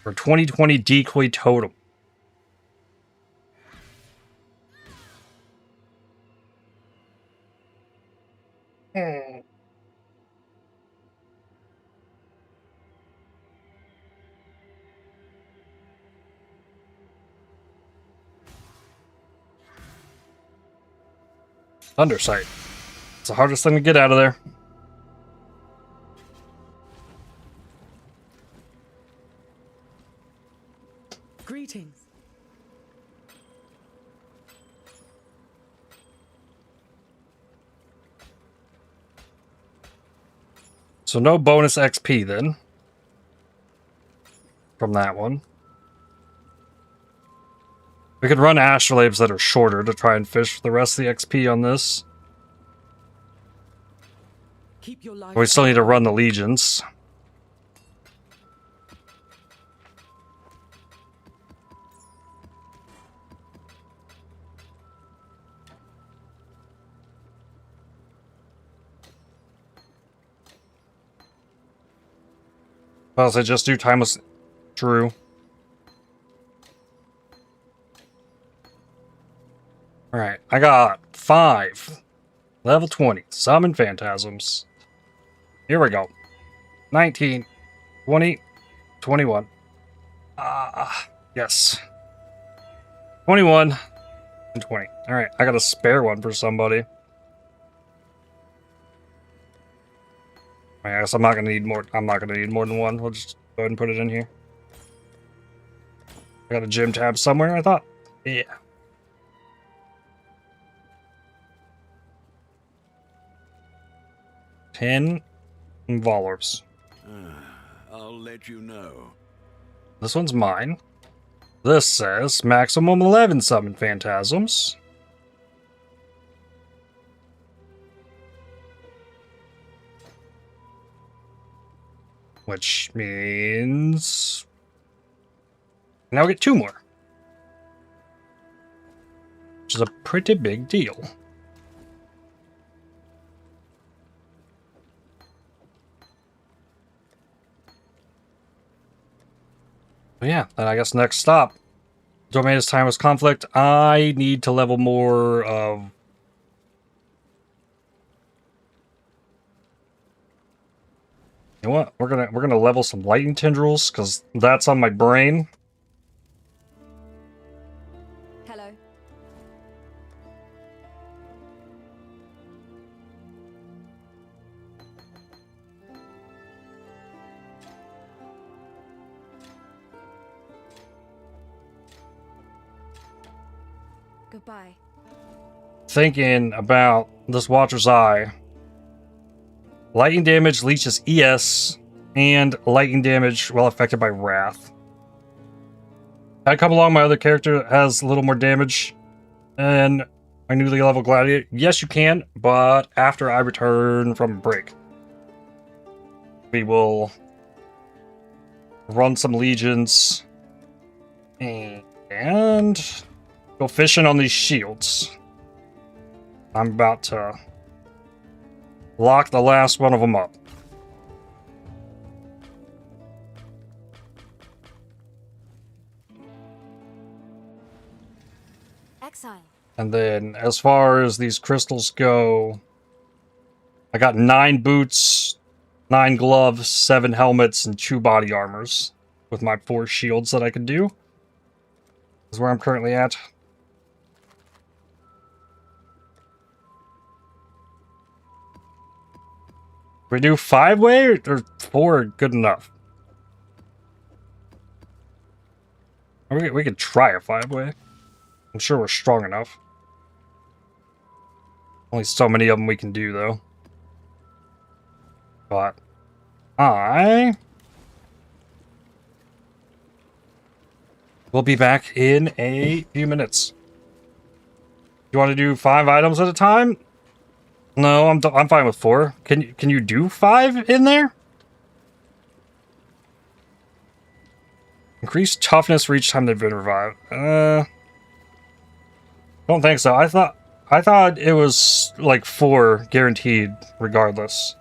or 2020 Decoy Totem. Thundersight. It's the hardest thing to get out of there. Greetings. So no bonus XP then. From that one. We could run astrolabes that are shorter to try and fish the rest of the XP on this. Keep your life. We still need to run the legions. Well, so just do timeless Drew. Alright, I got 5. Level 20. Summon Phantasms. Here we go. 19, 20, 21. Yes. 21 and 20. Alright, I got a spare one for somebody. I guess I'm not gonna need more. I'm not gonna need more than one. We'll just go ahead and put it in here. I got a gym tab somewhere, I thought. Yeah. Ten Volors. I'll let you know. This one's mine. This says maximum 11 summon Phantasms. Which means now we get 2 more. Which is a pretty big deal. But yeah, then I guess next stop. Domain is timeless conflict. I need to level more of... You know what? We're gonna level some lightning tendrils because that's on my brain. Hello. Goodbye. Thinking about this Watcher's Eye. Lightning damage leeches ES, and lightning damage while affected by Wrath. I come along, my other character has a little more damage, and my newly leveled gladiator. Yes, you can, but after I return from break, we will run some legions and go fishing on these shields. I'm about to lock the last one of them up. Exile. And then as far as these crystals go, I got 9 boots, 9 gloves, 7 helmets, and 2 body armors with my 4 shields that I could do. Is where I'm currently at. We do 5-way or 4 good enough? We could try a 5-way. I'm sure we're strong enough. Only so many of them we can do, though. But I will be back in a few minutes. You want to do 5 items at a time? No, I'm fine with 4. Can you do 5 in there? Increase toughness for each time they've been revived. Don't think so. I thought it was like 4 guaranteed regardless.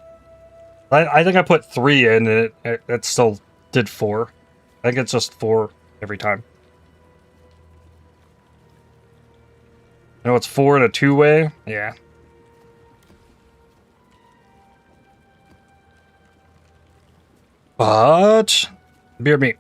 I think I put 3 in and it still did 4. I think it's just 4 every time. You know, it's 4 in a 2-way? Yeah. But beer meat.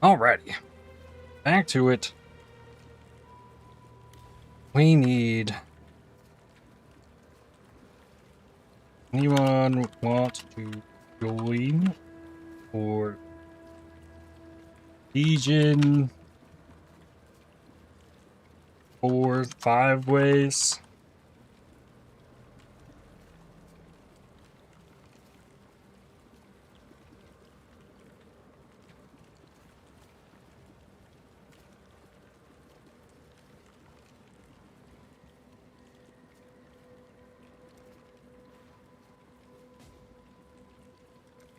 Alrighty. Back to it. We need... Anyone want to join? Or... Legion... 4, 5 ways?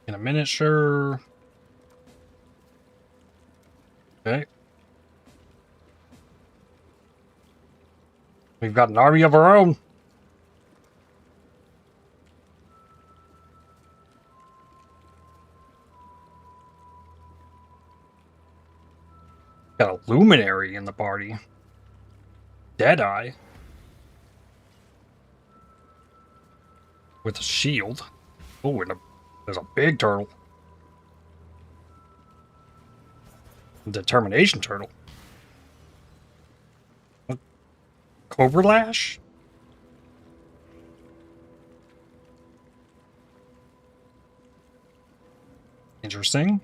In a minute, sure. Okay. We've got an army of our own. Got a luminary in the party. Deadeye. With a shield. Oh, and there's a big turtle. Determination turtle. What? Cobra Lash? Interesting.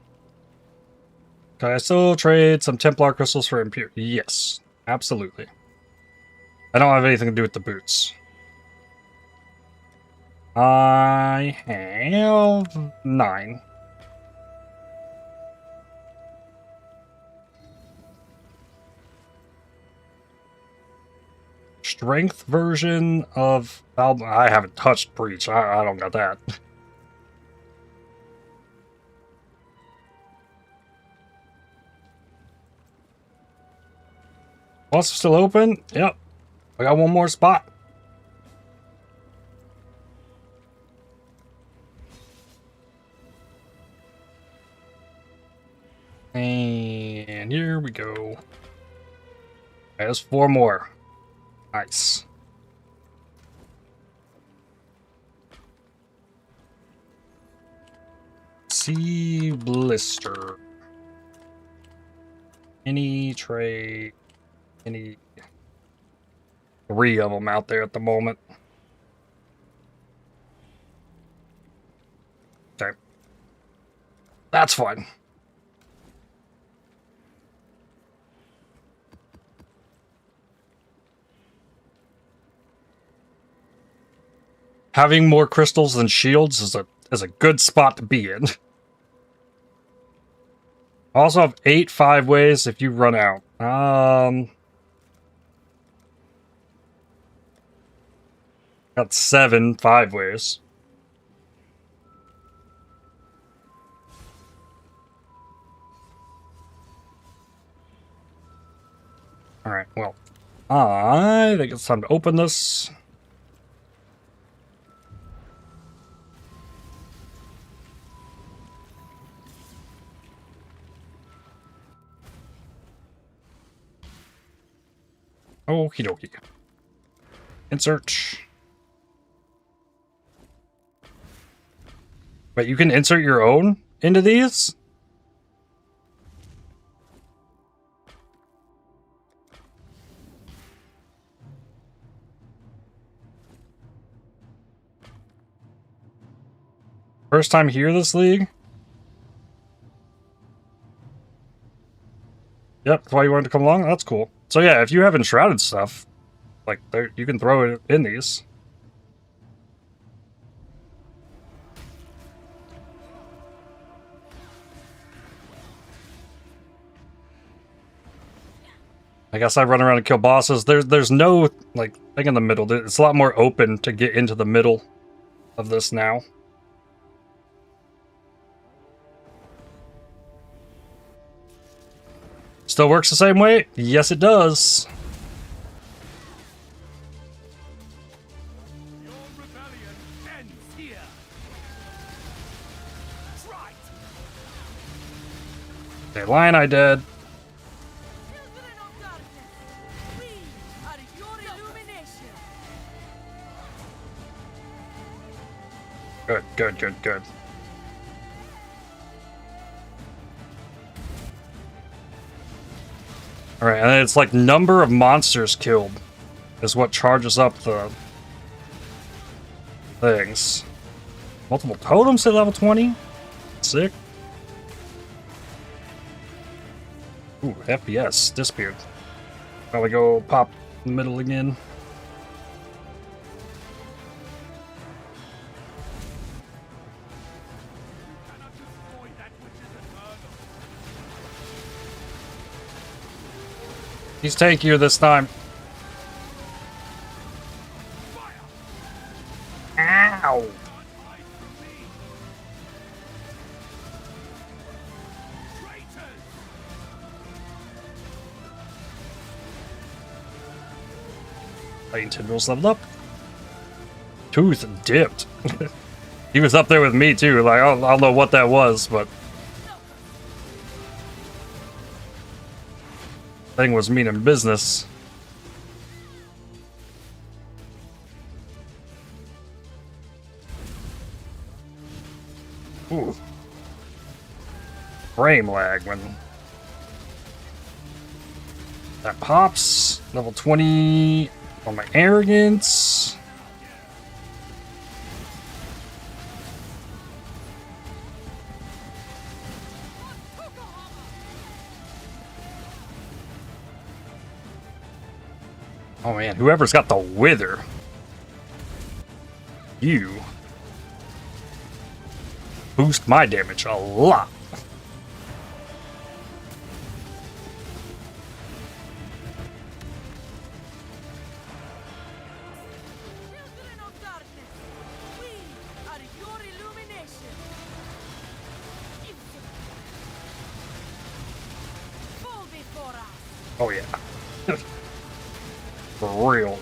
Can I still trade some Templar crystals for Impure? Yes, absolutely. I don't have anything to do with the boots. I have 9. Strength version of... I haven't touched Breach. I don't got that. Plus still open? Yep. I got one more spot. And here we go. There's 4 more. Nice. Sea Blister. Any trade. Any 3 of them out there at the moment. Okay. That's fine. Having more crystals than shields is a good spot to be in. I also have 8 5-ways if you run out. Got 7 5-ways. Alright, well. I think it's time to open this. Okie dokie. Insert. Wait, you can insert your own into these? First time here this league? Yep, that's why you wanted to come along? That's cool. So yeah, if you have enshrouded stuff, like, there, you can throw it in these. I guess I run around and kill bosses. There's no, like, thing in the middle. It's a lot more open to get into the middle of this now. Still works the same way? Yes, it does. Your rebellion ends here. That's right. Okay, Lion Eye dead. Children of darkness, we are your illumination. Good, good, good, good. Alright, and it's like number of monsters killed is what charges up the things. Multiple totems at level 20? Sick. Ooh, FPS disappeared. Probably go pop in the middle again. He's tankier this time. Ow! Lightning Tendrils leveled up. Tooth dipped. He was up there with me too. Like, I don't know what that was, but thing was meaning business. Ooh. Frame lag when that pops. Level 20 on my arrogance. Oh man, whoever's got the wither. You boost my damage a lot. Children of darkness, we are your illumination. Fall before us. Oh yeah. For real.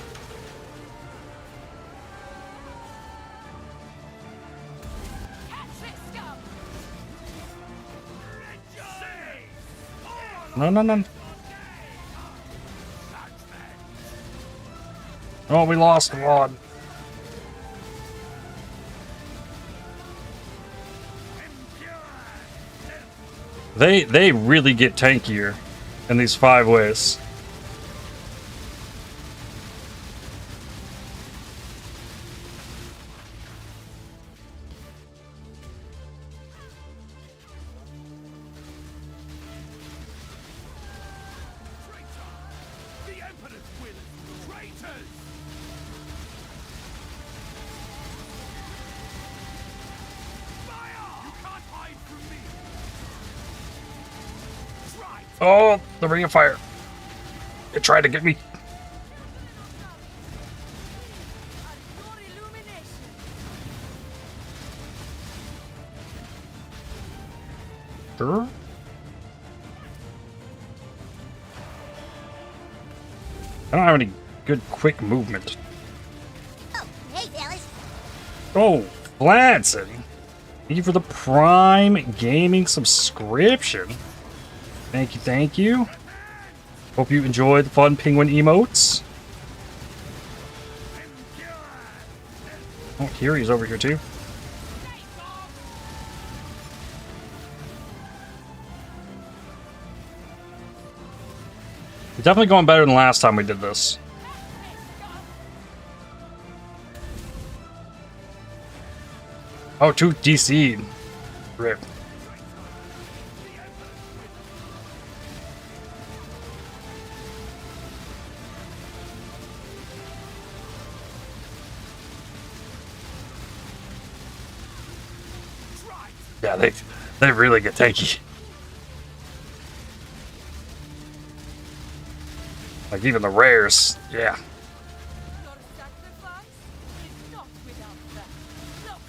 No, no, no. Oh, we lost one. They really get tankier in these 5 ways. Oh, the Ring of Fire. It tried to get me. Sure. I don't have any good quick movement. Oh, hey, fellas. Oh, Bladson. Thank you for the Prime Gaming subscription. Thank you, thank you. Hope you enjoyed the fun penguin emotes. Oh, Kiri's over here too. We're definitely going better than last time we did this. Oh, 2 DC'd. Rip. Yeah, they really get tanky. Like even the rares, yeah.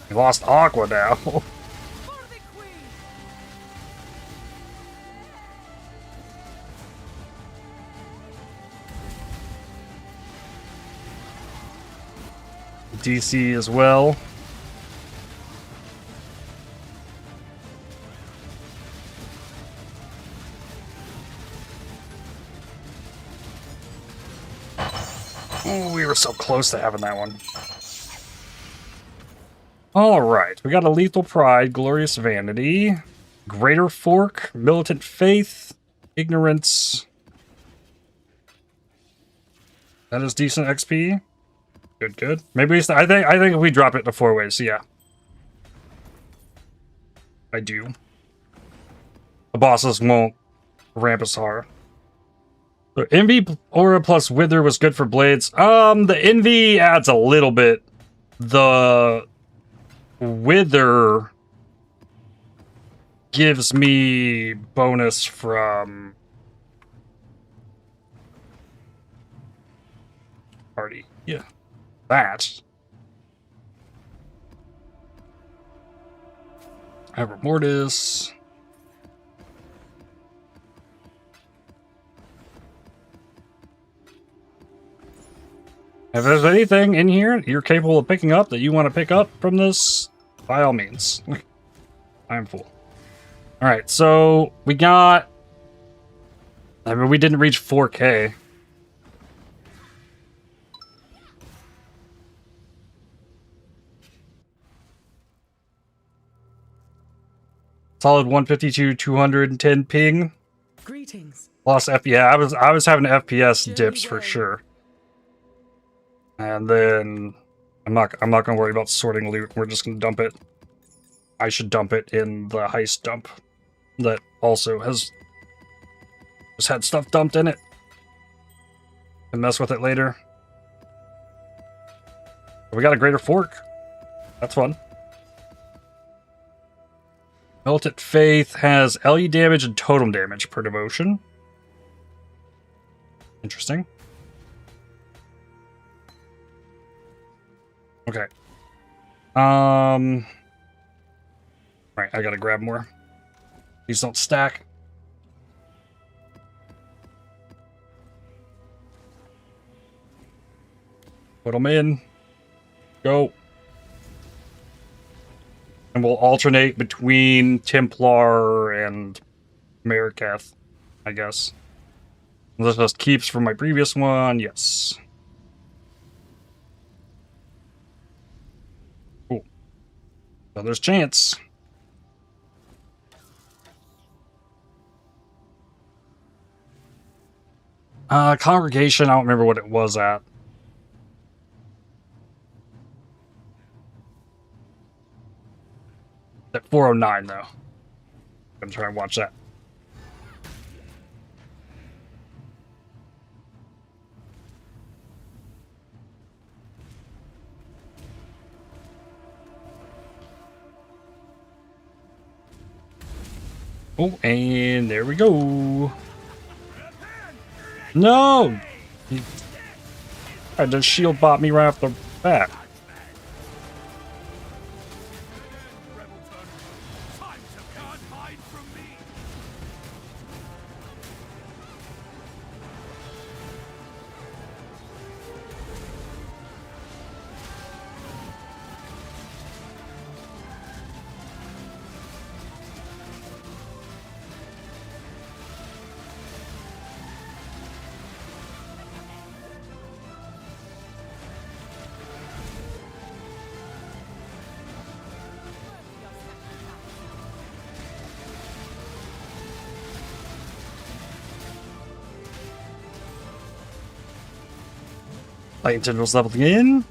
We lost Aqua now. DC as well. Ooh, we were so close to having that one. Alright, we got a Lethal Pride, Glorious Vanity, Greater Fork, Militant Faith, Ignorance, That is decent XP. Good, good. Maybe I think if we drop it to 4 ways, yeah. I do. The bosses won't ramp as hard. So Envy Aura plus Wither was good for blades. The Envy adds a little bit. The Wither gives me bonus from party. Yeah. That. Ever Mortis. If there's anything in here you're capable of picking up that you want to pick up from this, by all means. I'm full. Alright, so we got... I mean, we didn't reach 4K. Solid 152, 210 ping. Greetings. Lost FPS. Yeah, I was having FPS dips for sure. And then I'm not gonna worry about sorting loot. We're just gonna dump it. I should dump it in the heist dump that also has just had stuff dumped in it. And mess with it later. We got a greater fork. That's fun. Melted Faith has LE damage and totem damage per devotion. Interesting. Okay. Right, I gotta grab more. These don't stack. Put them in. Go. And we'll alternate between Templar and Marikath, I guess. This just keeps from my previous one. Yes. Cool. So there's chance. Congregation, I don't remember what it was at. At 409 though. I'm gonna try and watch that. Oh, and there we go. No! He tried to shield bot me right off the bat. Light Tendrils leveled in.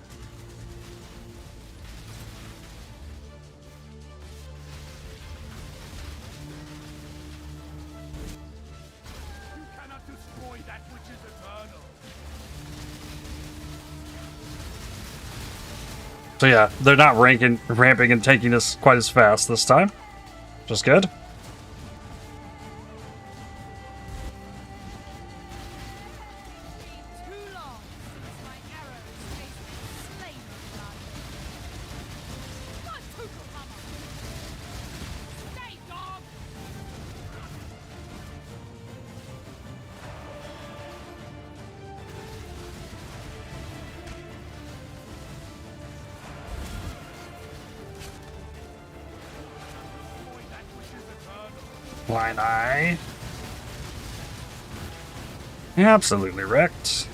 So yeah, they're not ramping and taking us quite as fast this time. Which is good. Blind Eye. Absolutely wrecked.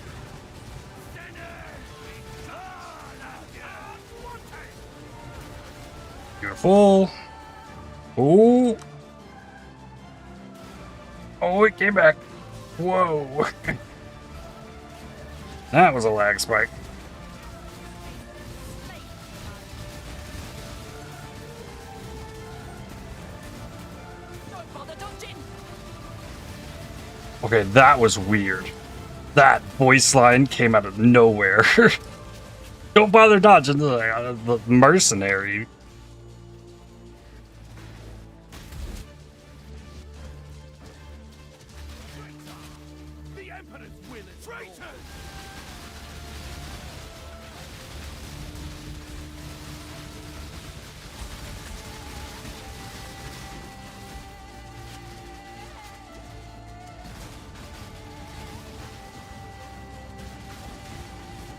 Beautiful. Oh. Oh, it came back. Whoa. That was a lag spike. Okay, that was weird. That voice line came out of nowhere. Don't bother dodging the mercenary. The Emperor's will is traitors!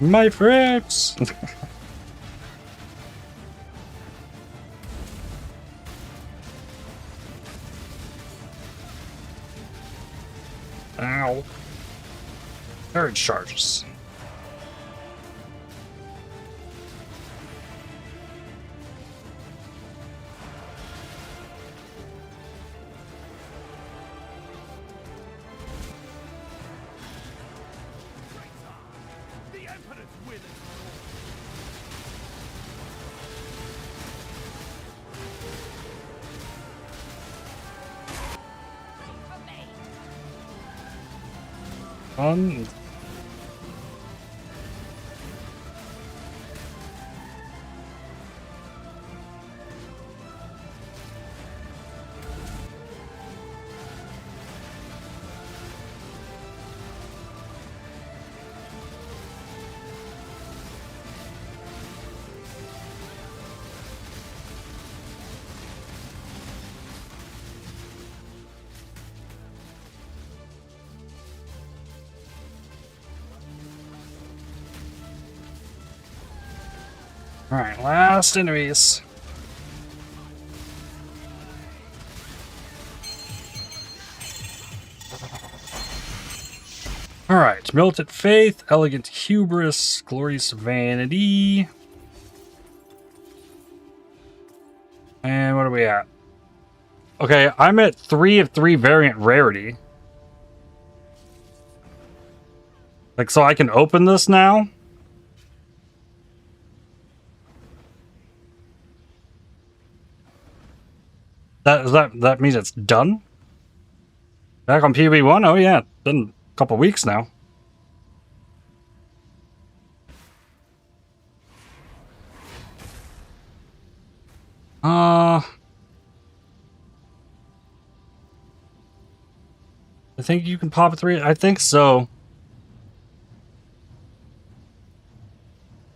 My friends. Ow. Third charges. The Emperor's will is On. Alright, last enemies. Alright, Militant Faith, Elegant Hubris, Glorious Vanity. And what are we at? Okay, I'm at 3 of 3 variant rarity. Like, so I can open this now? That means it's done? Back on PB1? Oh yeah, been a couple weeks now. I think you can pop a 3. I think so.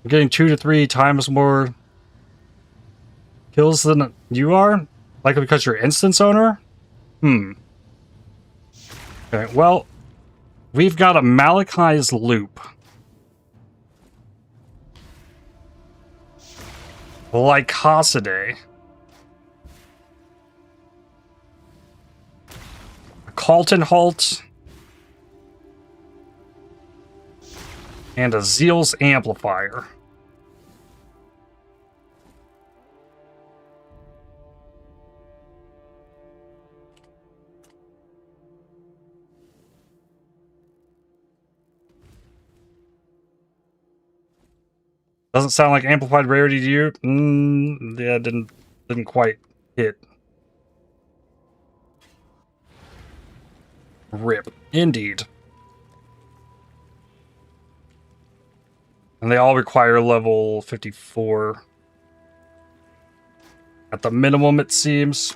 I'm getting 2 to 3 times more kills than you are? Likely because you're instance owner? Okay, well, we've got a Malachi's Loop. Lycosidae. A Calton Halt. And a Zeal's Amplifier. Doesn't sound like amplified rarity to you? Yeah, didn't quite hit. Rip. Indeed. And they all require level 54. At the minimum, it seems.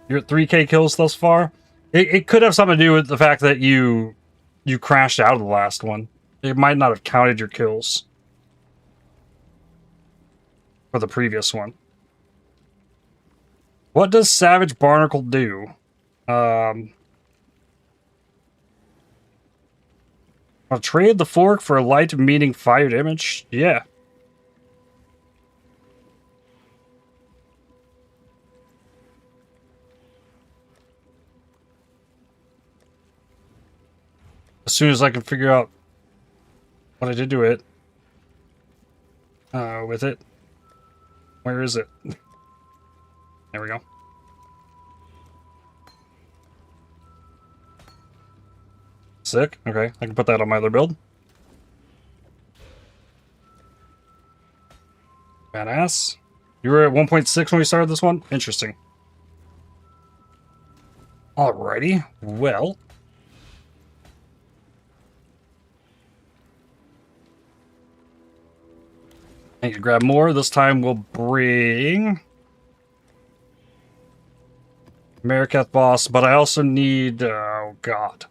You're at 3k kills thus far. It could have something to do with the fact that you crashed out of the last one. It might not have counted your kills for the previous one. What does Savage Barnacle do? I'll trade the fork for a light meaning fire damage. Yeah. As soon as I can figure out what I did to it. With it. Where is it? There we go. Sick. Okay, I can put that on my other build. Badass. You were at 1.6 when we started this one? Interesting. Alrighty. Well. I need to grab more. This time we'll bring Marikath boss, but I also need, oh god,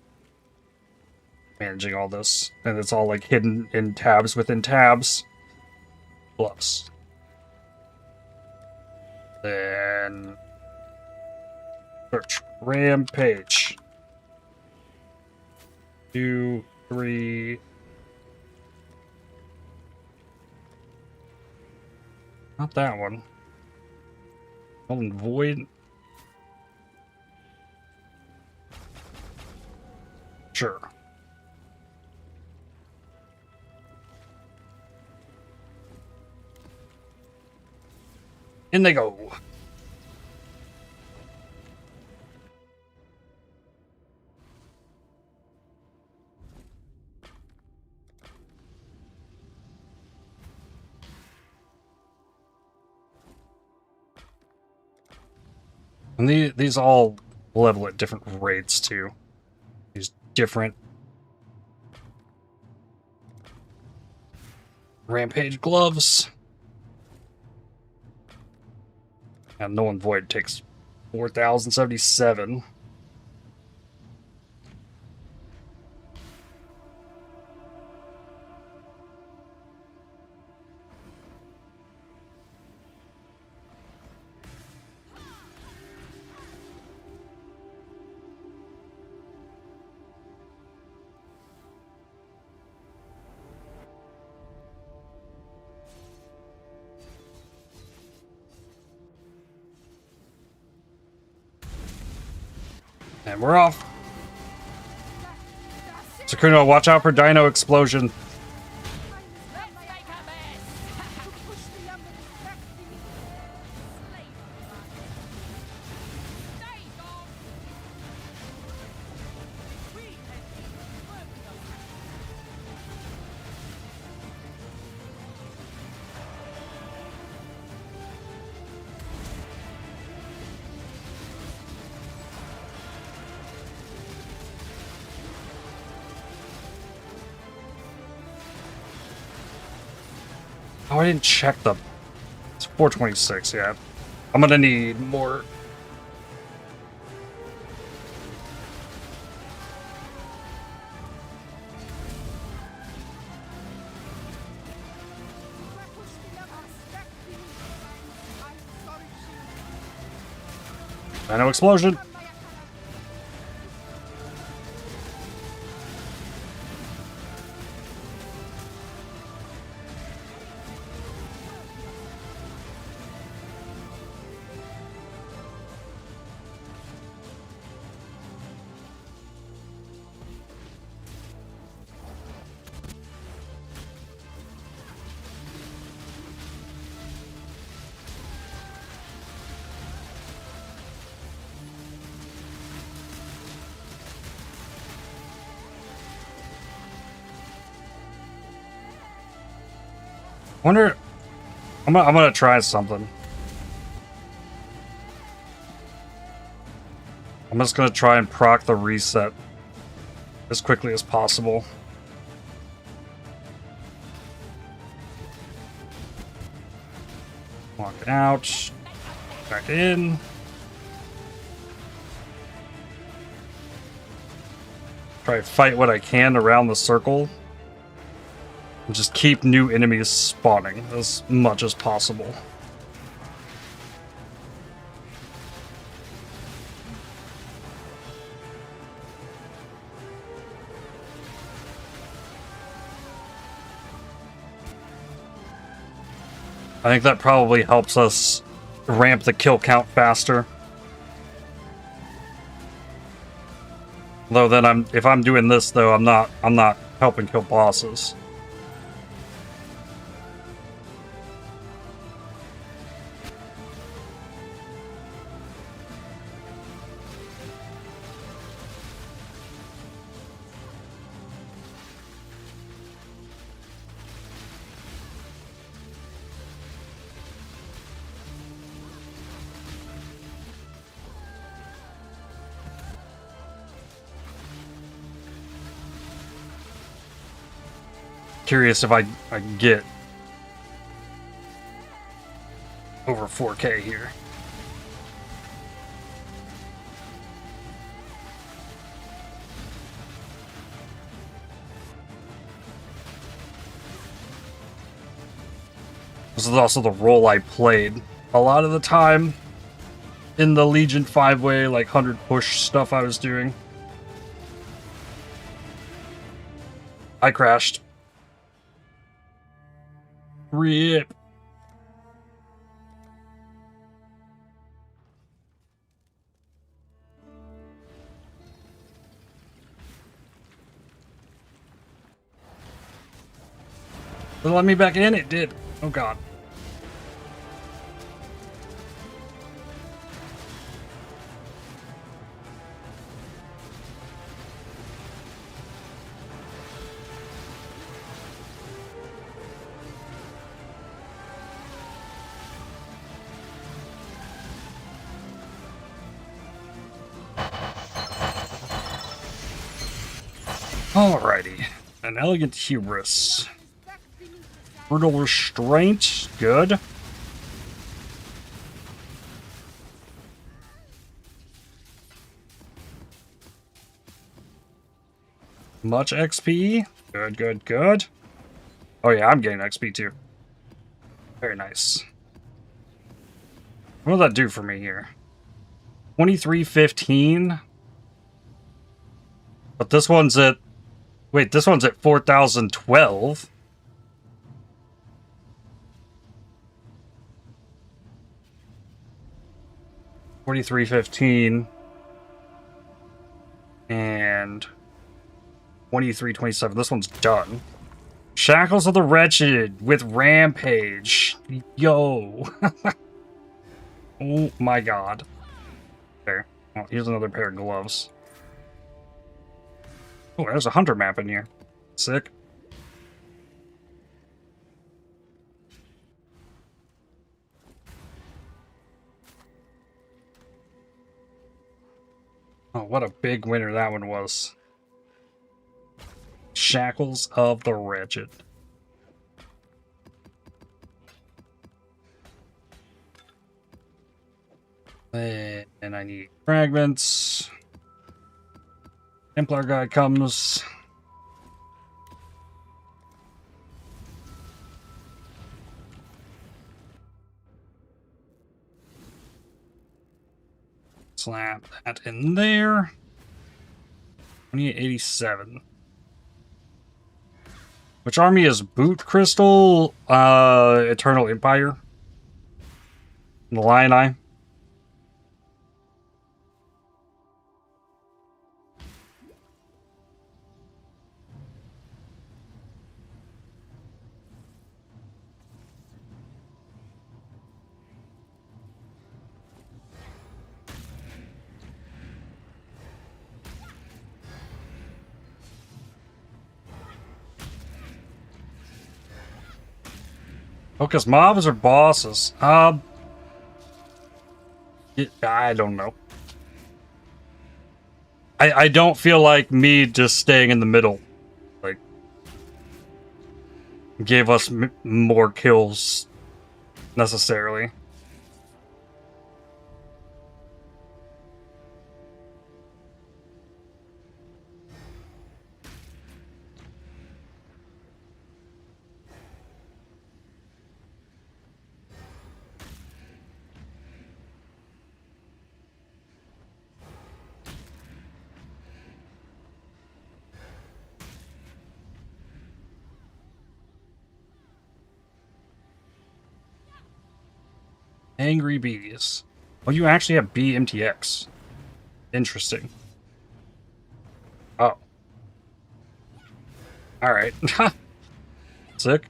managing all this, and it's all like hidden in tabs within tabs. Plus, then search Rampage. 2, 3. Not that one. Golden Void. Sure. In they go. And these all level at different rates too. These different Rampage gloves. And No One Void takes 4,077. And we're off. Sakuno, watch out for Dino Explosion. Oh, I didn't check the... It's 426, yeah. I'm gonna need more... Dino Explosion! Wonder... I'm gonna try something. I'm just gonna try and proc the reset as quickly as possible. Walk out. Back in. Try to fight what I can around the circle. And just keep new enemies spawning as much as possible. I think that probably helps us ramp the kill count faster. Though then if I'm doing this though, I'm not helping kill bosses. curious if I can get over 4K here. This is also the role I played a lot of the time in the Legion 5-way, like 100 push stuff I was doing. I crashed. RIP. Did it let me back in? It did. Oh god. Alrighty. An elegant hubris. Brutal restraint. Good. Much XP. Good, good, good. Oh yeah, I'm getting XP too. Very nice. What will that do for me here? 2315. But this one's at... Wait, this one's at 4012. $43.15 and $23.27. This one's done. Shackles of the Wretched with Rampage. Yo. Oh my god. There. Oh, here's another pair of gloves. Oh, there's a hunter map in here. Sick. Oh, what a big winner that one was. Shackles of the Wretched. And I need fragments. Templar guy comes. Slap that in there. 2887. Which army is Boot Crystal? Eternal Empire? The Lion Eye? Focus mobs or bosses? I don't know. I don't feel like me just staying in the middle, like, gave us more kills necessarily. Angry Bees. Oh, you actually have BMTX. Interesting. Oh. Alright. Sick.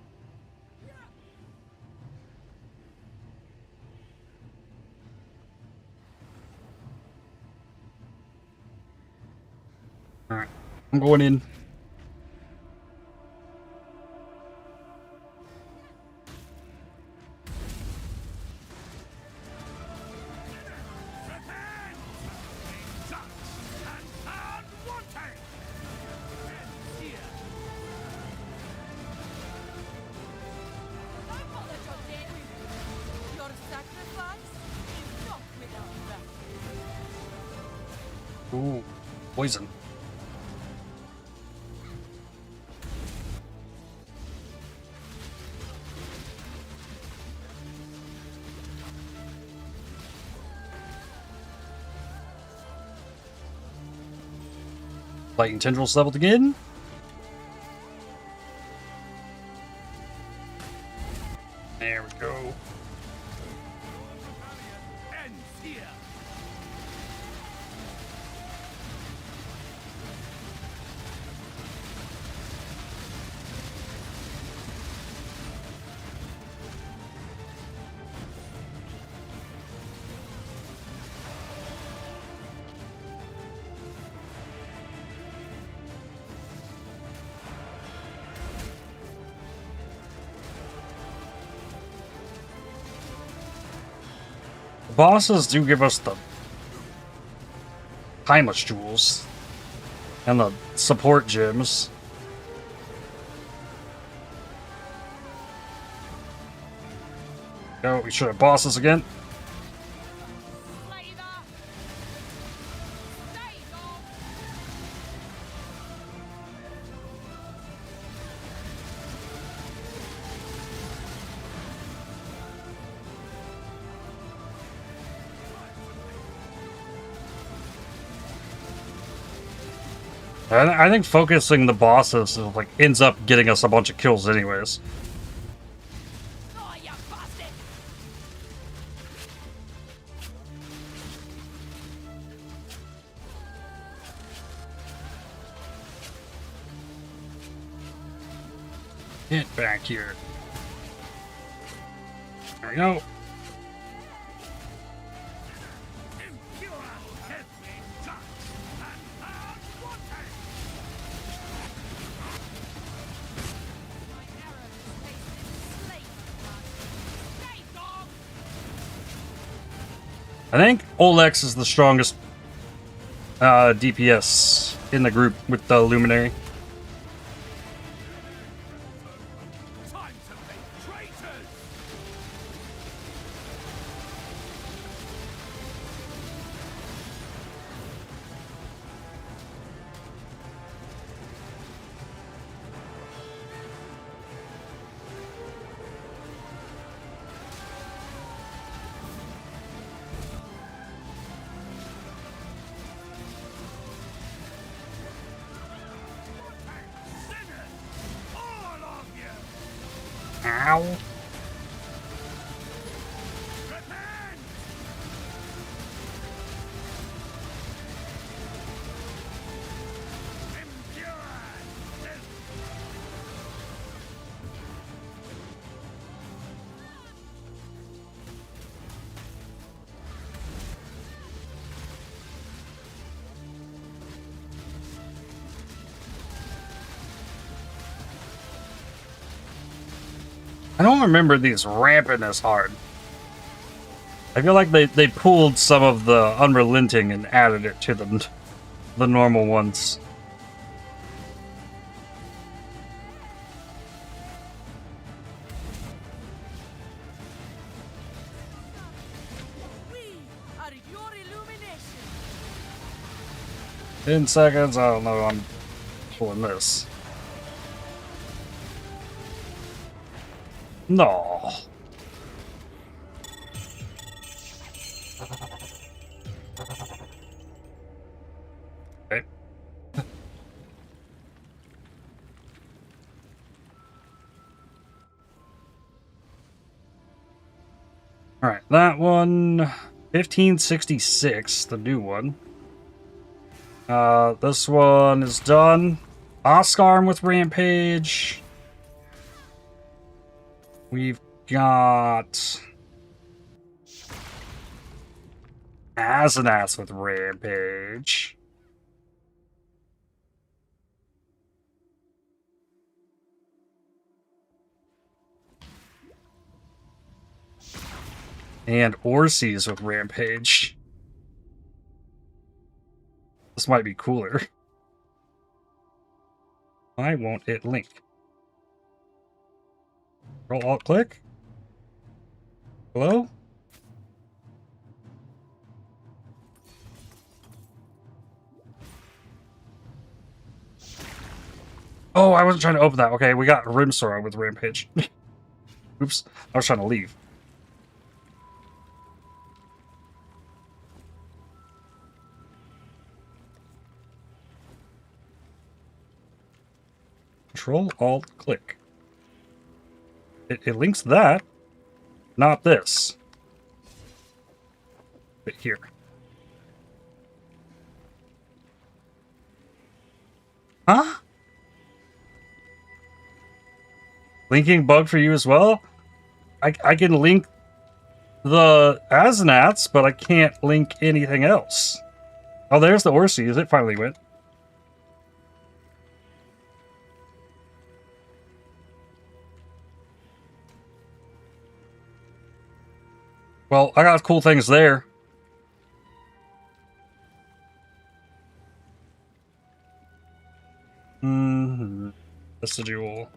Alright. I'm going in. Poison. Lightning tendrils leveled again. There we go. Bosses do give us the timeless jewels and the support gems. Go, we should have bosses again. I think focusing the bosses like ends up getting us a bunch of kills anyways. Oh, you bastard! Get back here. There we go. I think Olex is the strongest DPS in the group with the Luminary. Time to make traitors! Ow. I don't remember these ramping as hard. I feel like they pulled some of the unrelenting and added it to the normal ones. We are your illumination. 10 seconds, I don't know, I'm pulling this. No. Okay. Alright, that one, 1566, the new one. This one is done. Oscarm with Rampage. We've got Azanas with Rampage. And Orsi's with Rampage. This might be cooler. Why won't it link? Roll alt click. Hello? Oh, I wasn't trying to open that. Okay, we got Rimsora with Rampage. Oops, I was trying to leave. Control, Alt, click. It links that, not this. But here. Huh? Linking bug for you as well? I can link the Aznats, but I can't link anything else. Oh, there's the Orseas. It finally went. Well, I got cool things there. Vestigial.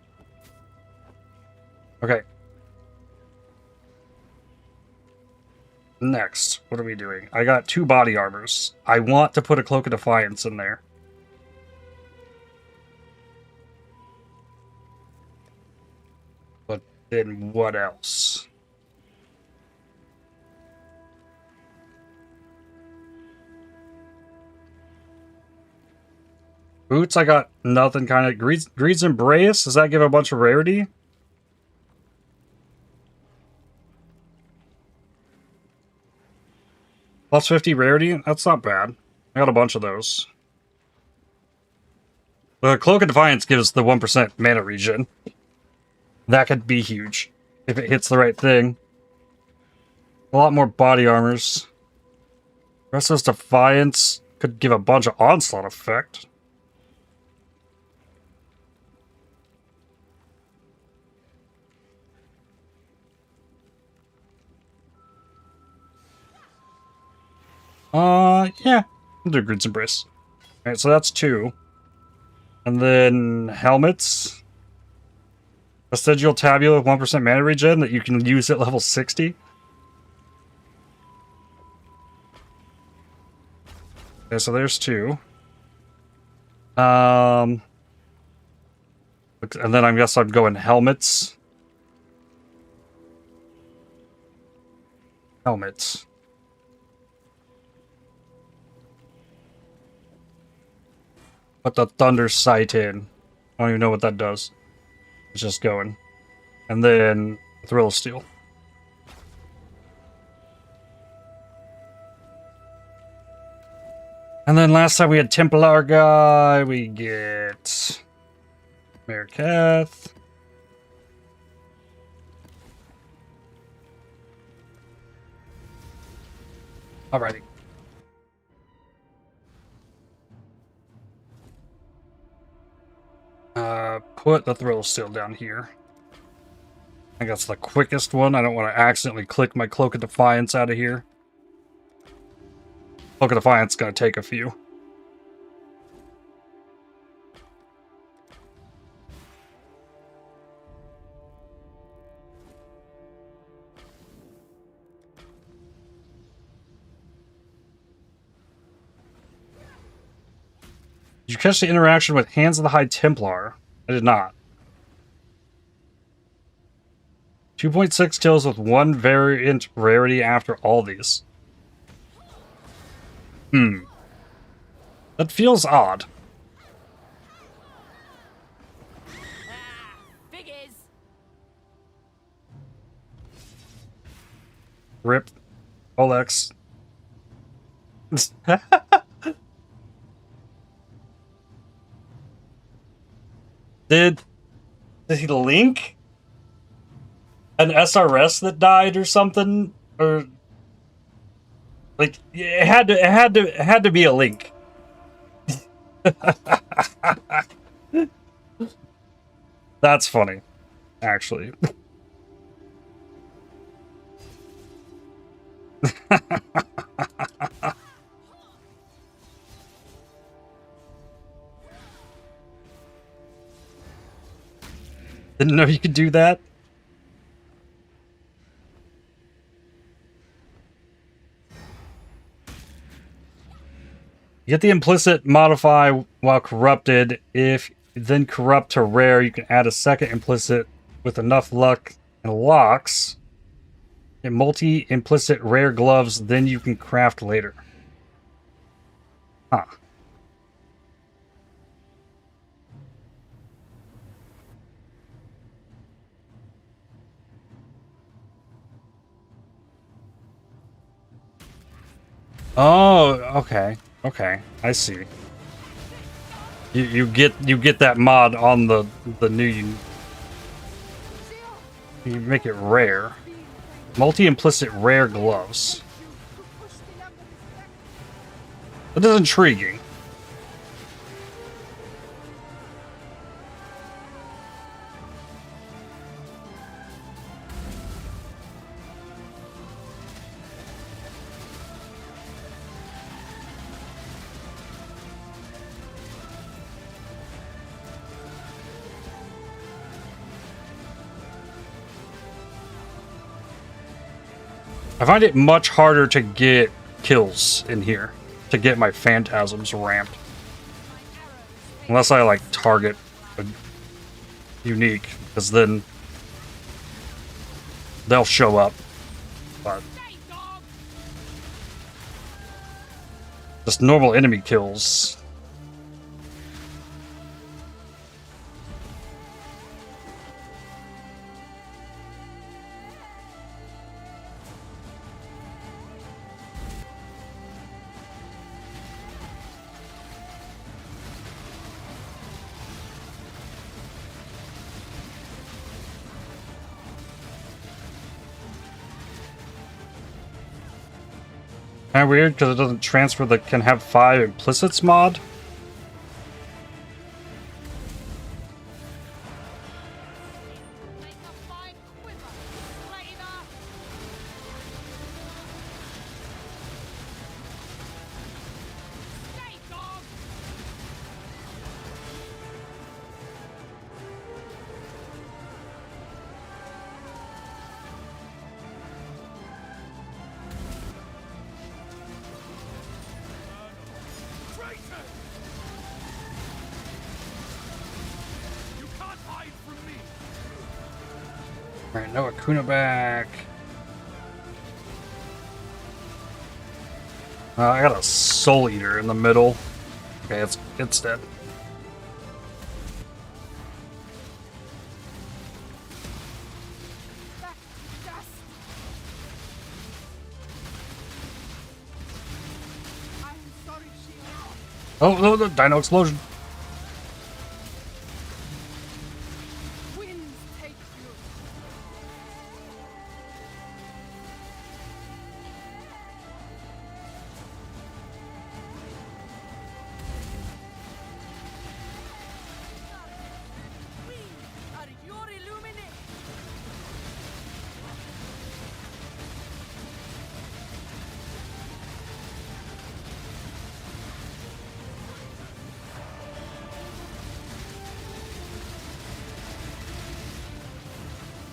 Okay. Next, what are we doing? I got 2 body armors. I want to put a Cloak of Defiance in there. But then what else? Boots, I got nothing kind of... Greed's Embrace? Does that give a bunch of rarity? Plus 50 rarity? That's not bad. I got a bunch of those. The Cloak of Defiance gives the 1% mana regen. That could be huge. If it hits the right thing. A lot more body armors. Restless Defiance could give a bunch of Onslaught effect. Yeah. I'll do Grid's Embrace. Alright, so that's 2. And then helmets. Vestigial Tabula with 1% mana regen that you can use at level 60. Okay, so there's 2. And then I guess I'm going helmets. Helmets. Put the Thunder Sight in. I don't even know what that does. It's just going. And then Thrill of Steel. And then last time we had Templar guy, we get Merikath. Alrighty. Put the Thrill Steel down here. I think that's the quickest one. I don't want to accidentally click my Cloak of Defiance out of here. Cloak of Defiance is going to take a few. Did you catch the interaction with Hands of the High Templar? I did not. 2.6 kills with 1 variant rarity after all these. That feels odd. Figures. Rip. Olex. Did he link an SRS that died or something? Or like it had to be a link. That's funny, actually. Didn't know you could do that. You get the implicit modify while corrupted if then corrupt to rare. You can add a second implicit with enough luck and locks. And multi-implicit rare gloves, then you can craft later. Huh. Oh, okay. Okay, I see. You get that mod on the new you make it rare. Multi-implicit rare gloves. That is intriguing. I find it much harder to get kills in here, to get my Phantasms ramped. Unless I, like, target a unique, because then they'll show up. But just normal enemy kills. Kind of weird because it doesn't transfer the can have 5 implicits mod. Alright, no Akuna back. I got a Soul Eater in the middle. Okay, it's dead. Oh, no, the Dino Explosion.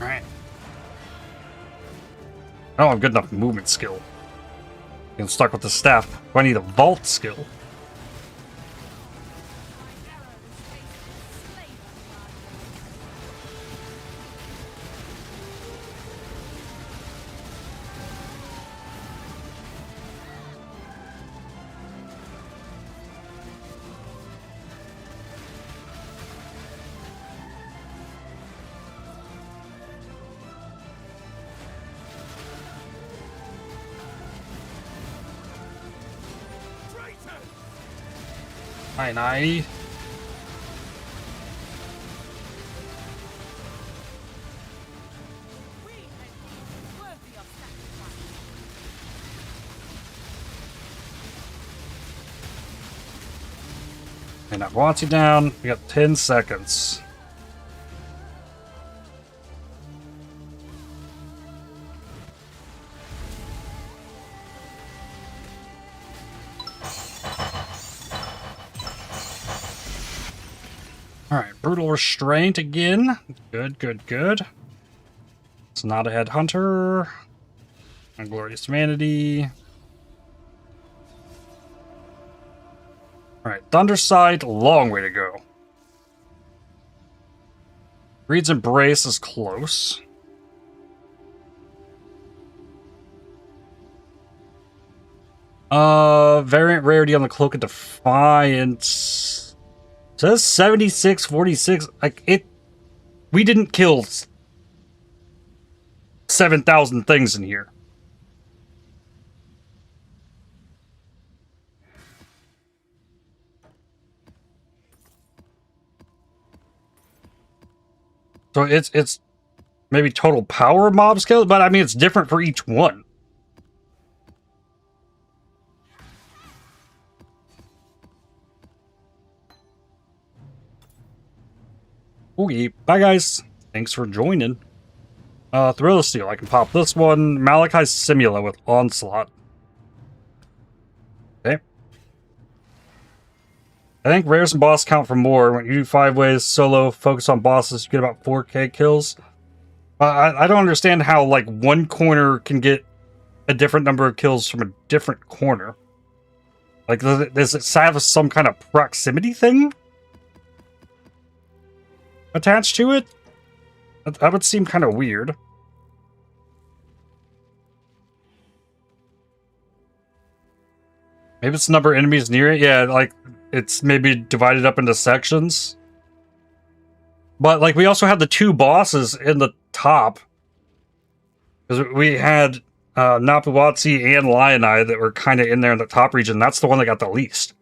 Alright. I don't have good enough movement skill. I'm stuck with the staff. I need a vault skill. Nice. And that wants you down. We got 10 seconds. Alright, Brutal Restraint again. Good, good, good. It's not a Headhunter. Glorious Vanity. Alright, Thundersight, long way to go. Greed's Embrace is close. Variant rarity on the Cloak of Defiance. Says 7646. Like, it... We didn't kill 7,000 things in here. So it's maybe total power mob scale, but I mean it's different for each one. Okay, bye guys. Thanks for joining. Thrill Steel, I can pop this one. Malachi's Simula with Onslaught. Okay. I think rares and boss count for more. When you do 5 ways solo, focus on bosses, you get about 4k kills. I don't understand how, like, one corner can get a different number of kills from a different corner. Like, does it have some kind of proximity thing attached to it? That would seem kind of weird. Maybe it's the number of enemies near it. Yeah, like, it's maybe divided up into sections. But, like, we also had the 2 bosses in the top. Because we had Napuwatsi and Lionai that were kind of in there in the top region. That's the one that got the least.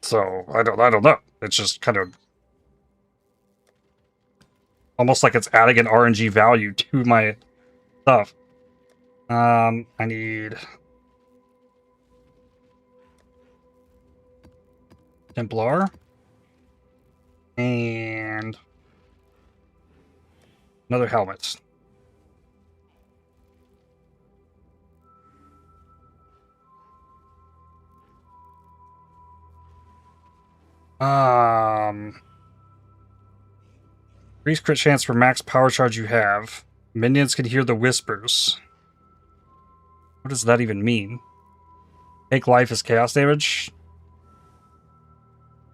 So, I don't know. It's just kind of... almost like it's adding an RNG value to my stuff. I need... Templar. And... another helmet. Increase crit chance for max power charge you have. Minions can hear the whispers. What does that even mean? Take life as chaos damage.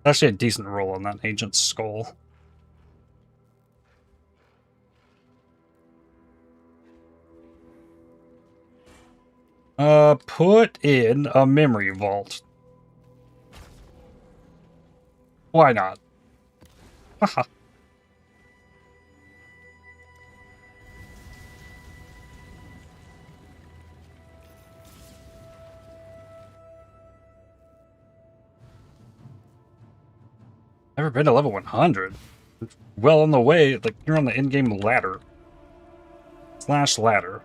Actually a decent roll on that Ancient Skull. Put in a memory vault. Why not? Haha. Never been to level 100. Well on the way, like, you're on the in-game ladder. / ladder.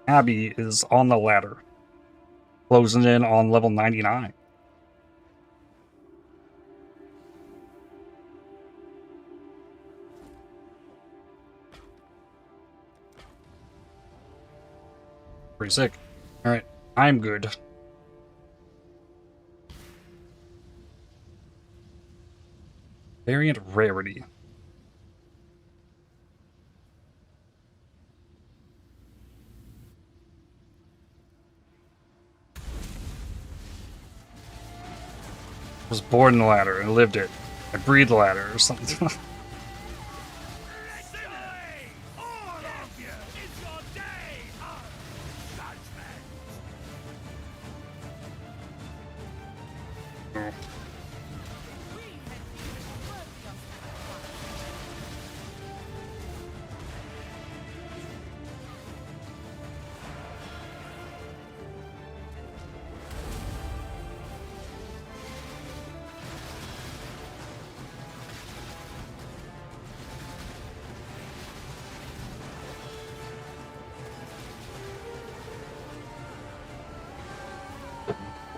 Abby is on the ladder. Closing in on level 99. Pretty sick. Alright, I'm good. Variant rarity. I was born in the ladder and lived it. I breathed the ladder or something.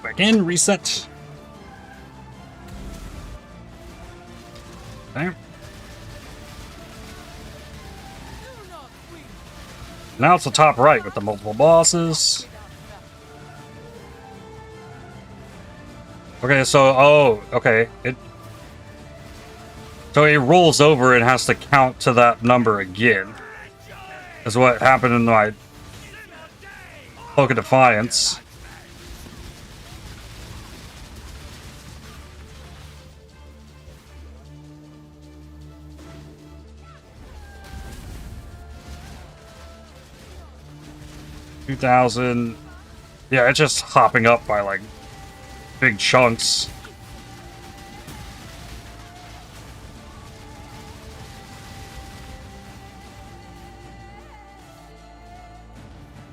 Back in, reset. Okay. Now it's the top right with the multiple bosses. Okay, so, okay. So it rolls over and has to count to that number again. Is what happened in my Cloak of Defiance. 2,000. Yeah, it's just hopping up by like big chunks.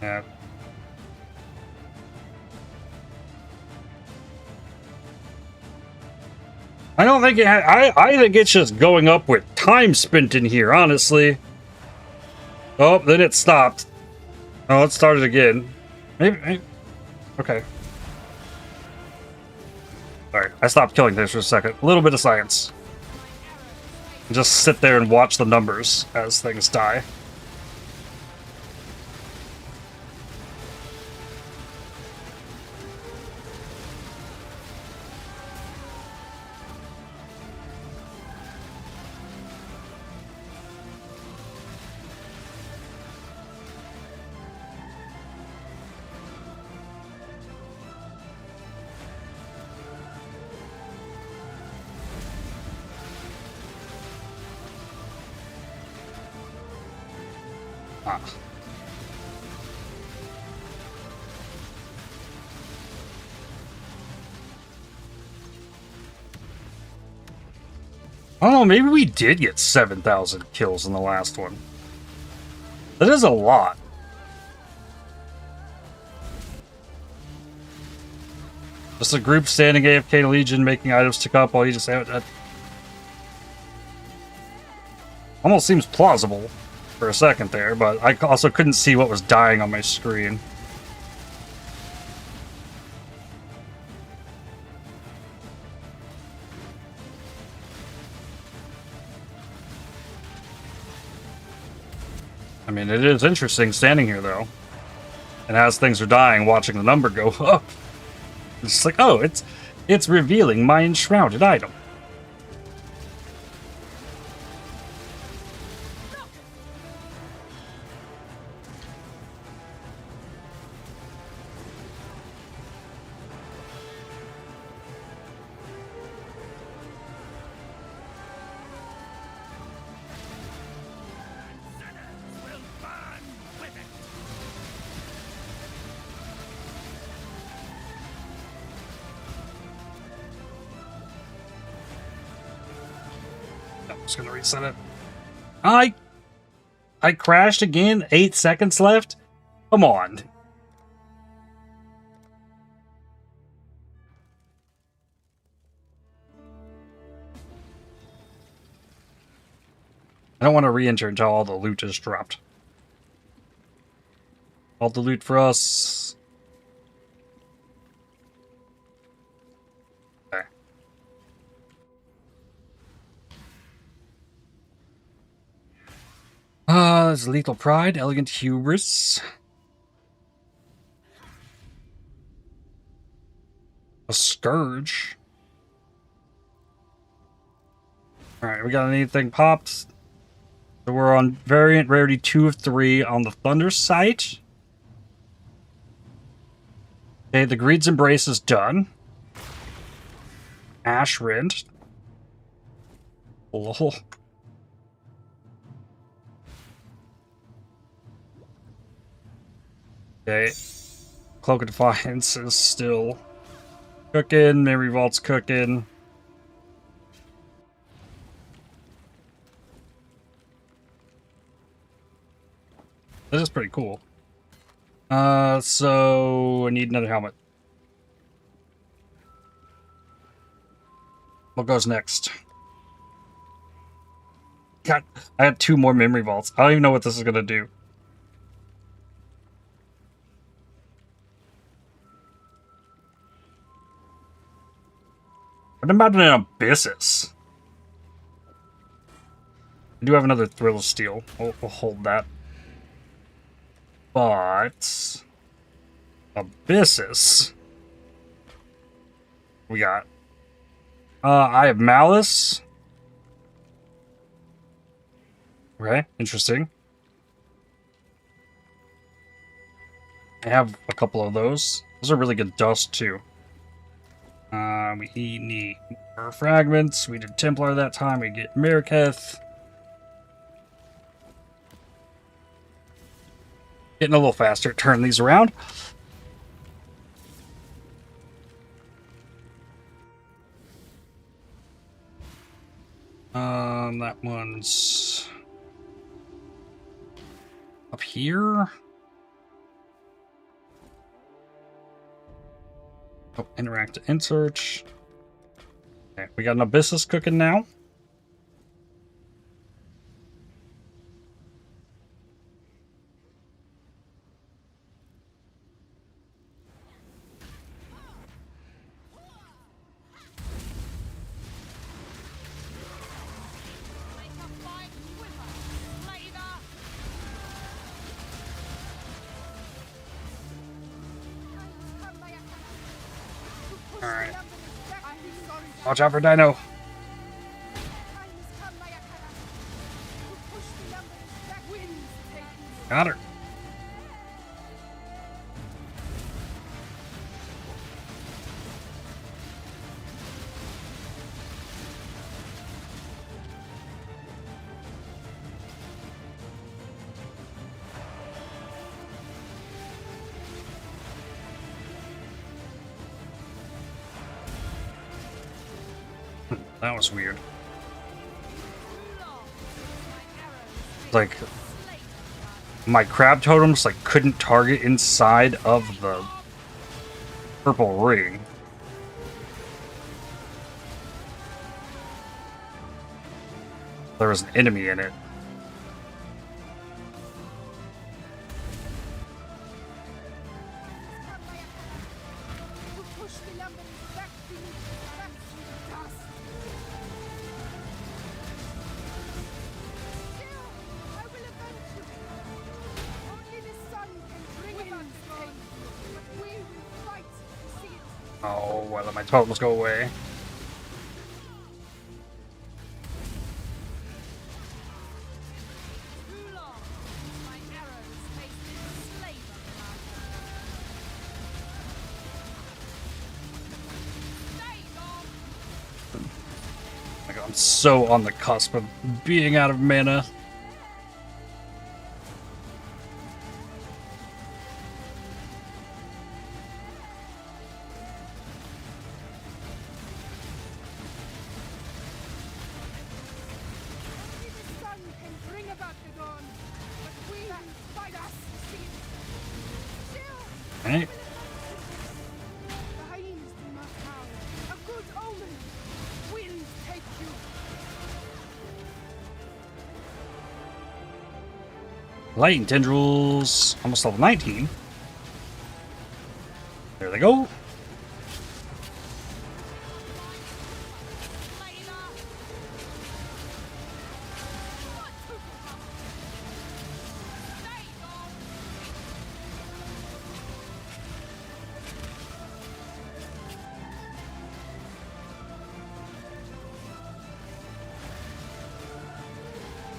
Yeah. I don't think I think it's just going up with time spent in here, honestly. Oh, then it stopped. Oh, it started again. Maybe okay. Sorry, I stopped killing things for a second. A little bit of science. Just sit there and watch the numbers as things die. Ah. I don't know, maybe we did get 7,000 kills in the last one. That is a lot. Just a group standing AFK Legion making items tick up while you just have that. Almost seems plausible for a second there, but I also couldn't see what was dying on my screen. I mean, it is interesting standing here, though. And as things are dying, watching the number go up. It's just like, oh, it's revealing my enshrouded item. Just gonna reset it. I crashed again. 8 seconds left. Come on. I don't want to re-enter until all the loot is dropped. All the loot for us. Okay. There's Lethal Pride, Elegant Hubris. A Scourge. Alright, we got anything popped? So we're on variant rarity 2 of 3 on the Thunder Sight. Okay, the Greed's Embrace is done. Ash Rend. Lol. Okay. Cloak of Defiance is still cooking. Memory Vault's cooking. This is pretty cool. So I need another helmet. What goes next? God, I had 2 more memory vaults. I don't even know what this is gonna do. What about an Abyssus? I do have another Thrill of Steel. We'll hold that. But Abyssus. We got. I have Malice. Okay, interesting. I have a couple of those. Those are really good dust too. We need more fragments. We did Templar that time. We get Mirketh. Getting a little faster. Turn these around. That one's up here. Oh, interact to insert. Okay, we got an Abyssus cooking now. Alright. Watch out for Dino. Got her. That was weird. Like, my crab totems like couldn't target inside of the purple ring. There was an enemy in it. Oh, well, let my totems go away. Like, I'm so on the cusp of being out of mana. Right. Lightning tendrils, almost level 19. There they go.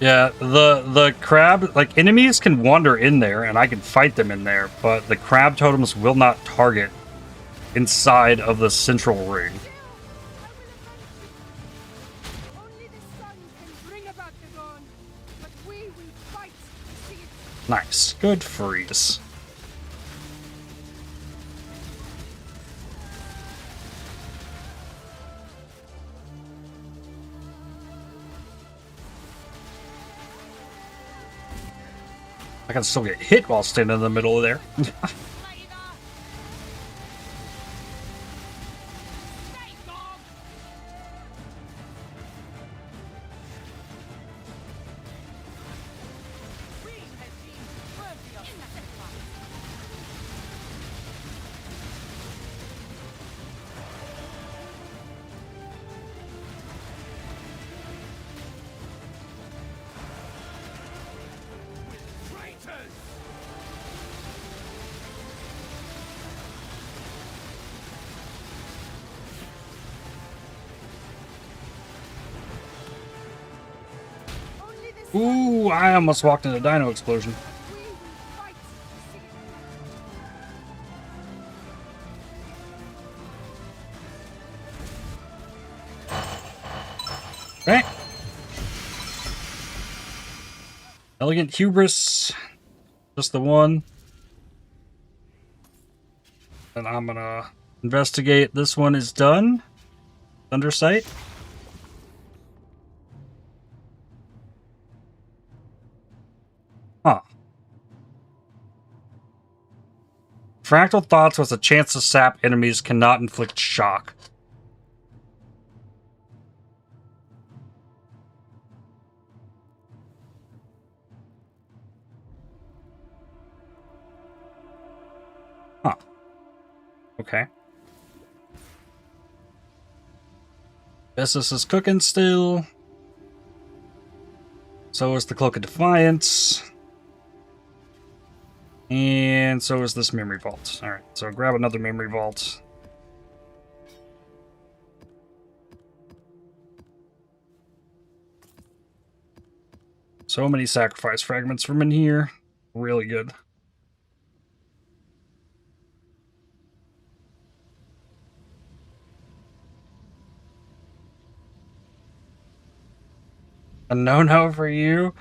Yeah, the crab, like, enemies can wander in there and I can fight them in there, but the crab totems will not target inside of the central ring. Nice. Good freeze. I can still get hit while standing in the middle of there. Ooh, I almost walked into a dino explosion. Okay. Elegant hubris. Just the one. And I'm gonna investigate. This one is done. Thundersight. Huh. Fractal Thoughts with a chance to sap enemies cannot inflict shock. Huh. Okay. Business is cooking still. So is the Cloak of Defiance. And so is this Memory Vault. Alright, so grab another Memory Vault. So many sacrifice fragments from in here. Really good. A no-no for you?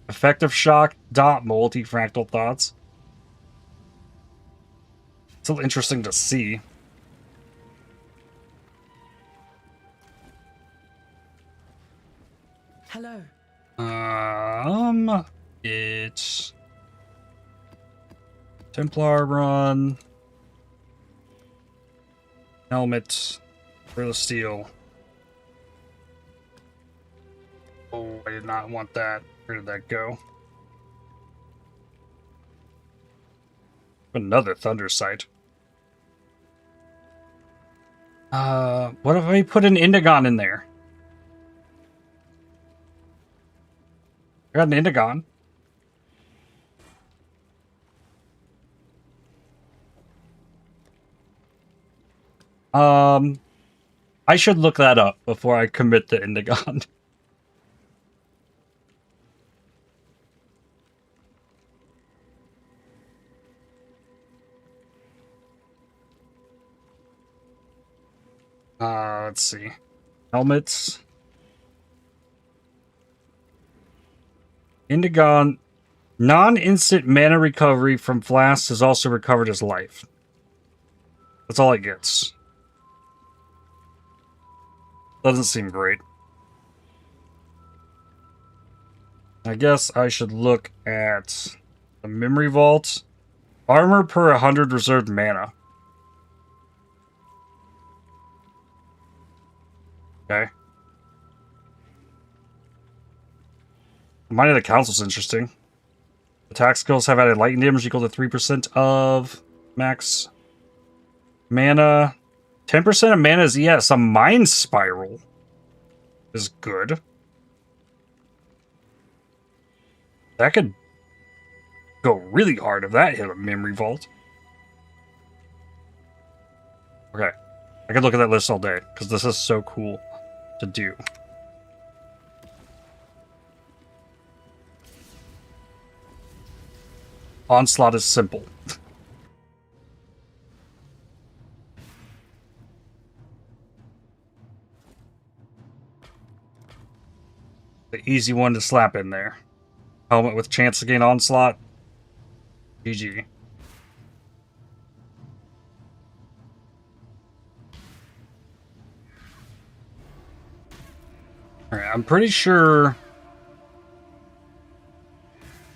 Effective shock, dot, multi-fractal thoughts. Still interesting to see. Hello. It's Templar run, helmet, Thrill of Steel. Oh, I did not want that. Where did that go? Another Thunder Sight. What if I put an Indigon in there? I got an Indigon. I should look that up before I commit to Indigon. Let's see. Helmets. Indigon. Non-instant mana recovery from flasks is also recovered as life. That's all it gets. Doesn't seem great. I guess I should look at the Memory Vault. Armor per 100 reserved mana. Okay. Mind of the Council's interesting. Attack skills have added lightning damage equal to 3% of max mana. 10% of mana is, yes, a Mind Spiral is good. That could go really hard if that hit a Memory Vault. Okay. I could look at that list all day, because this is so cool to do. Onslaught is simple. The easy one to slap in there. Helmet with chance to gain Onslaught. GG. Alright, I'm pretty sure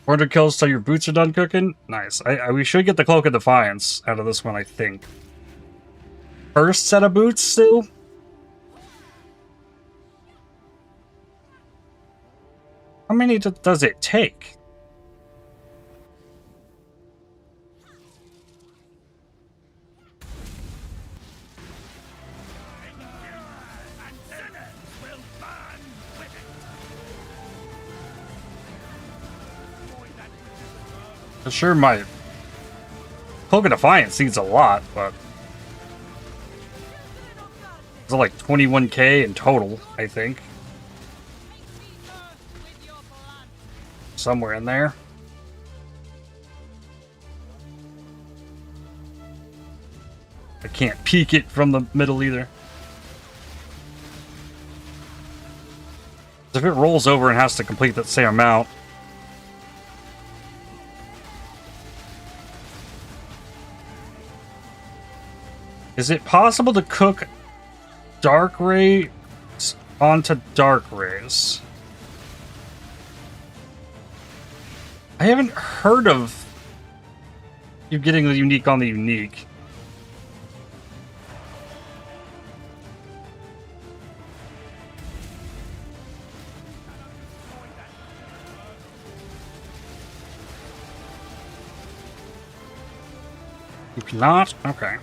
400 kills till your boots are done cooking. Nice. We should get the Cloak of Defiance out of this one, I think. First set of boots still? How many does it take? Sure, my Cloak of Defiance needs a lot, but it's like 21k in total, I think. Somewhere in there. I can't peek it from the middle either. If it rolls over and has to complete that same amount, Is it possible to cook dark rays onto dark rays? I haven't heard of you getting the unique on the unique. You cannot? Okay.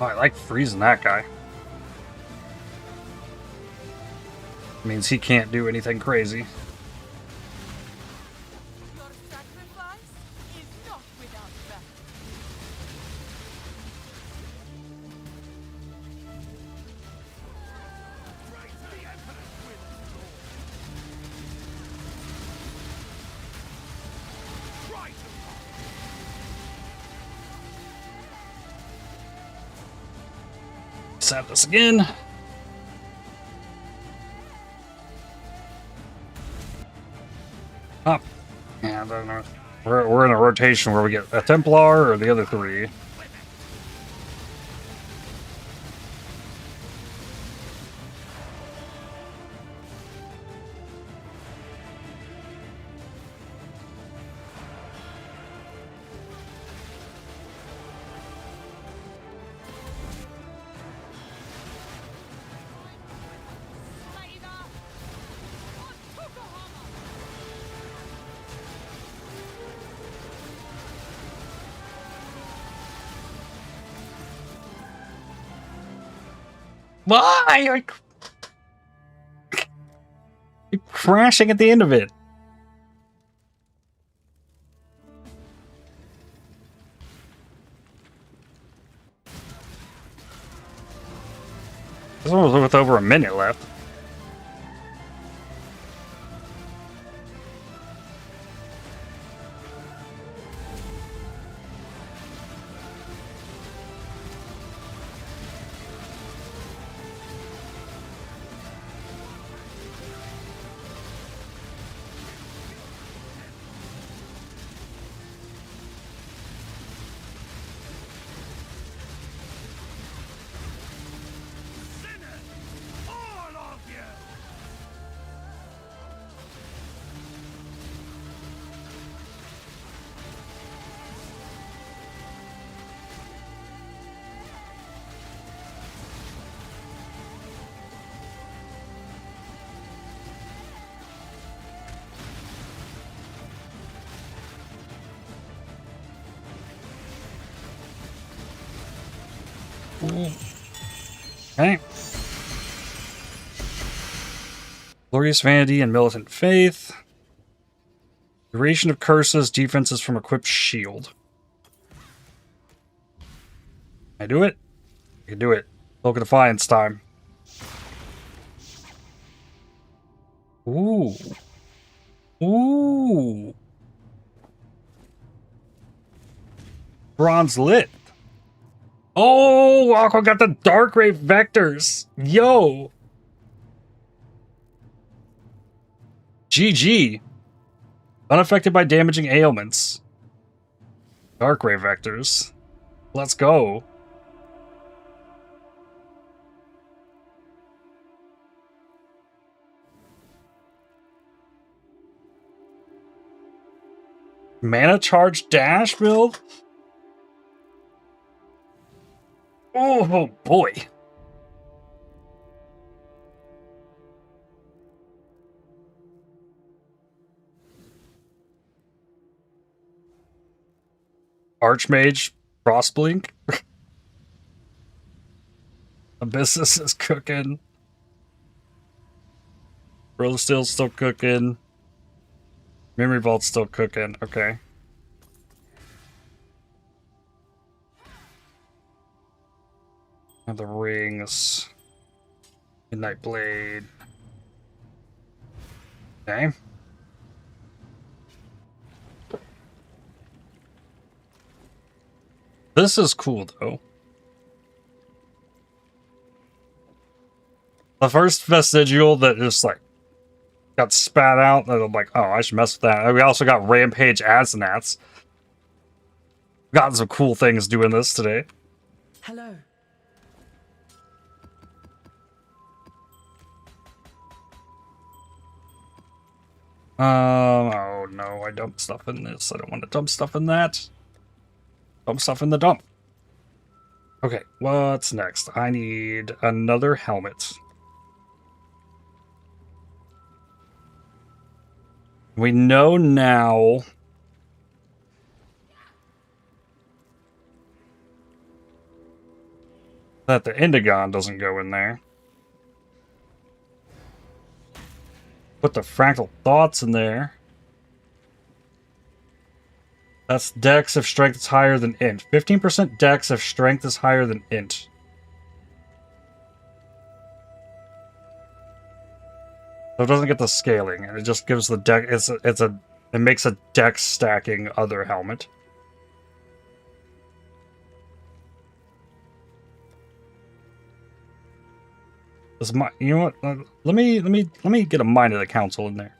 Oh, I like freezing that guy. Means he can't do anything crazy. Your sacrifice is not without value. Let's have this again. Up. Yeah, I don't know. We're in a rotation where we get a Templar or the other three. Why? You're crashing at the end of it. This one was with over a minute left. Okay. Glorious Vanity and Militant Faith. Duration of curses, defenses from equipped shield. Can I do it? I can do it. Cloak of Defiance time. Ooh. Ooh. Bronze lit. Oh, Aqua got the Dark Ray vectors. Yo. GG. Unaffected by damaging ailments. Dark Ray vectors. Let's go. Mana charge dash build? Oh boy. Archmage Frostblink. Abyssus is cooking. Rose Steel's still cooking. Memory Vault's still cooking. Okay. And the rings. Midnight Blade. Okay. This is cool, though. The first vestigial that just, like, got spat out, and I'm like, oh, I should mess with that. We also got Rampage Asenats. Got some cool things doing this today. Hello. Oh no, I dumped stuff in this. I don't want to dump stuff in that. Dump stuff in the dump. Okay, what's next? I need another helmet. We know now that the Indigon doesn't go in there. Put the Fractal Thoughts in there. That's Dex if Strength is higher than Int. 15% Dex if Strength is higher than Int. So it doesn't get the scaling, and it just gives the Dex. It makes a Dex stacking other helmet. This might, you know what? Let me get a Mind of the Council in there.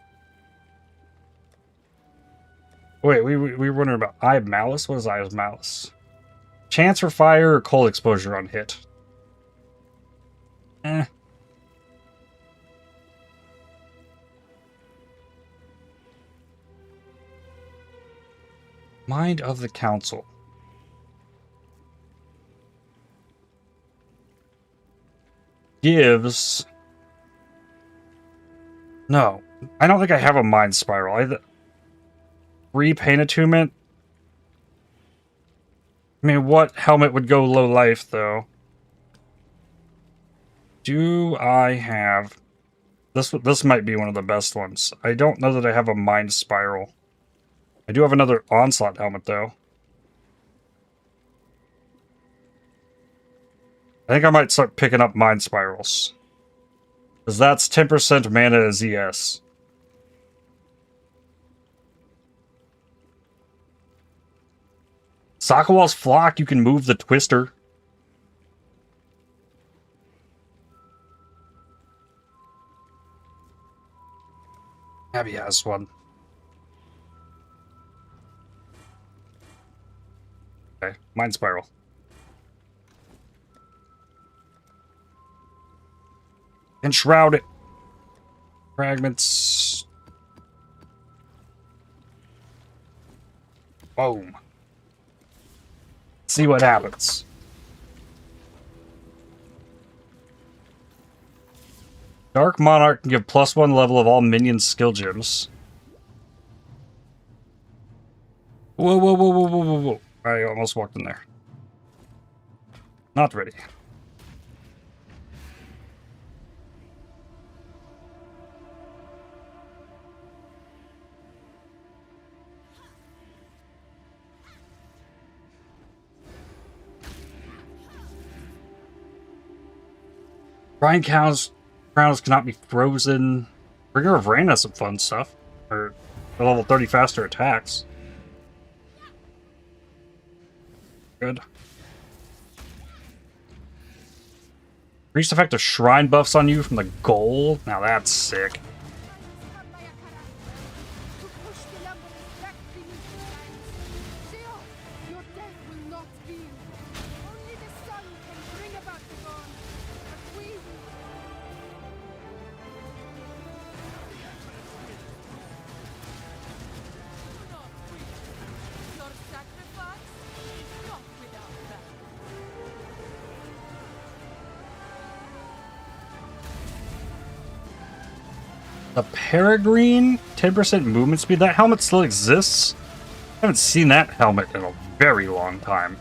Wait, we were wondering about Eye of Malice. What is Eye of Malice? Chance for fire or cold exposure on hit. Mind of the Council. Gives... No. I don't think I have a Mind Spiral. Free Pain Attunement? I mean, what helmet would go low life, though? Do I have... This might be one of the best ones. I don't know that I have a Mind Spiral. I do have another Onslaught helmet, though. I think I might start picking up Mind Spirals. Because that's 10% mana as ES. Sakawal's Flock, you can move the Twister. Abby has one. Okay, Mind Spiral. Enshroud it. Fragments. Boom. See what happens. Dark Monarch can give +1 level of all minions skill gems. Whoa, whoa, whoa, whoa, whoa, whoa, whoa. I almost walked in there. Not ready. Brine crowns cannot be frozen. Bringer of Rain has some fun stuff. Or level 30 faster attacks. Good. Increased effect of shrine buffs on you from the gold. Now that's sick. The Peregrine, 10% movement speed. That helmet still exists. I haven't seen that helmet in a very long time.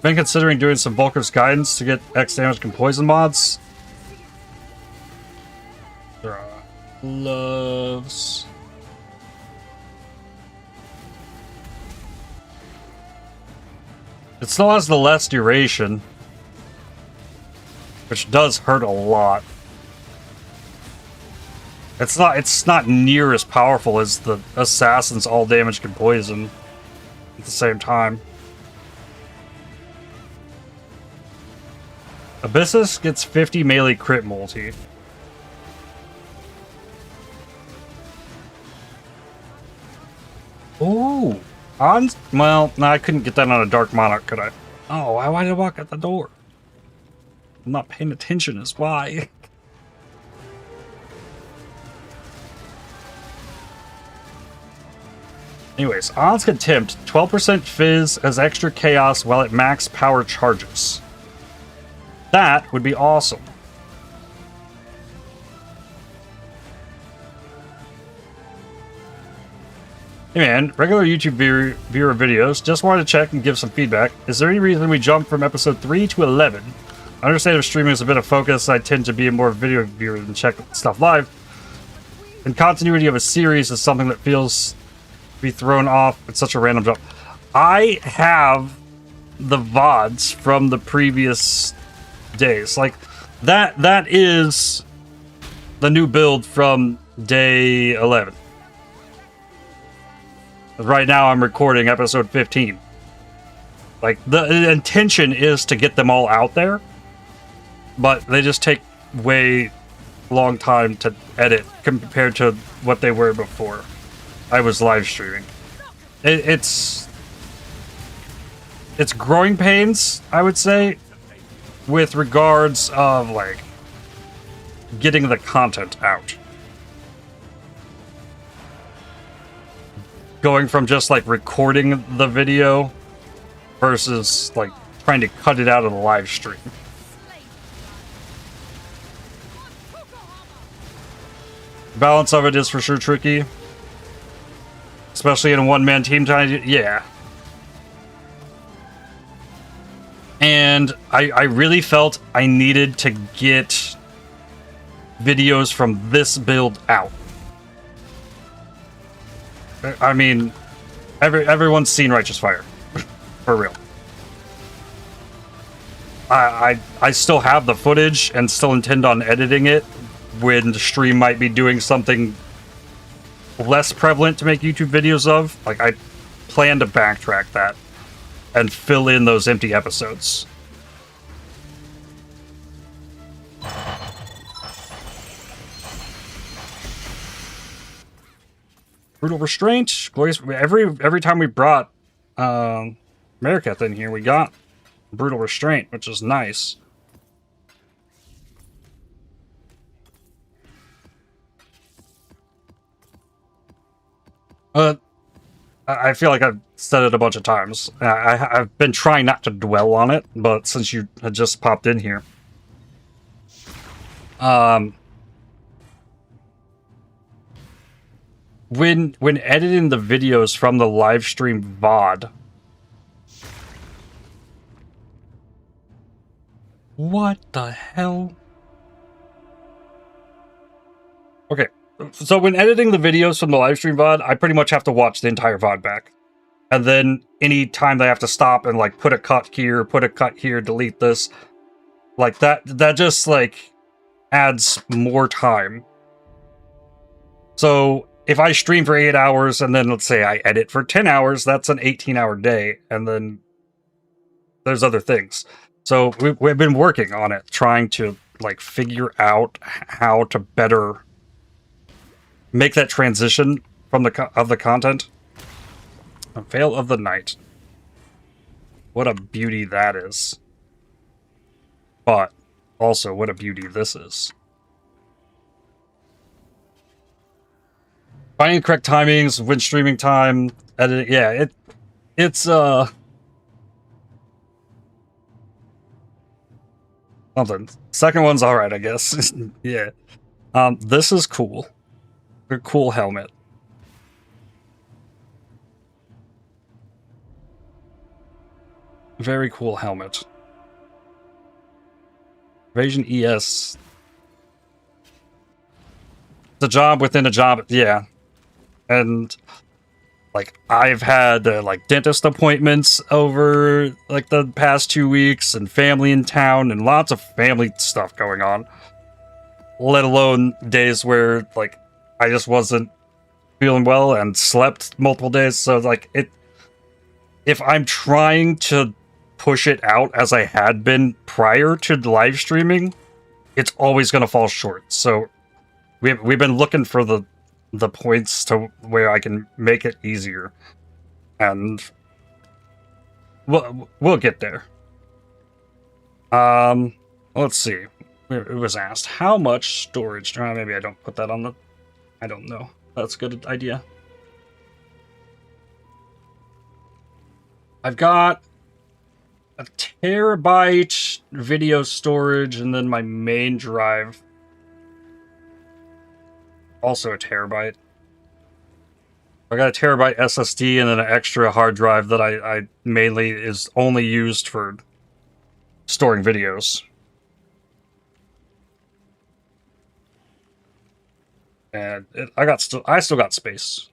Been considering doing some Vulcar's Guidance to get X damage and poison mods. There are gloves. It still has the less duration, which does hurt a lot. It's not near as powerful as the Assassin's all damage can poison at the same time. Abyssus gets 50 melee crit multi. Ooh. Well, no, I couldn't get that on a Dark Monarch, could I? Oh, why did I walk out the door? I'm not paying attention is why. Anyways, On's Contempt, 12% Fizz as extra chaos while at max power charges. That would be awesome. Hey man, regular YouTube viewer videos, just wanted to check and give some feedback. Is there any reason we jumped from episode 3 to 11? I understand if streaming is a bit of focus, I tend to be a more video viewer than check stuff live. And continuity of a series is something that feels to be thrown off at such a random jump. I have the VODs from the previous days. Like, that is the new build from day 11. Right now I'm recording episode 15. Like, the intention is to get them all out there, but they just take way long time to edit compared to what they were before I was live streaming. It's growing pains, I would say, with regards of, like, getting the content out. Going from just, like, recording the video versus, like, trying to cut it out of the live stream. Balance of it is for sure tricky. Especially in a one-man team time. Yeah. And I really felt I needed to get videos from this build out. I mean, everyone's seen Righteous Fire. For real. I still have the footage and still intend on editing it when the stream might be doing something less prevalent to make YouTube videos of. Like, I plan to backtrack that and fill in those empty episodes. Brutal Restraint, glorious. Every time we brought Mariketh in here, we got Brutal Restraint, which is nice. I feel like I've said it a bunch of times. I've been trying not to dwell on it, but since you had just popped in here, when editing the videos from the live stream VOD, what the hell? Okay. So when editing the videos from the livestream VOD, I pretty much have to watch the entire VOD back. And then any time that I have to stop and, like, put a cut here, delete this, like, that just, like, adds more time. So if I stream for 8 hours and then, let's say, I edit for 10 hours, that's an 18-hour day. And then there's other things. So we've been working on it, trying to, like, figure out how to better make that transition from the content. A Veil of the Night. What a beauty that is. But also, what a beauty this is. Finding the correct timings, when streaming time, editing. Yeah, it's something. Second one's alright, I guess. Yeah. This is cool. A cool helmet. Very cool helmet. Evasion ES. It's a job within a job, yeah. And like I've had like dentist appointments over like the past 2 weeks, and family in town, and lots of family stuff going on. Let alone days where like I just wasn't feeling well and slept multiple days. So like if I'm trying to push it out as I had been prior to the live streaming, it's always going to fall short. So we've been looking for the points to where I can make it easier, and we'll get there. Let's see. It was asked how much storage. Maybe I don't put that on the. I don't know. That's a good idea. I've got a terabyte video storage, and then my main drive. Also a terabyte. I got a terabyte SSD and then an extra hard drive that I mainly is only used for storing videos. And I still got space.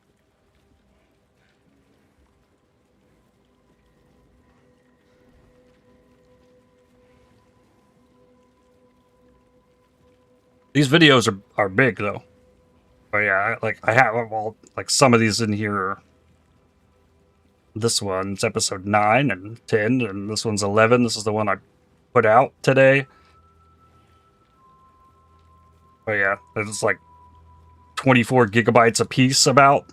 These videos are big though. Oh yeah, like I have like some of these in here. This one's episode 9 and 10, and this one's 11. This is the one I put out today. Oh yeah, it's like 24 gigabytes a piece about.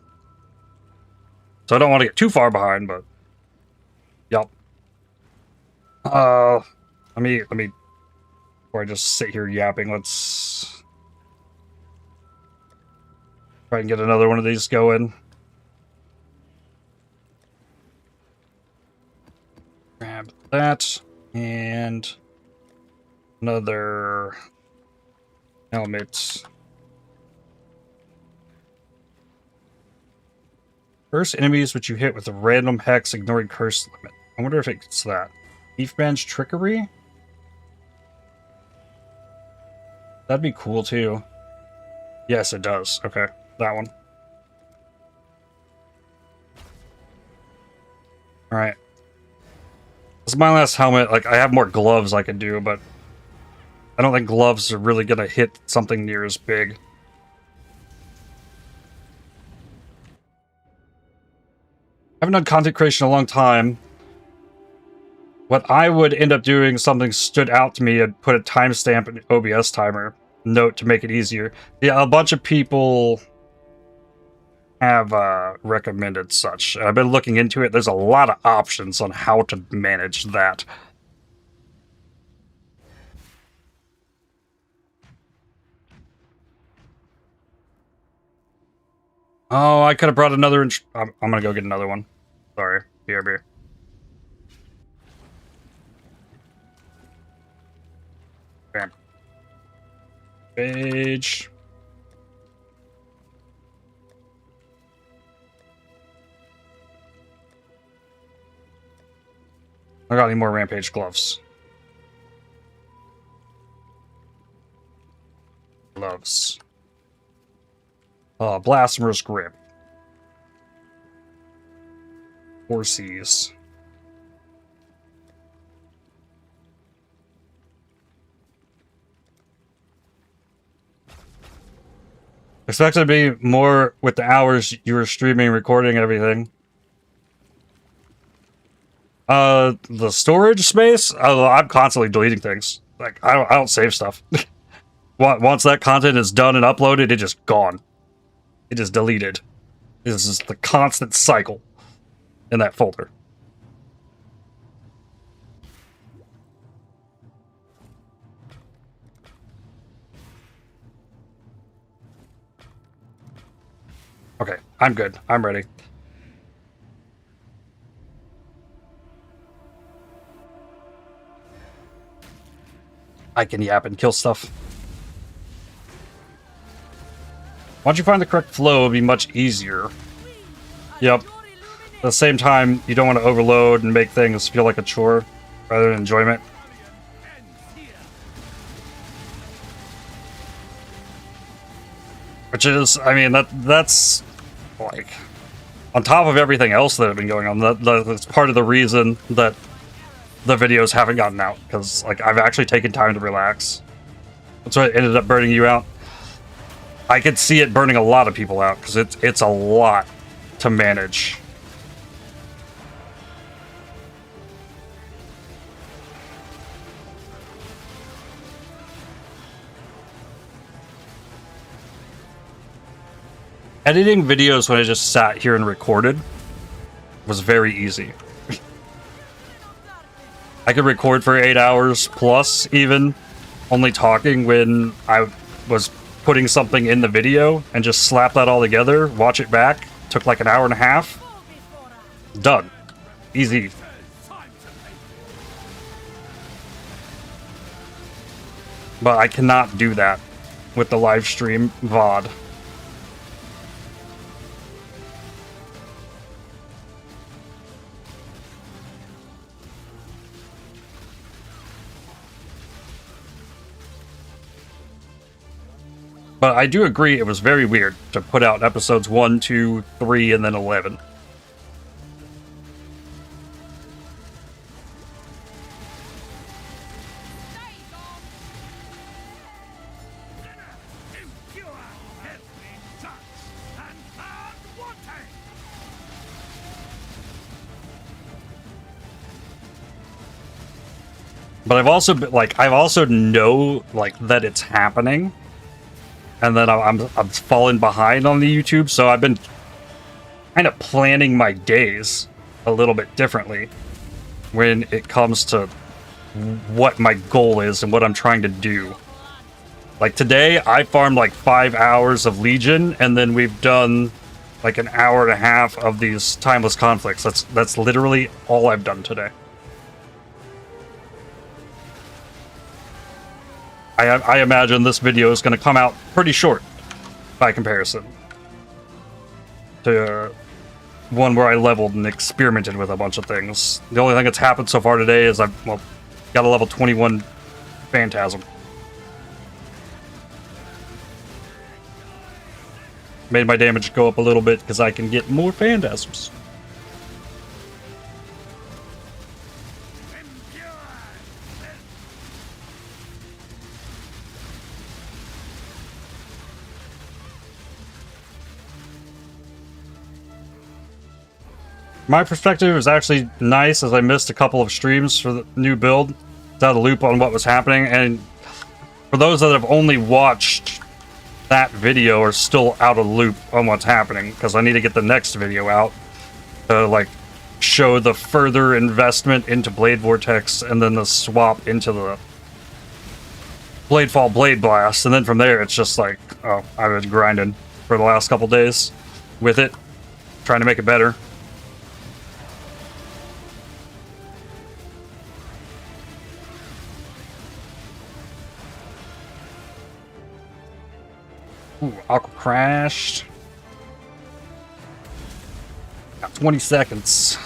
So I don't want to get too far behind, but yep. Let me before I just sit here yapping, let's try and get another one of these going. Grab that and another helmet. Curse enemies which you hit with a random hex ignoring curse limit. I wonder if it's that. Thiefman's Trickery? That'd be cool too. Yes, it does. Okay, that one. Alright. This is my last helmet. Like, I have more gloves I could do, but I don't think gloves are really gonna hit something near as big. I haven't done content creation in a long time. What I would end up doing, something stood out to me, and put a timestamp in the OBS timer note to make it easier. Yeah, a bunch of people have recommended such. I've been looking into it. There's a lot of options on how to manage that. Oh, I could have brought another. I'm gonna go get another one. Sorry, BRB. Bam. Page. I got any more Rampage gloves? Gloves. Blasphemer's Grip. Horsies. Expect it to be more with the hours you were streaming, recording, everything. The storage space? I'm constantly deleting things. Like, I don't save stuff. Once that content is done and uploaded, it's just gone. It is deleted. This is the constant cycle in that folder. Okay, I'm good. I'm ready. I can yap and kill stuff. Once you find the correct flow, it'll be much easier. Yep. the same time, you don't want to overload and make things feel like a chore rather than enjoyment. Which is, I mean, that's like on top of everything else that had been going on. That's part of the reason that the videos haven't gotten out, because like I've actually taken time to relax. That's what ended up burning you out. I could see it burning a lot of people out because it's a lot to manage. Editing videos when I just sat here and recorded was very easy. I could record for 8 hours plus, even only talking when I was putting something in the video, and just slap that all together, watch it back. Took like an hour and a half. Done. Easy. But I cannot do that with the live stream VOD. But I do agree it was very weird to put out episodes 1, 2, 3, and then 11. But I've also know like that it's happening. And then I'm falling behind on the YouTube, so I've been kind of planning my days a little bit differently when it comes to what my goal is and what I'm trying to do. Like today, I farmed like 5 hours of Legion, and then we've done like an hour and a half of these timeless conflicts. That's literally all I've done today. I imagine this video is going to come out pretty short by comparison to one where I leveled and experimented with a bunch of things. The only thing that's happened so far today is I've got a level 21 Phantasm. Made my damage go up a little bit because I can get more Phantasms. My perspective is actually nice, as I missed a couple of streams for the new build. It's out of the loop on what was happening, and for those that have only watched that video are still out of the loop on what's happening, because I need to get the next video out to like show the further investment into Blade Vortex and then the swap into the Bladefall Bladeblast, and then from there it's just like, oh, I've been grinding for the last couple days with it, trying to make it better. Ooh, Aqua crashed. Got 20 seconds.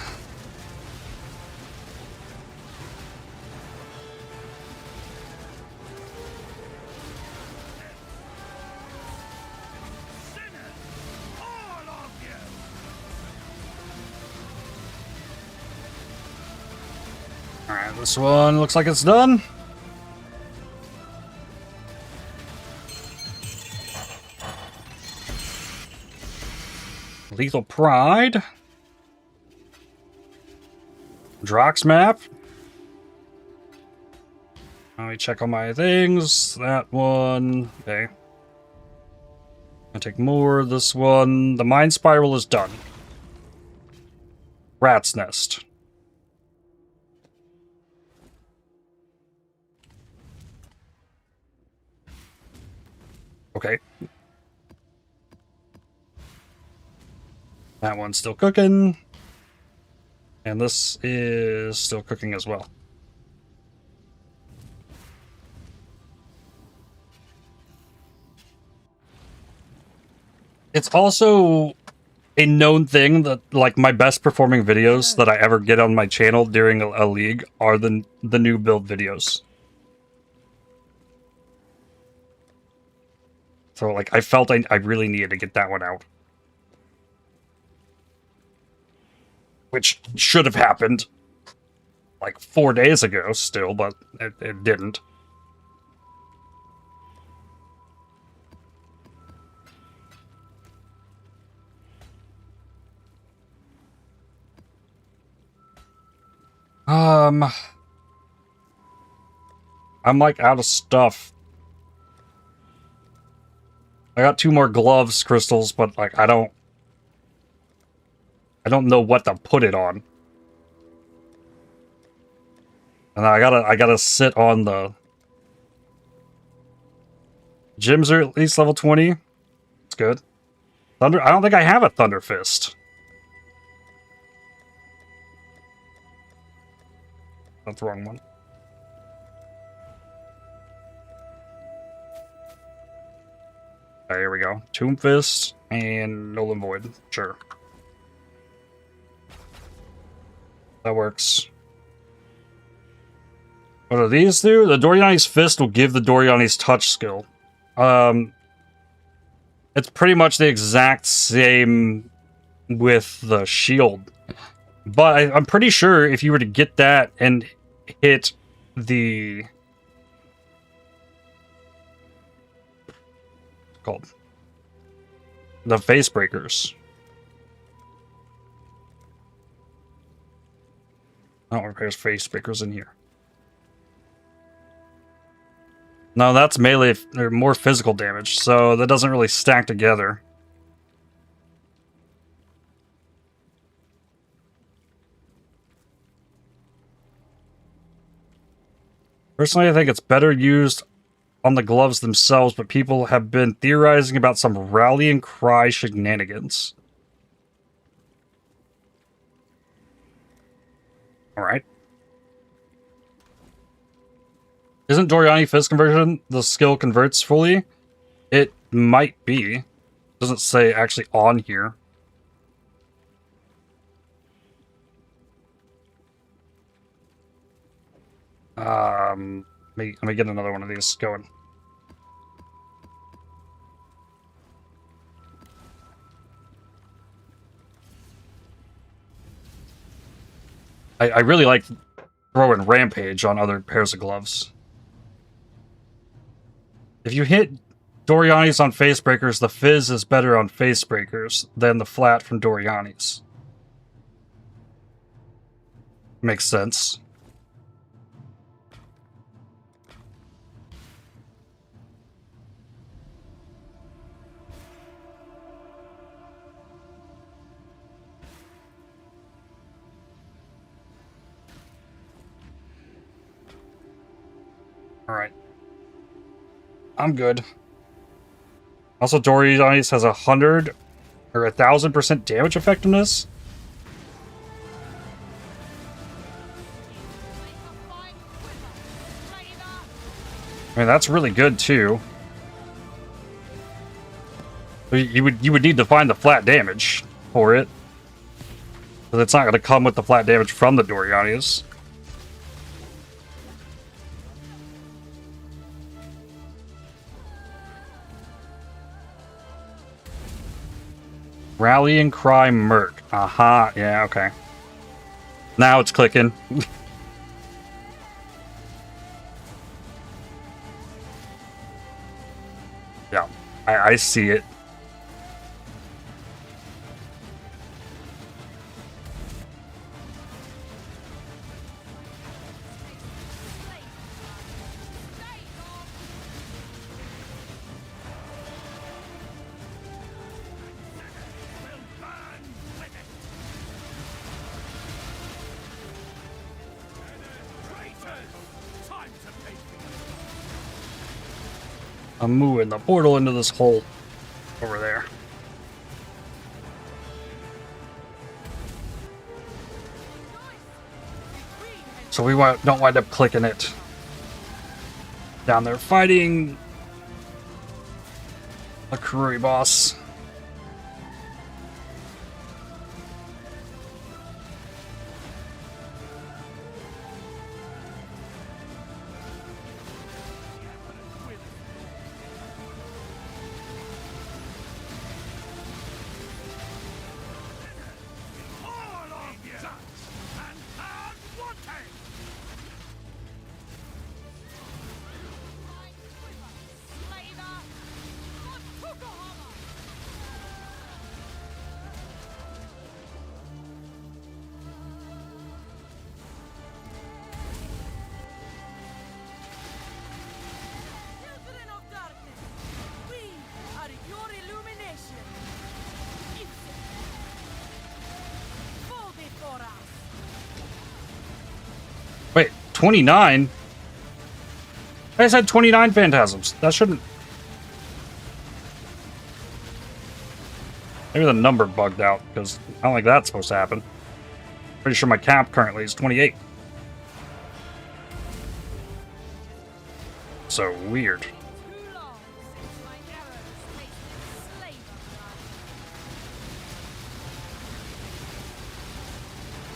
Alright, this one looks like it's done. Lethal Pride. Drox map. Let me check on my things. That one. Okay. I'll take more. This one. The Mind Spiral is done. Rat's Nest. Okay. That one's still cooking. And this is still cooking as well. It's also a known thing that, like, my best performing videos that I ever get on my channel during a league are the new build videos. So, like, I felt I really needed to get that one out. Which should have happened, like, 4 days ago still, but it didn't. I'm, like, out of stuff. I got 2 more gloves crystals, but, like, I don't know what to put it on. And I gotta sit on the... Gyms are at least level 20. It's good. Thunder... I don't think I have a Thunder Fist. That's the wrong one. There we go. Tomb Fist and Nolan Void. Sure. That works. What do these do? The Doriani's Fist will give the Doriani's Touch skill. It's pretty much the exact same with the shield. But I'm pretty sure if you were to get that and hit the... What's it called? The Face Breakers. I don't repair Face Breakers in here. No, that's melee, or more physical damage, so that doesn't really stack together. Personally, I think it's better used on the gloves themselves, but people have been theorizing about some rallying cry shenanigans. Alright. Isn't Doriani Fist Conversion the skill converts fully? It might be. Doesn't say actually on here. Let me get another one of these going. I really like throwing Rampage on other pairs of gloves. If you hit Doriani's on Face Breakers, the Fizz is better on Face Breakers than the flat from Doriani's. Makes sense. Alright. I'm good. Also, Doriani's has 100 or 1,000% damage effectiveness. I mean, that's really good too. You would need to find the flat damage for it, because it's not going to come with the flat damage from the Doriani's. Rallying Cry Merc. Aha, yeah, okay. Now it's clicking. Yeah, I see it. I'm moving the portal into this hole over there. So we don't wind up clicking it. Down there fighting a Kurui boss. 29? I just had 29 Phantasms. That shouldn't... Maybe the number bugged out, because I don't think that's supposed to happen. Pretty sure my cap currently is 28. So weird.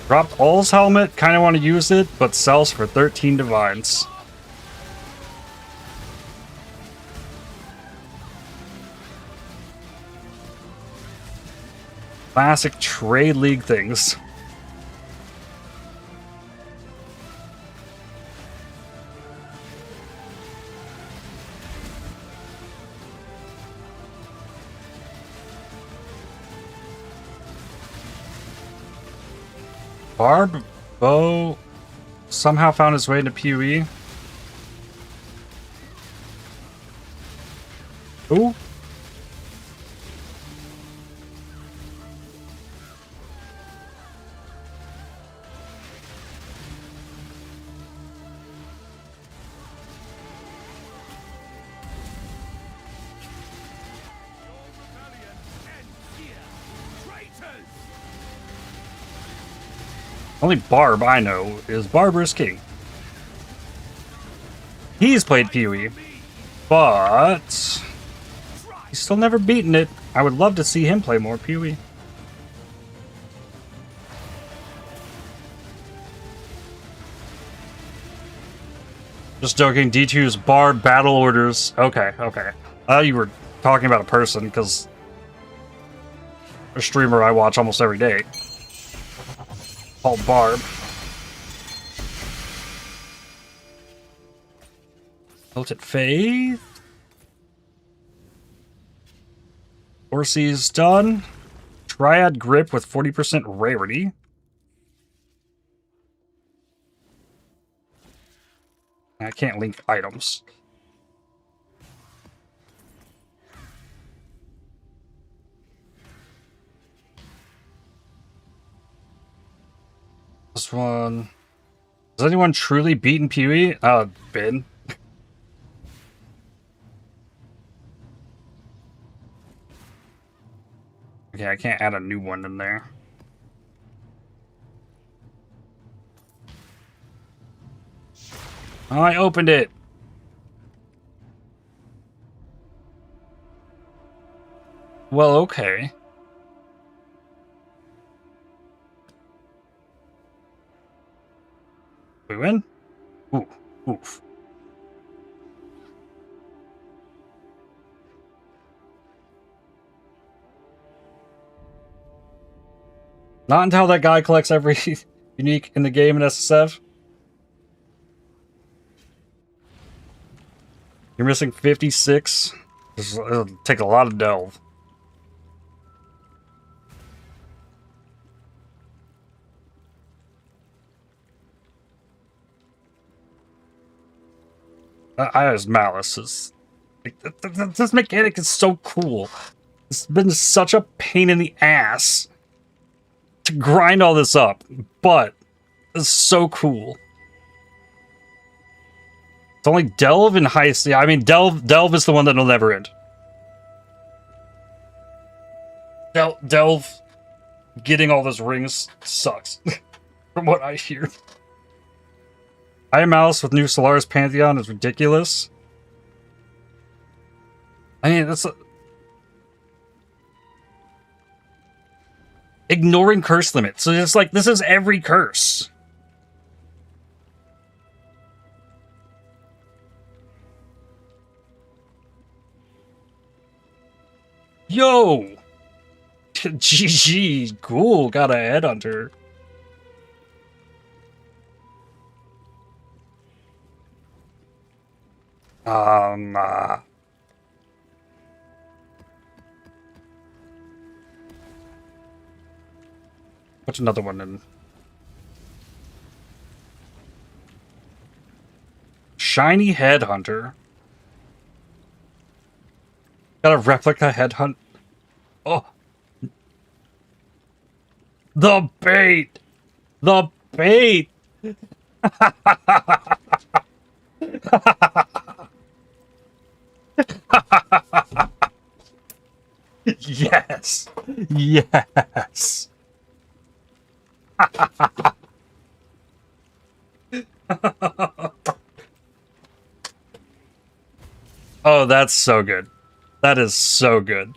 Dropped All's helmet, kind of want to use it, but sells for 13 divines. Classic trade league things. Barb Bow somehow found his way into PoE. Who? Only Barb I know is Barbarous King. He's played PoE, but he's still never beaten it. I would love to see him play more PoE. Just joking, D2's Barb battle orders. Okay, okay. I thought you were talking about a person, because a streamer I watch almost every day. Called Barb. Melted Faith. Orsi's done. Triad Grip with 40% rarity. I can't link items. This one... Has anyone truly beaten PoE? Ben. Okay, I can't add a new one in there. Oh, I opened it! Well, okay. We win? Ooh, oof. Not until that guy collects every unique in the game in SSF. You're missing 56. It'll take a lot of delve. Aya's Malice is... This mechanic is so cool. It's been such a pain in the ass to grind all this up, but it's so cool. It's only Delve and Heist. Yeah, I mean, Delve is the one that'll never end. Delve getting all those rings sucks, from what I hear. Aya Malice with new Solaris Pantheon is ridiculous. I mean, that's... Ignoring curse limit. So it's like, this is every curse. Yo! GG. Cool. Got a headhunter. What's another one in? Shiny Headhunter. Got a replica headhunt. Oh. The bait! The bait! Yes. Yes. Oh, that's so good. That is so good.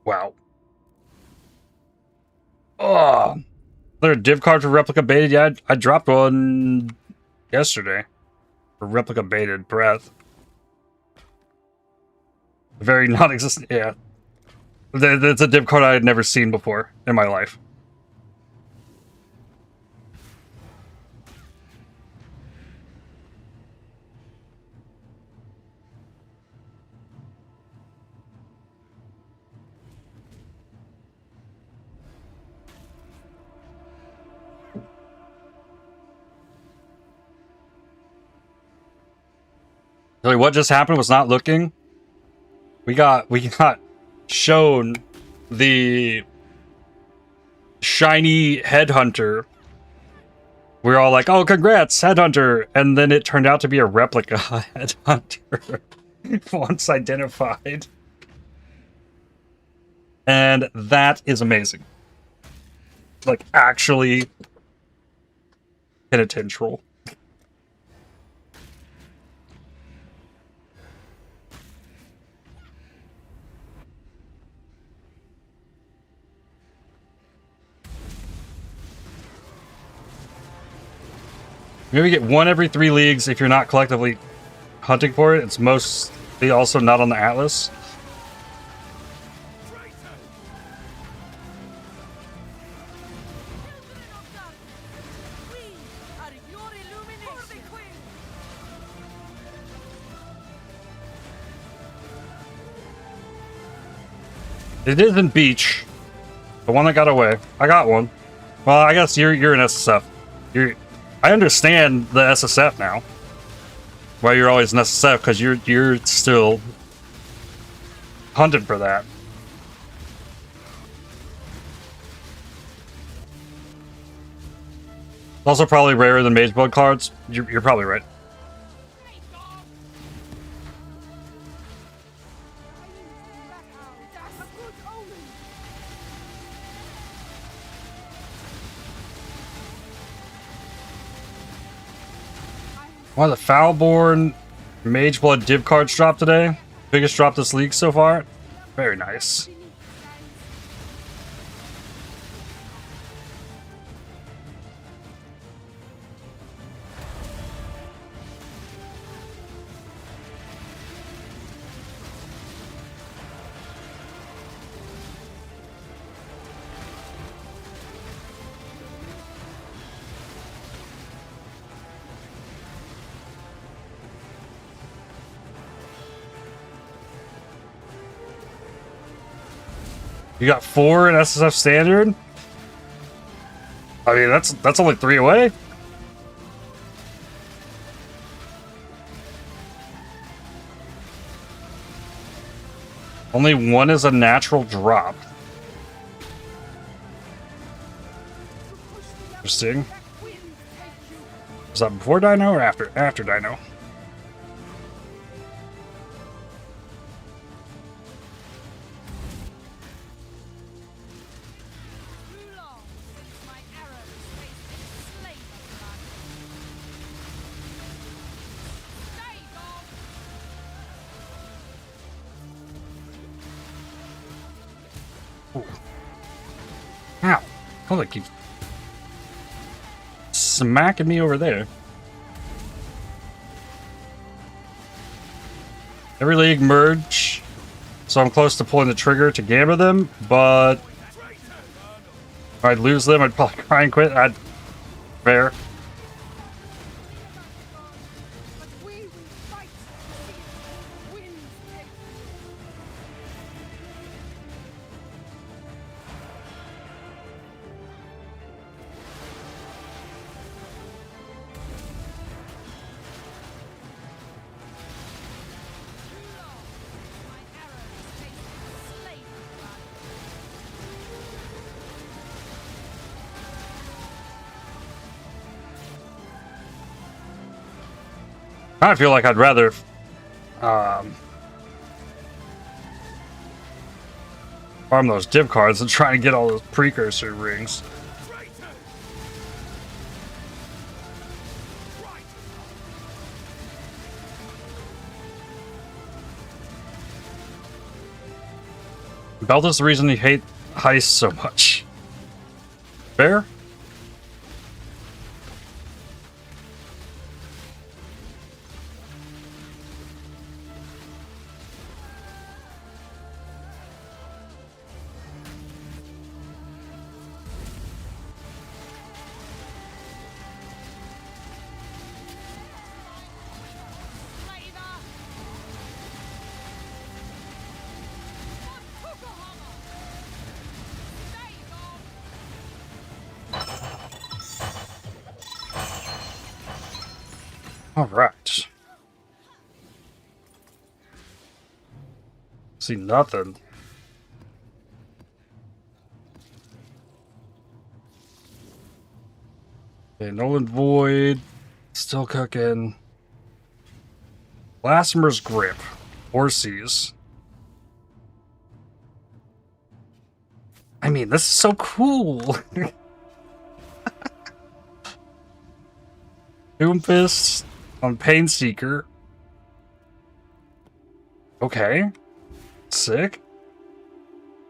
Wow. Oh. There a div card for replica baited? Yeah, I dropped one yesterday. For replica baited breath. Very non-existent. Yeah. It's a div card I had never seen before in my life. Really, what just happened was not looking. We got shown the shiny headhunter. We were all like, "Oh, congrats, headhunter!" And then it turned out to be a replica headhunter once identified, and that is amazing. Like, actually penitential. Maybe get one every 3 leagues if you're not collectively hunting for it. It's mostly also not on the Atlas. It is in Beach. The one that got away. I got one. Well, I guess you're an SSF. I understand the SSF now. Why you're always an SSF, because you're still hunting for that. It's also probably rarer than Mage Blood cards. You're probably right. One of the Foulborn Mage Blood div cards dropped today. Biggest drop this league so far. Very nice. You got 4 in SSF standard? I mean, that's only 3 away. Only 1 is a natural drop. Interesting. Was that before Dino or after? After Dino. Ow. Hold it, keeps smacking me over there. Every league merge, so I'm close to pulling the trigger to gamble them, but if I'd lose them, I'd probably try and quit. Fair. I feel like I'd rather farm those div cards than trying to get all those precursor rings. Belt is the reason you hate heists so much. Fair? All right. See nothing. Okay, Nolan Void. Still cooking. Blasphemer's Grip. Horses. I mean, this is so cool. Doomfist on Painseeker. Okay. Sick.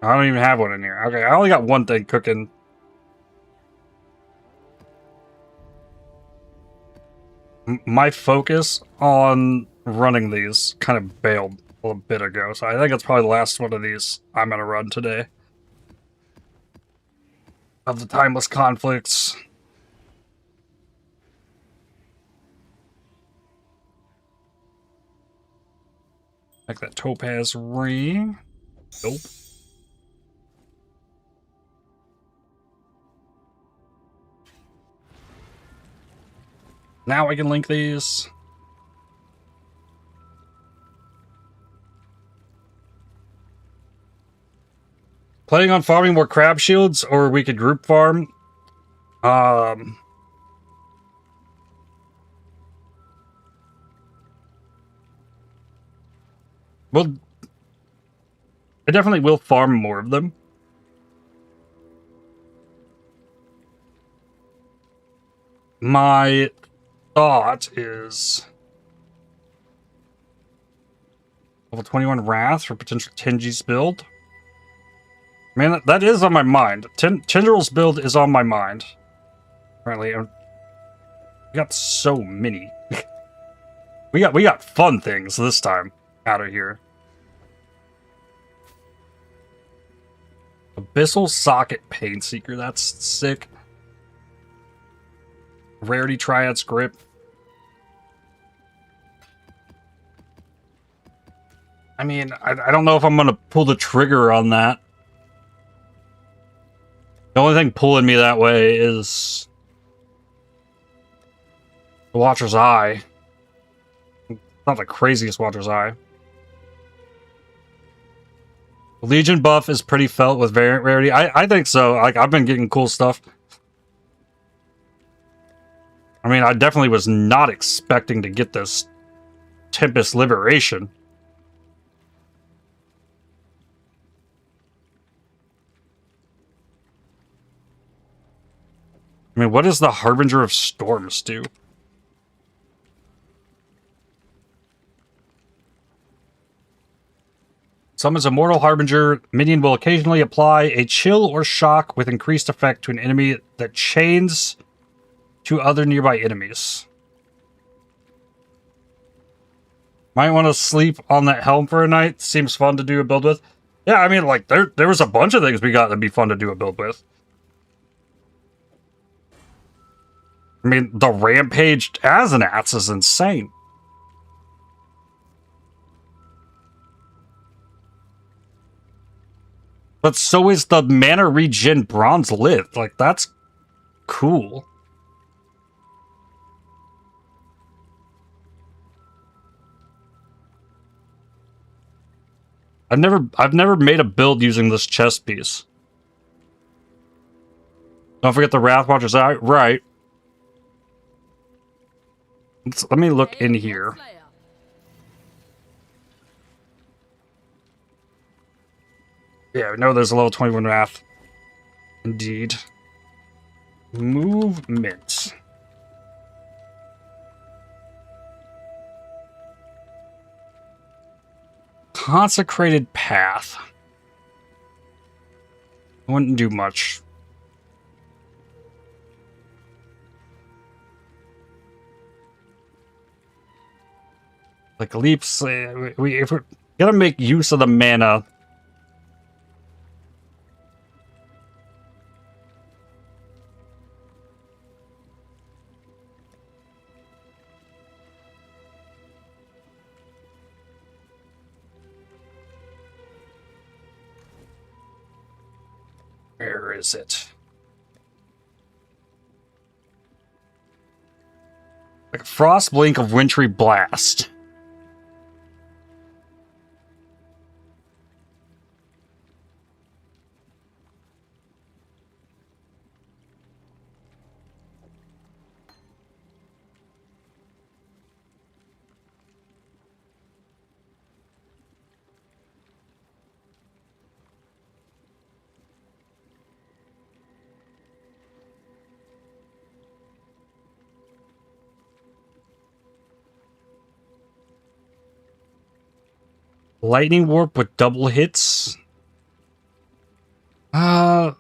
I don't even have one in here. Okay, I only got one thing cooking. My focus on running these kind of bailed a little bit ago, so I think it's probably the last one of these I'm going to run today. Of the Timeless Conflicts. Like that topaz ring. Nope. Now I can link these. Planning on farming more crab shields, or we could group farm. Well, I definitely will farm more of them. My thought is level 21 Wrath for potential Tenji's build. Man, that is on my mind. Tendrils build is on my mind. Apparently, we got so many. we got fun things this time out of here. Abyssal Socket Painseeker, that's sick. Rarity Triad's Grip. I mean, I don't know if I'm going to pull the trigger on that. The only thing pulling me that way is the Watcher's Eye. Not the craziest Watcher's Eye. Legion buff is pretty felt with variant rarity. I think so. Like, I've been getting cool stuff. I mean, I definitely was not expecting to get this Tempest Liberation. I mean, what does the Harbinger of Storms do? Summons a Mortal Harbinger. Minion will occasionally apply a chill or shock with increased effect to an enemy that chains to other nearby enemies. Might want to sleep on that helm for a night. Seems fun to do a build with. Yeah, I mean, like, there was a bunch of things we got that'd be fun to do a build with. I mean, the Rampaged Azanats is insane. But so is the Mana Regen Bronze Lith. Like, that's cool. I've never made a build using this chest piece. Don't forget the Wrathwatcher's Eye. Right. Let me look in here. Yeah, we know there's a level 21 Wrath. Indeed. Movement. Consecrated Path. Wouldn't do much. Like leaps, if we're gonna make use of the mana, where is it? Like a Frost Blink of Wintry Blast. Lightning Warp with double hits. Hail,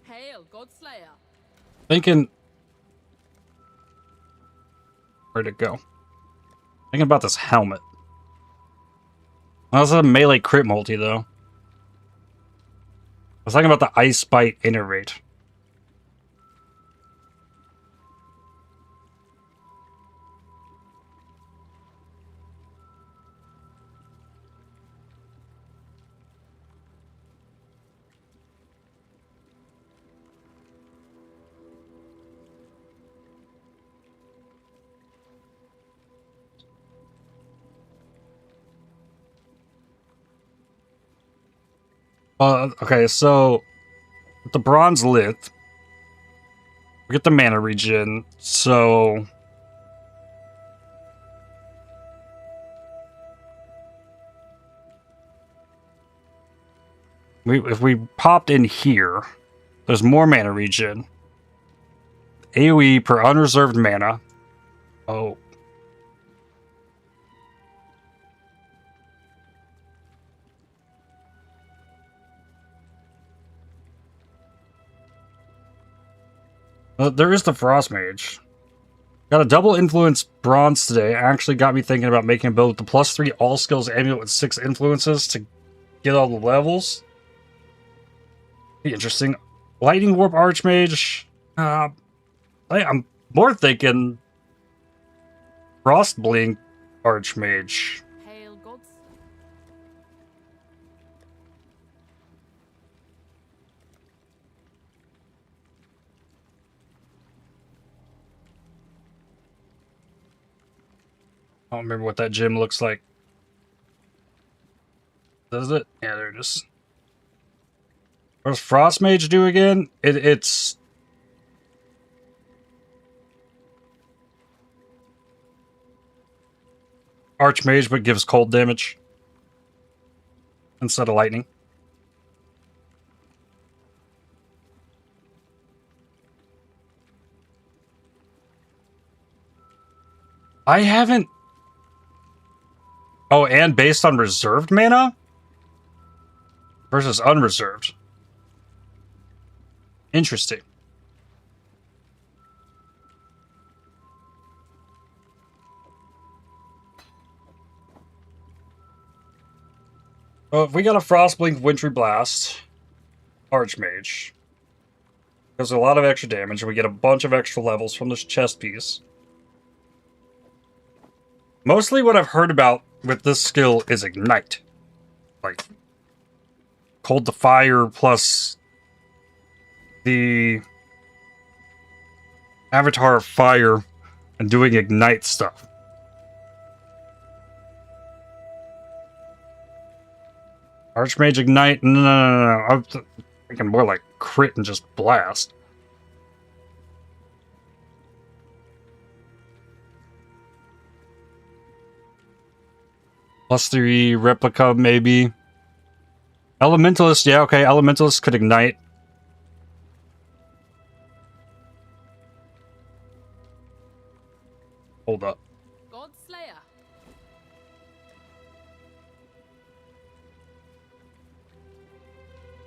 Godslayer. Thinking. Where'd it go? Thinking about this helmet. Well, that's a melee crit multi, though. I was talking about the Ice Bite Iterate. Okay, so with the Bronze Lith, we get the mana regen, so if we popped in here, there's more mana regen. AoE per unreserved mana. Oh. There is the Frost Mage. Got a double influence bronze today. Actually got me thinking about making a build with the +3 all skills amulet with 6 influences to get all the levels. Be interesting. Lightning Warp Archmage. I'm more thinking Frost Blink Archmage. Hail, gods. I don't remember what that gym looks like. Does it? Yeah, there it is. What does Frost Mage do again? It's Archmage, but gives cold damage instead of lightning. I haven't. Oh, and based on reserved mana versus unreserved. Interesting. Well, if we got a Frostblink Wintry Blast Archmage, there's a lot of extra damage, and we get a bunch of extra levels from this chest piece. Mostly what I've heard about with this skill is Ignite. Like, Cold to Fire plus the Avatar of Fire and doing Ignite stuff. Archmage Ignite? No. I'm thinking more like crit and just blast. +3 replica, maybe. Elementalist, yeah, okay. Elementalist could ignite. Hold up. Godslayer.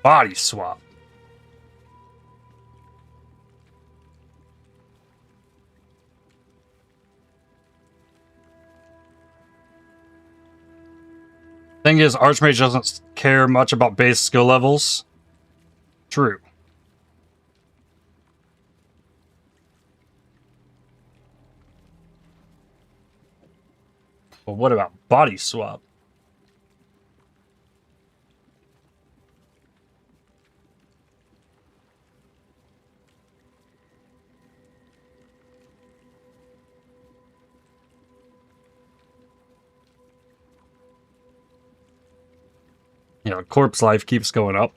Body swap. Thing is, Archmage doesn't care much about base skill levels. True. But what about body swap? Yeah, corpse life keeps going up.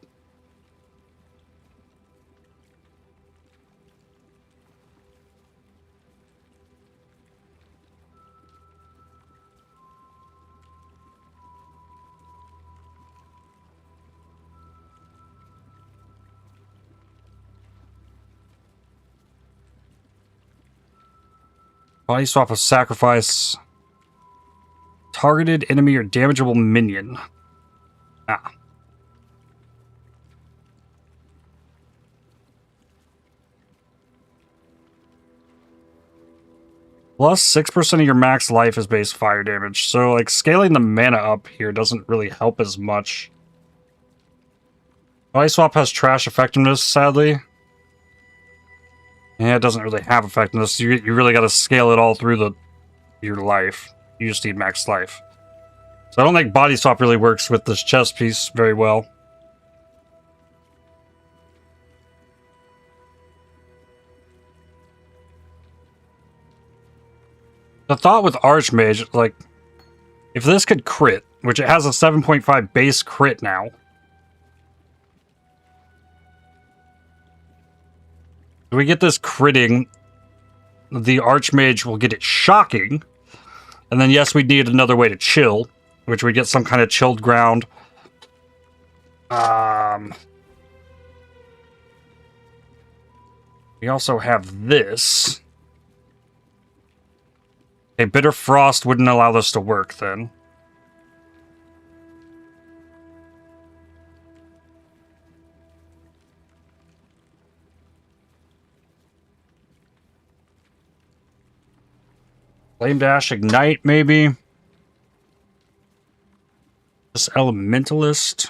Body swap of sacrifice. Targeted enemy or damageable minion. Ah. Plus 6% of your max life is base fire damage. So, like, scaling the mana up here doesn't really help as much. Body swap has trash effectiveness, sadly. Yeah, it doesn't really have effectiveness. You really got to scale it all through your life. You just need max life. So I don't think body swap really works with this chest piece very well. The thought with Archmage, like, if this could crit, which it has a 7.5 base crit now. If we get this critting, the Archmage will get it shocking. And then, yes, we need another way to chill, which we get some kind of chilled ground. We also have this. Okay, Bitter Frost wouldn't allow this to work then. Flame Dash, Ignite, maybe. This Elementalist.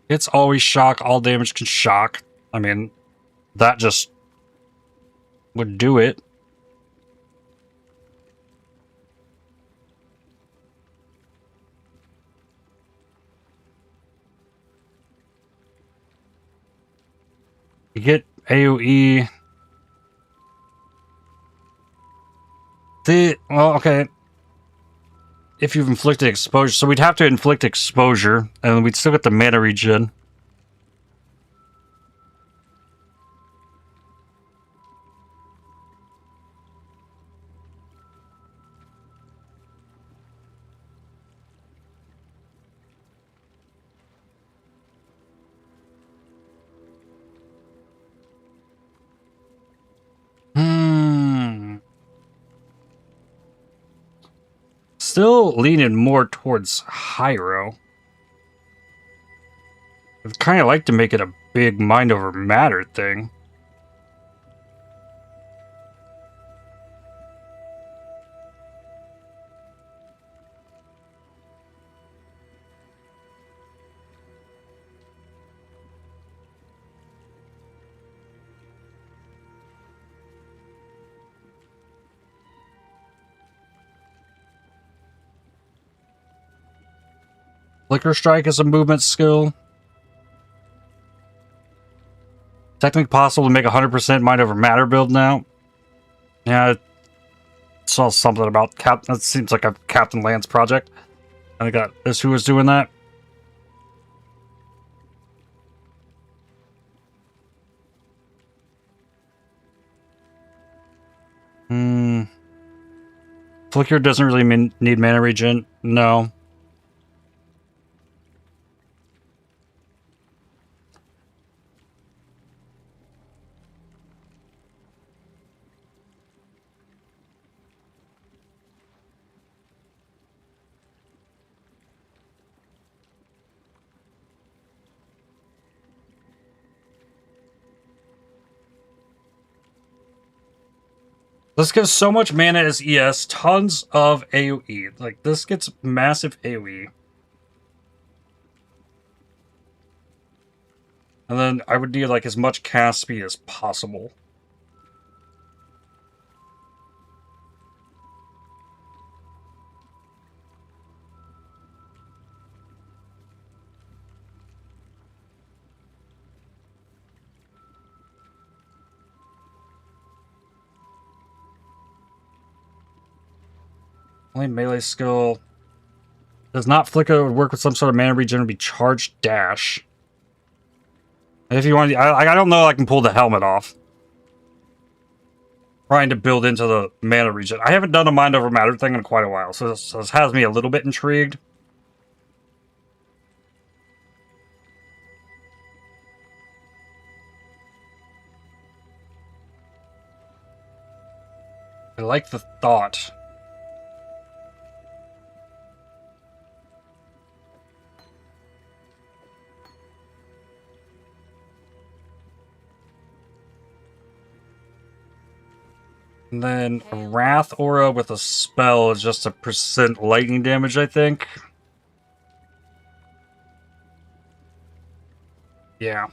It's always shock. All damage can shock. I mean, that just would do it. You get AoE. Well, okay. If you've inflicted exposure, so we'd have to inflict exposure, and we'd still get the mana regen. Still leaning more towards Hyro. I'd kind of like to make it a big mind over matter thing. Flicker Strike is a movement skill. Technically possible to make 100% mind over matter build now. Yeah, I saw something about that seems like a Captain Lance project. I think that is who was doing that. Flicker doesn't really need mana regen. No. This gives so much mana as ES, tons of AoE. Like, this gets massive AoE. And then I would need, like, as much cast speed as possible. Only melee skill does not flicker. It would work with some sort of mana regen. Would be charged dash. And if you want, I don't know. I can pull the helmet off. Trying to build into the mana regen. I haven't done a mind over matter thing in quite a while, so this has me a little bit intrigued. I like the thought. And then a Wrath Aura with a spell is just a % lightning damage, I think. Yeah.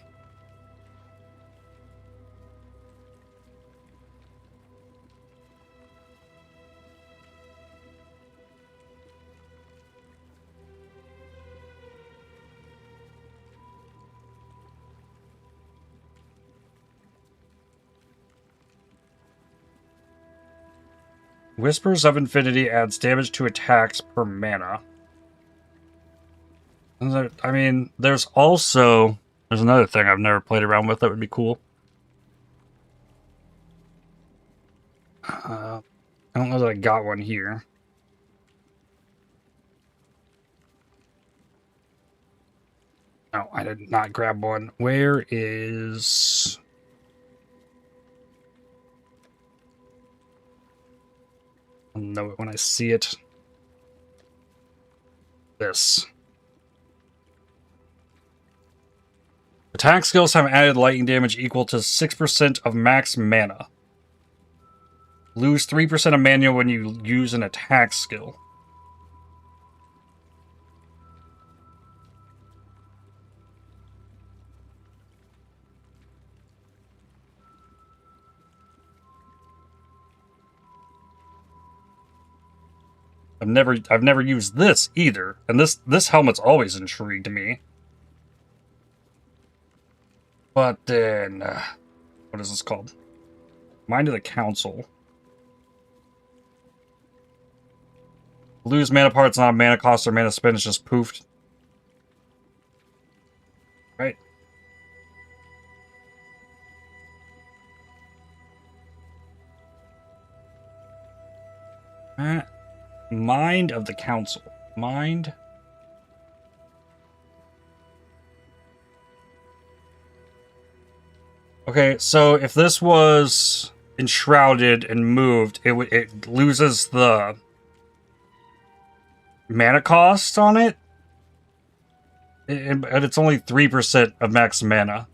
Whispers of Infinity adds damage to attacks per mana. And there, I mean, there's another thing I've never played around with that would be cool. I don't know that I got one here. No, I did not grab one. Where is... I'll know it when I see it. This. Attack skills have added lightning damage equal to 6% of max mana. Lose 3% of mana when you use an attack skill. I've never used this either, and this helmet's always intrigued me. But then, what is this called? Mind of the Council. Lose mana parts, not a mana cost or mana spend, it's just poofed. Right. Mind of the Council. Mind. Okay, so if this was enshrouded and moved, it loses the mana cost on it, and it's only 3% of max mana.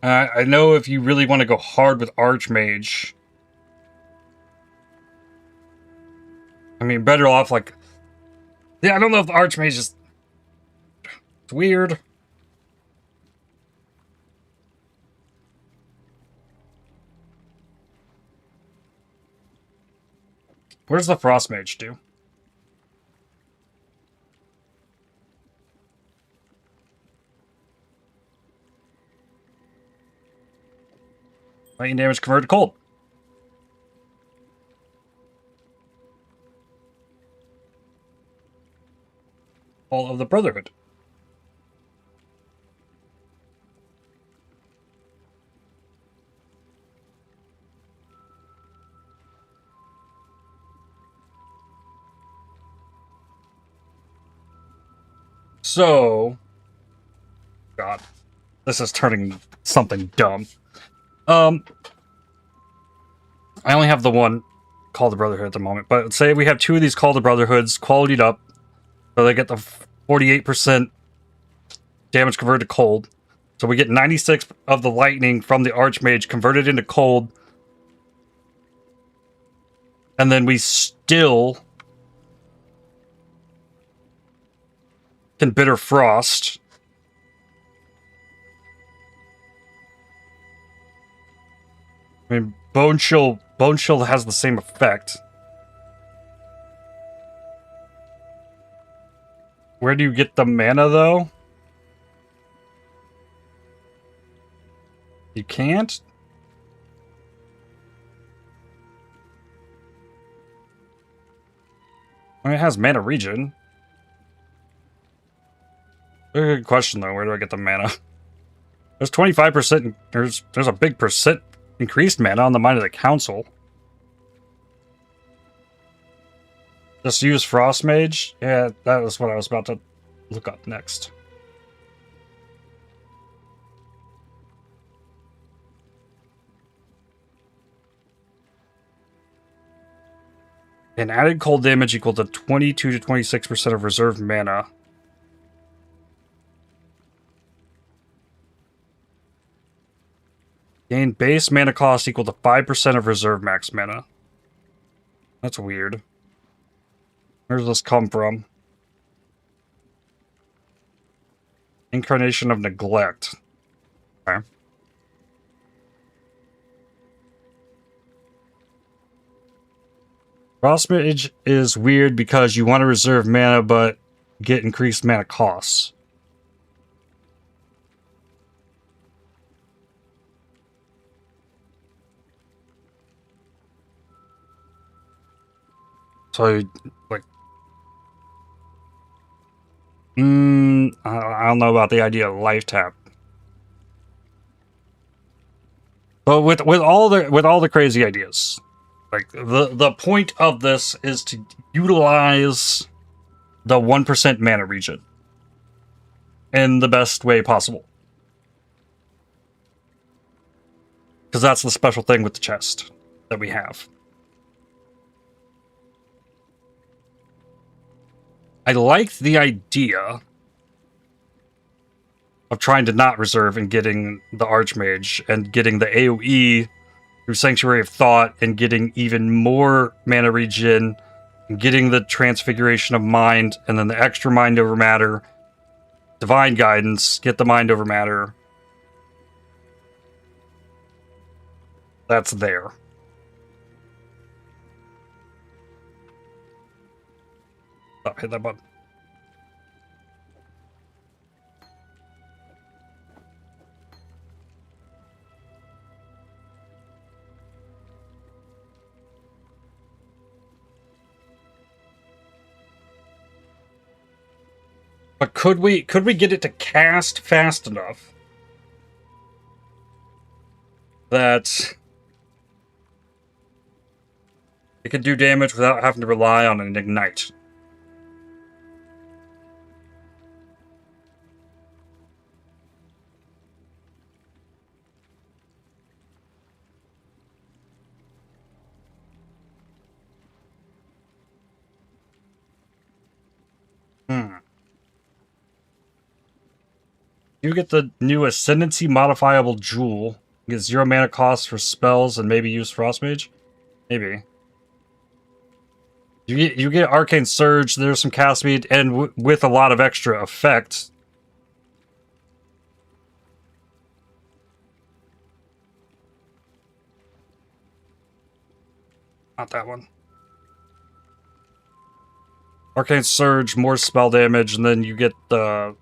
I know if you really want to go hard with Archmage, I mean, better off like... Yeah, I don't know if the Archmage is... It's weird. What does the Frostmage do? Lightning damage converted to cold. Call of the Brotherhood. So, God, this is turning something dumb. I only have the one Call of the Brotherhood at the moment, but say we have two of these Call of the Brotherhoods qualityed up, so they get the 48% damage converted to cold. So we get 96 of the lightning from the Archmage converted into cold, and then we still can Bitter Frost. I mean, Bone Shield has the same effect. Where do you get the mana, though? You can't? I mean, it has mana regen. Good question, though. Where do I get the mana? There's 25%. There's a big percent increased mana on the Mind of the Council. Just use Frost Mage? Yeah, that was what I was about to look up next. And added cold damage equal to 22 to 26% of reserved mana. Gain base mana cost equal to 5% of reserve max mana. That's weird. Where does this come from? Incarnation of Neglect. Okay. Frostmage is weird because you want to reserve mana but get increased mana costs. So, like, I don't know about the idea of life tap. But with all the crazy ideas, like the point of this is to utilize the 1% mana regen in the best way possible. Because that's the special thing with the chest that we have. I liked the idea of trying to not reserve and getting the Archmage and getting the AoE through Sanctuary of Thought and getting even more mana regen and getting the Transfiguration of Mind and then the extra Mind over Matter, Divine Guidance, get the Mind over Matter. That's there. Oh, hit that button. But could we get it to cast fast enough that it could do damage without having to rely on an ignite? You get the new Ascendancy modifiable Jewel. You get 0 mana cost for spells and maybe use Frostmage? Maybe. You get Arcane Surge, there's some cast speed, and with a lot of extra effect. Not that one. Arcane Surge, more spell damage, and then you get the...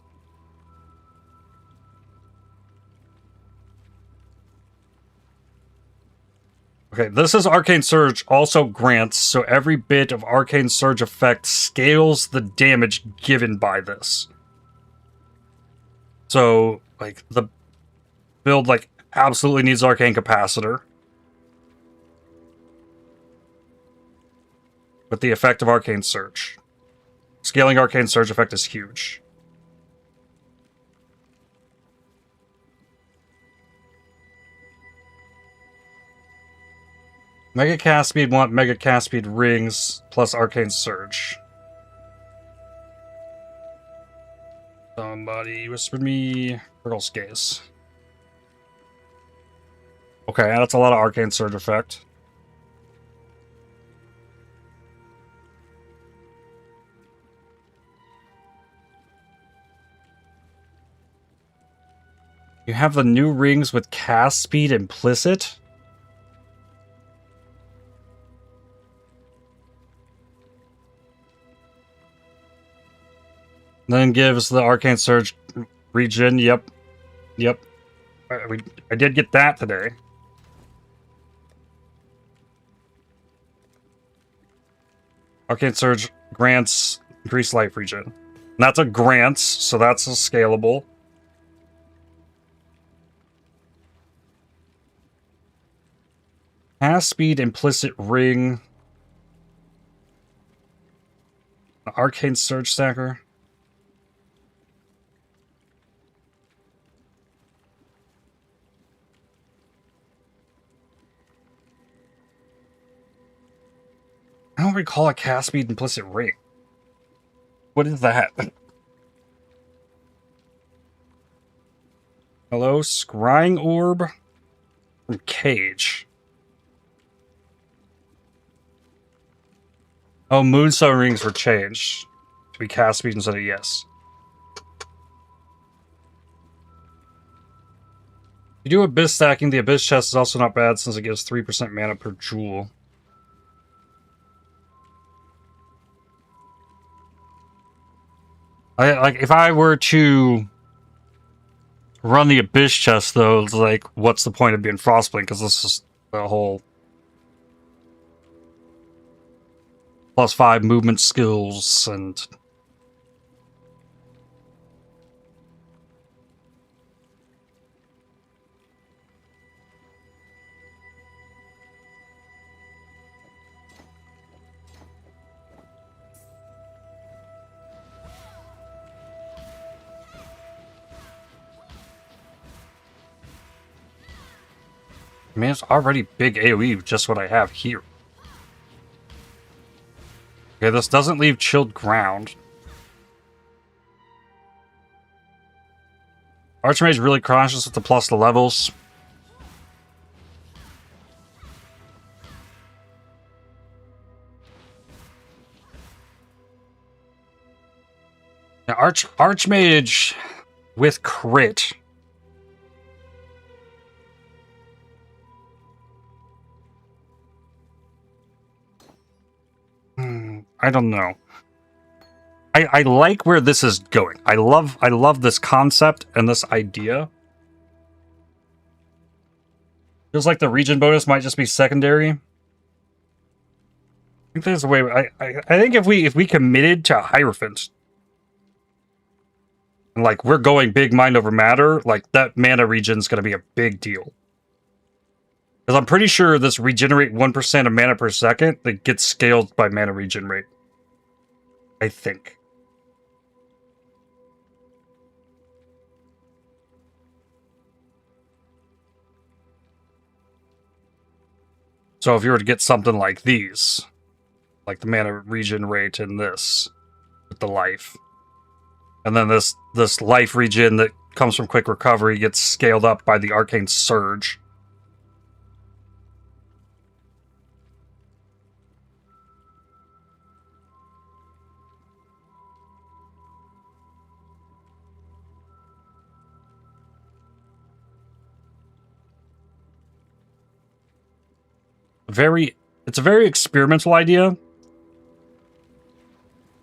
Okay, this is Arcane Surge also grants, so every bit of Arcane Surge effect scales the damage given by this. So, like, the build, like, absolutely needs Arcane Capacitor. With the effect of Arcane Surge. Scaling Arcane Surge effect is huge. Mega Cast Speed want Mega Cast Speed rings plus Arcane Surge. Somebody whispered me Turtle's Gaze. Okay, that's a lot of Arcane Surge effect. You have the new rings with cast speed implicit? Then gives the Arcane Surge regen. Yep. Yep. I did get that today. Arcane Surge grants increased life regen. And that's a grants, so that's a scalable. Cast speed implicit ring. Arcane Surge stacker. I don't recall a cast speed implicit ring. What is that? Hello, Scrying Orb from Cage. Oh, Moonstone rings were changed to be cast speed instead of yes. You do Abyss stacking, the Abyss chest is also not bad since it gives 3% mana per jewel. Like, if I were to run the Abyss chest, though, it's like, what's the point of being Frostblink? Because this is the whole +5 movement skills and I mean, it's already big AoE with just what I have here. Okay, this doesn't leave chilled ground. Archmage really cautious with the plus the levels. Now, Archmage with crit. I don't know. I like where this is going. I love this concept and this idea. Feels like the region bonus might just be secondary. I think there's a way. I think if we committed to Hierophant, and like we're going big mind over matter, like that mana region's gonna be a big deal. Because I'm pretty sure this regenerate 1% of mana per second that gets scaled by mana regen rate. I think. So if you were to get something like these, like the mana regen rate in this, with the life, and then this life regen that comes from quick recovery gets scaled up by the Arcane Surge. It's a very experimental idea.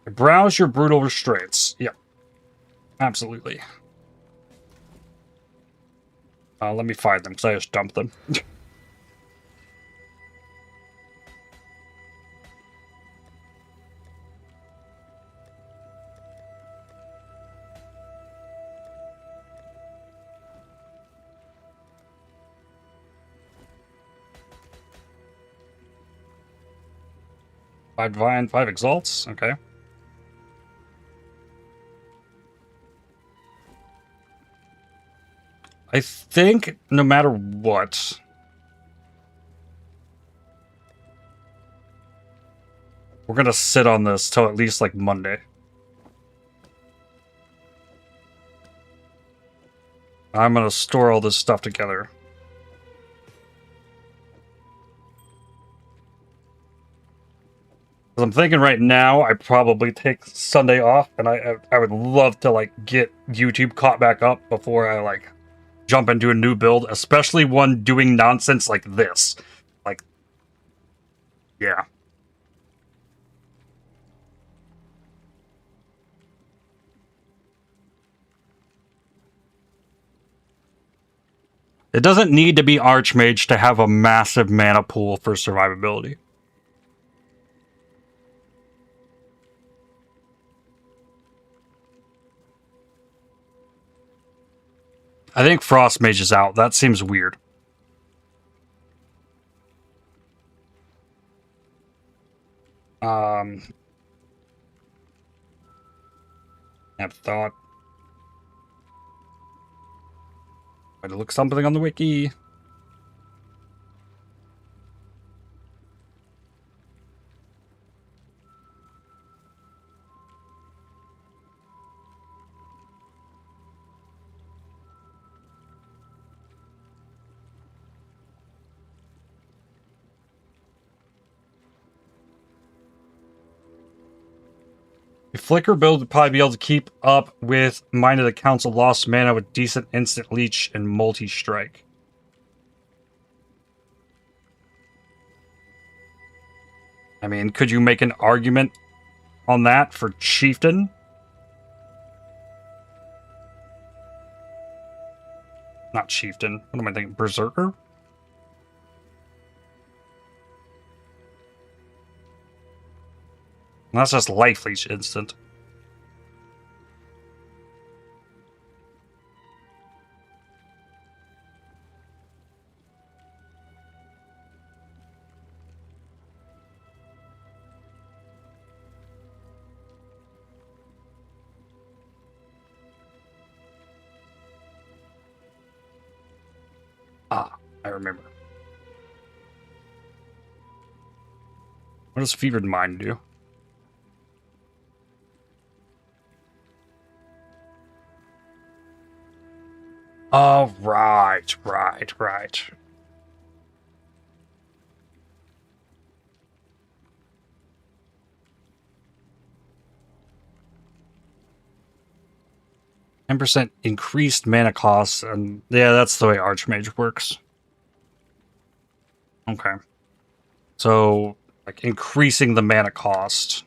Browse your brutal restraints. Yep. Absolutely. Let me find them, because I just dumped them. 5 Divine, 5 Exalts. Okay. I think no matter what, we're gonna sit on this till at least like Monday. I'm gonna store all this stuff together. I'm thinking right now I probably take Sunday off, and I would love to like get YouTube caught back up before I like jump into a new build, especially one doing nonsense like this. Like, yeah. It doesn't need to be Archmage to have a massive mana pool for survivability. I think Frost Mage is out. That seems weird. Have thought. Try to look something on the wiki. A Flicker build would probably be able to keep up with Mind of the Council lost mana with decent instant leech and multi-strike. I mean, could you make an argument on that for Chieftain? Not Chieftain. What am I thinking? Berserker? That's just life leech instant. Ah, I remember. What does Fevered Mind do? Oh, right. 10% increased mana costs, and yeah, that's the way Archmage works. Okay. So, like, increasing the mana cost.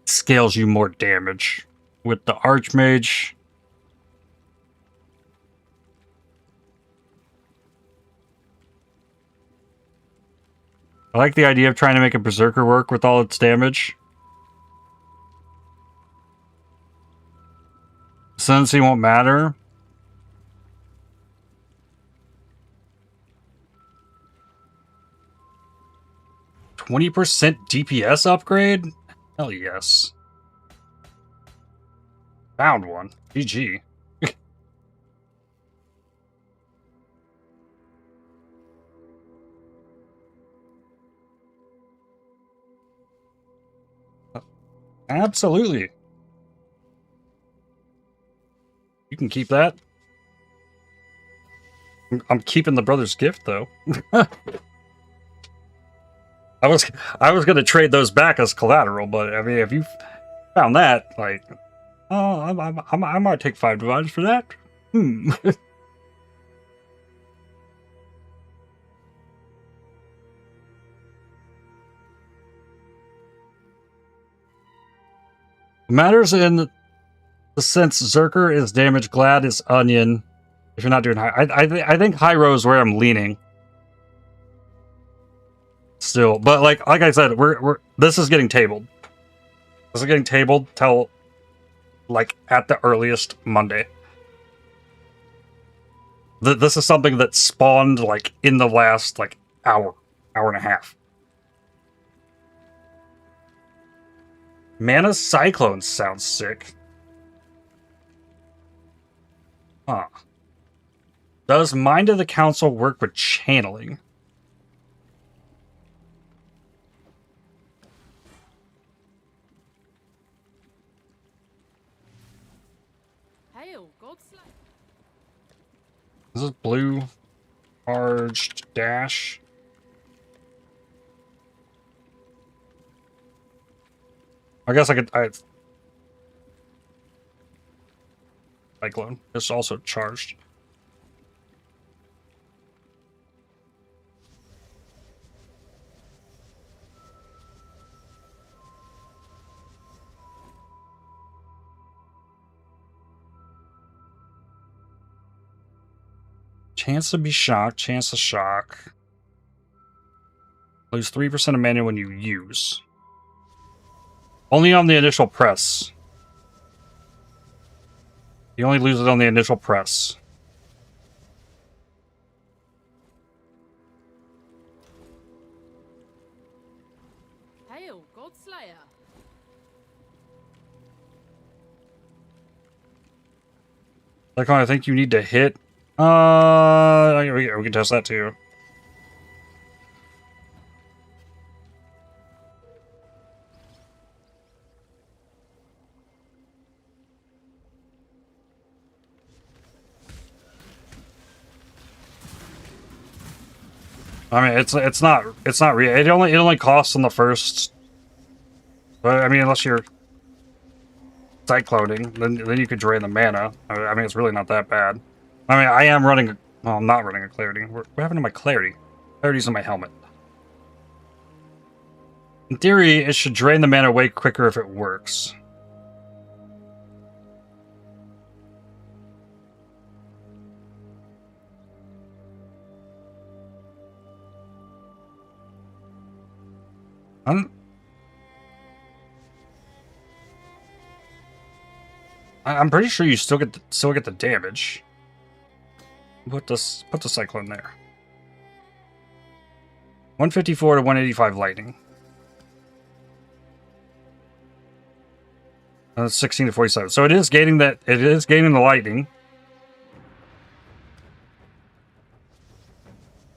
Scales you more damage. With the Archmage, I like the idea of trying to make a Berserker work with all its damage. Ascendancy won't matter. %20 DPS upgrade? Hell yes. Found one. GG. Absolutely. You can keep that. I'm keeping the brother's gift though. I was gonna trade those back as collateral, but I mean, if you found that, like, oh, I might take 5 dividers for that. Matters in the sense Zerker is damage, Glad is onion. If you're not doing high, I think Hyro is where I'm leaning. Still, but like I said, this is getting tabled. This is getting tabled till like at the earliest Monday. This is something that spawned, like, in the last, like, hour and a half. Mana Cyclone sounds sick. Huh. Does Mind of the Council work with channeling? Hail, Godslayer. This is blue. Charged dash. I guess I could... Cyclone. It's also charged. Chance to be shocked. Chance to shock. Lose 3% of mana when you use. Only on the initial press. You only lose it on the initial press. Hail, Godslayer. Cyclone, I think you need to hit. We can test that too. I mean, it's not real. It only costs on the first. But I mean, unless you're cycloning, then you could drain the mana. I mean, it's really not that bad. I mean, I am running. Well, I'm not running a clarity. What happened to my clarity? Clarity's in my helmet. In theory, it should drain the mana way quicker if it works. I'm pretty sure you still get the damage. Put the cyclone there. 154 to 185 lightning. 16 to 47. So it is gaining that. It is gaining the lightning.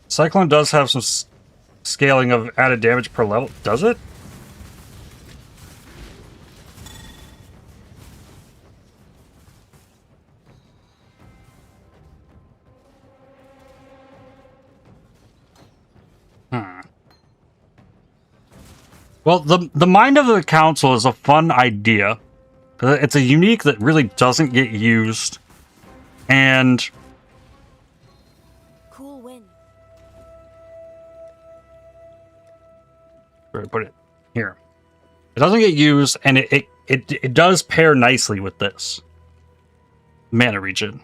Cyclone does have some scaling of added damage per level. Does it? Well, the Mind of the Council is a fun idea. It's a unique that really doesn't get used. And... Cool win. Where did I put it? Here. It doesn't get used, and it does pair nicely with this. Mana Regen.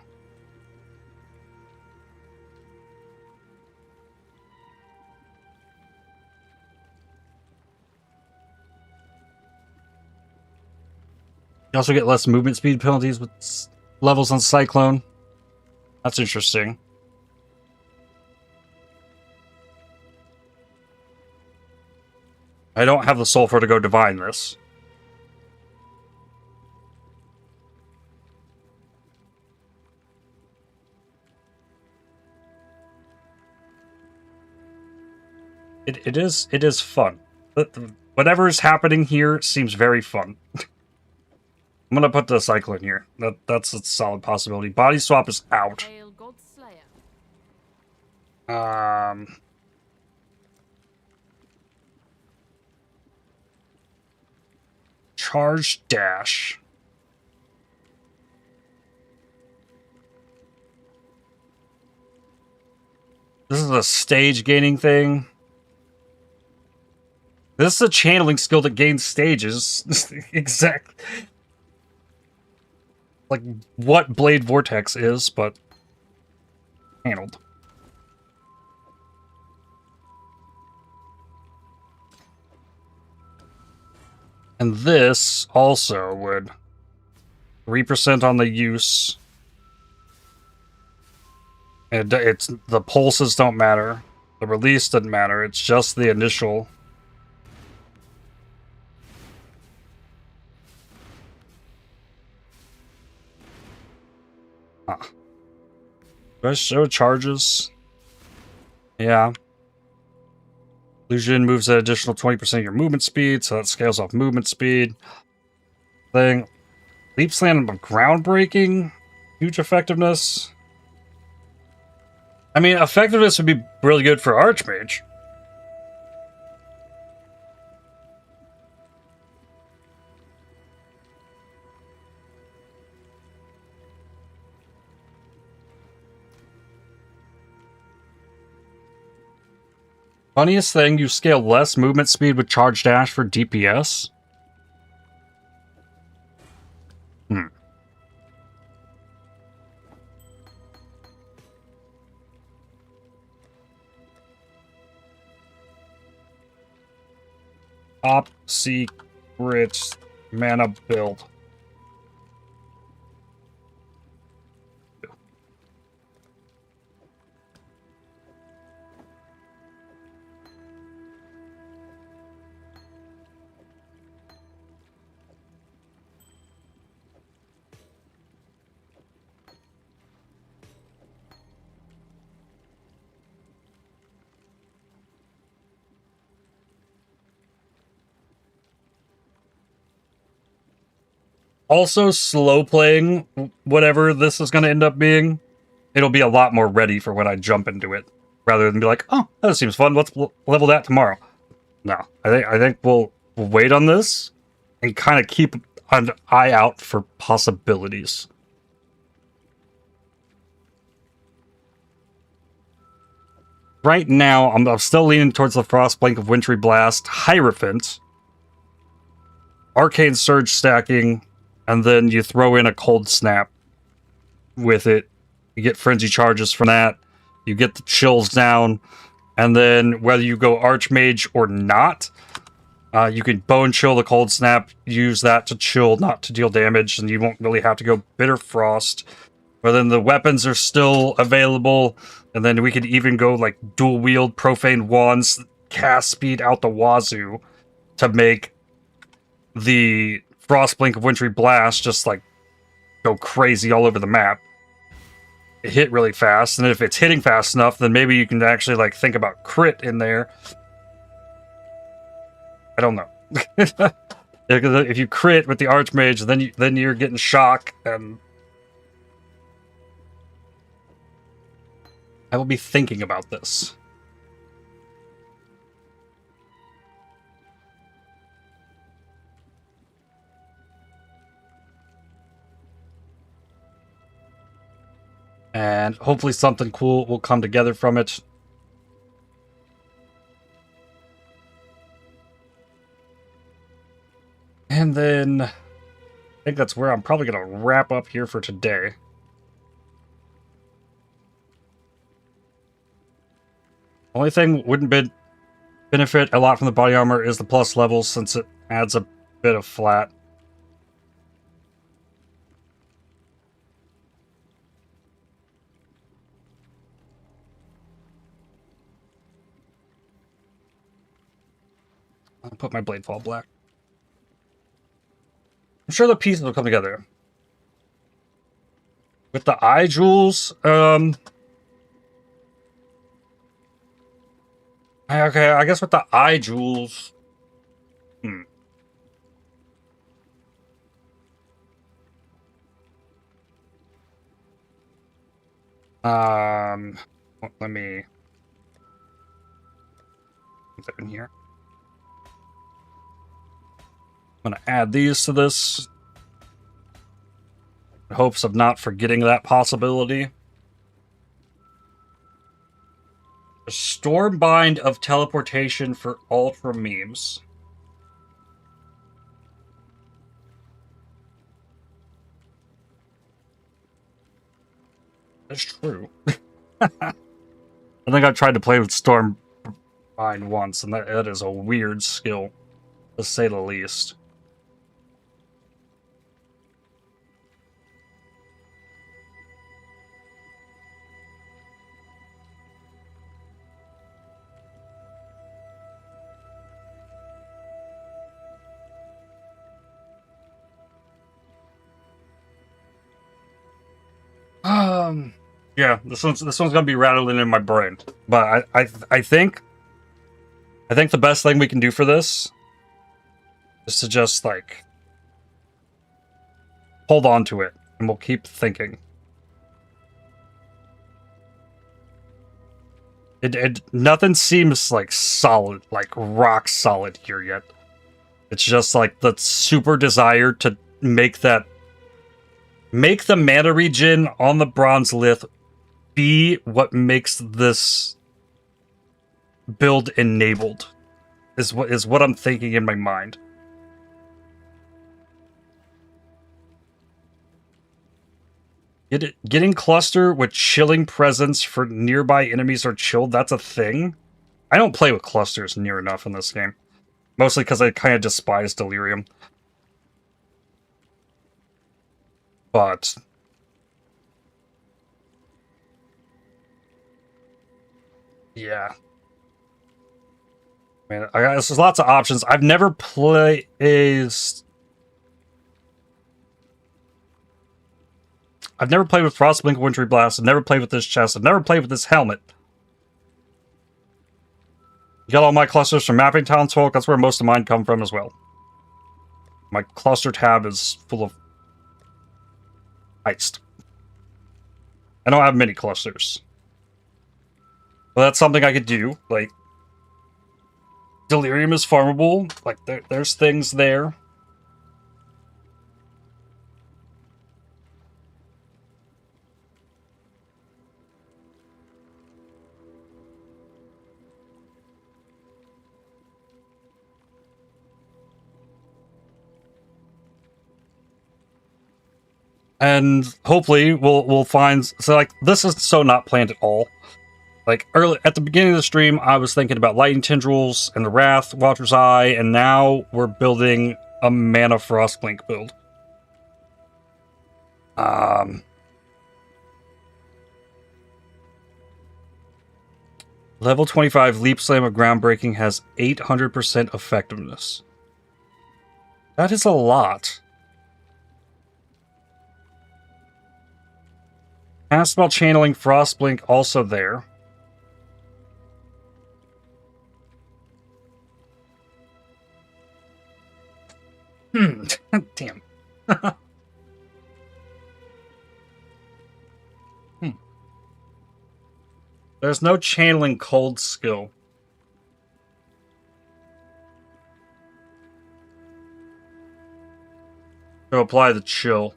You also get less movement speed penalties with levels on Cyclone. That's interesting. I don't have the Sulfur to go divine this. It is fun. Whatever is happening here seems very fun. I'm gonna put the Cyclone here. That's a solid possibility. Body swap is out. Hail, Godslayer. Charge dash. This is a stage gaining thing. This is a channeling skill that gains stages. Exactly. Like what Blade Vortex is, but channeled. And this also would 3% on the use It's the pulses don't matter. The release doesn't matter. It's just the initial. Huh. Do I show charges? Yeah. Illusion moves at additional 20% of your movement speed, so that scales off movement speed. Thing. Leap slam of groundbreaking. Huge effectiveness. I mean, effectiveness would be really good for Archmage. Funniest thing, you scale less movement speed with charge dash for DPS. Top secret mana build. Also, slow playing whatever this is going to end up being, it'll be a lot more ready for when I jump into it, rather than be like, oh, that seems fun, let's level that tomorrow. No, I think we'll wait on this and kind of keep an eye out for possibilities. Right now, I'm still leaning towards the Frostblink of Wintry Blast, Hierophant, Arcane Surge stacking, and then you throw in a Cold Snap with it. You get Frenzy charges from that. You get the chills down. And then whether you go Archmage or not, you can Bone Chill the Cold Snap, use that to chill, not to deal damage, and you won't really have to go Bitter Frost. But then the weapons are still available, and then we could even go like dual wield Profane Wands, cast speed out the wazoo to make the Frostblink of Wintry Blast just like go crazy all over the map. It hit really fast, and if it's hitting fast enough, then maybe you can actually like think about crit in there. I don't know. If you crit with the Archmage, then you're getting shock, and I will be thinking about this. And hopefully something cool will come together from it. And then I think that's where I'm probably going to wrap up here for today. Only thing wouldn't benefit a lot from the body armor is the plus levels, since it adds a bit of flat. I'll put my Bladefall Black. I'm sure the pieces will come together. With the eye jewels, okay, I guess with the eye jewels, let me put that in here. I'm going to add these to this in hopes of not forgetting that possibility. A Stormbind of Teleportation for Ultra Memes. That's true. I think I tried to play with Stormbind once, and that is a weird skill, to say the least. Yeah, this one's gonna be rattling in my brain. But I think the best thing we can do for this is to just like hold on to it, and we'll keep thinking. Nothing seems like solid, like rock solid here yet. It's just like the super desire to make the mana regen on the bronze lith be what makes this build enabled. Is what I'm thinking in my mind. Getting cluster with chilling presence for nearby enemies or chilled, that's a thing. I don't play with clusters near enough in this game. Mostly because I kind of despise Delirium. But yeah. Man, there's lots of options. I've never played with Frostblink Wintry Blast. I've never played with this chest. I've never played with this helmet. Got all my clusters from Mapping Townsfolk. That's where most of mine come from as well. My cluster tab is full of heist. I don't have many clusters. But that's something I could do. Like, Delirium is farmable. Like, there's things there. And hopefully we'll find... So, like, this is so not planned at all. Like, early at the beginning of the stream, I was thinking about Lightning Tendrils and the Wrath, Watcher's Eye, and now we're building a Mana Frostblink build. Level 25 Leap Slam of Groundbreaking has 800% effectiveness. That is a lot. Cast Spell Channeling Frostblink also there. Damn. There's no channeling cold skill. To apply the chill.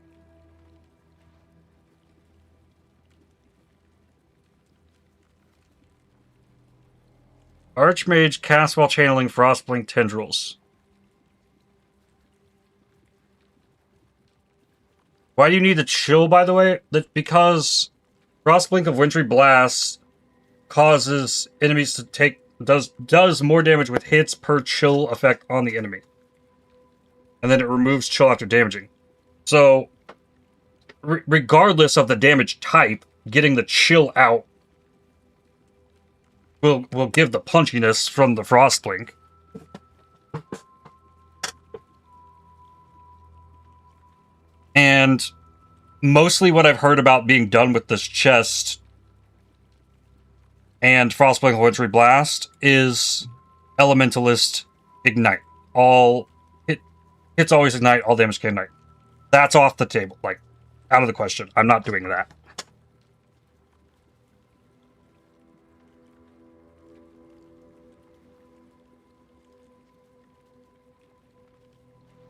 Archmage cast while channeling Frostblink Tendrils. Why do you need the chill, by the way? Because Frostblink of Wintry Blast causes enemies to take... does more damage with hits per chill effect on the enemy. And then it removes chill after damaging. So, regardless of the damage type, getting the chill out will give the punchiness from the Frostblink. And mostly what I've heard about being done with this chest and Frostblink Wintry Blast is Elementalist Ignite. Hits always ignite, all damage can ignite. That's off the table. Like, out of the question. I'm not doing that.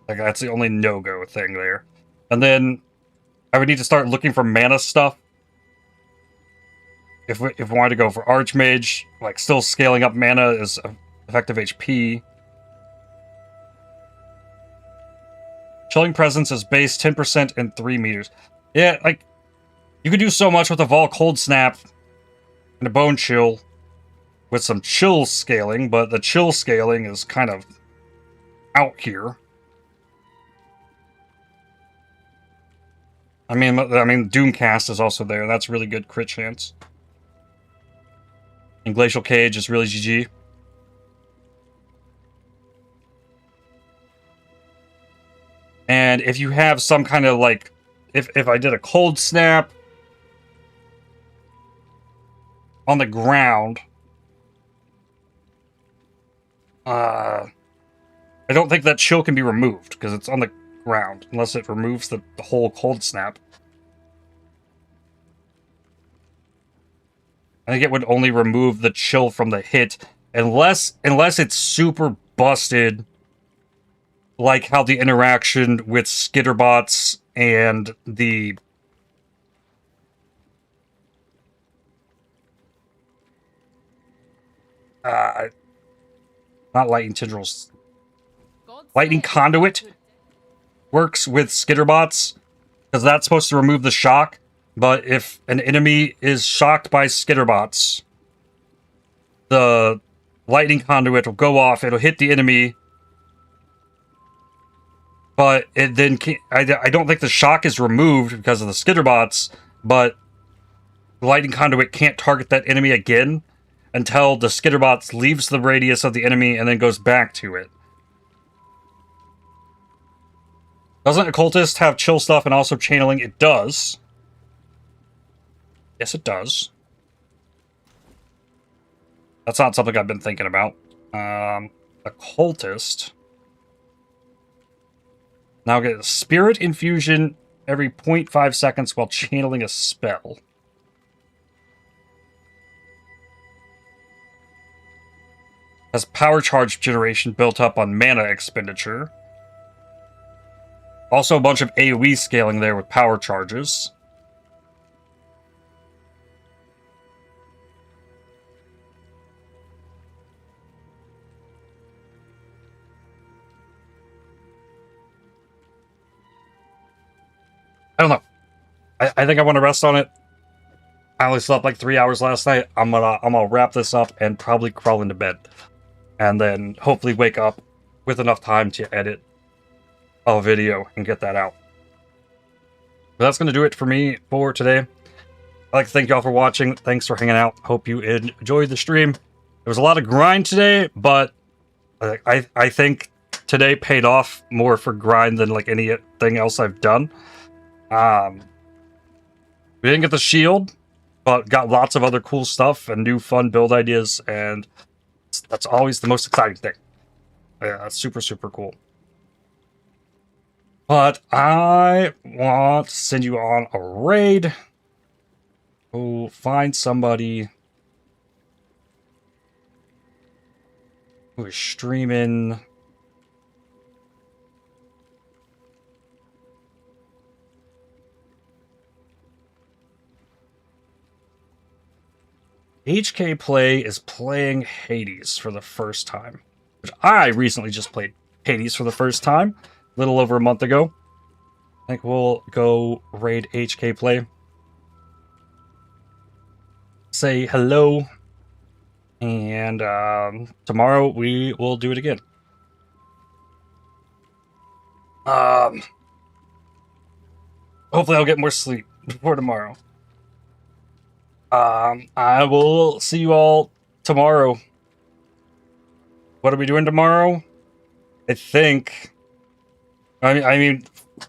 Like, that's the only no-go thing there. And then I would need to start looking for mana stuff. If we wanted to go for Archmage, like, still scaling up mana is effective HP. Chilling Presence is base 10% and 3 meters. Yeah, like, you could do so much with a Vol Cold Snap and a Bone Chill with some chill scaling, but the chill scaling is kind of out here. I mean, Doomcast is also there. That's really good crit chance. And Glacial Cage is really GG. And if you have some kind of, like... If I did a Cold Snap on the ground, I don't think that chill can be removed because it's on the ground, unless it removes the whole cold snap. I think it would only remove the chill from the hit, unless it's super busted, like how the interaction with Skitterbots and the not lightning tendrils, lightning conduit works with Skitterbots, because that's supposed to remove the shock. But if an enemy is shocked by Skitterbots, the lightning conduit will go off, it'll hit the enemy, but it then can't, I don't think the shock is removed because of the Skitterbots, but the lightning conduit can't target that enemy again until the Skitterbots leaves the radius of the enemy and then goes back to it. Doesn't Occultist have chill stuff and also channeling? It does. Yes, it does. That's not something I've been thinking about. Occultist. Now get a Spirit Infusion every 0.5 seconds while channeling a spell. Has power charge generation built up on mana expenditure. Also a bunch of AoE scaling there with power charges. I don't know. I think I want to rest on it. I only slept like 3 hours last night. I'm gonna wrap this up and probably crawl into bed, and then hopefully wake up with enough time to edit a video and get that out. But that's gonna do it for me for today. I'd like to thank y'all for watching. Thanks for hanging out. Hope you enjoyed the stream. There was a lot of grind today, but I think today paid off more for grind than like anything else I've done. We didn't get the shield, but got lots of other cool stuff and new fun build ideas, and that's always the most exciting thing. Yeah, that's super, super cool. But I want to send you on a raid. Go find somebody who is streaming. HK Play is playing Hades for the first time. Which I recently just played Hades for the first time, a little over a month ago. I think we'll go raid HK Play. Say hello. And tomorrow we will do it again. Hopefully I'll get more sleep before tomorrow. I will see you all tomorrow. What are we doing tomorrow? I mean,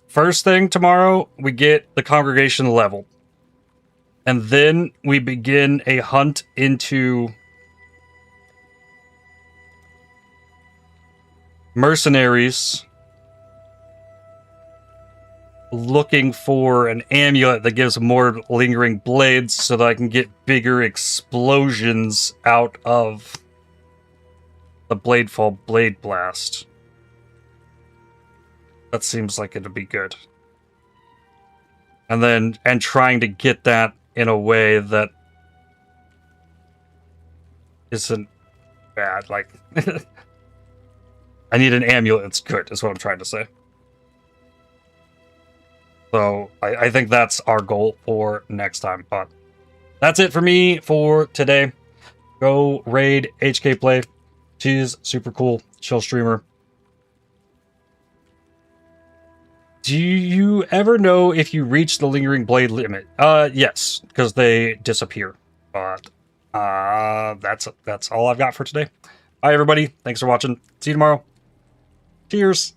first thing tomorrow, we get the congregation leveled. And then we begin a hunt into mercenaries, looking for an amulet that gives more lingering blades so that I can get bigger explosions out of the Bladefall Bladeblast. That seems like it'd be good. And trying to get that in a way that isn't bad. Like, I need an amulet that's good, is what I'm trying to say. So, I think that's our goal for next time. But that's it for me for today. Go raid HK Play. She's super cool. Chill streamer. Do you ever know if you reach the Lingering Blade limit? Yes, because they disappear. But that's all I've got for today. Bye, everybody. Thanks for watching. See you tomorrow. Cheers.